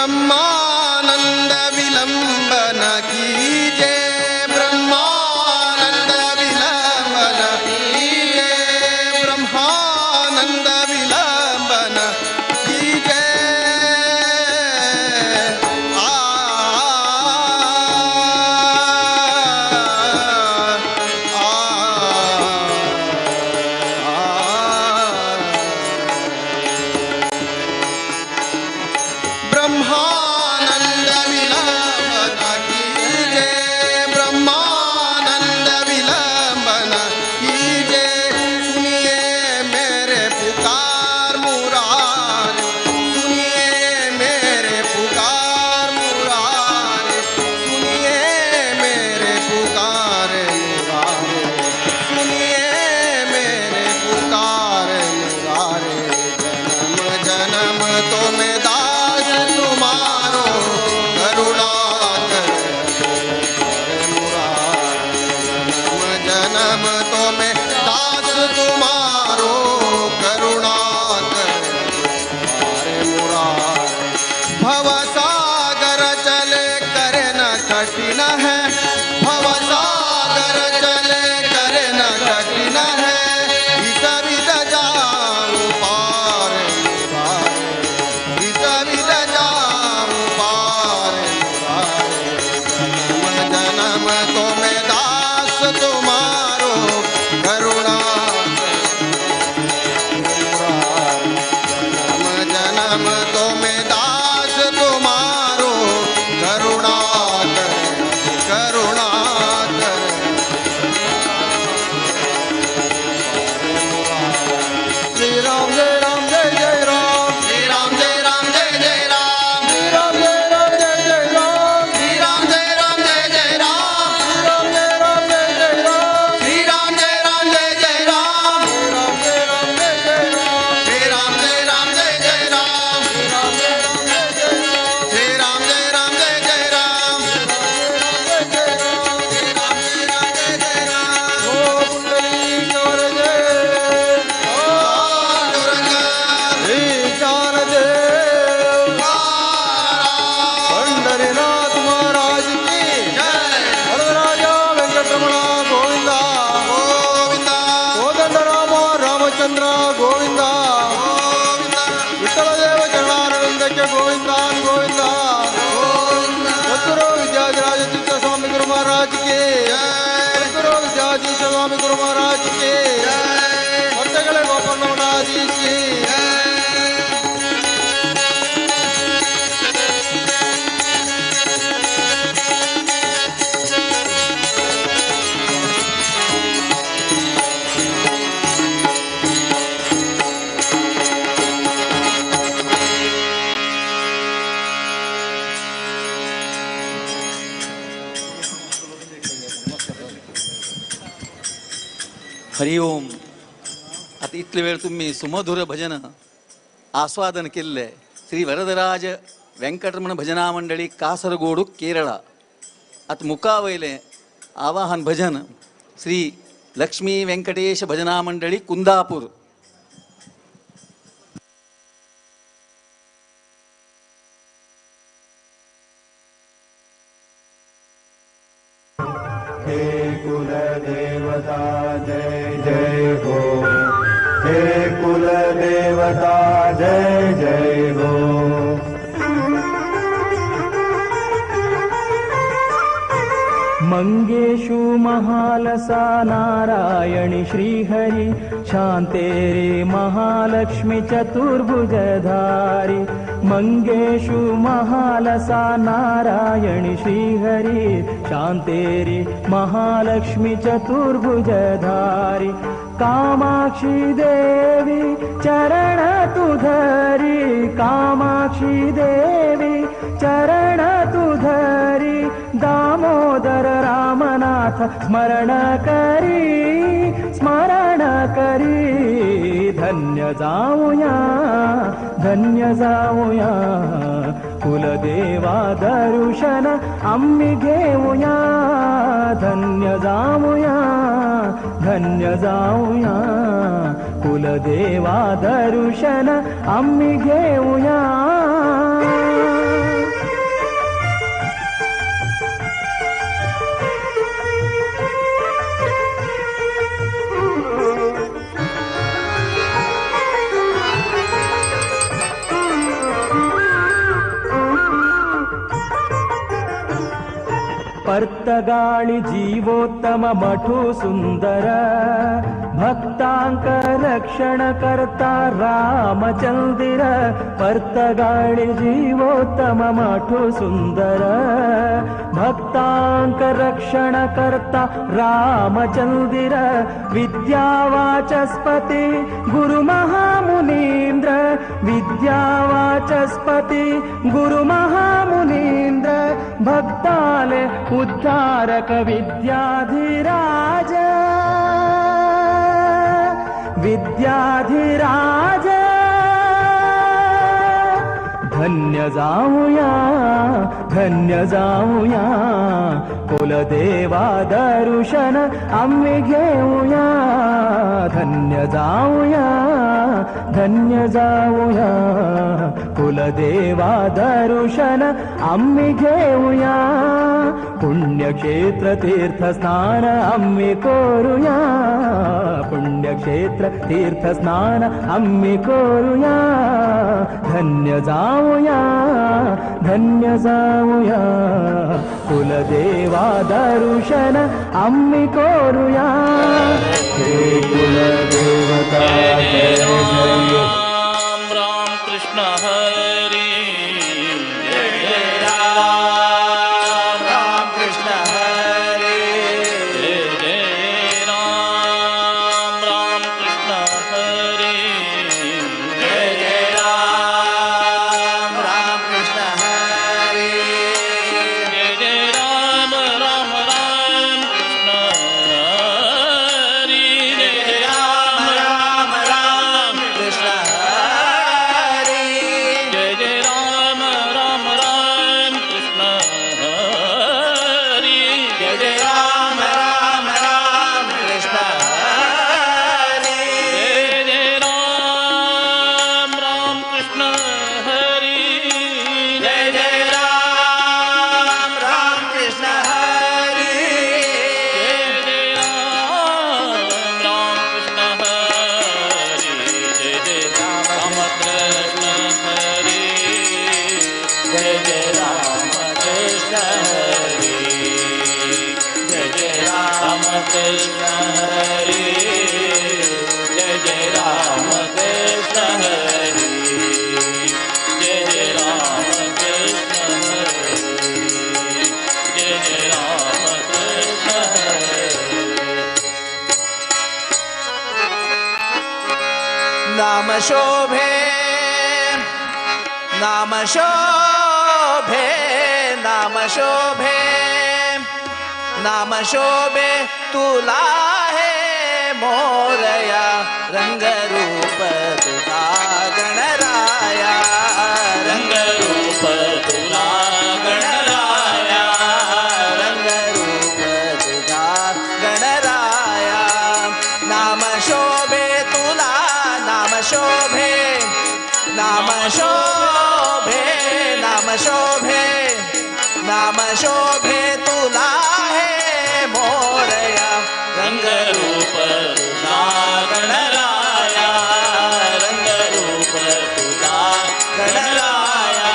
S14: ब्रह्मानंद विलंबन कीजे, ब्रह्मानंद विलंबन कीजे, ब्रह्मानंद विलंबन कीजे। ब्रह्मानंद विलंबन कीजे, ब्रह्मानंद विलंबन कीजे। सुनिए मेरे पुकार मुरारे, सुनिए मेरे पुकार मुरारे, सुनिए मेरे पुकार मुरारे, सुनिए मेरे पुकार मुरारे। जन्म जन्म तो मैं दास तुम्हारो, करुणा कर मुरारे। जन्म जन्म तो मैं दास तुम्हारो, करुणा कर मुरारे। भव सागर चले करे न कठिन है, भव सागर चले करे न कठिन है। इस विध जाऊं पार मुरारे, इस विध जाऊं पार मुरारे। जन्म जन्म तो मैं दास तुम्हारो, करुणा मुरारे। जन्म जन्म तो मैं दास तुम्हारो, करुणा कर करुणा कर। श्री राम जय राम जय जय राम, श्री राम जय राम जय जय राम, श्री राम जय राम जय जय राम, श्री राम जय राम जय जय राम, श्री राम जय राम जय जय राम, श्री राम जय राम जय जय राम, श्री राम जय राम जय जय राम, श्री राम जय राम जय जय राम, श्री राम जय राम जय जय राम। ओ पुंडलीश्वर जय, श्री ज्ञानदेव पंढरीनाथ महाराज की जय। वरदराजा वेंकटरमण गोविंद गोविंद, कोदंडराम रामचंद्र गोविंद गोविंद, विठ्ठलदेव चरणारविंदಕ್ಕೆ ಗೋವಿಂದ ಗೋವಿಂದ ಗೋವಿಂದ। ಸದ್ಗುರು ವಿದ್ಯಾಧಿರಾಜ ತೀರ್ಥ ಸ್ವಾಮಿ ಗುರು ಮಹಾರಾಜ್ की जय, सद्गुरु विद्याधीश स्वामी गुरु महाराज की जय, वर्तगले गोपालनाथीश की जय।
S17: हरिओम. आता इतले वेळ तुम्ही सुमधुर भजन आस्वादन केले. श्री वरदराज व्यंकटरमण भजना मंडळी कासरगोडू केरळ. आता मुकावयले आवाहन भजन श्री लक्ष्मी व्यंकटेश भजना मंडळी कुंदापूर.
S4: हे कुल देवता जय जय हो, हे कुल देवता जय जय हो।
S8: मंगेशु महालसा नारायणी श्रीहरि, शांतेरे महालक्ष्मी चतुर्भुजधारी। मंगेशु महालसा नारायणी श्रीहरि, शांतेरे महालक्ष्मी चतुर्भुजधारी। कामाक्षी देवी चरण तुधरी, कामाक्षी देवी चरण तुधरी। दामोदर रामनाथ स्मरण करी, स्मरण करी। धन्य जाऊया, धन्य जाऊया, कुलदेवा दर्शन आम्ही घेऊया। धन्य जाऊया, धन्य जाऊया, कुलदेवा दर्शन आम्ही घेऊया। पर्तगाळि जीवोत्तम मठु सुंदर भक्तांक रक्षण करता रामचंदिर पर्तगाळि जीवोत्तम मठु सुंदर भक्तांक रक्षण करता रामचंदिर विद्यावाचस्पति गुरु महामुनीन्द्र विद्यावाचस्पति गुरु महामुनीन्द्र भक्ताले उद्धारक विद्याधिराज विद्याधिराज धन्य जाऊया कुलदेवा दर्शन आम्ही घेऊया धन्य जाऊया कुलदेवा दर्शन आम्ही घेऊया पुण्यक्षेत्र तीर्थस्नान आम्ही करूया पुण्यक्षेत्र तीर्थस्नान आम्ही करूया धन्य जाऊया कुलदेवा दर्शन आम्ही करूया हे कुलदेवता जय जय
S13: राम कृष्ण हरी जय जय राम कृष्ण हरी जय जय राम कृष्ण हरी जय जय राम कृष्ण हरी जय जय राम कृष्ण हरी जय जय राम कृष्ण हरी जय जय राम कृष्ण हरी जय जय राम कृष्ण हरी जय जय राम कृष्ण हरी जय जय राम कृष्ण हरी जय जय राम कृष्ण हरी जय जय राम कृष्ण हरी जय जय राम कृष्ण हरी जय जय राम कृष्ण हरी जय जय राम कृष्ण हरी जय जय राम कृष्ण हरी जय जय राम कृष्ण हरी
S14: नाम शोभे नाम शोभे नाम शोभे नाम शोभे तुला हे मोरया रंगरूप तुला गणराया
S13: रंगरूप तुला गणराया
S14: रंगरूप तुला गणराया नाम शोभे तुला नाम शोभे नाम शोभे नाम शोभे नाम शोभे तुला हे मोरया
S13: रंगरूप तुला गणराया रंगरूप तुला गणराया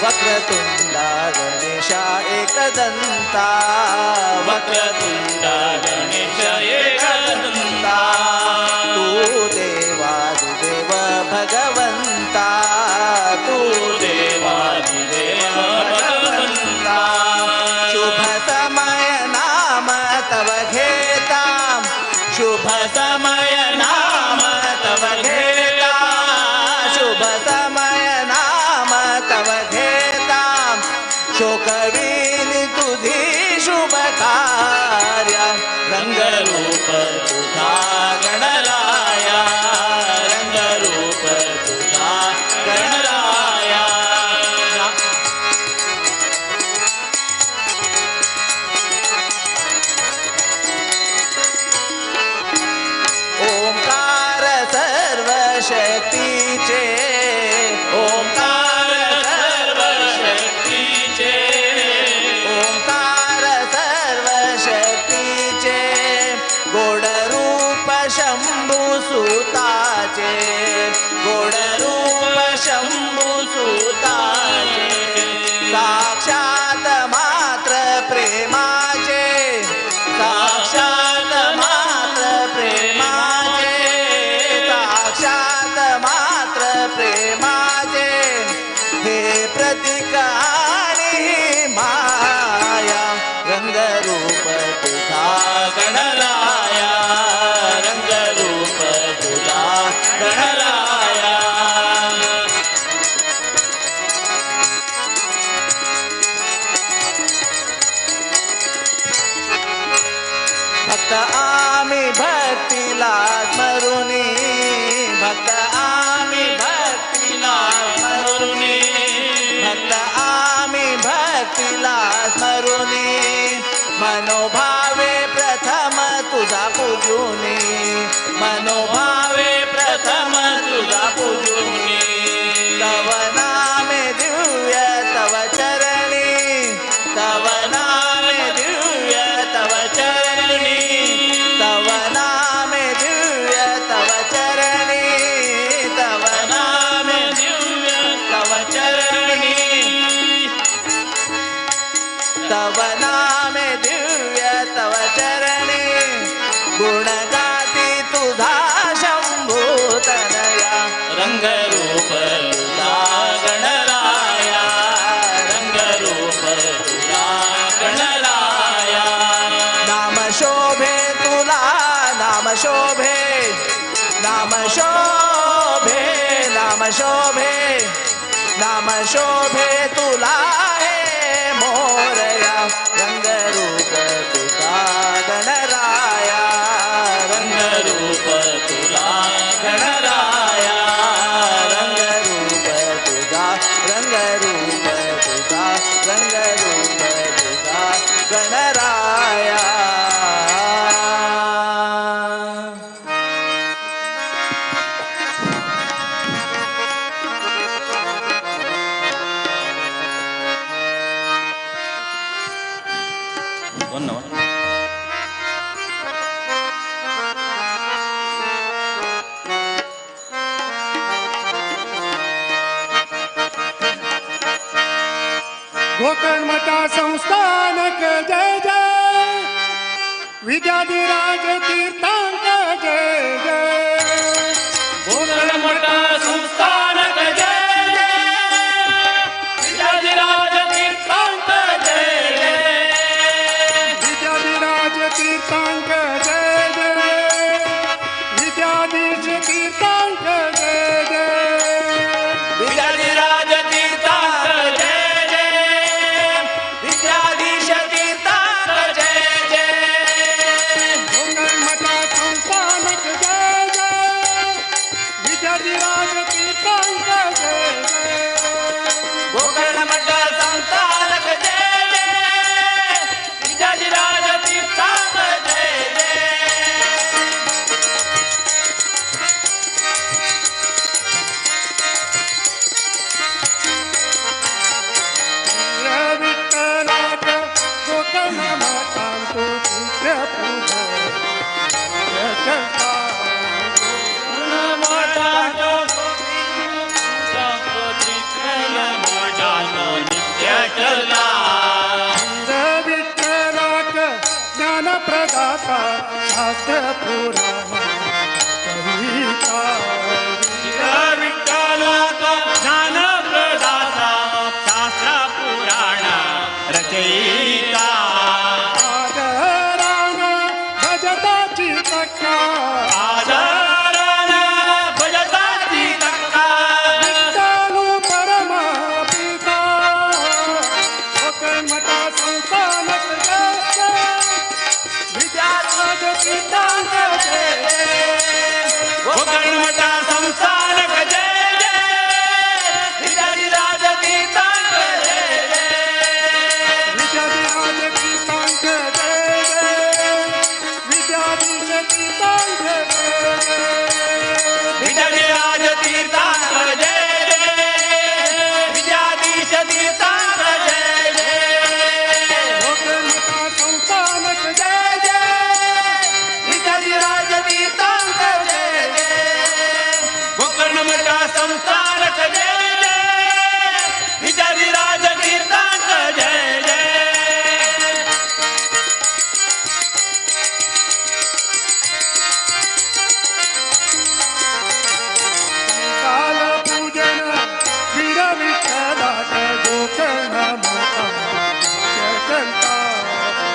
S14: वक्रतुंडा गणेशा एकदंता
S13: वक्रतुंडा गणेश एकदंता
S14: तू देवादिदेव भगवंता
S13: तू देवादिदेव भगवंता
S14: शुभ समय नाम तव घेता शुभ समय नाम तव घेता शुभ समय नाम तव घेता शोकवीनी तुझी शुभ कार्य
S13: रंगरूप तुझा गणराया रंगरूप तुझा गणराया
S14: ओंकार सर्वशक्तीचे
S13: ओंकार सर्वशक्तीचे
S14: ओंकार सर्वशक्तीचे गोड रूप शंभू सुता
S13: सुताचे गोड रूप शंभू सुताचे साक्षात मात्र प्रेमाचे साक्षात मात्र प्रेमाचे साक्षात मात्र प्रेमाचे हे प्रतीक आणि माया रंगरूप तुझा गणराया रंगरूप तुझा गणराया भक्त आम्ही भक्तीला स्मरुनी भक्त आम्ही भक्तीला स्मरुनी भक्त आम्ही भक्तीला स्मरुनी मनोभावे प्रथम तुझा पूजुनी मनोभावे प्रथम तुझा पूजुनी तव नामे दिव्य तव चरणी तव नामे दिव्य तव चरणी तव नामे दिव्य तव चरणी तव नामे दिव्य तव चरणी तव नामे दिव्य तव चरणी गुणगाती तुझा शंभूतनया रंगरूप तुझा गणराया रंगरूप तुझा गणराया नाम शोभे तुला नाम शोभे नाम शोभे नाम शोभे नाम शोभे तुला हे मोरया रंगरूप तुझा गणराया रंगरूप तुला गणराया रंगरूप तुझा रंगरूप तुझा रंगरूप तुझा गणराया
S18: गोकर्ण मठा संस्थानक जय जय विद्याधिराज तीर्थांक जय जय
S7: गोकर्ण मठा संस्थानक जय जय विद्याधिराज तीर्थांक जय जय
S18: विद्याधिराज तीर्थांक जय जय विद्याधीश तीर्थांक जय जय
S13: विद्याधिराज तीर्थांक जय जय विद्याधीश तीर्थांक जय जय
S18: गोकर्ण मठा संस्थानक जय जय विद्याधिराज तीर्थांक जय जय
S13: गोकर्ण मठा संस्थानक जय जय विद्याधिराज तीर्थांक जय जय
S18: विठ्ठलाक गोकर्ण मठांतू तुझ्या पूजा विठ्ठलाक ज्ञानप्रदाता शास्त्र पुराण कविता
S7: ज्ञानप्रदाता शास्त्र पुराण रचयिता
S18: आदरान भजताची तक्का
S7: आदरान भजताची तक्का
S18: विठ्ठलू परमा पिता गोकर्ण मठा संस्थानक जय जय विद्याधिराज तीर्थांक जय जय
S7: गोकर्ण मठा संस्थानक जय जय
S13: विद्याधिराज तीर्थांक जय जय
S18: विद्याधिराज तीर्थांक जय जय विद्याधीश तीर्थांक जय जय
S13: विद्याधिराज तीर्थांक जय जय विद्याधीश तीर्थांक जय जय
S18: गोकर्ण मठा संस्थानक जय जय
S13: विद्याधिराज तीर्थांक जय जय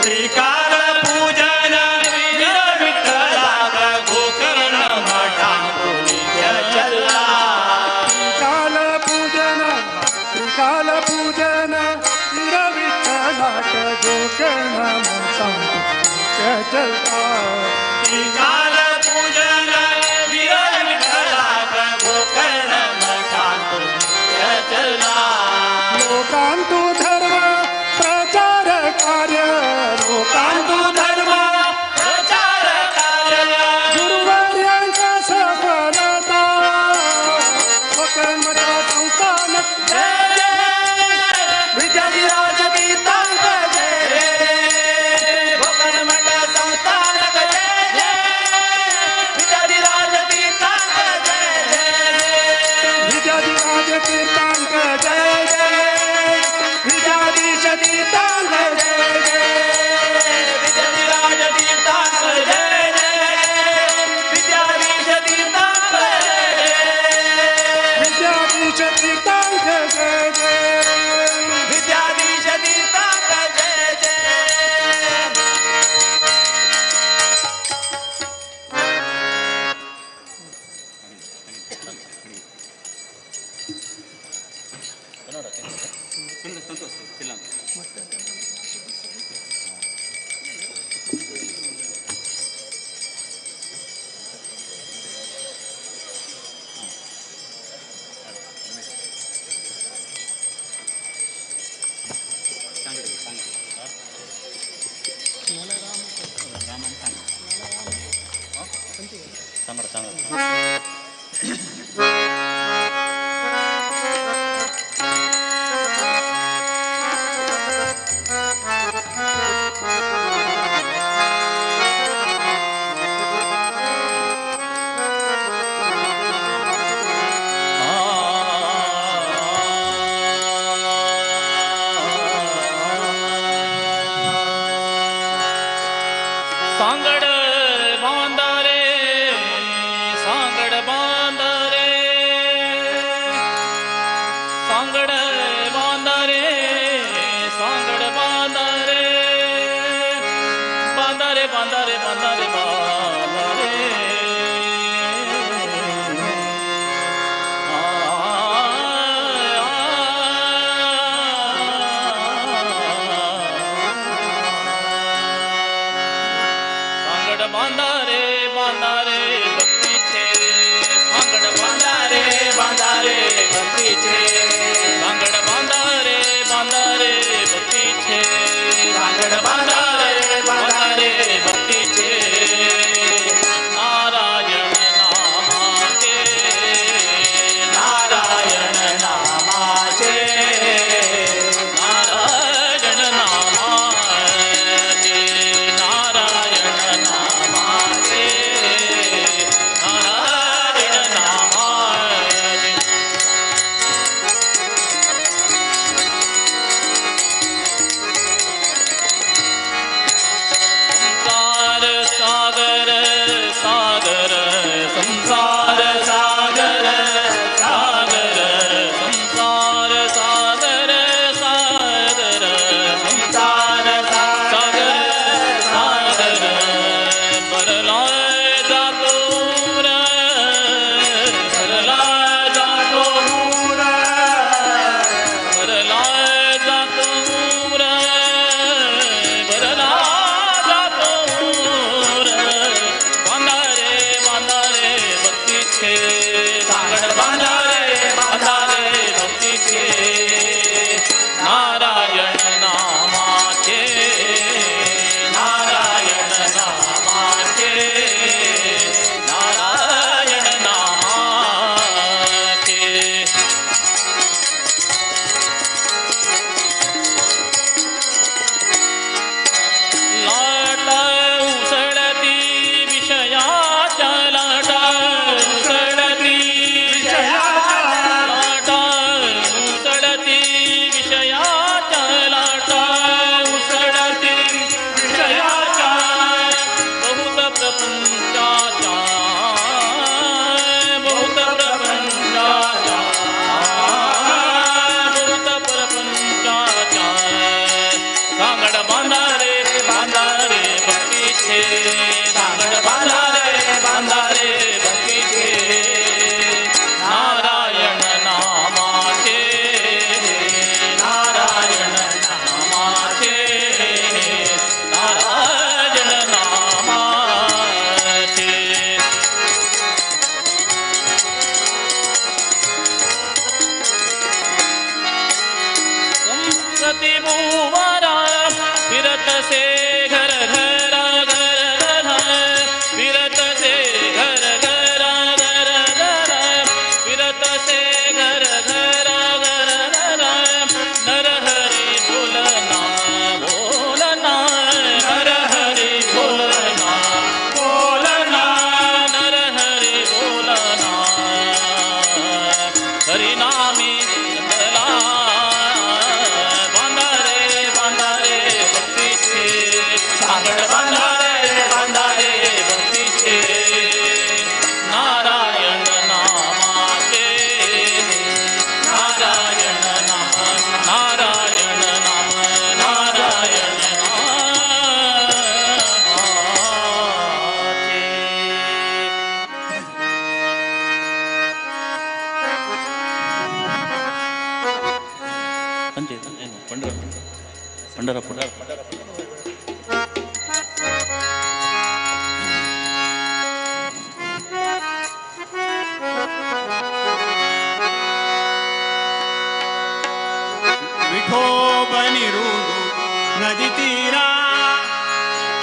S7: श्रीकाल पूजन वीर विठ्ठलाग गोकर्ण मठांतुनित्य चल्ला
S18: काल पूजन श्रीकाल पूजन वीर विठ्ठलाट गोकर्ण मठांतुनित्य चल्ला
S7: श्रीकाल पूजन वीर विठ्ठलाग गोकर्ण मठांतुनित्य चल्ला
S18: लोकांतु धर्म प्रचार कार्य
S7: लोकांतु धर्म प्रचार कार्य
S18: गुरुवर्यांचा सफलता गोकर्ण मठा संस्थान
S7: विद्याधिराज तीर्थांक जय गोकर्ण मठ संस्थानक जय विद्याधिराज तीर्थांक जय
S18: विद्याधिराज तीर्थांक जय जय विद्याधीश तीर्थांक जय जय
S7: विद्याधिराज तीर्थांक जय जय विद्याधीश तीर्थांक जय
S18: विद्याधीश तीर्थांक जय जय
S7: विद्याधीश तीर्थांक जय जय सांगड बांधारे सांगड बांधारे सांगड बांधारे सांगड बांधारे बांधारे बांधारे बांधारे बांधारे सांगड बांधारे बांधारे भक्तीचे सांगड बांधारे बांधारे भक्तीचे सांगड बांधारे बांधारे भक्तीचे सांगड बांधारे बांधारे भक्तीचे नारायण नामाचे नारायण नामाचे नारायण नामाचे नारायण नामाचे नारायण नामाचे संसार सागर सागर संसार सागर सागर संसार सागर सागर संसार सागर सागर परलाय जातो रे परलाय जातो रे परलाय जातो रे परलाय जातो रे बांधारे बांधारे भक्तीचे सांगड बांधारे बांधारे भक्तीचे नारायण नामाचे नारायण नामाचे नारायण नामाचे लाटा उसळती विषयाच्या लाटा उसळती विषयाच्या लाटा उसळती विषयाच्या लाटा उसळती विषयाच्या बहुत प्रपंचाच्या बहुत प्रपंचाच्या बहुत प्रपंचाच्या सांगड बांधारे बांधा रे भक्तीचे सांगड बांधा रे भक्तीचे नारायण नामाचे नारायण नामाचे नारायण नामाचे संस्कृती भुवरा फिरत से घर घर घर फिरत से घर घर घर घर फिरत से घर घर घर घर नर हरि बोलना बोलना नर हरि बोलना बोलना नर हरि बोलना हरि नामी चंदला बांधा रे भक्तीचे सांगड बांधा रे भक्तीचे नारायण नामाचे नारायण नाम नारायण नाम नारायण पंढरपूर
S16: ವಿಠೋಬನಿರುವುದು ನದಿ ತೀರ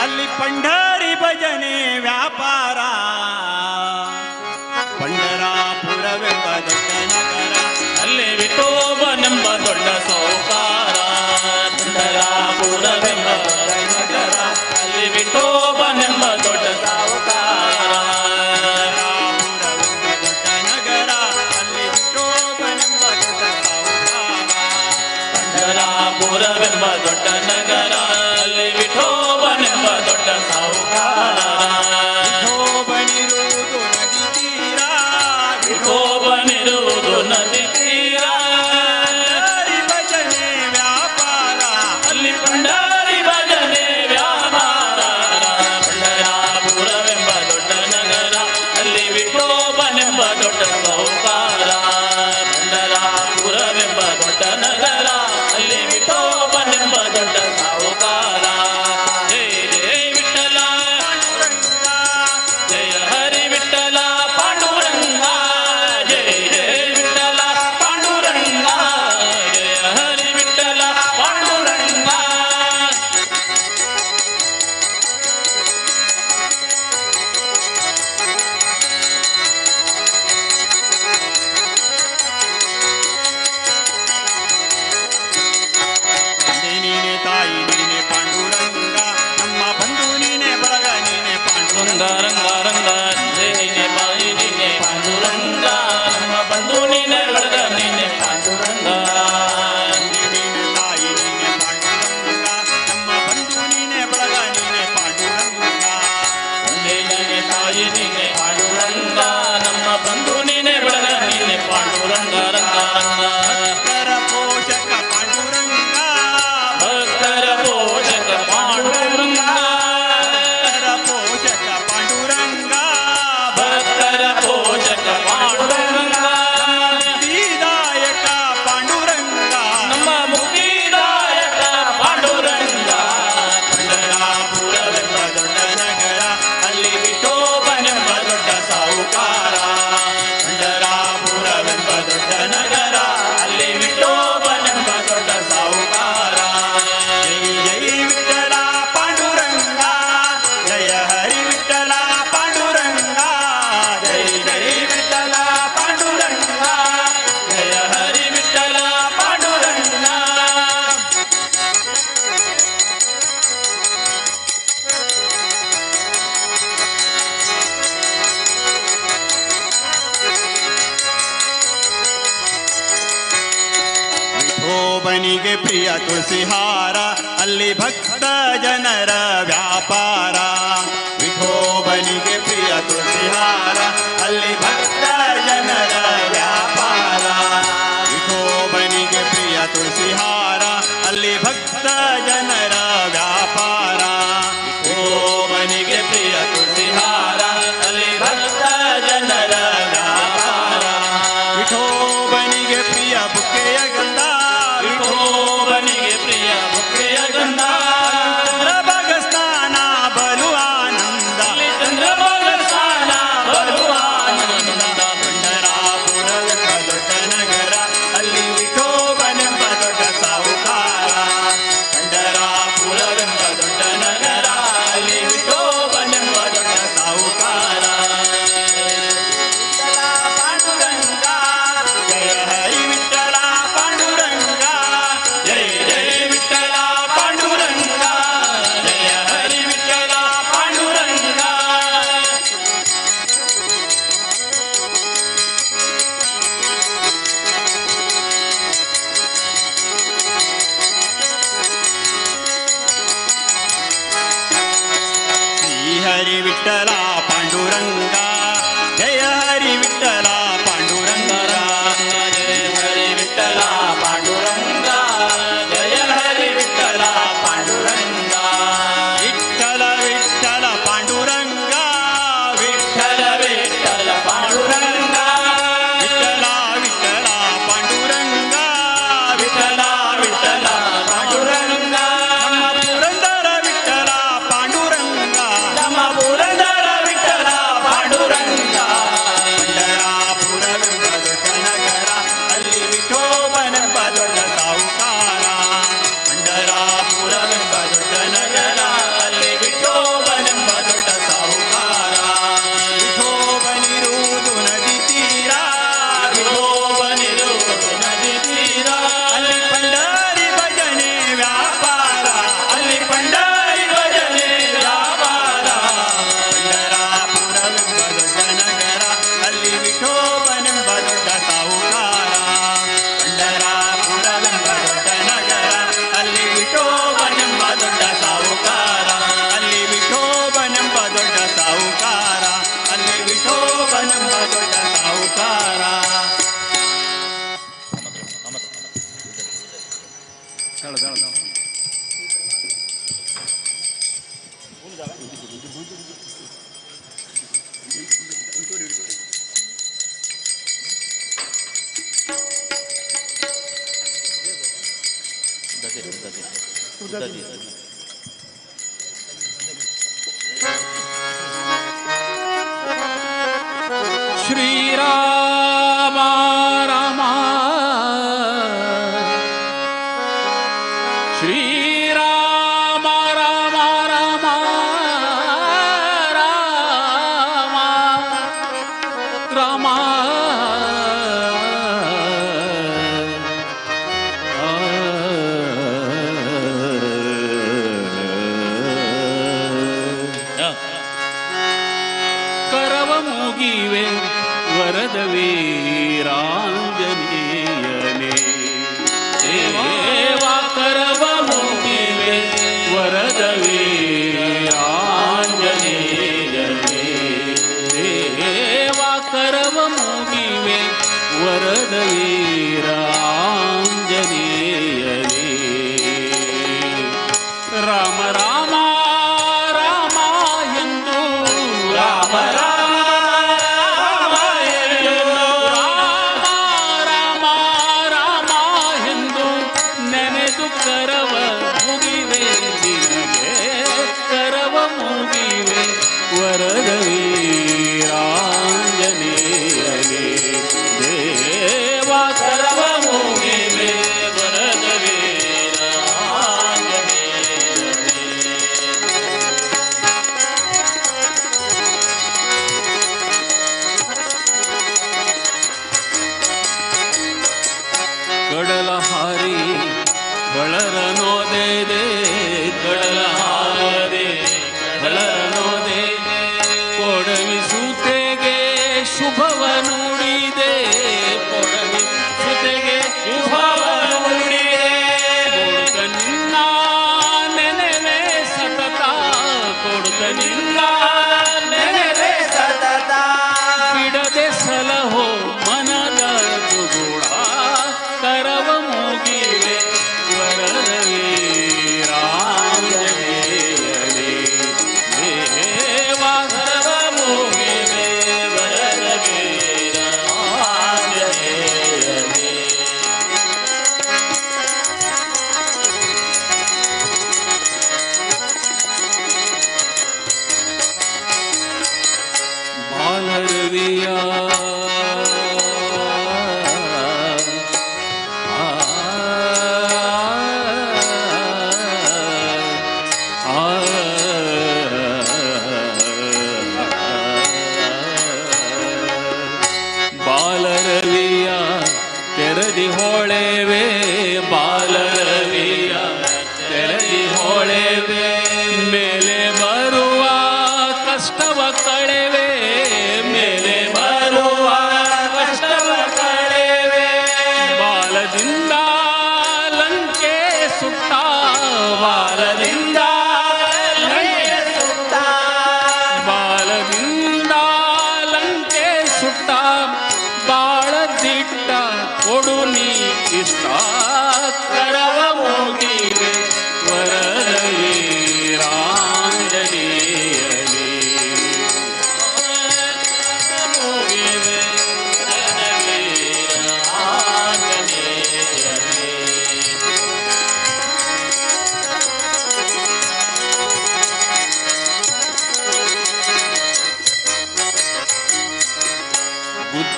S16: ಅಲ್ಲಿ ಪಂಢರಿ ಭಜನೆ ವ್ಯಾಪಾರ ಪಂಢರಾಪುರವೆಂಬ ದೊಡ್ಡ ನಗರ
S7: ಅಲ್ಲಿ ವಿಠೋಬನೆಂಬ ದೊಡ್ಡ ಸೌಕಾರ ಪಂಢರಾಪುರವೆಂಬ ದೊಡ್ಡ ನಗರ ಅಲ್ಲಿ ವಿಠೋಬನೆಂಬ ದೊಡ್ಡ ಸಾವುಕಾರ
S16: ನಗರ ಅಲ್ಲಿ ವಿಠೋಬನೆಂಬ ದೊಡ್ಡ ಸಾವುಕಾರ
S7: ಪಂಢರಾಪುರವೆಂಬ ದೊಡ್ಡ ನಗರ ಅಲ್ಲಿ ವಿಠೋಬನೆಂಬ ದೊಡ್ಡ ಸಾವುಕಾರ
S16: ವಿಠೋಬನಿರುವುದು ನದಿ ತೀರ
S7: ವಿಠೋಬನಿರುವುದು ನದಿ ತೀರ
S16: ಪಂಢರಿ ಭಜನೆ ವ್ಯಾಪಾರ
S7: ಅಲ್ಲಿ ಪಂಢರಿ ಭಜನೆ ವ್ಯಾಪಾರ ಪಂಢರಾಪುರವೆಂಬ ದೊಡ್ಡ ನಗರ ಅಲ್ಲಿ ವಿಠೋಬನೆಂಬ ದೊಡ್ಡ ಸಾವುಕಾರ ಪಂಢರಾಪುರವೆಂಬ ದೊಡ್ಡ ನಗರ ಅಲ್ಲಿ ವಿಠೋಬನೆಂಬ ದೊಡ್ಡ ಸಾವುಕಾರ ಜಯ ಜಯ ವಿಠಲ ಜಯ ಹರಿ ವಿಠಲ ಪಾಂಡುರಂಗ ಜಯ ಜಯ ವಿಠಲ ಪಾಂಡುರಂಗ ಜಯ ಹರಿ ವಿಠಲ ಪಾಂಡುರಂಗ
S16: ತಂದೆ ನೀನೆ ತಾಯಿ ನೀನೆ ಪಾಂಡುರಂಗ ನಮ್ಮ ಬಂಧು ನೀನೆ ಬಳಗ ನೀನೆ ಪಾಂಡುರಂಗ
S7: ರಂಗ ರಂಗ ನೀನೆ ಬಾಯಿ ನೀನೆ ಪಾಂಡುರಂಗ ನಮ್ಮ ಬಂಧು ನೀನೆ ಬಳಗ ನೀನೆ ಪಾಂಡುರಂಗ
S16: ನೀನೆ ತಾಯಿ ನೀನೆ ಪಾಂಡುರಂಗ ನಮ್ಮ ಬಂಧು ನೀನೆ ಬಳಗ ನೀನೆ ಪಾಂಡುರಂಗ
S7: ತಂದೆ ನೀನೆ ತಾಯಿ ನೀನೆ ಪಾಂಡುರಂಗ ನಮ್ಮ ಬಂಧು ನೀನೆ ಬಳಗ ನೀನೆ ಪಾಂಡುರಂಗ ರಂಗ ರಂಗ
S16: ಭಕ್ತರ ಪೋಷಕ ಪಾಂಡುರಂಗ
S7: ಭಕ್ತರ ಪೋಷಕ ಪಾಂಡುರಂಗ
S16: ಭಕ್ತರ ಪೋಷಕ ಪಾಂಡುರಂಗ
S7: ಭಕ್ತರ ಪೋಷಕ ಪಾಂಡುರಂಗ
S16: ಮುಕ್ತಿದಾಯಕ ಪಾಂಡುರಂಗ
S7: ನಮ್ಮ ಮುಕ್ತಿದಾಯಕ ಪಾಂಡುರಂಗ ಪಂಢರಾಪುರವೆಂಬ ದೊಡ್ಡ ನಗರ ಅಲ್ಲಿ ವಿಠೋಬನೆಂಬ ದೊಡ್ಡ ಸಾವುಕಾರ ಪಂಢರಾಪುರವೆಂಬ ದೊಡ್ಡ ನಗರ ಅಲ್ಲಿ ವಿಠೋಬನೆಂಬ ದೊಡ್ಡ ಸಾವುಕಾರ
S16: ಜೈ ಜೈ ವಿಠಲ ಪಾಂಡುರಂಗ ಜಯ ಹರಿ ವಿಠಲ ಪಾಂಡುರಂಗ
S7: ಜೈ ಜೈ ವಿಠಲ ಪಾಂಡುರಂಗ ಜಯ ಹರಿ ವಿಠಲ ಪಾಂಡುರಂಗ
S16: ವಿಠೋಬನಿಗೆ ಪ್ರಿಯ ತುಳಸಿಹಾರ ಅಲ್ಲಿ ಭಕ್ತ ಜನರ ವ್ಯಾಪಾರ ವಿಠೋಬನಿಗೆ ಪ್ರಿಯ ತುಳಸಿಹಾರ ಅಲ್ಲಿ ಭಕ್ತ ಜನರ ವ್ಯಾಪಾರ ತುಳಸಿಹಾರ ಅಲ್ಲಿ ಭಕ್ತ ಜನರ ವ್ಯಾಪಾರ
S19: हरी विठ्ठला पांडुरंगा जय हरी विठ्ठला पांडुरंगा
S7: जय हरी विठ्ठला पांडुरंगा जय हरी विठ्ठला पांडुरंगा
S19: विठ्ठल विठ्ठल पांडुरंगा
S7: विठ्ठल विठ्ठल पांडुरंगा
S19: विठ्ठला विठ्ठला पांडुरंगा
S7: विठ्ठला विठ्ठला पांडुरंगा
S19: पुरंदर विठ्ठला पांडुरंगा
S7: नम पुरंदर विठ्ठला पांडुरंगा
S19: पंढरापुर नगरा ಅಲ್ಲಿ ವಿಠೋಬನೆಂಬ ದೊಡ್ಡ ಸಾಹುಕಾರ
S7: पंढरापुर दೊಡ್ಡ ನಗರ ಅಲ್ಲಿ ವಿಠೋಬನೆಂಬ ದೊಡ್ಡ ಸಾಹುಕಾರ
S19: ವಿಠೋಬನಿರುವುದು ನದಿ ತೀರ
S7: ವಿಠೋಬನಿರುವುದು ನದಿ ತೀರ
S19: ಅಲ್ಲಿ ಪಂಡಾರಿ ಭಜನೆ ವ್ಯಾಪಾರ
S7: ಅಲ್ಲಿ ಪಂಡಾರಿ ಭಜನೆ ವ್ಯಾಪಾರ
S19: पंढरापुरವೆಂಬ ದೊಡ್ಡ ನಗರ ಅಲ್ಲಿ ವಿಠೋಬನೆಂಬ ದೊಡ್ಡ ಸಾಹುಕಾರ
S7: पंढरापुरವೆಂಬ ದೊಡ್ಡ ನಗರ ಅಲ್ಲಿ ವಿಠೋಬನೆಂಬ ದೊಡ್ಡ ಸಾಹುಕಾರ
S19: ಅಲ್ಲಿ ವಿಠೋಬನೆಂಬ ದೊಡ್ಡ ಸಾಹುಕಾರ ಅಲ್ಲಿ ವಿಠೋಬನೆಂಬ ದೊಡ್ಡ ಸಾಹುಕಾರ
S3: ಶ್ರೀರಾಮ ರಾಮ ಶ್ರೀರಾಮ ರಾಮ ರಾಮ ರಾಮ ರಾಮ ಕರವ ಮುಗಿವೆ ವರದ ವೀರಾಂಜನೇಯನೇ ದೇವ ಕರವ ಮುಗಿವೆ ವರದ ವೀರಾಂಜನೇಯನೇ ದೇವ ಕರವ ಮುಗಿವೆ ವರದ ವೀರಾಂಜನೇಯನೇ ರಾಮ ರಾಮ ರಾಮ ಎಂದು ರಾಮ ರಾಮ ನೆನೆದು ಕರವ ಮುಗಿವೆ ನಿನಗೆ ಕರವ ಮುಗಿವೆ ವರದ ವೀರಾಂಜನೇಯನೇ ದೇವ ಕರವ ಮುಗಿವೆ ವರದ ವೀರಾಂಜನೇಯನೇ ಕಡಲ ಹಾರಿ ಬಳರ ನೋದೆ ಕಡಲ ಹಾರಿ ಬಳರ ನೋದೆ ಕೊಡವಿ ಸೂತೆಗೆ ಶುಭವ ನುಡಿದೆ ಕೊಡವಿ ಸೂತೆಗೆ ಶುಭವ ನುಡಿದೆ ಕೊಡುತ್ತ ನಿನ್ನ ನೆನೆವೆ ಸತತ ಕೊಡುತ್ತ ನಿನ್ನ ನೆನೆವೆ ಸತತ ಬಿಡದೆ ಸಲಹೋ ಮನದ ದುಗುಡ ಕರವ ಮುಗಿವೆ ವರದ ವೀರಾಂಜನೇಯನೇ ದೇವ ಕರವ ಮುಗಿವೆ ವರದ ವೀರಾಂಜನೇಯನೇ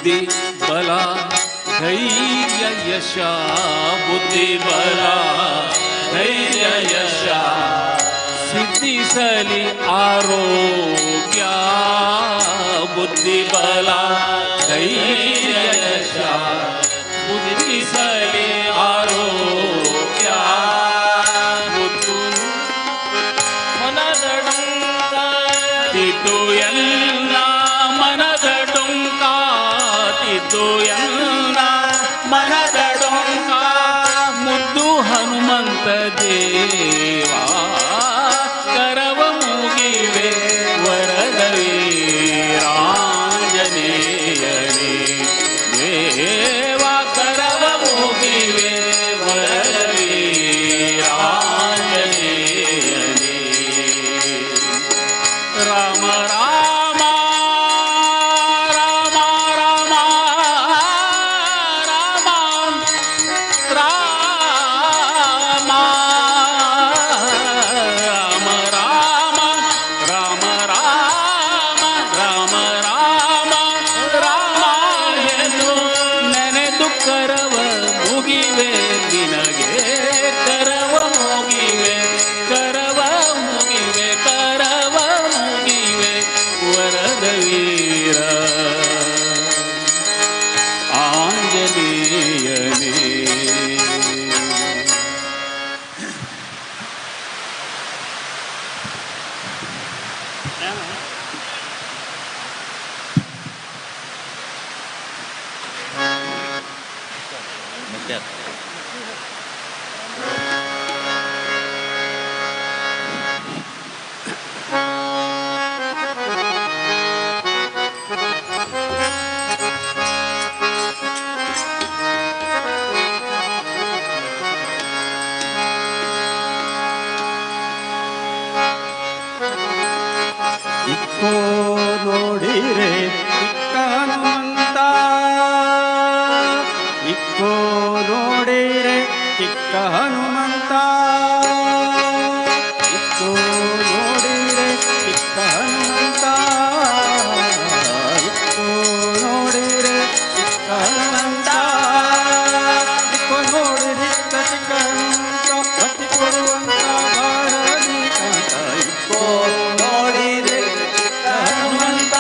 S3: ಬುದ್ಧಿ ಬಲ ಧೈರ್ಯ ಯಶ ಬುದ್ಧಿ ಬಲ ಧೈರ್ಯ ಯಶ ಸಿದ್ಧಿಸಲಿ ಆರೋಗ್ಯ ಬುದ್ಧಿ ಬಲ ಧೈರ್ಯ ಯಶ ಬುದ್ಧಿಸಲಿ ಆರೋಗ್ಯ ಬುದ್ಧು ಮನದಡುಂಕ ತಿದ್ದು ಎಲ್ಲ ಮನದಡುಂಕ ತಿದ್ದು ಎಲ್ಲ ಮನದಡುಂಕ ಮುದ್ದು ಹನುಮಂತ ದೇವಾ ಕರವ ಮುಗಿವೆ ವರದವೀರಾಂಜನೇಯನೇ ದೇವಾ ಕರವ ಮುಗಿವೆ ವರದವೀರಾಂಜನೇಯನೇ ರಾಮ ರಾಮ ರಾಮ ರಾಮ ರಾಮ ರಾಮ ರಾಮ ರಾಮ ರಾಮ ರಾಮ ರಾಮ ರಾಮ ಎಂದು ನೆನೆದು ಕರವ ಮುಗಿವೆ ನಿನಗೆ ಕರವ ಮುಗಿವೆ ಕರವ ಮುಗಿವೆ ಕರವ ಮುಗಿವೆ ವರದವೀರ ಆಂಜನೇಯನೇ
S16: ಇಕ್ಕೋ ನೋಡಿರೆ ಇಕ್ಕ ಹನುಮಂತ ಇಕ್ಕೋ ನೋಡಿರೆ ಇಕ್ಕ ಹನುಮಂತ ಇಕ್ಕೋ ನೋಡಿರೆ ಇಕ್ಕ ಹನುಮಂತ ಇಕ್ಕೋ ನೋಡಿರೆ ಇಕ್ಕ ಹನುಮಂತ ಇಕ್ಕೋ ನೋಡಿರೆ ಇಕ್ಕ ಚಿಕ್ಕ ಹನುಮಂತ ಭಕ್ತಿ ಕೊಡುವಂತ ಬಾರಲಿ ಕಾಂತ ಇಕ್ಕೋ ನೋಡಿರೆ Hanumantha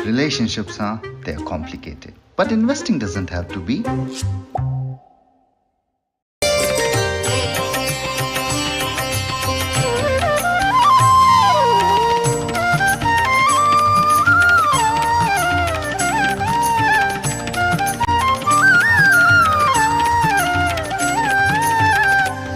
S20: Relationships they're complicated. But investing doesn't have to be.